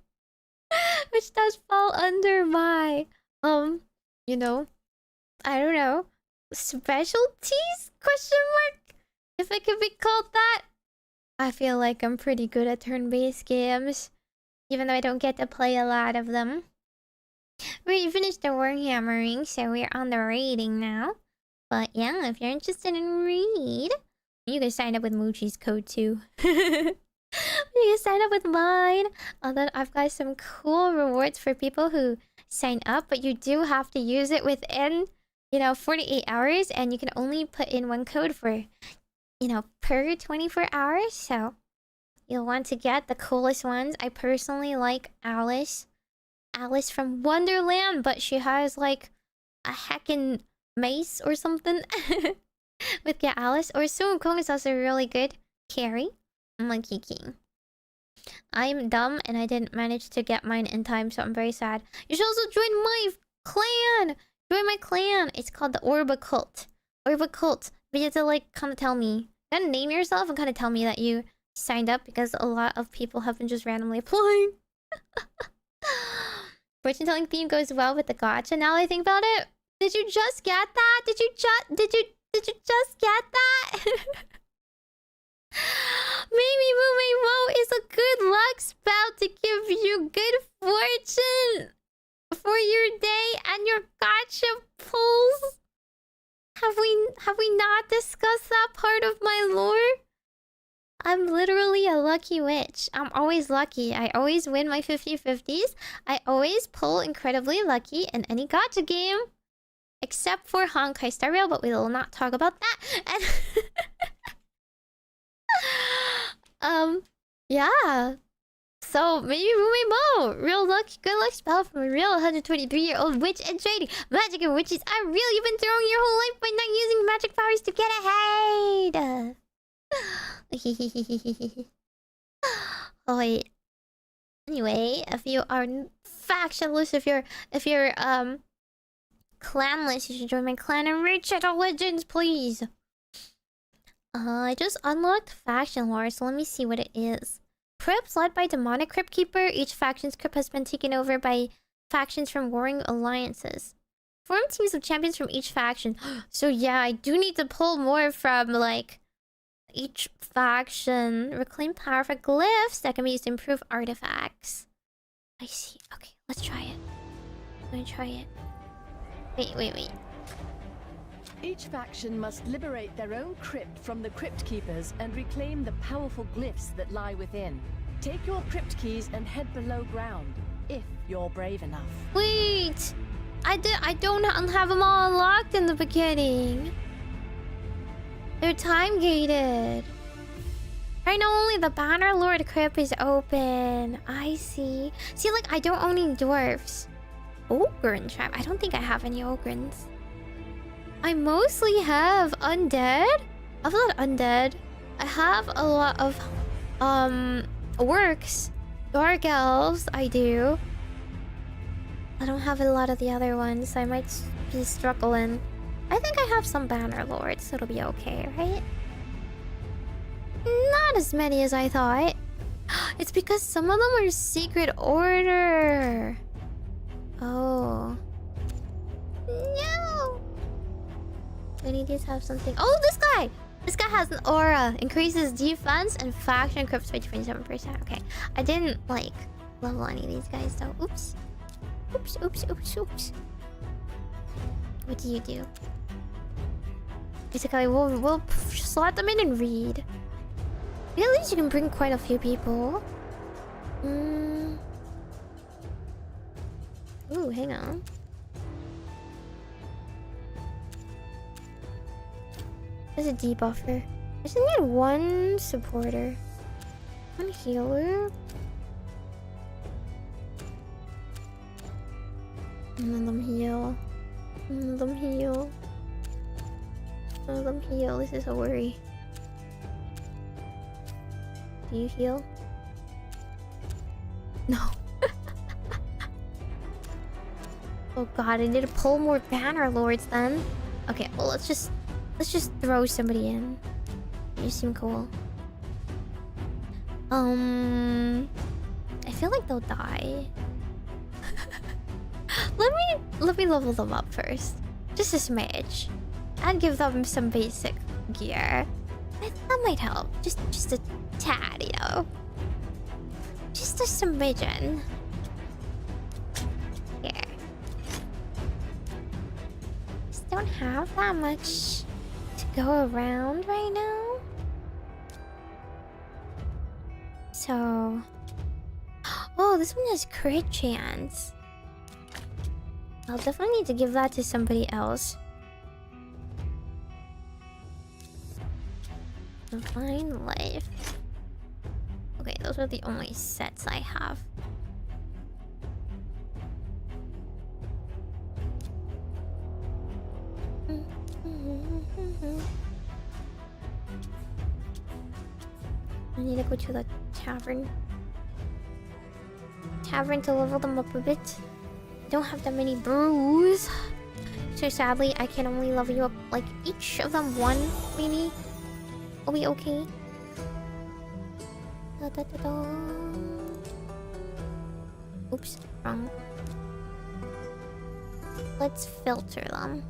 S1: which does fall under my, you know, I don't know, specialties? Question mark? If it could be called that. I feel like I'm pretty good at turn-based games, even though I don't get to play a lot of them. We finished the Warhammering, so we're on the raiding now. But yeah, if you're interested in raid, you can sign up with Mochi's code too. You can sign up with mine. And then I've got some cool rewards for people who sign up, but you do have to use it within, you know, 48 hours, and you can only put in one code for, you know, per 24 hours. So you'll want to get the coolest ones. I personally like Alice. Alice from Wonderland, but she has like a heckin' mace or something. With Get Alice. Or Sun Wukong is also really good. Carrie. MONKEYKING. I'm dumb and I didn't manage to get mine in time, so I'm very sad. You should also join my clan! Join my clan! It's called the Orbacle. Orbacle. But you have to like kind of tell me. You gotta name yourself and kind of tell me that you signed up, because a lot of people have been just randomly applying. Fortune telling theme goes well with the gacha. Now that I think about it, did you just get that? Did you just get that? Maybe Meimi is a good luck spell to give you good fortune for your day and your gacha pulls. Have we not discussed that part of my lore? I'm literally a lucky witch. I'm always lucky. I always win my 50/50s. I always pull incredibly lucky in any gacha game. Except for Honkai Star Rail, but we will not talk about that. And yeah. So maybe Ooh, real luck, good luck spell from a real 123-year-old witch and trading magic and witches are real. You've been throwing your whole life by not using magic powers to get ahead. Oh wait. Anyway, if you are factionless, if you're clanless, you should join my clan and reach Shadow Legends, please. I just unlocked faction lore, so let me see what it is. Crypts led by demonic crypt keeper. Each faction's crypt has been taken over by factions from warring alliances. Form teams of champions from each faction. So yeah, I do need to pull more from like each faction. Reclaim power for glyphs that can be used to improve artifacts. I see. Okay, let's try it. I'm gonna try it. Wait.
S3: Each faction must liberate their own crypt from the crypt keepers and reclaim the powerful glyphs that lie within. Take your crypt keys and head below ground, if you're brave enough.
S1: Wait! I don't have them all unlocked in the beginning. They're time gated. Right now only the Banner Lord crypt is open. I see. See, like, I don't own any dwarfs. Ogren trap. I don't think I have any Ogrens. I mostly have undead. I've got undead. I have a lot of orcs, dark elves. I do. I don't have a lot of the other ones. I might be struggling. I think I have some banner lords, so it'll be okay, right? Not as many as I thought. It's because some of them are secret order. Oh. No. Many of these have something. Oh, this guy! This guy has an aura. Increases defense and faction crypts by 27%. Okay. I didn't, like, level any of these guys, though. Oops. Oops. What do you do? Basically, we'll slot them in and read. At least you can bring quite a few people. Ooh, hang on. There's a debuffer. I just need one supporter. One healer. And let them heal. Let them heal. Let them heal. This is a worry. Do you heal? No. Oh god, I need to pull more banner lords then. Okay, well let's just throw somebody in. You seem cool. I feel like they'll die. Let me level them up first. Just a smidge. And give them some basic gear. That might help. Just a tad, you know. Just a smidgen. Here. Just don't have that much to go around right now. So... Oh, this one has crit chance. I'll definitely need to give that to somebody else. Divine Life. Okay, those are the only sets I have. I need to go to the tavern. To level them up a bit. Don't have that many brews. So sadly, I can only level you up like each of them one, maybe. Are we okay? Oops, wrong. Let's filter them.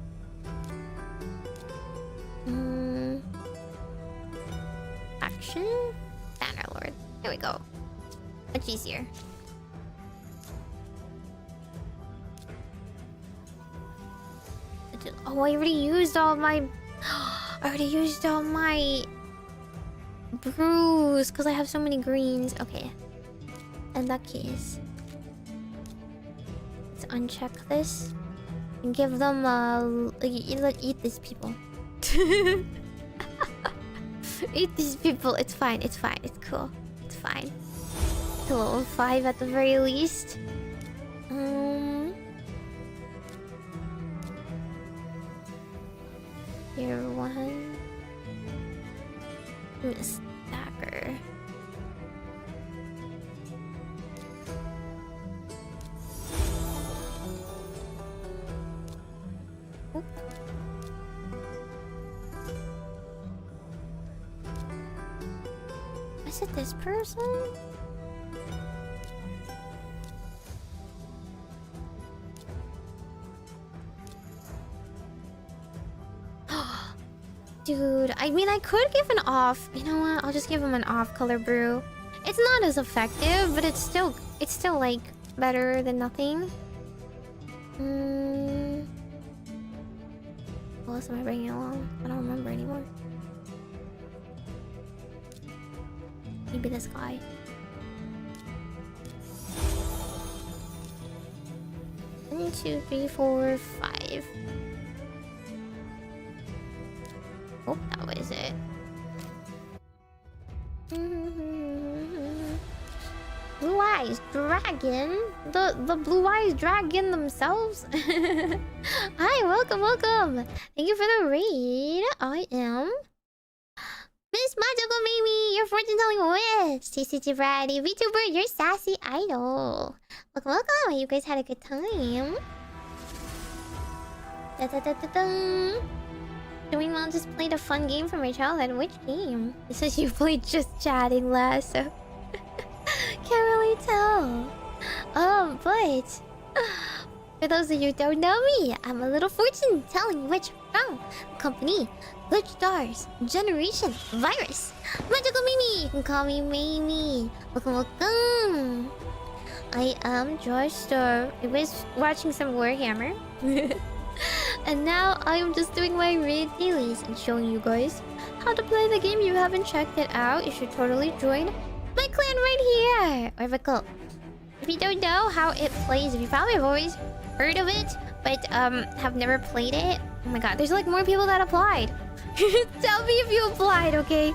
S1: Action? Banner Lord. Here we go. Much easier. Oh, I already used all my... I already used all my... brews because I have so many greens. Okay. In that case, let's uncheck this and give them eat these people. Eat these people. It's fine. It's cool. It's fine. To level 5 at the very least. Tier 1. Do a stacker. Oop. Is it this person? Dude, I mean, I could give an off. You know what? I'll just give him an off color brew. It's not as effective, but it's still like better than nothing. What else am I bringing along? I don't remember anymore. Maybe this guy. One, two, three, four, five. Oh, that was it. Blue Eyes Dragon? The Blue Eyes Dragon themselves? Hi, welcome. Thank you for the raid. I am Miss Majokko Meimi, your fortune telling witch. TCG variety VTuber, your sassy idol. Welcome. You guys had a good time. Doing well, just played a fun game from my childhood. Which game? It says you played Just Chatting last, so can't really tell. Oh, but for those of you who don't know me, I'm a little fortune-telling witch from company GlitchStars Generation Virus. Majokko Meimi, you can call me Meimi. Welcome. I am Josh. I was watching some Warhammer. And now I am just doing my raid dailies and showing you guys how to play the game. If you haven't checked it out, you should totally join my clan right here, Orbacle. If you don't know how it plays, if you probably have always heard of it, but have never played it, oh my god, there's like more people that applied. Tell me if you applied, okay?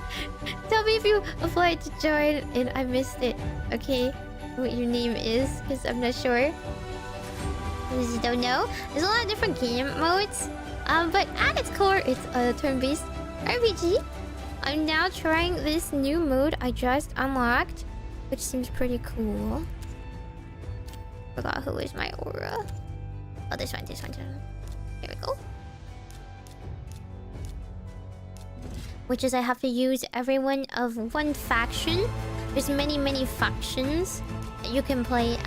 S1: Tell me if you applied to join and I missed it, okay? What your name is, because I'm not sure. You don't know. There's a lot of different game modes, but at its core, it's a turn-based RPG. I'm now trying this new mode I just unlocked, which seems pretty cool. Forgot who is my aura. Oh, this one. There we go. Which is I have to use everyone of one faction. There's many factions that you can play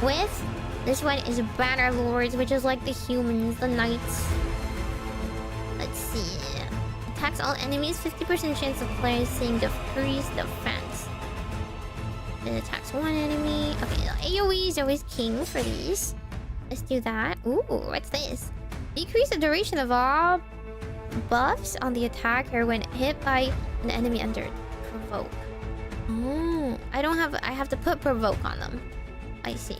S1: with. This one is Banner Lords, which is like the humans, the knights. Let's see. Attacks all enemies, 50% chance of players seeing decreased defense. It attacks one enemy. Okay, the AoE is always king for these. Let's do that. Ooh, what's this? Decrease the duration of all buffs on the attacker when hit by an enemy under provoke. Oh, I have to put provoke on them. I see.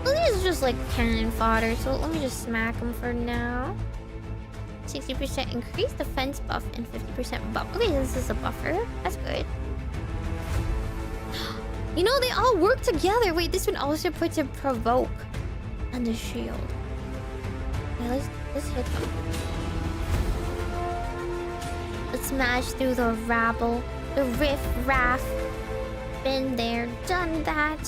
S1: Well, these are just like cannon fodder, so let me just smack them for now. 60% increased defense buff and 50% buff. Okay, this is a buffer. That's good. You know, they all work together. Wait, this one also puts a provoke on the shield. Okay, let's hit them. Let's smash through the rabble, the riff-raff. Been there, done that.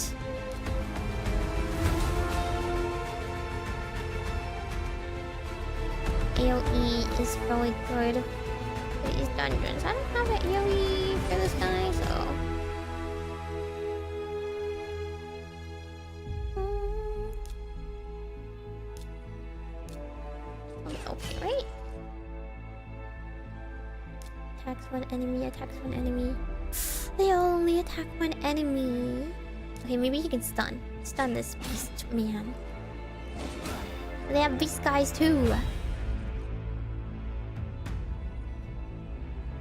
S1: AoE is really good for these dungeons. I don't have an AoE for this guy, so... Okay, right? Attacks one enemy. They only attack one enemy. Okay, maybe he can stun. Stun this beast man. They have beast guys too.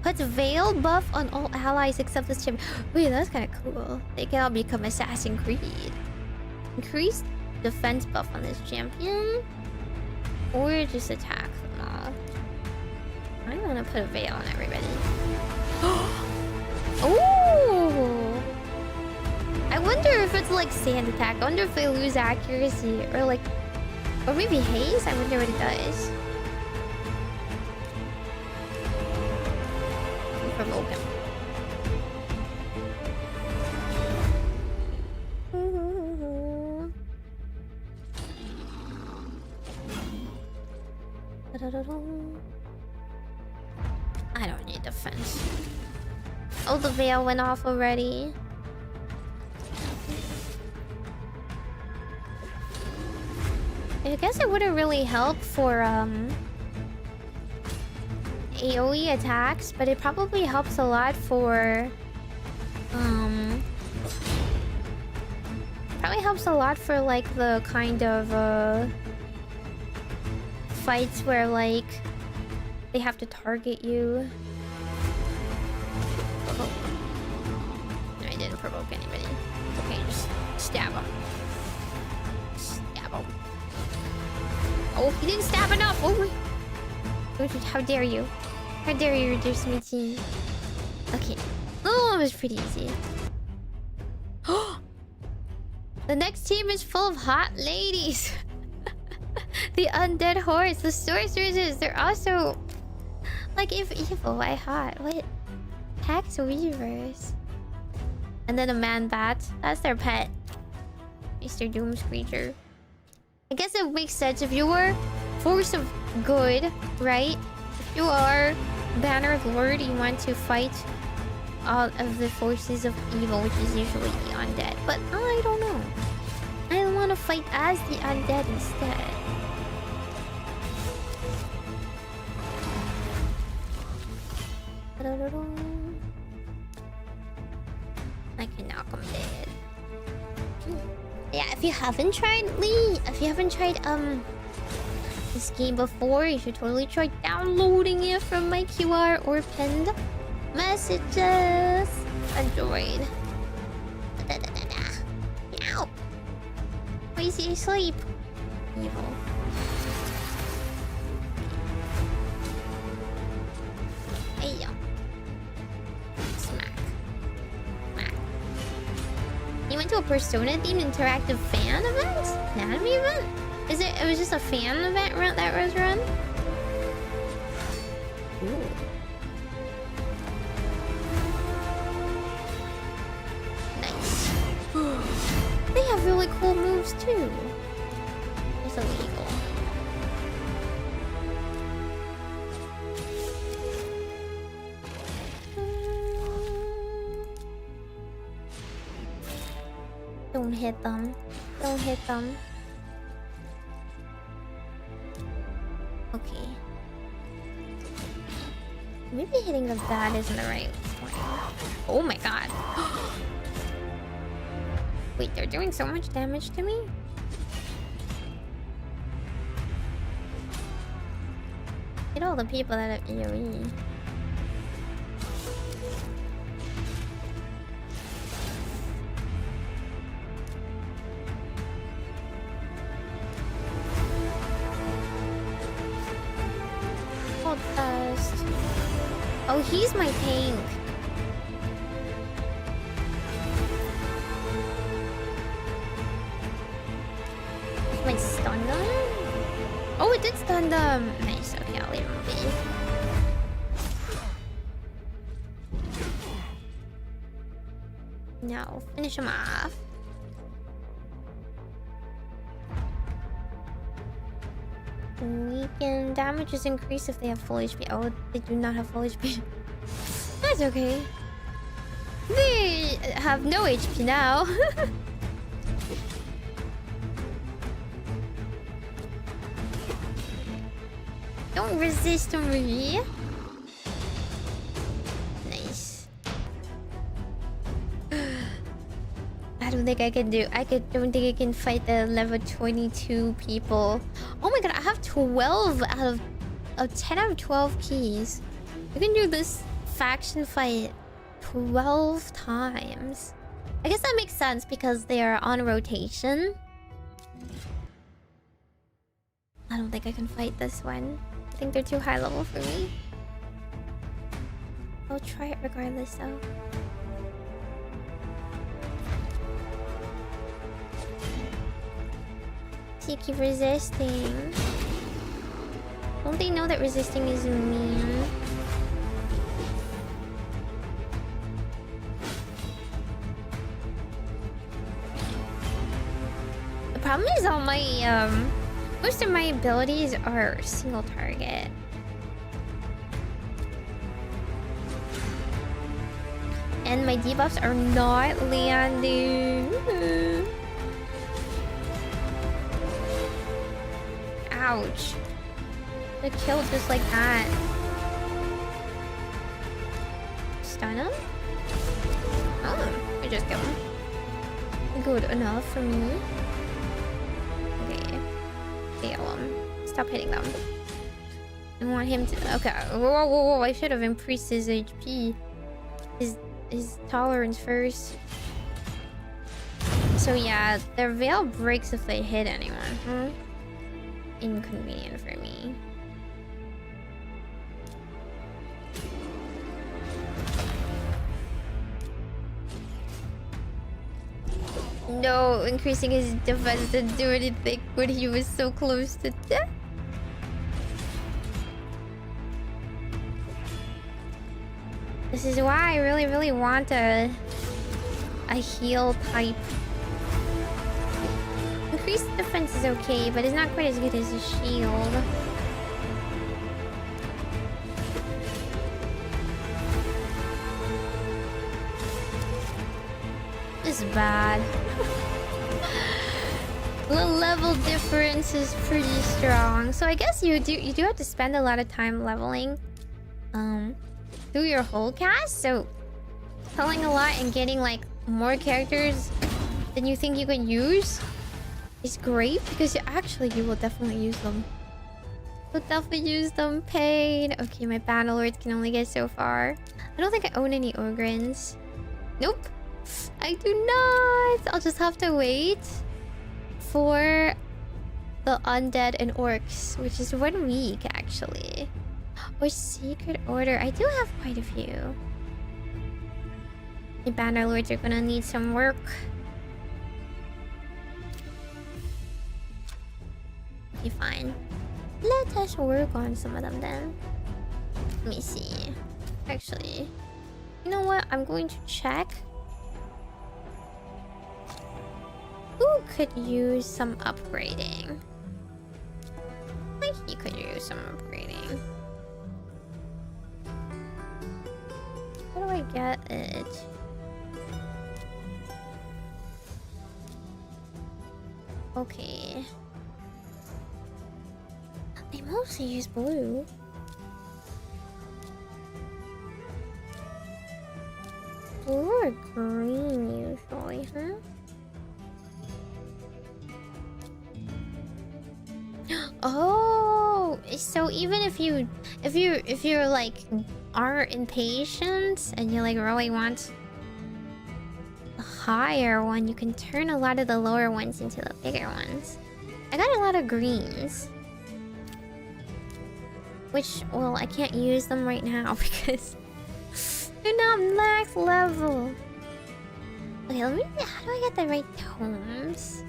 S1: Puts Veil buff on all allies except this champion. Wait, that's kind of cool. They can all become Assassin's Creed. Increased defense buff on this champion. Or just attack them all. I'm gonna put a Veil on everybody. Ooh! I wonder if it's like sand attack. I wonder if they lose accuracy. Or like... Or maybe haze? I wonder what it does. Provoke him. I don't need defense. Oh, the veil went off already. I guess it wouldn't really help for AoE attacks, but it probably helps a lot for probably helps a lot for like the kind of fights where like they have to target you. Oh. No, I didn't provoke anybody. Okay, just stab him. Stab him. Oh, he didn't stab enough. Oh, how dare you? How dare you reduce my team? Okay. Oh, it was pretty easy. The next team is full of hot ladies. The undead horse, the sorceresses, they're also... Like, if evil, why hot? What? Pax Weavers. And then a man-bat. That's their pet. Mr. Doom Screecher. I guess it makes sense if you were Force of Good, right? If you are Banner of Lord, you want to fight all of the forces of evil, which is usually the undead. But I don't know. I want to fight as the undead instead. I can knock him dead. Yeah, if you haven't tried this game before, you should totally try downloading it from my QR or pinned messages. Android. Ow! Why is he asleep? Evil. Hey yo. Smack. Smack. You went to a Persona-themed interactive fan event? Anime event? It was just a fan event that was run? Ooh. Nice. They have really cool moves too. It's illegal. Don't hit them. Don't hit them. Okay. Maybe hitting the bat isn't the right point. Oh my god. Wait, they're doing so much damage to me? Hit all the people that have AoE. Dust. Oh, he's my tank. Wait, stun them? Oh, it did stun them. Nice. Okay, I'll leave him be. No, finish him off. Weaken damage is increased if they have full HP. Oh, they do not have full HP. That's okay. They have no HP now. Don't resist me. Nice. I don't think I can do. Don't think I can fight the level 22 people. Oh my god, I have 12 out of 10 out of 12 keys. You can do this faction fight 12 times. I guess that makes sense because they are on rotation. I don't think I can fight this one. I think they're too high level for me. I'll try it regardless though. So you keep resisting. Don't they know that resisting is mean? The problem is all my most of my abilities are single target. And my debuffs are not landing. Ouch. The kill just like that. Stun him? Oh, I just killed him. Good enough for me. Okay. Fail him. Stop hitting them. I want him to... Okay. Whoa. I should have increased his HP. His tolerance first. So yeah, their veil breaks if they hit anyone. Inconvenient for me. No, increasing his defense didn't do anything when he was so close to death. This is why I really want a heal type. Increased defense is okay, but it's not quite as good as a shield. This is bad. The level difference is pretty strong. So I guess you do have to spend a lot of time leveling through your whole cast. So pulling a lot and getting like more characters than you think you can use is great, because you will definitely use them. You'll definitely use them. Pain. Okay, my Bannerlords can only get so far. I don't think I own any Ogrins. Nope. I do not. I'll just have to wait for the undead and orcs, which is 1 week actually. Or Secret Order. I do have quite a few. The Bannerlords are gonna need some work. Okay, fine. Let us work on some of them then. Let me see. Actually, you know what? I'm going to check who could use some upgrading. I think he could use some upgrading. How do I get it? Okay. They mostly use blue. Blue or green usually, huh? Oh, so even if you're like are impatient and you like really want a higher one, you can turn a lot of the lower ones into the bigger ones. I got a lot of greens, which, well, I can't use them right now because they're not max level. Okay, let me. How do I get the right tomes?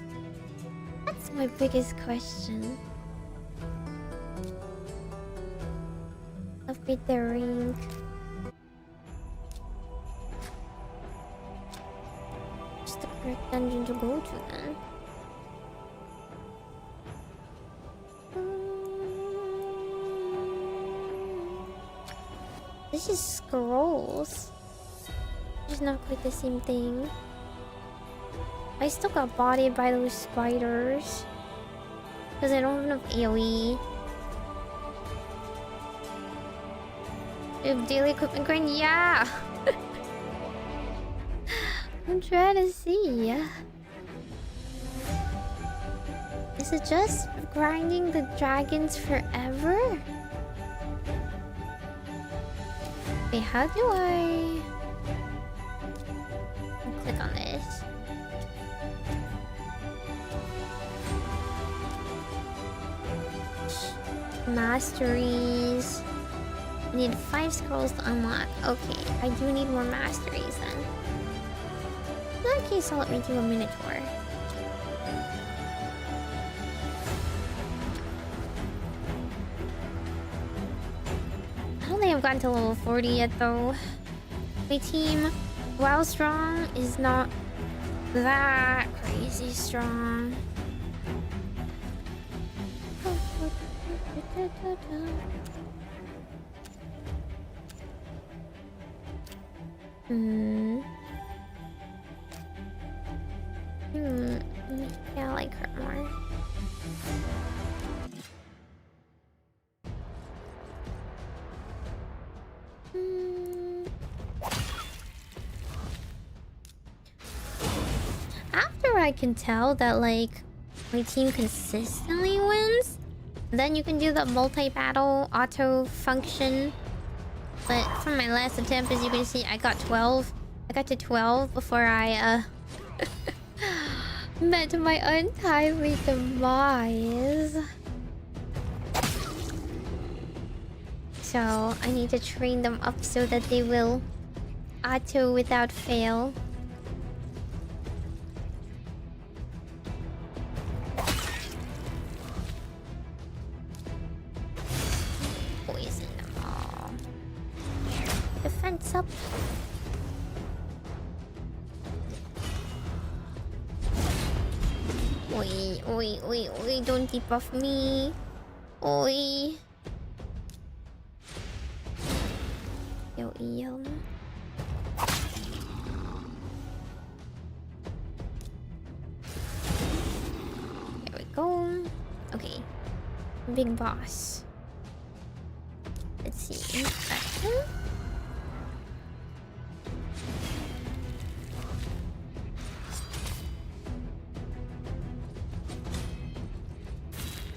S1: That's my biggest question. Upgrade the ring. What's the correct dungeon to go to then? This is scrolls. It's not quite the same thing. I still got bodied by those spiders because I don't have enough AoE. If daily equipment grind, yeah. I'm trying to see. Is it just grinding the dragons forever? Wait, how do I click on this? Masteries. Need 5 scrolls to unlock. Okay, I do need more masteries then. In that case, I'll let me do a Minotaur. I don't think I've gotten to level 40 yet though. My team, while strong, is not that crazy strong. Yeah, I like her more. After I can tell that like my team consistently wins, then you can do the multi-battle auto function. But from my last attempt, as you can see, I got 12. I got to 12 before I met my untimely demise. So I need to train them up so that they will auto without fail. Poison them all. Defense up. Oi, oi, oi, oi, don't debuff me. Oi. Yo, yo. There we go. Okay. Big boss. Let's see. Infection?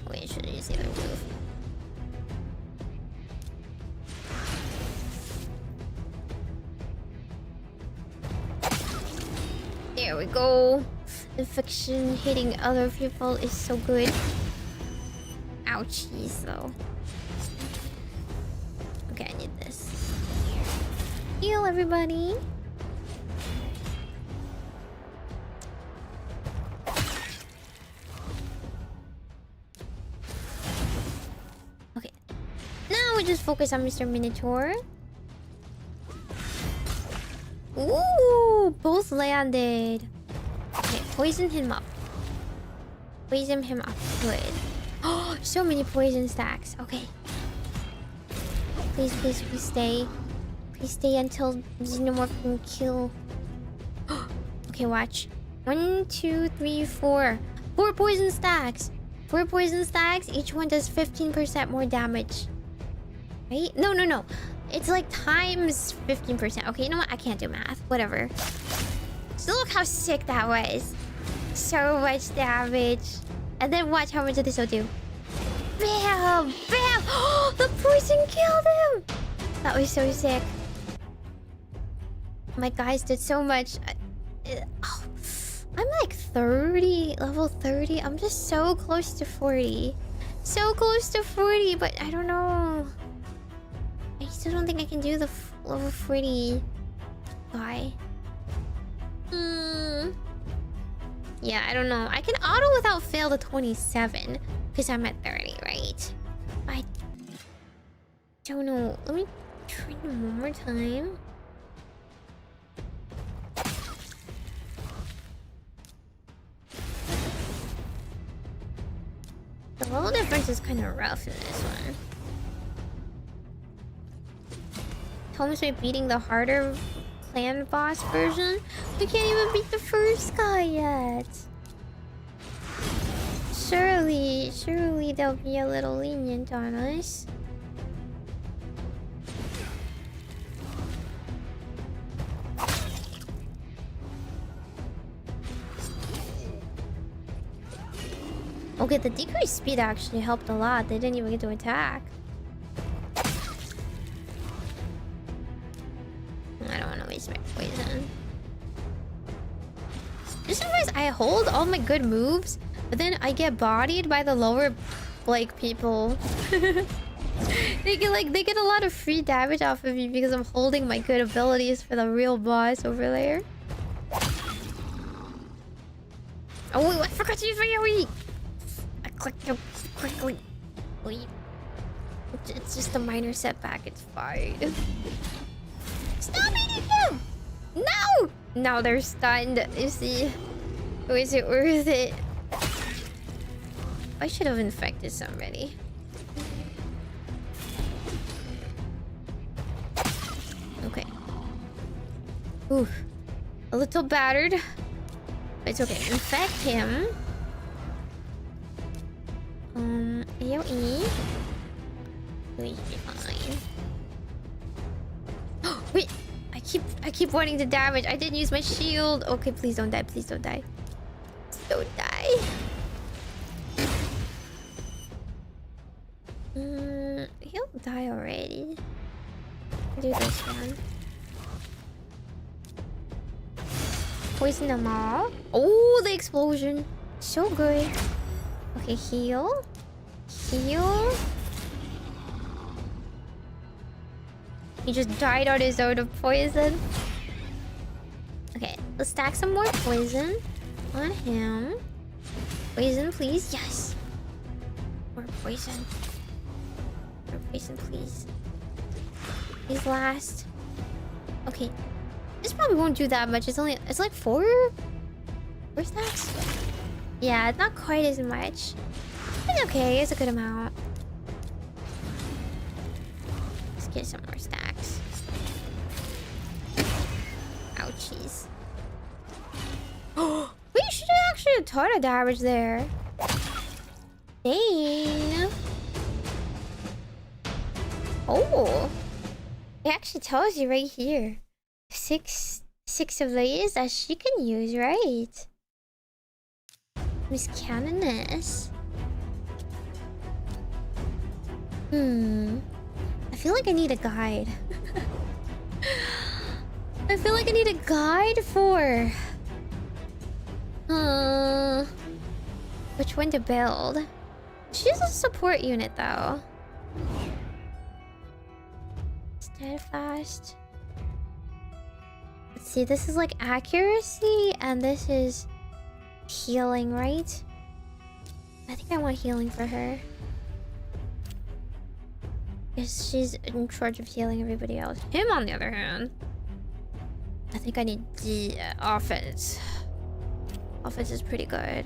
S1: Wait, should I use the other move? There we go. Infection hitting other people is so good. Ouchies though. Okay, I need this. Heal everybody. Okay. Now we just focus on Mr. Minotaur. Ooh, both landed. Okay, poison him up. Poison him up. Good. Oh, so many poison stacks. Okay. Please, please, please stay. Please stay until Xenomorph can kill. Okay, watch. 1, 2, 3, 4. 4 poison stacks. 4 poison stacks. Each one does 15% more damage. Right? No, no, no. It's like times 15%. Okay, you know what? I can't do math. Whatever. So look how sick that was. So much damage. And then watch how much of this will do. Bam! Bam! Oh, the poison killed him! That was so sick. My guys did so much. Oh, I'm like 30, level 30. I'm just so close to 40. So close to 40, but I don't know. I still don't think I can do the level 40 guy. Yeah, I don't know. I can auto without fail to 27 because I'm at 30, right? I don't know. Let me train him one more time. The level difference is kind of rough in this one. Thomas by beating the harder clan boss version. We can't even beat the first guy yet. Surely they'll be a little lenient on us. Okay, the decreased speed actually helped a lot. They didn't even get to attack. I don't want to waste my poison. Just sometimes I hold all my good moves, but then I get bodied by the lower, like, people. They get a lot of free damage off of me because I'm holding my good abilities for the real boss over there. Oh, I forgot to use my AoE. I clicked it quickly. Wait. It's just a minor setback. It's fine. Stop eating them! No! Now they're stunned. You see? Was it worth it? I should have infected somebody. Okay. Oof. A little battered. But it's okay. Infect him. AoE. We should be fine. Wait! I keep wanting to damage. I didn't use my shield. Okay, please don't die. Please don't die. Please don't die. He'll die already. Do this one. Poison them all. Oh, the explosion. So good. Okay, heal. Heal. He just died on his own of poison. Okay, let's stack some more poison on him. Poison, please. Yes. More poison. More poison, please. He's last. Okay. This probably won't do that much. It's like 4 stacks? Yeah, it's not quite as much. It's okay, it's a good amount. Let's get some more stacks. Ouchies. Oh, we should have actually a ton of damage there. Dang. Oh. It actually tells you right here. Six of these that she can use, right? Miss Canoness. I feel like I need a guide. I feel like I need a guide for... which one to build? She's a support unit, though. Steadfast. Let's see, this is like accuracy, and this is healing, right? I think I want healing for her. Because she's in charge of healing everybody else. Him, on the other hand, I think I need the offense. Offense is pretty good.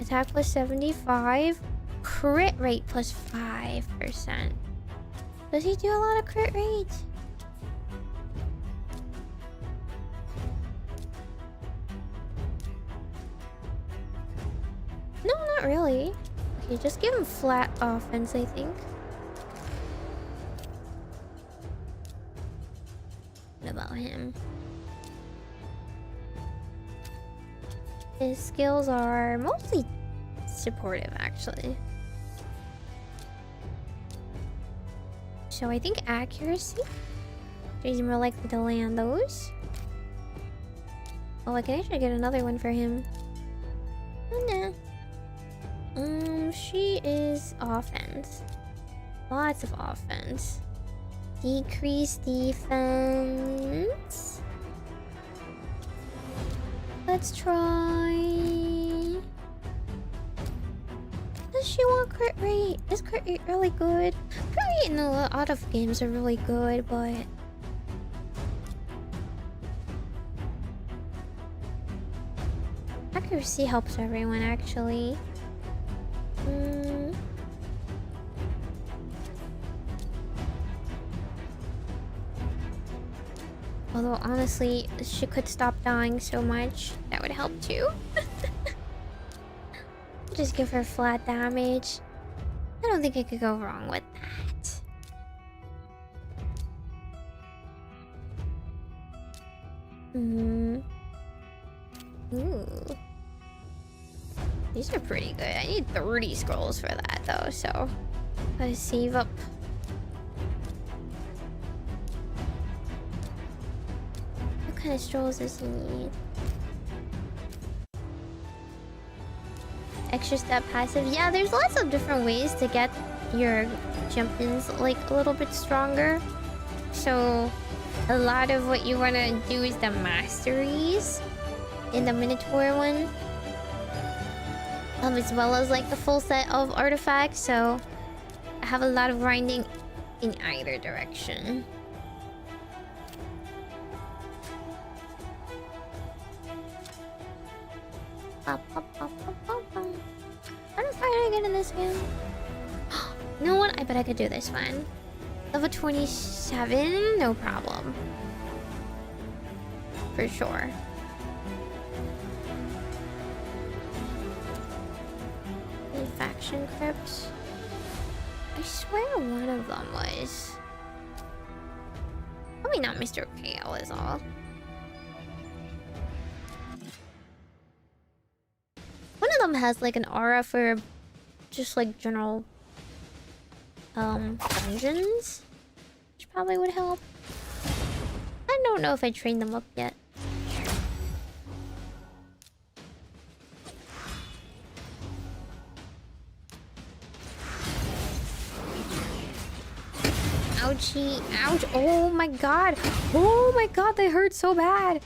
S1: Attack plus 75. Crit rate plus 5%. Does he do a lot of crit rate? No, not really. Okay, just give him flat offense, I think. What about him? His skills are mostly supportive, actually. So I think accuracy. He's more likely to land those. Oh, I can actually get another one for him. Oh, nah. She is offense. Lots of offense. Decrease defense. Let's try. Does she want crit rate? Is crit rate really good? Crit rate in a lot of games are really good, but accuracy helps everyone, actually. Although, honestly, she could stop dying so much. That would help, too. Just give her flat damage. I don't think I could go wrong with that. Ooh. These are pretty good. I need 30 scrolls for that, though, so gotta save up. What kind of scrolls does he need? extra step passive. Yeah, there's lots of different ways to get your jump-ins like a little bit stronger. So a lot of what you want to do is the masteries in the Minotaur one. As well as like the full set of artifacts. So I have a lot of grinding in either direction. I don't find I get in this game. You know what? I bet I could do this one. Level 27, no problem. For sure. Faction crypts. I swear one of them was. Probably not Mr. Kale is all. One of them has like an aura for just like general dungeons, which probably would help. I don't know if I trained them up yet. Ouchie, ouch. Oh my god. Oh my god, they hurt so bad.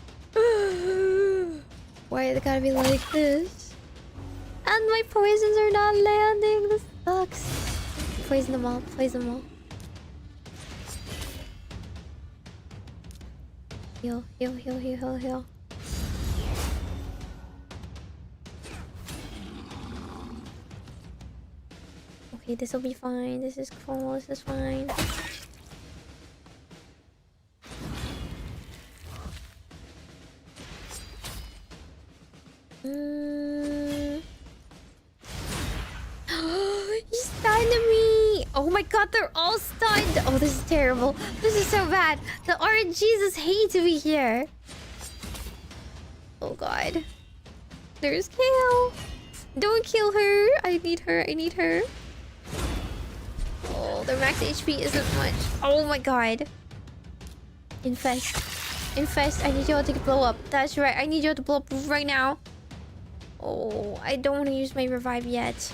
S1: Why they gotta be like this? And my poisons are not landing. This sucks. Poison them all. Poison them all. Heal, heal, heal, heal, heal, heal. Okay, this will be fine. This is cool. This is fine. He stunned me! Oh my god, they're all stunned! Oh, this is terrible. This is so bad. The RNGs just hate to be here. Oh god. There's Kale. Don't kill her. I need her. I need her. Oh, their max HP isn't much. Oh my god. Infest. Infest, I need y'all to blow up. That's right. I need y'all to blow up right now. Oh, I don't want to use my revive yet.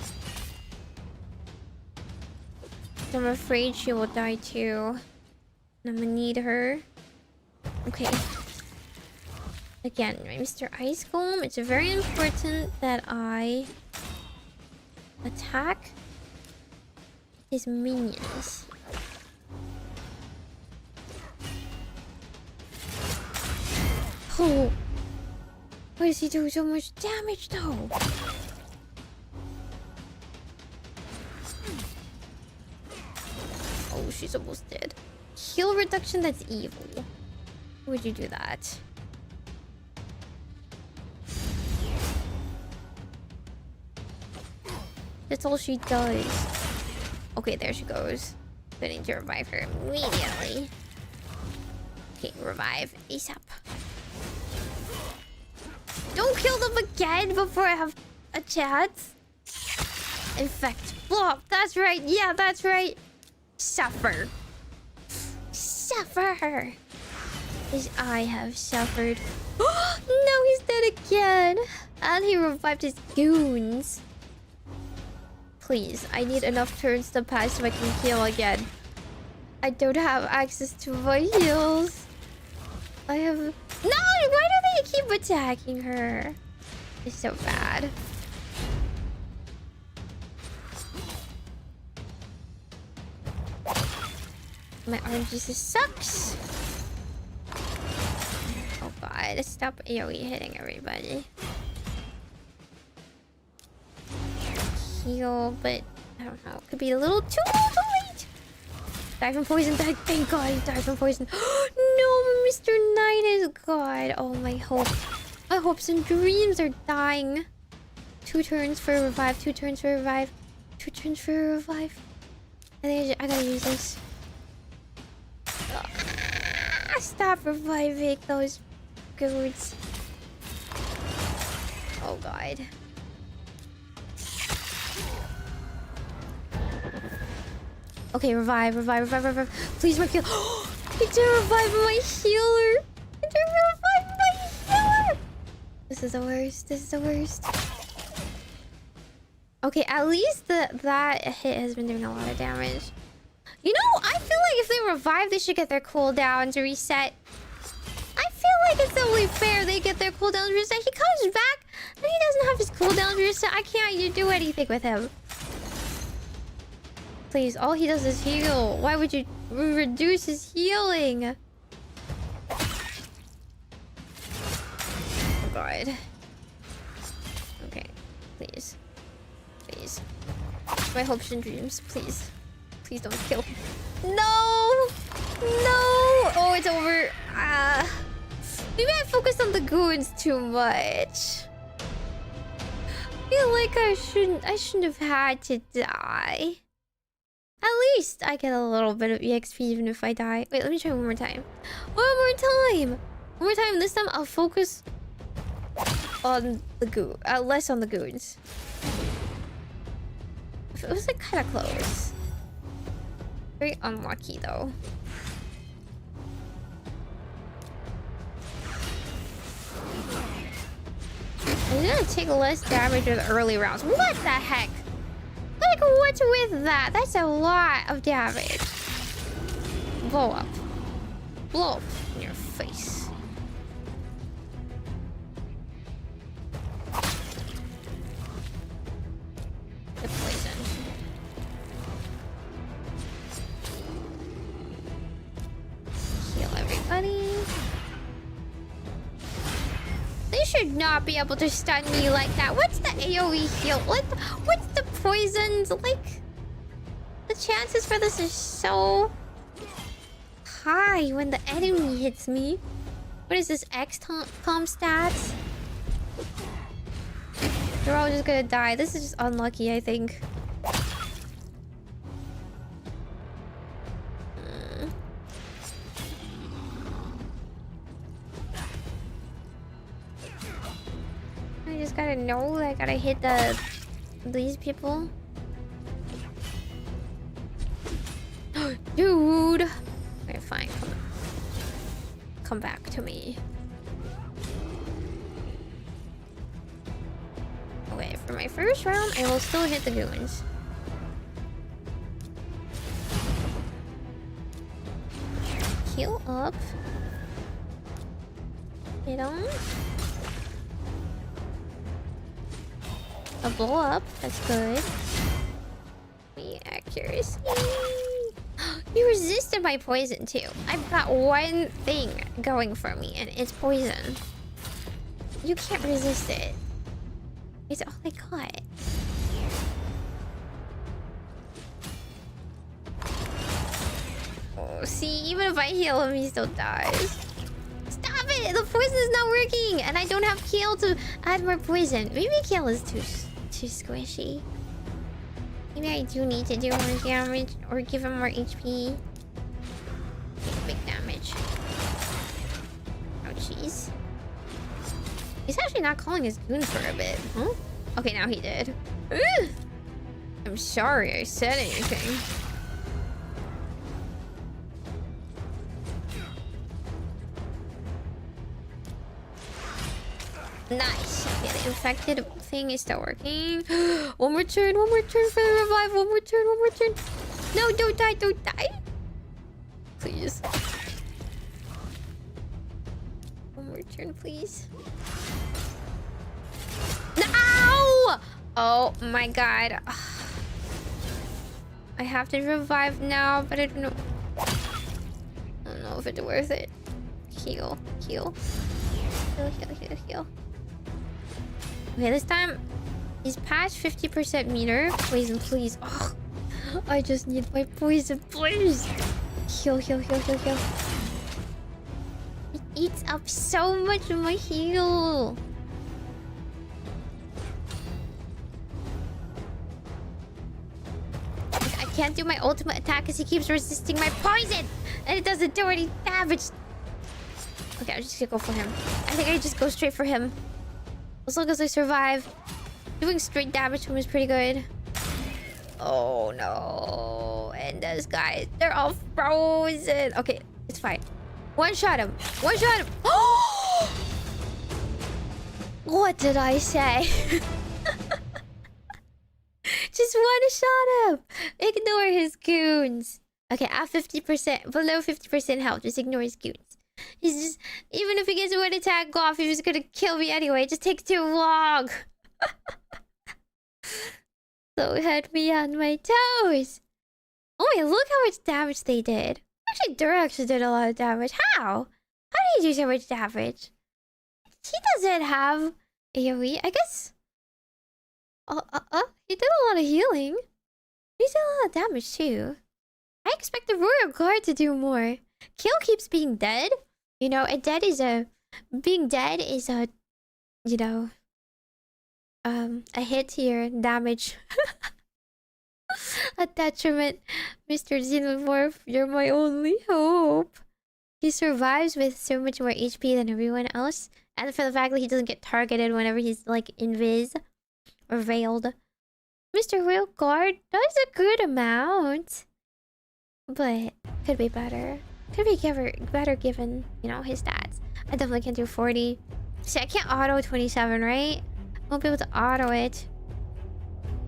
S1: I'm afraid she will die too. I'm gonna need her. Okay. Again, Mr. Ice Golem, it's very important that I attack his minions. Oh! Why is he doing so much damage though? Oh, she's almost dead. Heal reduction, that's evil. Why would you do that? That's all she does. Okay, there she goes. I need to revive her immediately. Okay, revive ASAP. Don't kill them again before I have a chance. Infect. Blow up. That's right. Yeah, that's right. Suffer. Suffer. As I have suffered. No, he's dead again. And he revived his goons. Please, I need enough turns to pass so I can heal again. I don't have access to my heals. I have... No! Why do they keep attacking her? It's so bad. My RNG just sucks. Oh god, stop AoE hitting everybody. Heal, but I don't know. Could be a little too late. Die from poison. Thank god he died from poison. No, Mr. Knight is god. Oh, my hope. My hopes and dreams are dying. 2 turns for a revive. 2 turns for a revive. 2 turns for a revive. I gotta use this. Stop reviving those goons. Oh god. Okay, revive. Please, my healer. He did revive my healer. He did revive my healer. This is the worst. Okay, at least that hit has been doing a lot of damage. You know, I feel like if they revive, they should get their cooldown to reset. I feel like it's only fair they get their cooldown to reset. He comes back and he doesn't have his cooldown to reset. I can't do anything with him. Please, all he does is heal. Why would you reduce his healing? Oh god. Okay, please. Please. My hopes and dreams, please. Please don't kill him. No! No! Oh, it's over. Maybe I focused on the goons too much. I feel like I shouldn't have had to die. At least I get a little bit of EXP even if I die. Wait, let me try one more time. One more time! One more time. This time I'll focus on the goon. Less on the goons. It was like kind of close. Very unlucky though. I'm gonna take less damage in the early rounds. What the heck? Like, what's with that? That's a lot of damage. Blow up. Blow up in your face. The poison. Heal everybody. They should not be able to stun me like that. What's the AoE heal? What's the poisons? Like, the chances for this is so high when the enemy hits me. What is this? XCOM stats? They're all just gonna die. This is just unlucky, I think. I just gotta know that I gotta hit these people. Dude! Okay, fine. Come back to me. Okay, for my first round, I will still hit the goons. Heal up. Hit on. A blow up. That's good. Me accuracy. You resisted my poison too. I've got one thing going for me, and it's poison. You can't resist it. It's all I got. Oh, see, even if I heal him, he still dies. Stop it! The poison is not working, and I don't have Kale to add more poison. Maybe Kale is too squishy. Maybe I do need to do more damage or give him more HP. Big damage. Oh, jeez. He's actually not calling his goon for a bit. Huh? Okay, now he did. Ugh. I'm sorry I said anything. Nice. Okay, the infected thing is still working. One more turn for the revive. One more turn. No, don't die. Please. One more turn, please. No! Oh my god. I have to revive now, but I don't know. I don't know if it's worth it. Heal. Okay, this time he's past 50% meter. Poison, please. Oh, I just need my poison, please. Heal. It eats up so much of my heal. I can't do my ultimate attack because he keeps resisting my poison, and it doesn't do any damage. Okay, I'm just gonna go for him. I think I just go straight for him. As long as I survive. Doing straight damage to him is pretty good. Oh no. And those guys, they're all frozen. Okay, it's fine. One shot him. Oh! What did I say? just one-shot him! Ignore his goons. Okay, at 50%, below 50% health, just ignore his goons. He's just... Even if he gets one attack off, he's just gonna kill me anyway. It just takes too long. So had me on my toes. Oh wait, look how much damage they did. Actually, Durex did a lot of damage. How? How did he do so much damage? He doesn't have AoE, I guess. He did a lot of healing. He did a lot of damage too. I expect the Royal Guard to do more. Kill keeps being dead. You know, being dead is a, you know, a hit to your damage. A detriment. Mr. Xenomorph, you're my only hope. He survives with so much more HP than everyone else. And for the fact that he doesn't get targeted whenever he's like invis or veiled. Mr. Royal Guard does a good amount. But could be better. Could be better given, you know, his stats. I definitely can't do 40. See, I can't auto 27, right? I won't be able to auto it.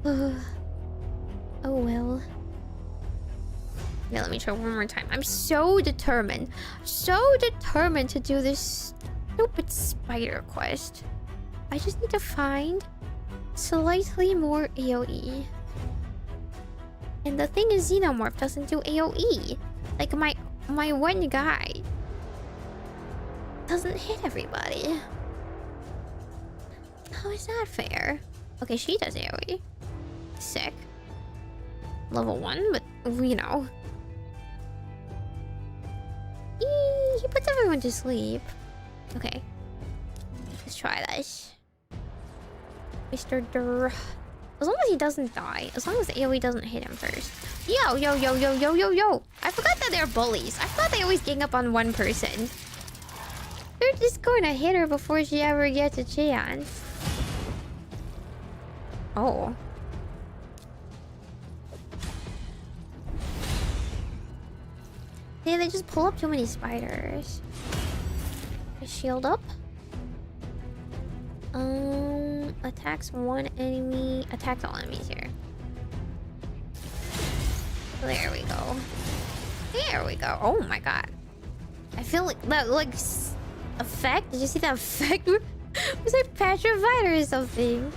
S1: Oh well. Yeah, let me try one more time. I'm so determined. So determined to do this stupid spider quest. I just need to find slightly more AoE. And the thing is, Xenomorph doesn't do AoE. Like, my one guy doesn't hit everybody. How is that fair? Okay, she does AoE. Sick. Level 1, but, you know. He puts everyone to sleep. Okay. Let's try this. Mr. Durr. As long as he doesn't die. As long as the AoE doesn't hit him first. Yo, yo, yo, yo, yo, yo, yo. I forgot that they're bullies. I thought they always gang up on one person. They're just going to hit her before she ever gets a chance. Oh. Yeah, they just pull up too many spiders. Shield up. Attacks one enemy. Attacks all enemies here. There we go. There we go. Oh my god. I feel like that, like, effect. Did you see that effect? It was like petrified or something.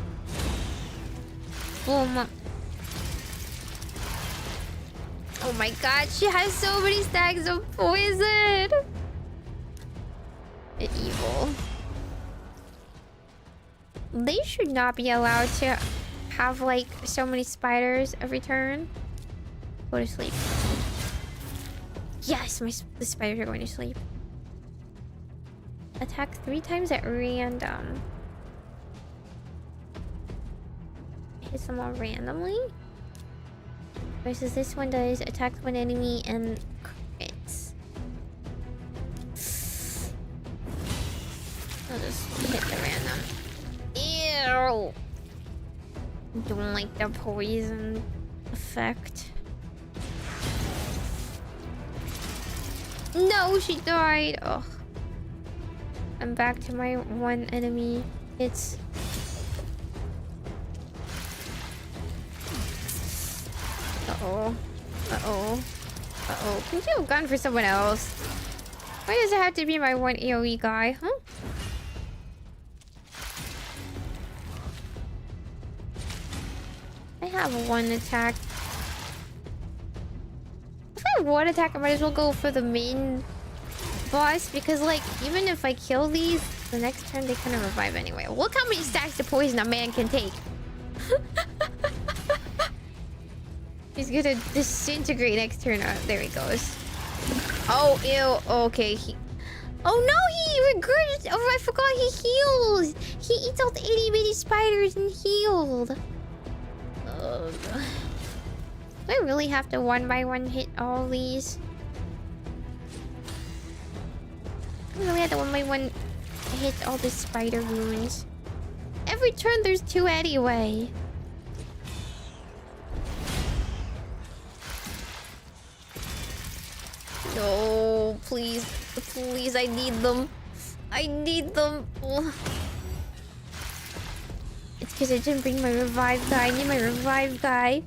S1: Boom. Oh my god, she has so many stacks of poison. Evil. They should not be allowed to have like so many spiders every turn. Go to sleep. Yes, the spiders are going to sleep. Attack 3 times at random. Hits them all randomly. Versus this one does attack one enemy and crits. I'll just hit the random. Ew! Don't like the poison effect. No, she died! Ugh. I'm back to my one enemy. It's... Uh-oh. Uh-oh. Uh-oh. Can you have gone for someone else? Why does it have to be my one AoE guy, huh? I have one attack. If I have one attack, I might as well go for the main boss. Because, like, even if I kill these, the next turn they kind of revive anyway. Look how many stacks of poison a man can take. He's gonna disintegrate next turn. Oh, there he goes. Oh, ew. Okay. Oh no, he regurgitated. Oh, I forgot he heals. He eats all the itty bitty spiders and healed. Ugh. Do I really have to one by one hit all these? I really have to one by one hit all the spider wounds. Every turn there's 2 anyway. No, please. Please, I need them. I need them. Ugh. It's Because I didn't bring my revive guy. I need my revive guy.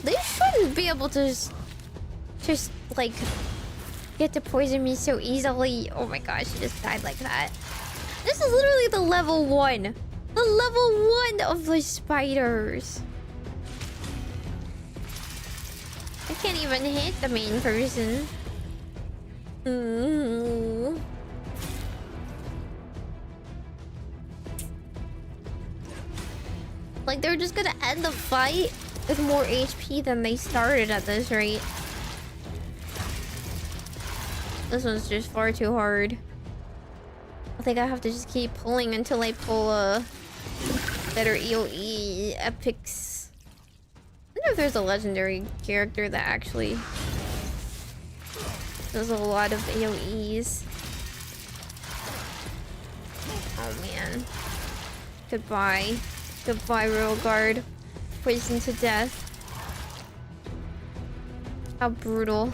S1: They shouldn't be able to just like get to poison me so easily. Oh my gosh, she just died like that. This is literally the level 1. The level 1 of the spiders. I can't even hit the main person. Like, they're just gonna end the fight with more HP than they started at this rate. This one's just far too hard. I think I have to just keep pulling until I pull a better EOE epics. I wonder if there's a legendary character that actually does a lot of AoEs. Oh man. Goodbye. Goodbye, Royal Guard. Poisoned to death. How brutal.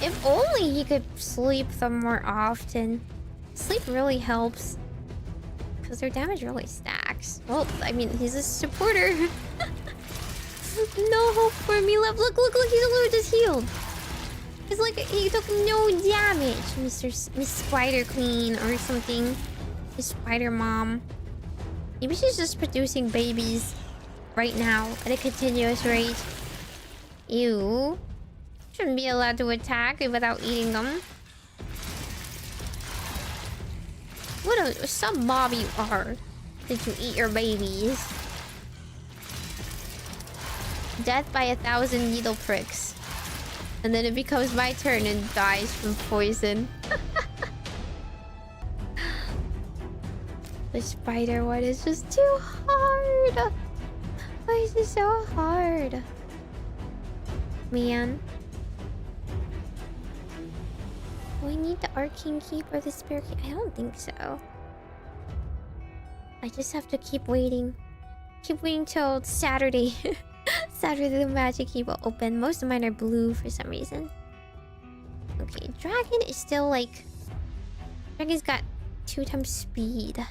S1: If only he could sleep them more often. Sleep really helps. Because their damage really stacks. Well, I mean, he's a supporter. No hope for me left. Look, look, look, he's literally just healed. It's like he took no damage, Miss Spider Queen or something. Miss Spider Mom. Maybe she's just producing babies right now at a continuous rate. Ew. Shouldn't be allowed to attack without eating them. What a some mob you are. Did you eat your babies? Death by 1,000 needle pricks. And then it becomes my turn and dies from poison. The spider one is just too hard. Why is it so hard? Man. Do I need the Arcane Keep or the Spirit Keep? I don't think so. I just have to keep waiting. Keep waiting till Saturday. Saturday the magic key will open. Most of mine are blue for some reason. Okay, dragon is still like... Dragon's got 2 times speed.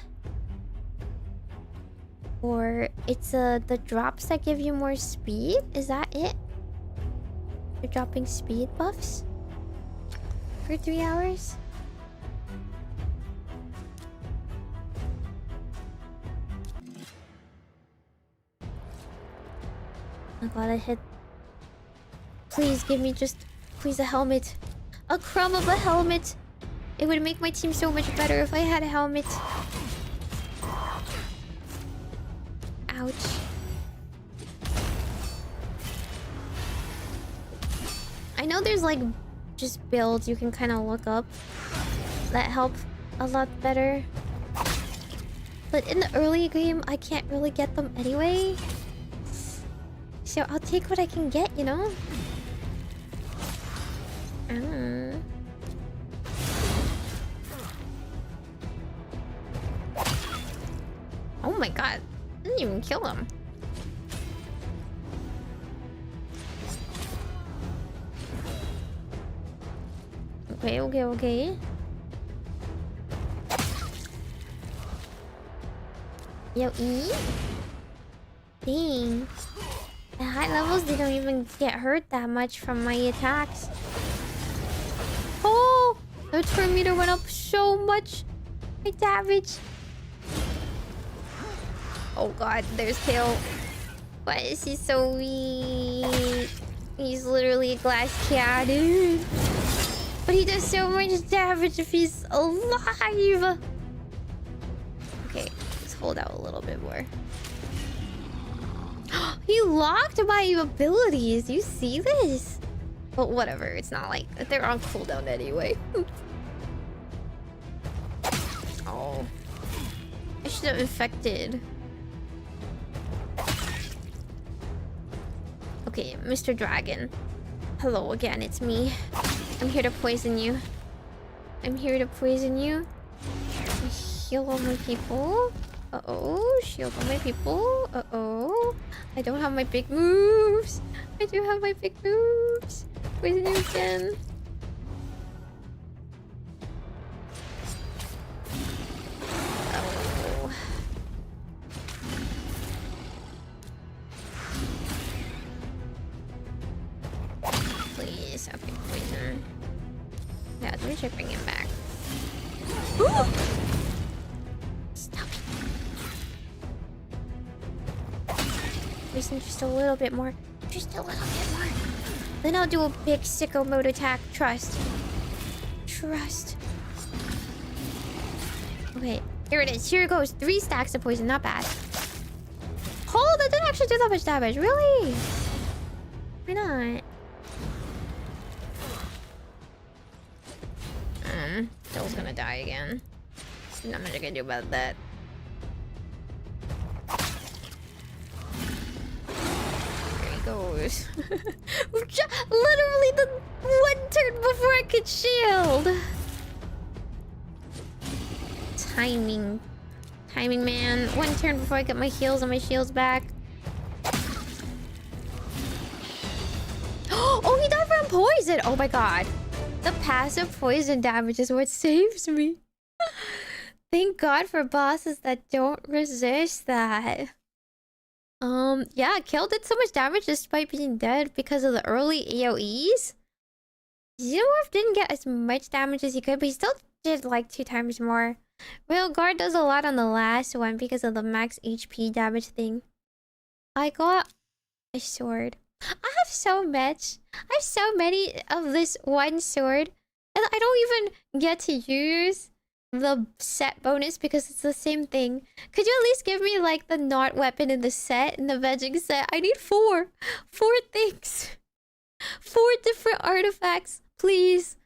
S1: Or it's the drops that give you more speed? Is that it? You're dropping speed buffs? For 3 hours? I gotta hit. Please give me just... Please a helmet. A crumb of a helmet. It would make my team so much better if I had a helmet. Ouch. I know there's like just builds you can kind of look up that help a lot better. But in the early game, I can't really get them anyway. So I'll take what I can get, you know? Oh my god. Didn't even kill him. Okay, okay, okay. Yo, E? Dang. At high levels, they don't even get hurt that much from my attacks. Oh! The turn meter went up so much. My damage. Oh god, there's Kale. Why is he so weak? He's literally a glass cannon. But he does so much damage if he's alive. Okay, let's hold out a little bit more. He locked my abilities. You see this? But whatever. It's not like they're on cooldown anyway. Oh. I should have infected. Okay, Mr. Dragon. Hello again, it's me. I'm here to poison you. I'm here to poison you. Heal all my people. Uh-oh. Shield all my people. Uh-oh. I don't have my big moves. I do have my big moves. poison you again. Oh. Please, okay, poison. Yeah, we should bring him back. Ooh! Stop it. Poison just a little bit more. Just a little bit more. Then I'll do a big sicko mode attack. Trust. Trust. Okay, here it is. Here it goes. 3 stacks of poison. Not bad. Oh, that didn't actually do that much damage. Really? Why not? Phil's gonna die again. There's not much I can do about that. There he goes. Literally the 1 turn before I could shield. Timing. Timing, man. 1 turn before I get my heals and my shields back. Oh, he died from poison! Oh my god. The passive poison damage is what saves me. Thank god for bosses that don't resist that. Yeah, Kel did so much damage despite being dead because of the early AoEs. Xenomorph didn't get as much damage as he could, but he still did like 2 times more. Well, Guard does a lot on the last one because of the max HP damage thing. I got a sword. I have so much. I have so many of this one sword. And I don't even get to use the set bonus because it's the same thing. Could you at least give me like the not weapon in the set, in the vegging set? I need 4. 4 things. 4 different artifacts. Please.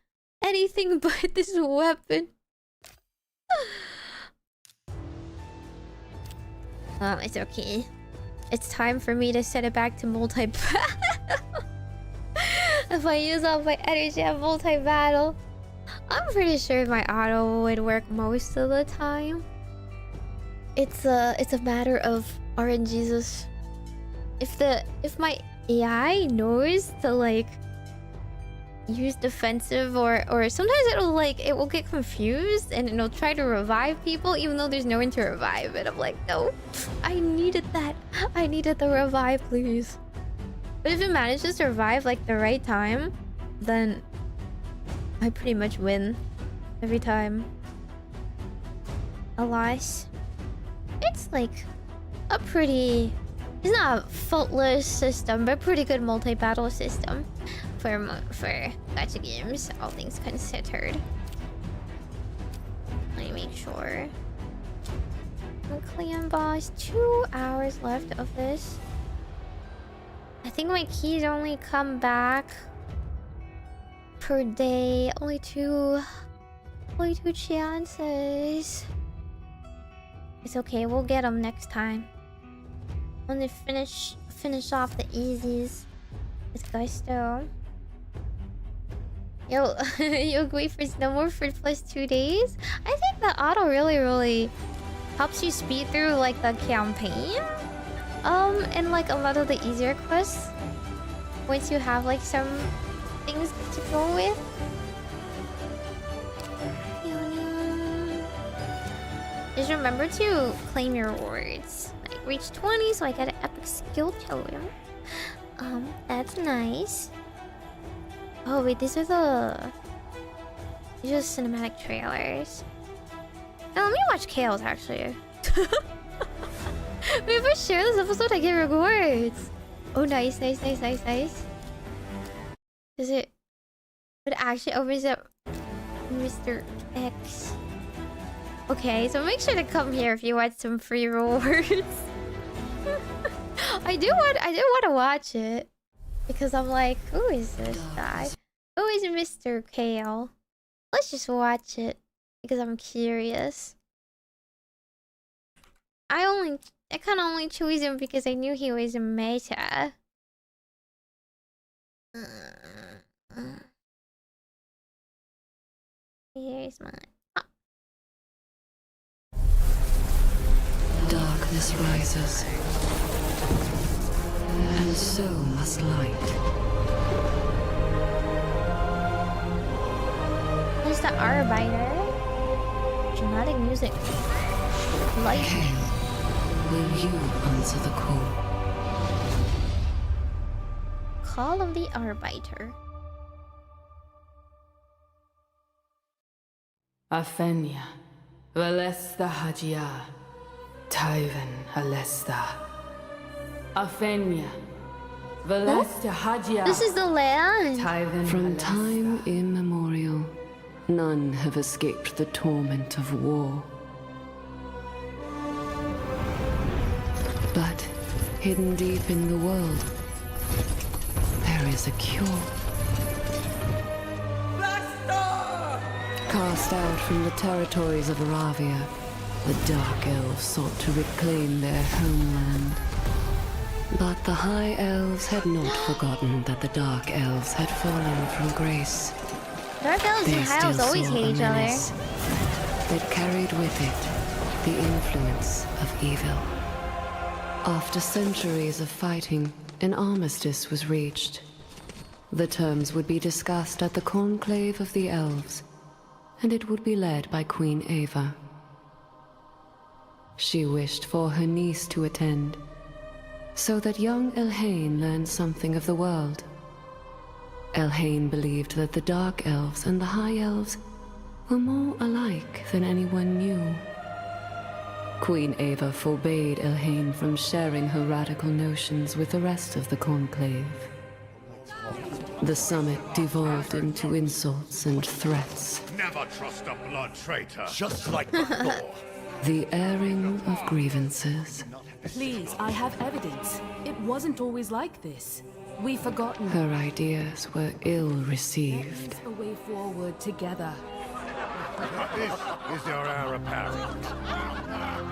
S1: Anything but this weapon. It's okay. It's time for me to set it back to multi-battle. If I use all my energy at multi-battle, I'm pretty sure my auto would work most of the time. It's a matter of RNGesus. If my AI knows to like use defensive or sometimes it will get confused and it'll try to revive people even though there's no one to revive, and I'm like, no, I needed that. I needed the revive, please. But if it manages to revive like the right time, then I pretty much win every time. Alas, it's like a pretty, it's not a faultless system, but pretty good multi-battle system for gacha games, all things considered. Let me make sure. The clan boss, 2 hours left of this. I think my keys only come back per day. Only two chances. It's okay, we'll get them next time. When they finish off the easies with Gusto. Yo, you agree for Snowmore for +2 days? I think the auto really helps you speed through like the campaign. And like a lot of the easier quests. Once you have like some things to go with. Just remember to claim your rewards. Like reach 20 so I get an epic skill totem. That's nice. Oh wait, these are the cinematic trailers. Now let me watch Kale's actually. Wait, if I share this episode, I get rewards. Oh, nice. Does it? It actually opens up Mr. X. Okay, so make sure to come here if you want some free rewards. I do want to watch it because I'm like, who is this guy? Who is Mr. Kale? Let's just watch it because I'm curious. I kind of only chose him because I knew he was a meta. Here's my...
S4: Darkness rises, and so must light.
S1: the Arbiter. Dramatic music. Light.
S4: Kale, will you answer the call?
S1: Call of the Arbiter.
S5: Afenia, Valesta Hajia, Tyven Alesta. Afenia, Valesta Hajia.
S1: This is the land.
S5: Tyven
S4: From
S5: Alesta.
S4: time immemorial, none have escaped the torment of war. But hidden deep in the world, there is a cure. Cast out from the territories of Aravia, the Dark Elves sought to reclaim their homeland. But the High Elves had not forgotten that the Dark Elves had fallen from grace.
S1: Dark Elves and High Elves always hate each other.
S4: That carried with it the influence of evil. After centuries of fighting, an armistice was reached. The terms would be discussed at the Conclave of the Elves, and it would be led by Queen Ava. She wished for her niece to attend, so that young Elhain learned something of the world. Elhain believed that the Dark Elves and the High Elves were more alike than anyone knew. Queen Ava forbade Elhain from sharing her radical notions with the rest of the Conclave. The summit devolved into insults and threats.
S6: Never trust a blood traitor. Just like before.
S4: The airing of grievances.
S5: Please, I have evidence. It wasn't always like this. We've forgotten.
S4: Her ideas were ill received.
S5: A way forward together.
S6: This is your hour apparent.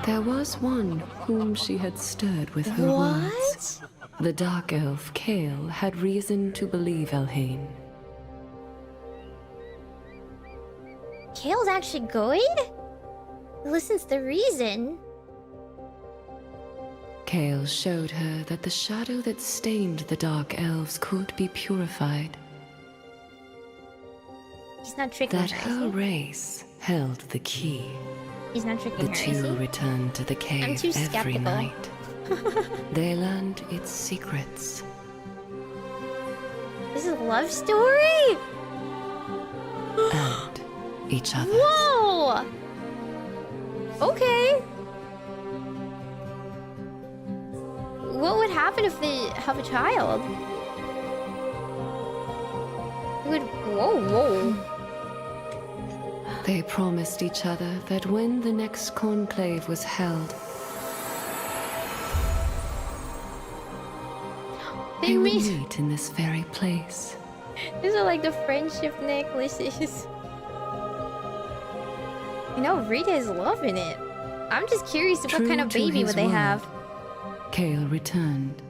S4: There was one whom she had stirred with her words.
S1: What?
S4: The Dark Elf Kale had reason to believe Elhain.
S1: Kale's actually good? Listens to reason.
S4: Kale showed her that the shadow that stained the Dark Elves could be purified.
S1: He's not tricking
S4: That
S1: her,
S4: her
S1: is he?
S4: race held the key.
S1: He's not tricking
S4: The
S1: her, is
S4: two
S1: he?
S4: returned to the cave
S1: too
S4: every
S1: skeptical.
S4: night. They learned its secrets.
S1: This is a love story?
S4: And each other.
S1: Whoa! Okay. What would happen if they have a child? Whoa.
S4: They promised each other that when the next conclave was held, they would meet in this very place.
S1: These are like the friendship necklaces. You know, Rita is loving it. I'm just curious what
S4: True
S1: kind of
S4: to
S1: baby
S4: his
S1: would they
S4: word,
S1: have.
S4: Kale returned.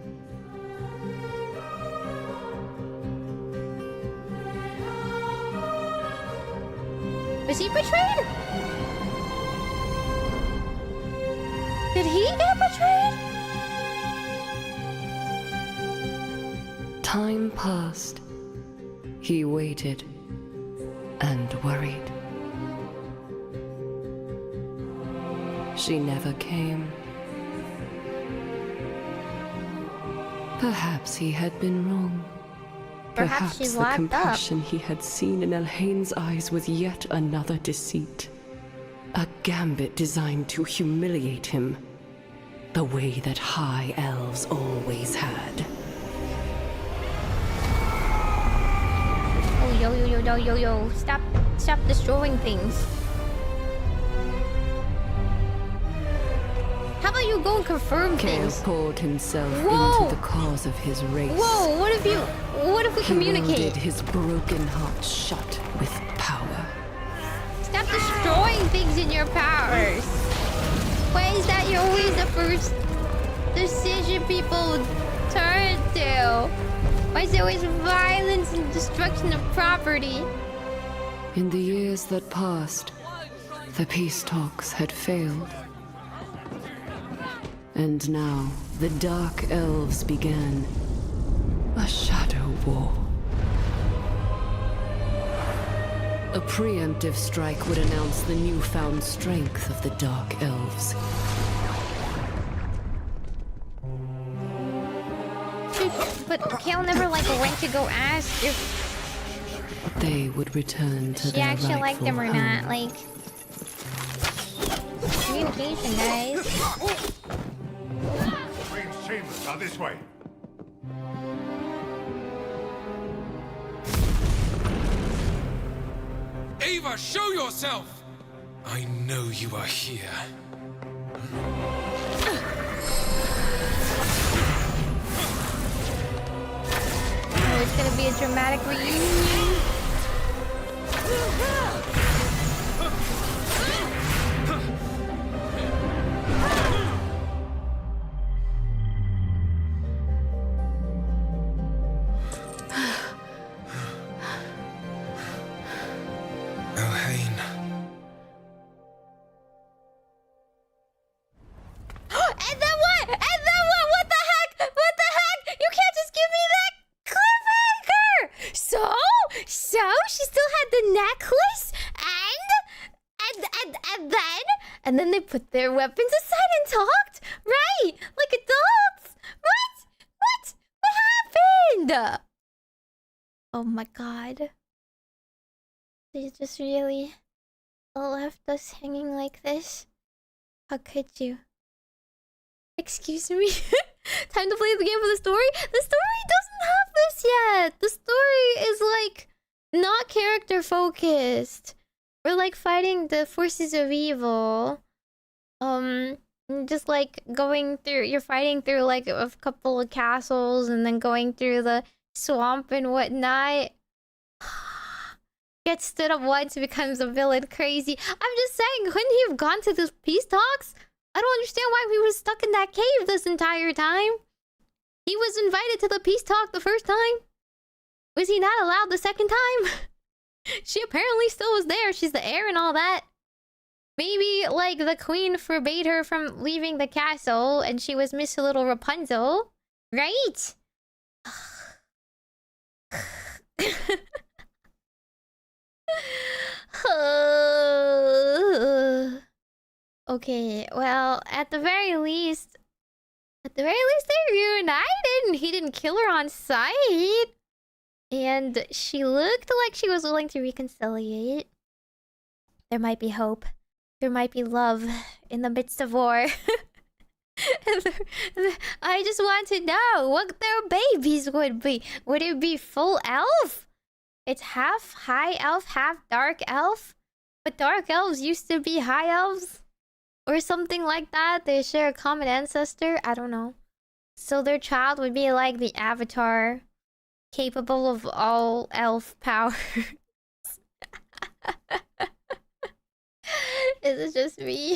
S1: Was he betrayed? Did he get betrayed?
S4: Time passed. He waited and worried. She never came. Perhaps he had been wrong.
S1: Perhaps she
S4: the
S1: locked up.
S4: compassion he had seen in Elhain's eyes was yet another deceit. A gambit designed to humiliate him, the way that high elves always had.
S1: Oh, yo. Stop destroying things. How about you go and confirm
S4: Kale
S1: things?
S4: poured himself
S1: Whoa!
S4: into the cause of his race.
S1: Whoa, what if we
S4: He
S1: communicate?
S4: welded his broken heart shut with power.
S1: Stop destroying things in your powers. Why is that you're always the first decision people turn to? Why is there always violence and destruction of property?
S4: In the years that passed, the peace talks had failed. And now, the Dark Elves began a shadow war. A preemptive strike would announce the newfound strength of the Dark Elves.
S1: But Kale never like went to go ask if
S4: they would return to
S1: she
S4: their
S1: actually liked them or
S4: home.
S1: not. Like communication, guys.
S6: Queen's chambers are this way.
S7: Ava, show yourself! I know you are here.
S1: Oh, it's gonna be a dramatic reunion. And then they put their weapons aside and talked? Right! Like adults! What happened? Oh my god. They just really left us hanging like this? How could you? Excuse me? Time to play the game for the story? The story doesn't have this yet! The story is like not character focused. We're like fighting the forces of evil. Just like going through, you're fighting through like a couple of castles and then going through the swamp and whatnot. Gets stood up once, becomes a villain, crazy. I'm just saying, couldn't he have gone to those peace talks? I don't understand why we were stuck in that cave this entire time. He was invited to the peace talk the first time. Was he not allowed the second time? She apparently still was there. She's the heir and all that. Maybe, like, the queen forbade her from leaving the castle and she was Miss Little Rapunzel. Right? Okay, well, at the very least, they reunited and he didn't kill her on sight. And she looked like she was willing to reconciliate. There might be hope. There might be love in the midst of war. I just want to know what their babies would be. Would it be full elf? It's half high elf, half dark elf? But dark elves used to be high elves? Or something like that? They share a common ancestor? I don't know. So their child would be like the avatar. Capable of all elf powers. Is it just me?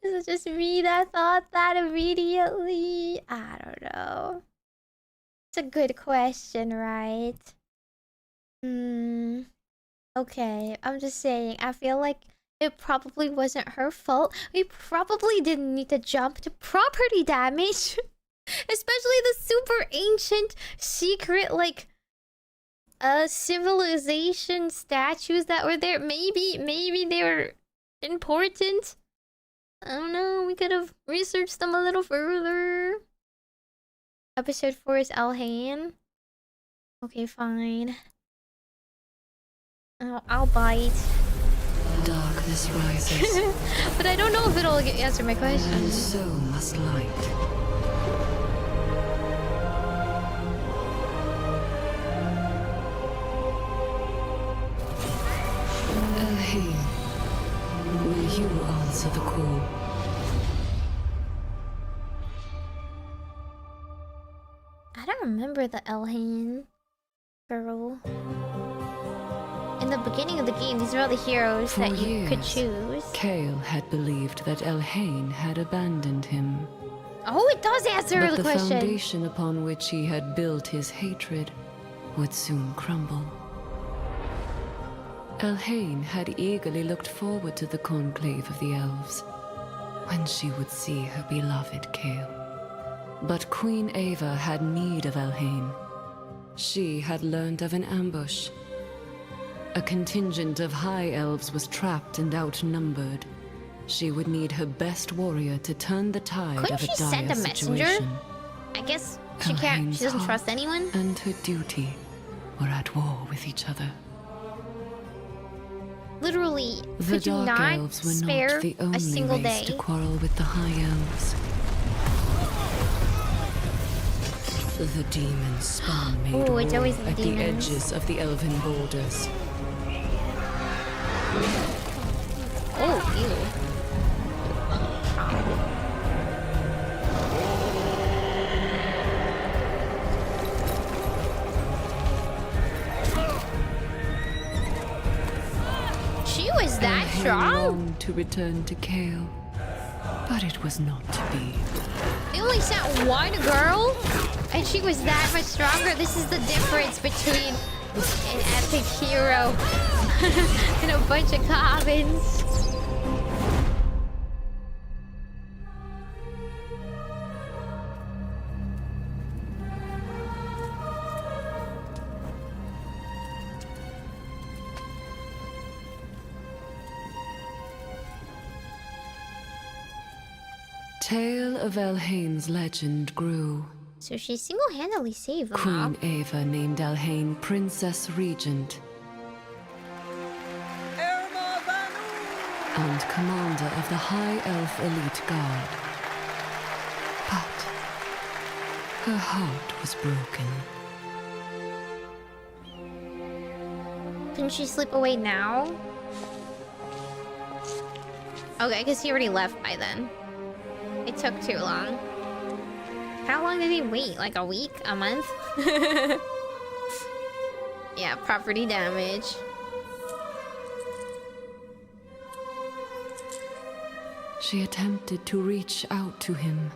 S1: Is it just me that thought that immediately? I don't know. It's a good question, right? Okay, I'm just saying, I feel like it probably wasn't her fault. We probably didn't need to jump to property damage. Especially the super ancient, secret, like, civilization statues that were there. Maybe they were important. I don't know, we could have researched them a little further. Episode 4 is Elhain. Okay, fine. I'll bite.
S4: Darkness rises.
S1: But I don't know if it'll answer my question.
S4: And so must light. Will you answer the call?
S1: I don't remember the Elhain girl. In the beginning of the game, these are all the heroes
S4: For
S1: that you
S4: years,
S1: could choose.
S4: Kale had believed that Elhain had abandoned him.
S1: Oh, it does answer
S4: But
S1: the
S4: the
S1: question.
S4: foundation upon which he had built his hatred would soon crumble. Elhain had eagerly looked forward to the conclave of the elves, when she would see her beloved Kale. But Queen Ava had need of Elhain. She had learned of an ambush, A contingent of high elves was trapped and outnumbered. She would need her best warrior to turn the tide
S1: Couldn't
S4: of a
S1: she
S4: dire
S1: send a messenger?
S4: situation.
S1: I guess she can't. She doesn't trust anyone.
S4: And her duty were at war with each other.
S1: Literally,
S4: The
S1: could you
S4: Dark
S1: not
S4: Elves were
S1: spare
S4: not the only
S1: a single
S4: race
S1: day?
S4: to quarrel with the High Elves. The demons spawn made
S1: Ooh,
S4: war
S1: it's always the
S4: at the
S1: demons.
S4: edges of the elven borders.
S1: Oh, ew. She was that
S4: Elhain
S1: strong?
S4: longed to return to Kale, but it was not to be.
S1: They only sent one girl, and she was that much stronger. This is the difference between an epic hero and a bunch of commons.
S4: Tale of Elhain's legend grew.
S1: So she single-handedly saved them all.
S4: Queen Ava named Elhain Princess Regent and commander of the High Elf Elite Guard. But her heart was broken.
S1: Couldn't she slip away now? Okay, because he already left by then. It took too long. How long did he wait? Like a week? A month? Yeah, property damage.
S4: She attempted to reach out to him,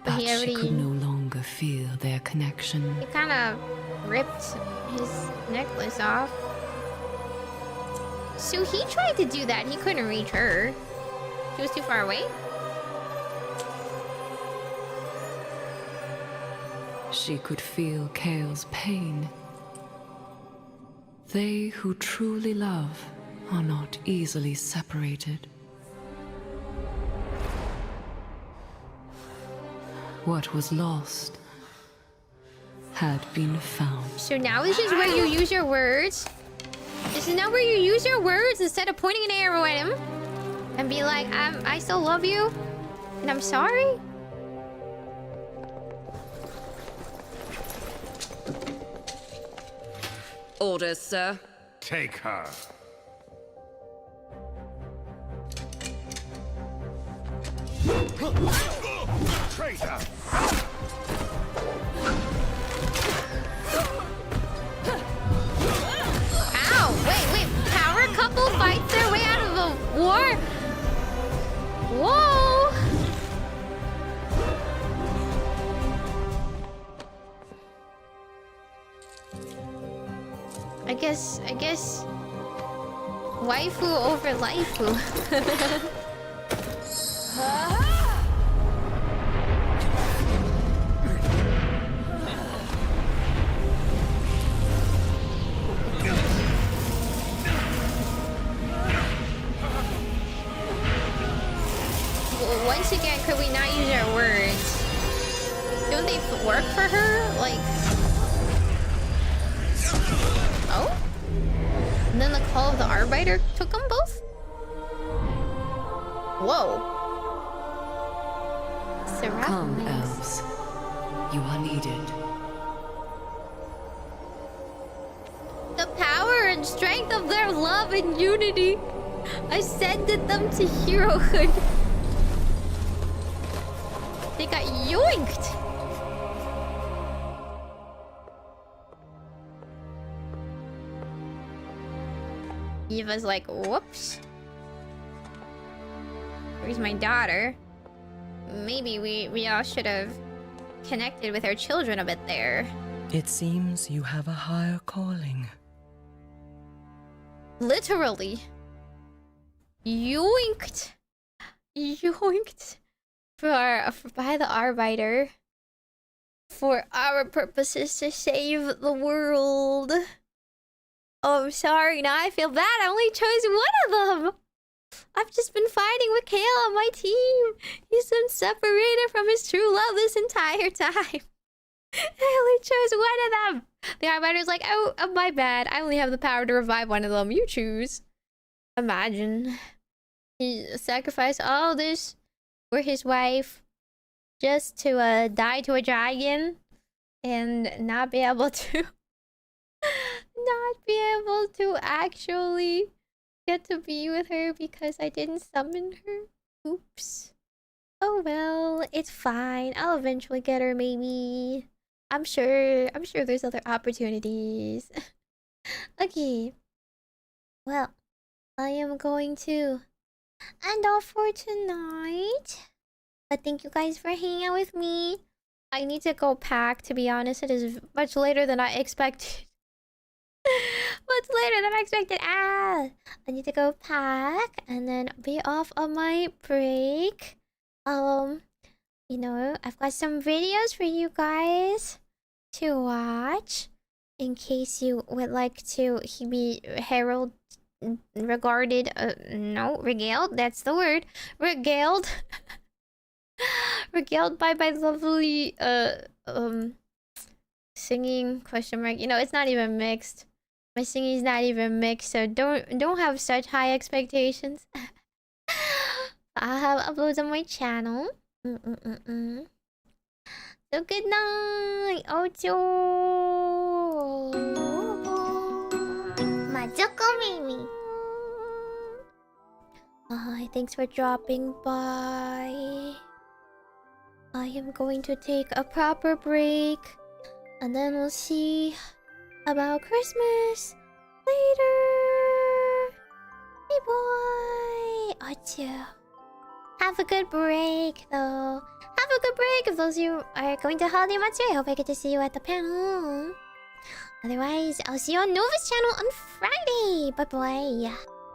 S1: But
S4: but
S1: he
S4: she
S1: already-
S4: could no longer feel their connection.
S1: He kind of ripped his necklace off. So he tried to do that. He couldn't reach her. She was too far away?
S4: She could feel Kale's pain. They who truly love are not easily separated. What was lost had been found.
S1: So now this is where you use your words. This is now where you use your words instead of pointing an arrow at him. And be like, I still love you. And I'm sorry.
S8: Orders, sir.
S6: Take her. Traitor!
S1: Ow! Wait. Power couple fights their way out of a war? Whoa! I guess waifu over laifu. Once again, could we not use our words? Don't they work for her? Like... Oh? And then the call of the Arbiter took them both? Whoa.
S4: Come,
S1: Seraph.
S4: elves. You are needed.
S1: The power and strength of their love and unity ascended them to herohood. They got yoinked. Eva's like, whoops. Where's my daughter? Maybe we all should have connected with our children a bit there.
S9: It seems you have a higher calling.
S1: Literally. Yoinked. Yoinked. By the Arbiter. For our purposes to save the world. Oh, I'm sorry. Now I feel bad. I only chose one of them. I've just been fighting with Kale on my team. He's been separated from his true love this entire time. I only chose one of them. The Arbitor's like, oh, my bad. I only have the power to revive one of them. You choose. Imagine. He sacrificed all this for his wife just to die to a dragon and not be able to actually get to be with her because I didn't summon her. Oops. Oh well, it's fine. I'll eventually get her, maybe. I'm sure there's other opportunities. Okay. Well, I am going to end off for tonight. But thank you guys for hanging out with me. I need to go pack, to be honest. It is much later than I expected. Much later than I expected. I need to go pack and then be off on my break. You know, I've got some videos for you guys to watch in case you would like to be regaled. That's the word. Regaled. Regaled by my lovely singing question mark. You know, it's not even mixed. My singing is not even mixed, so don't have such high expectations. I'll have uploads on my channel. So good night, Ocho. Majokko Meimi. Thanks for dropping by. I am going to take a proper break, and then we'll see about Christmas later. Hey boy, Ocho. Have a good break, though. Have a good break if those of you are going to Holiday Matsuri. I hope I get to see you at the panel. Otherwise, I'll see you on Nova's channel on Friday. Bye-bye.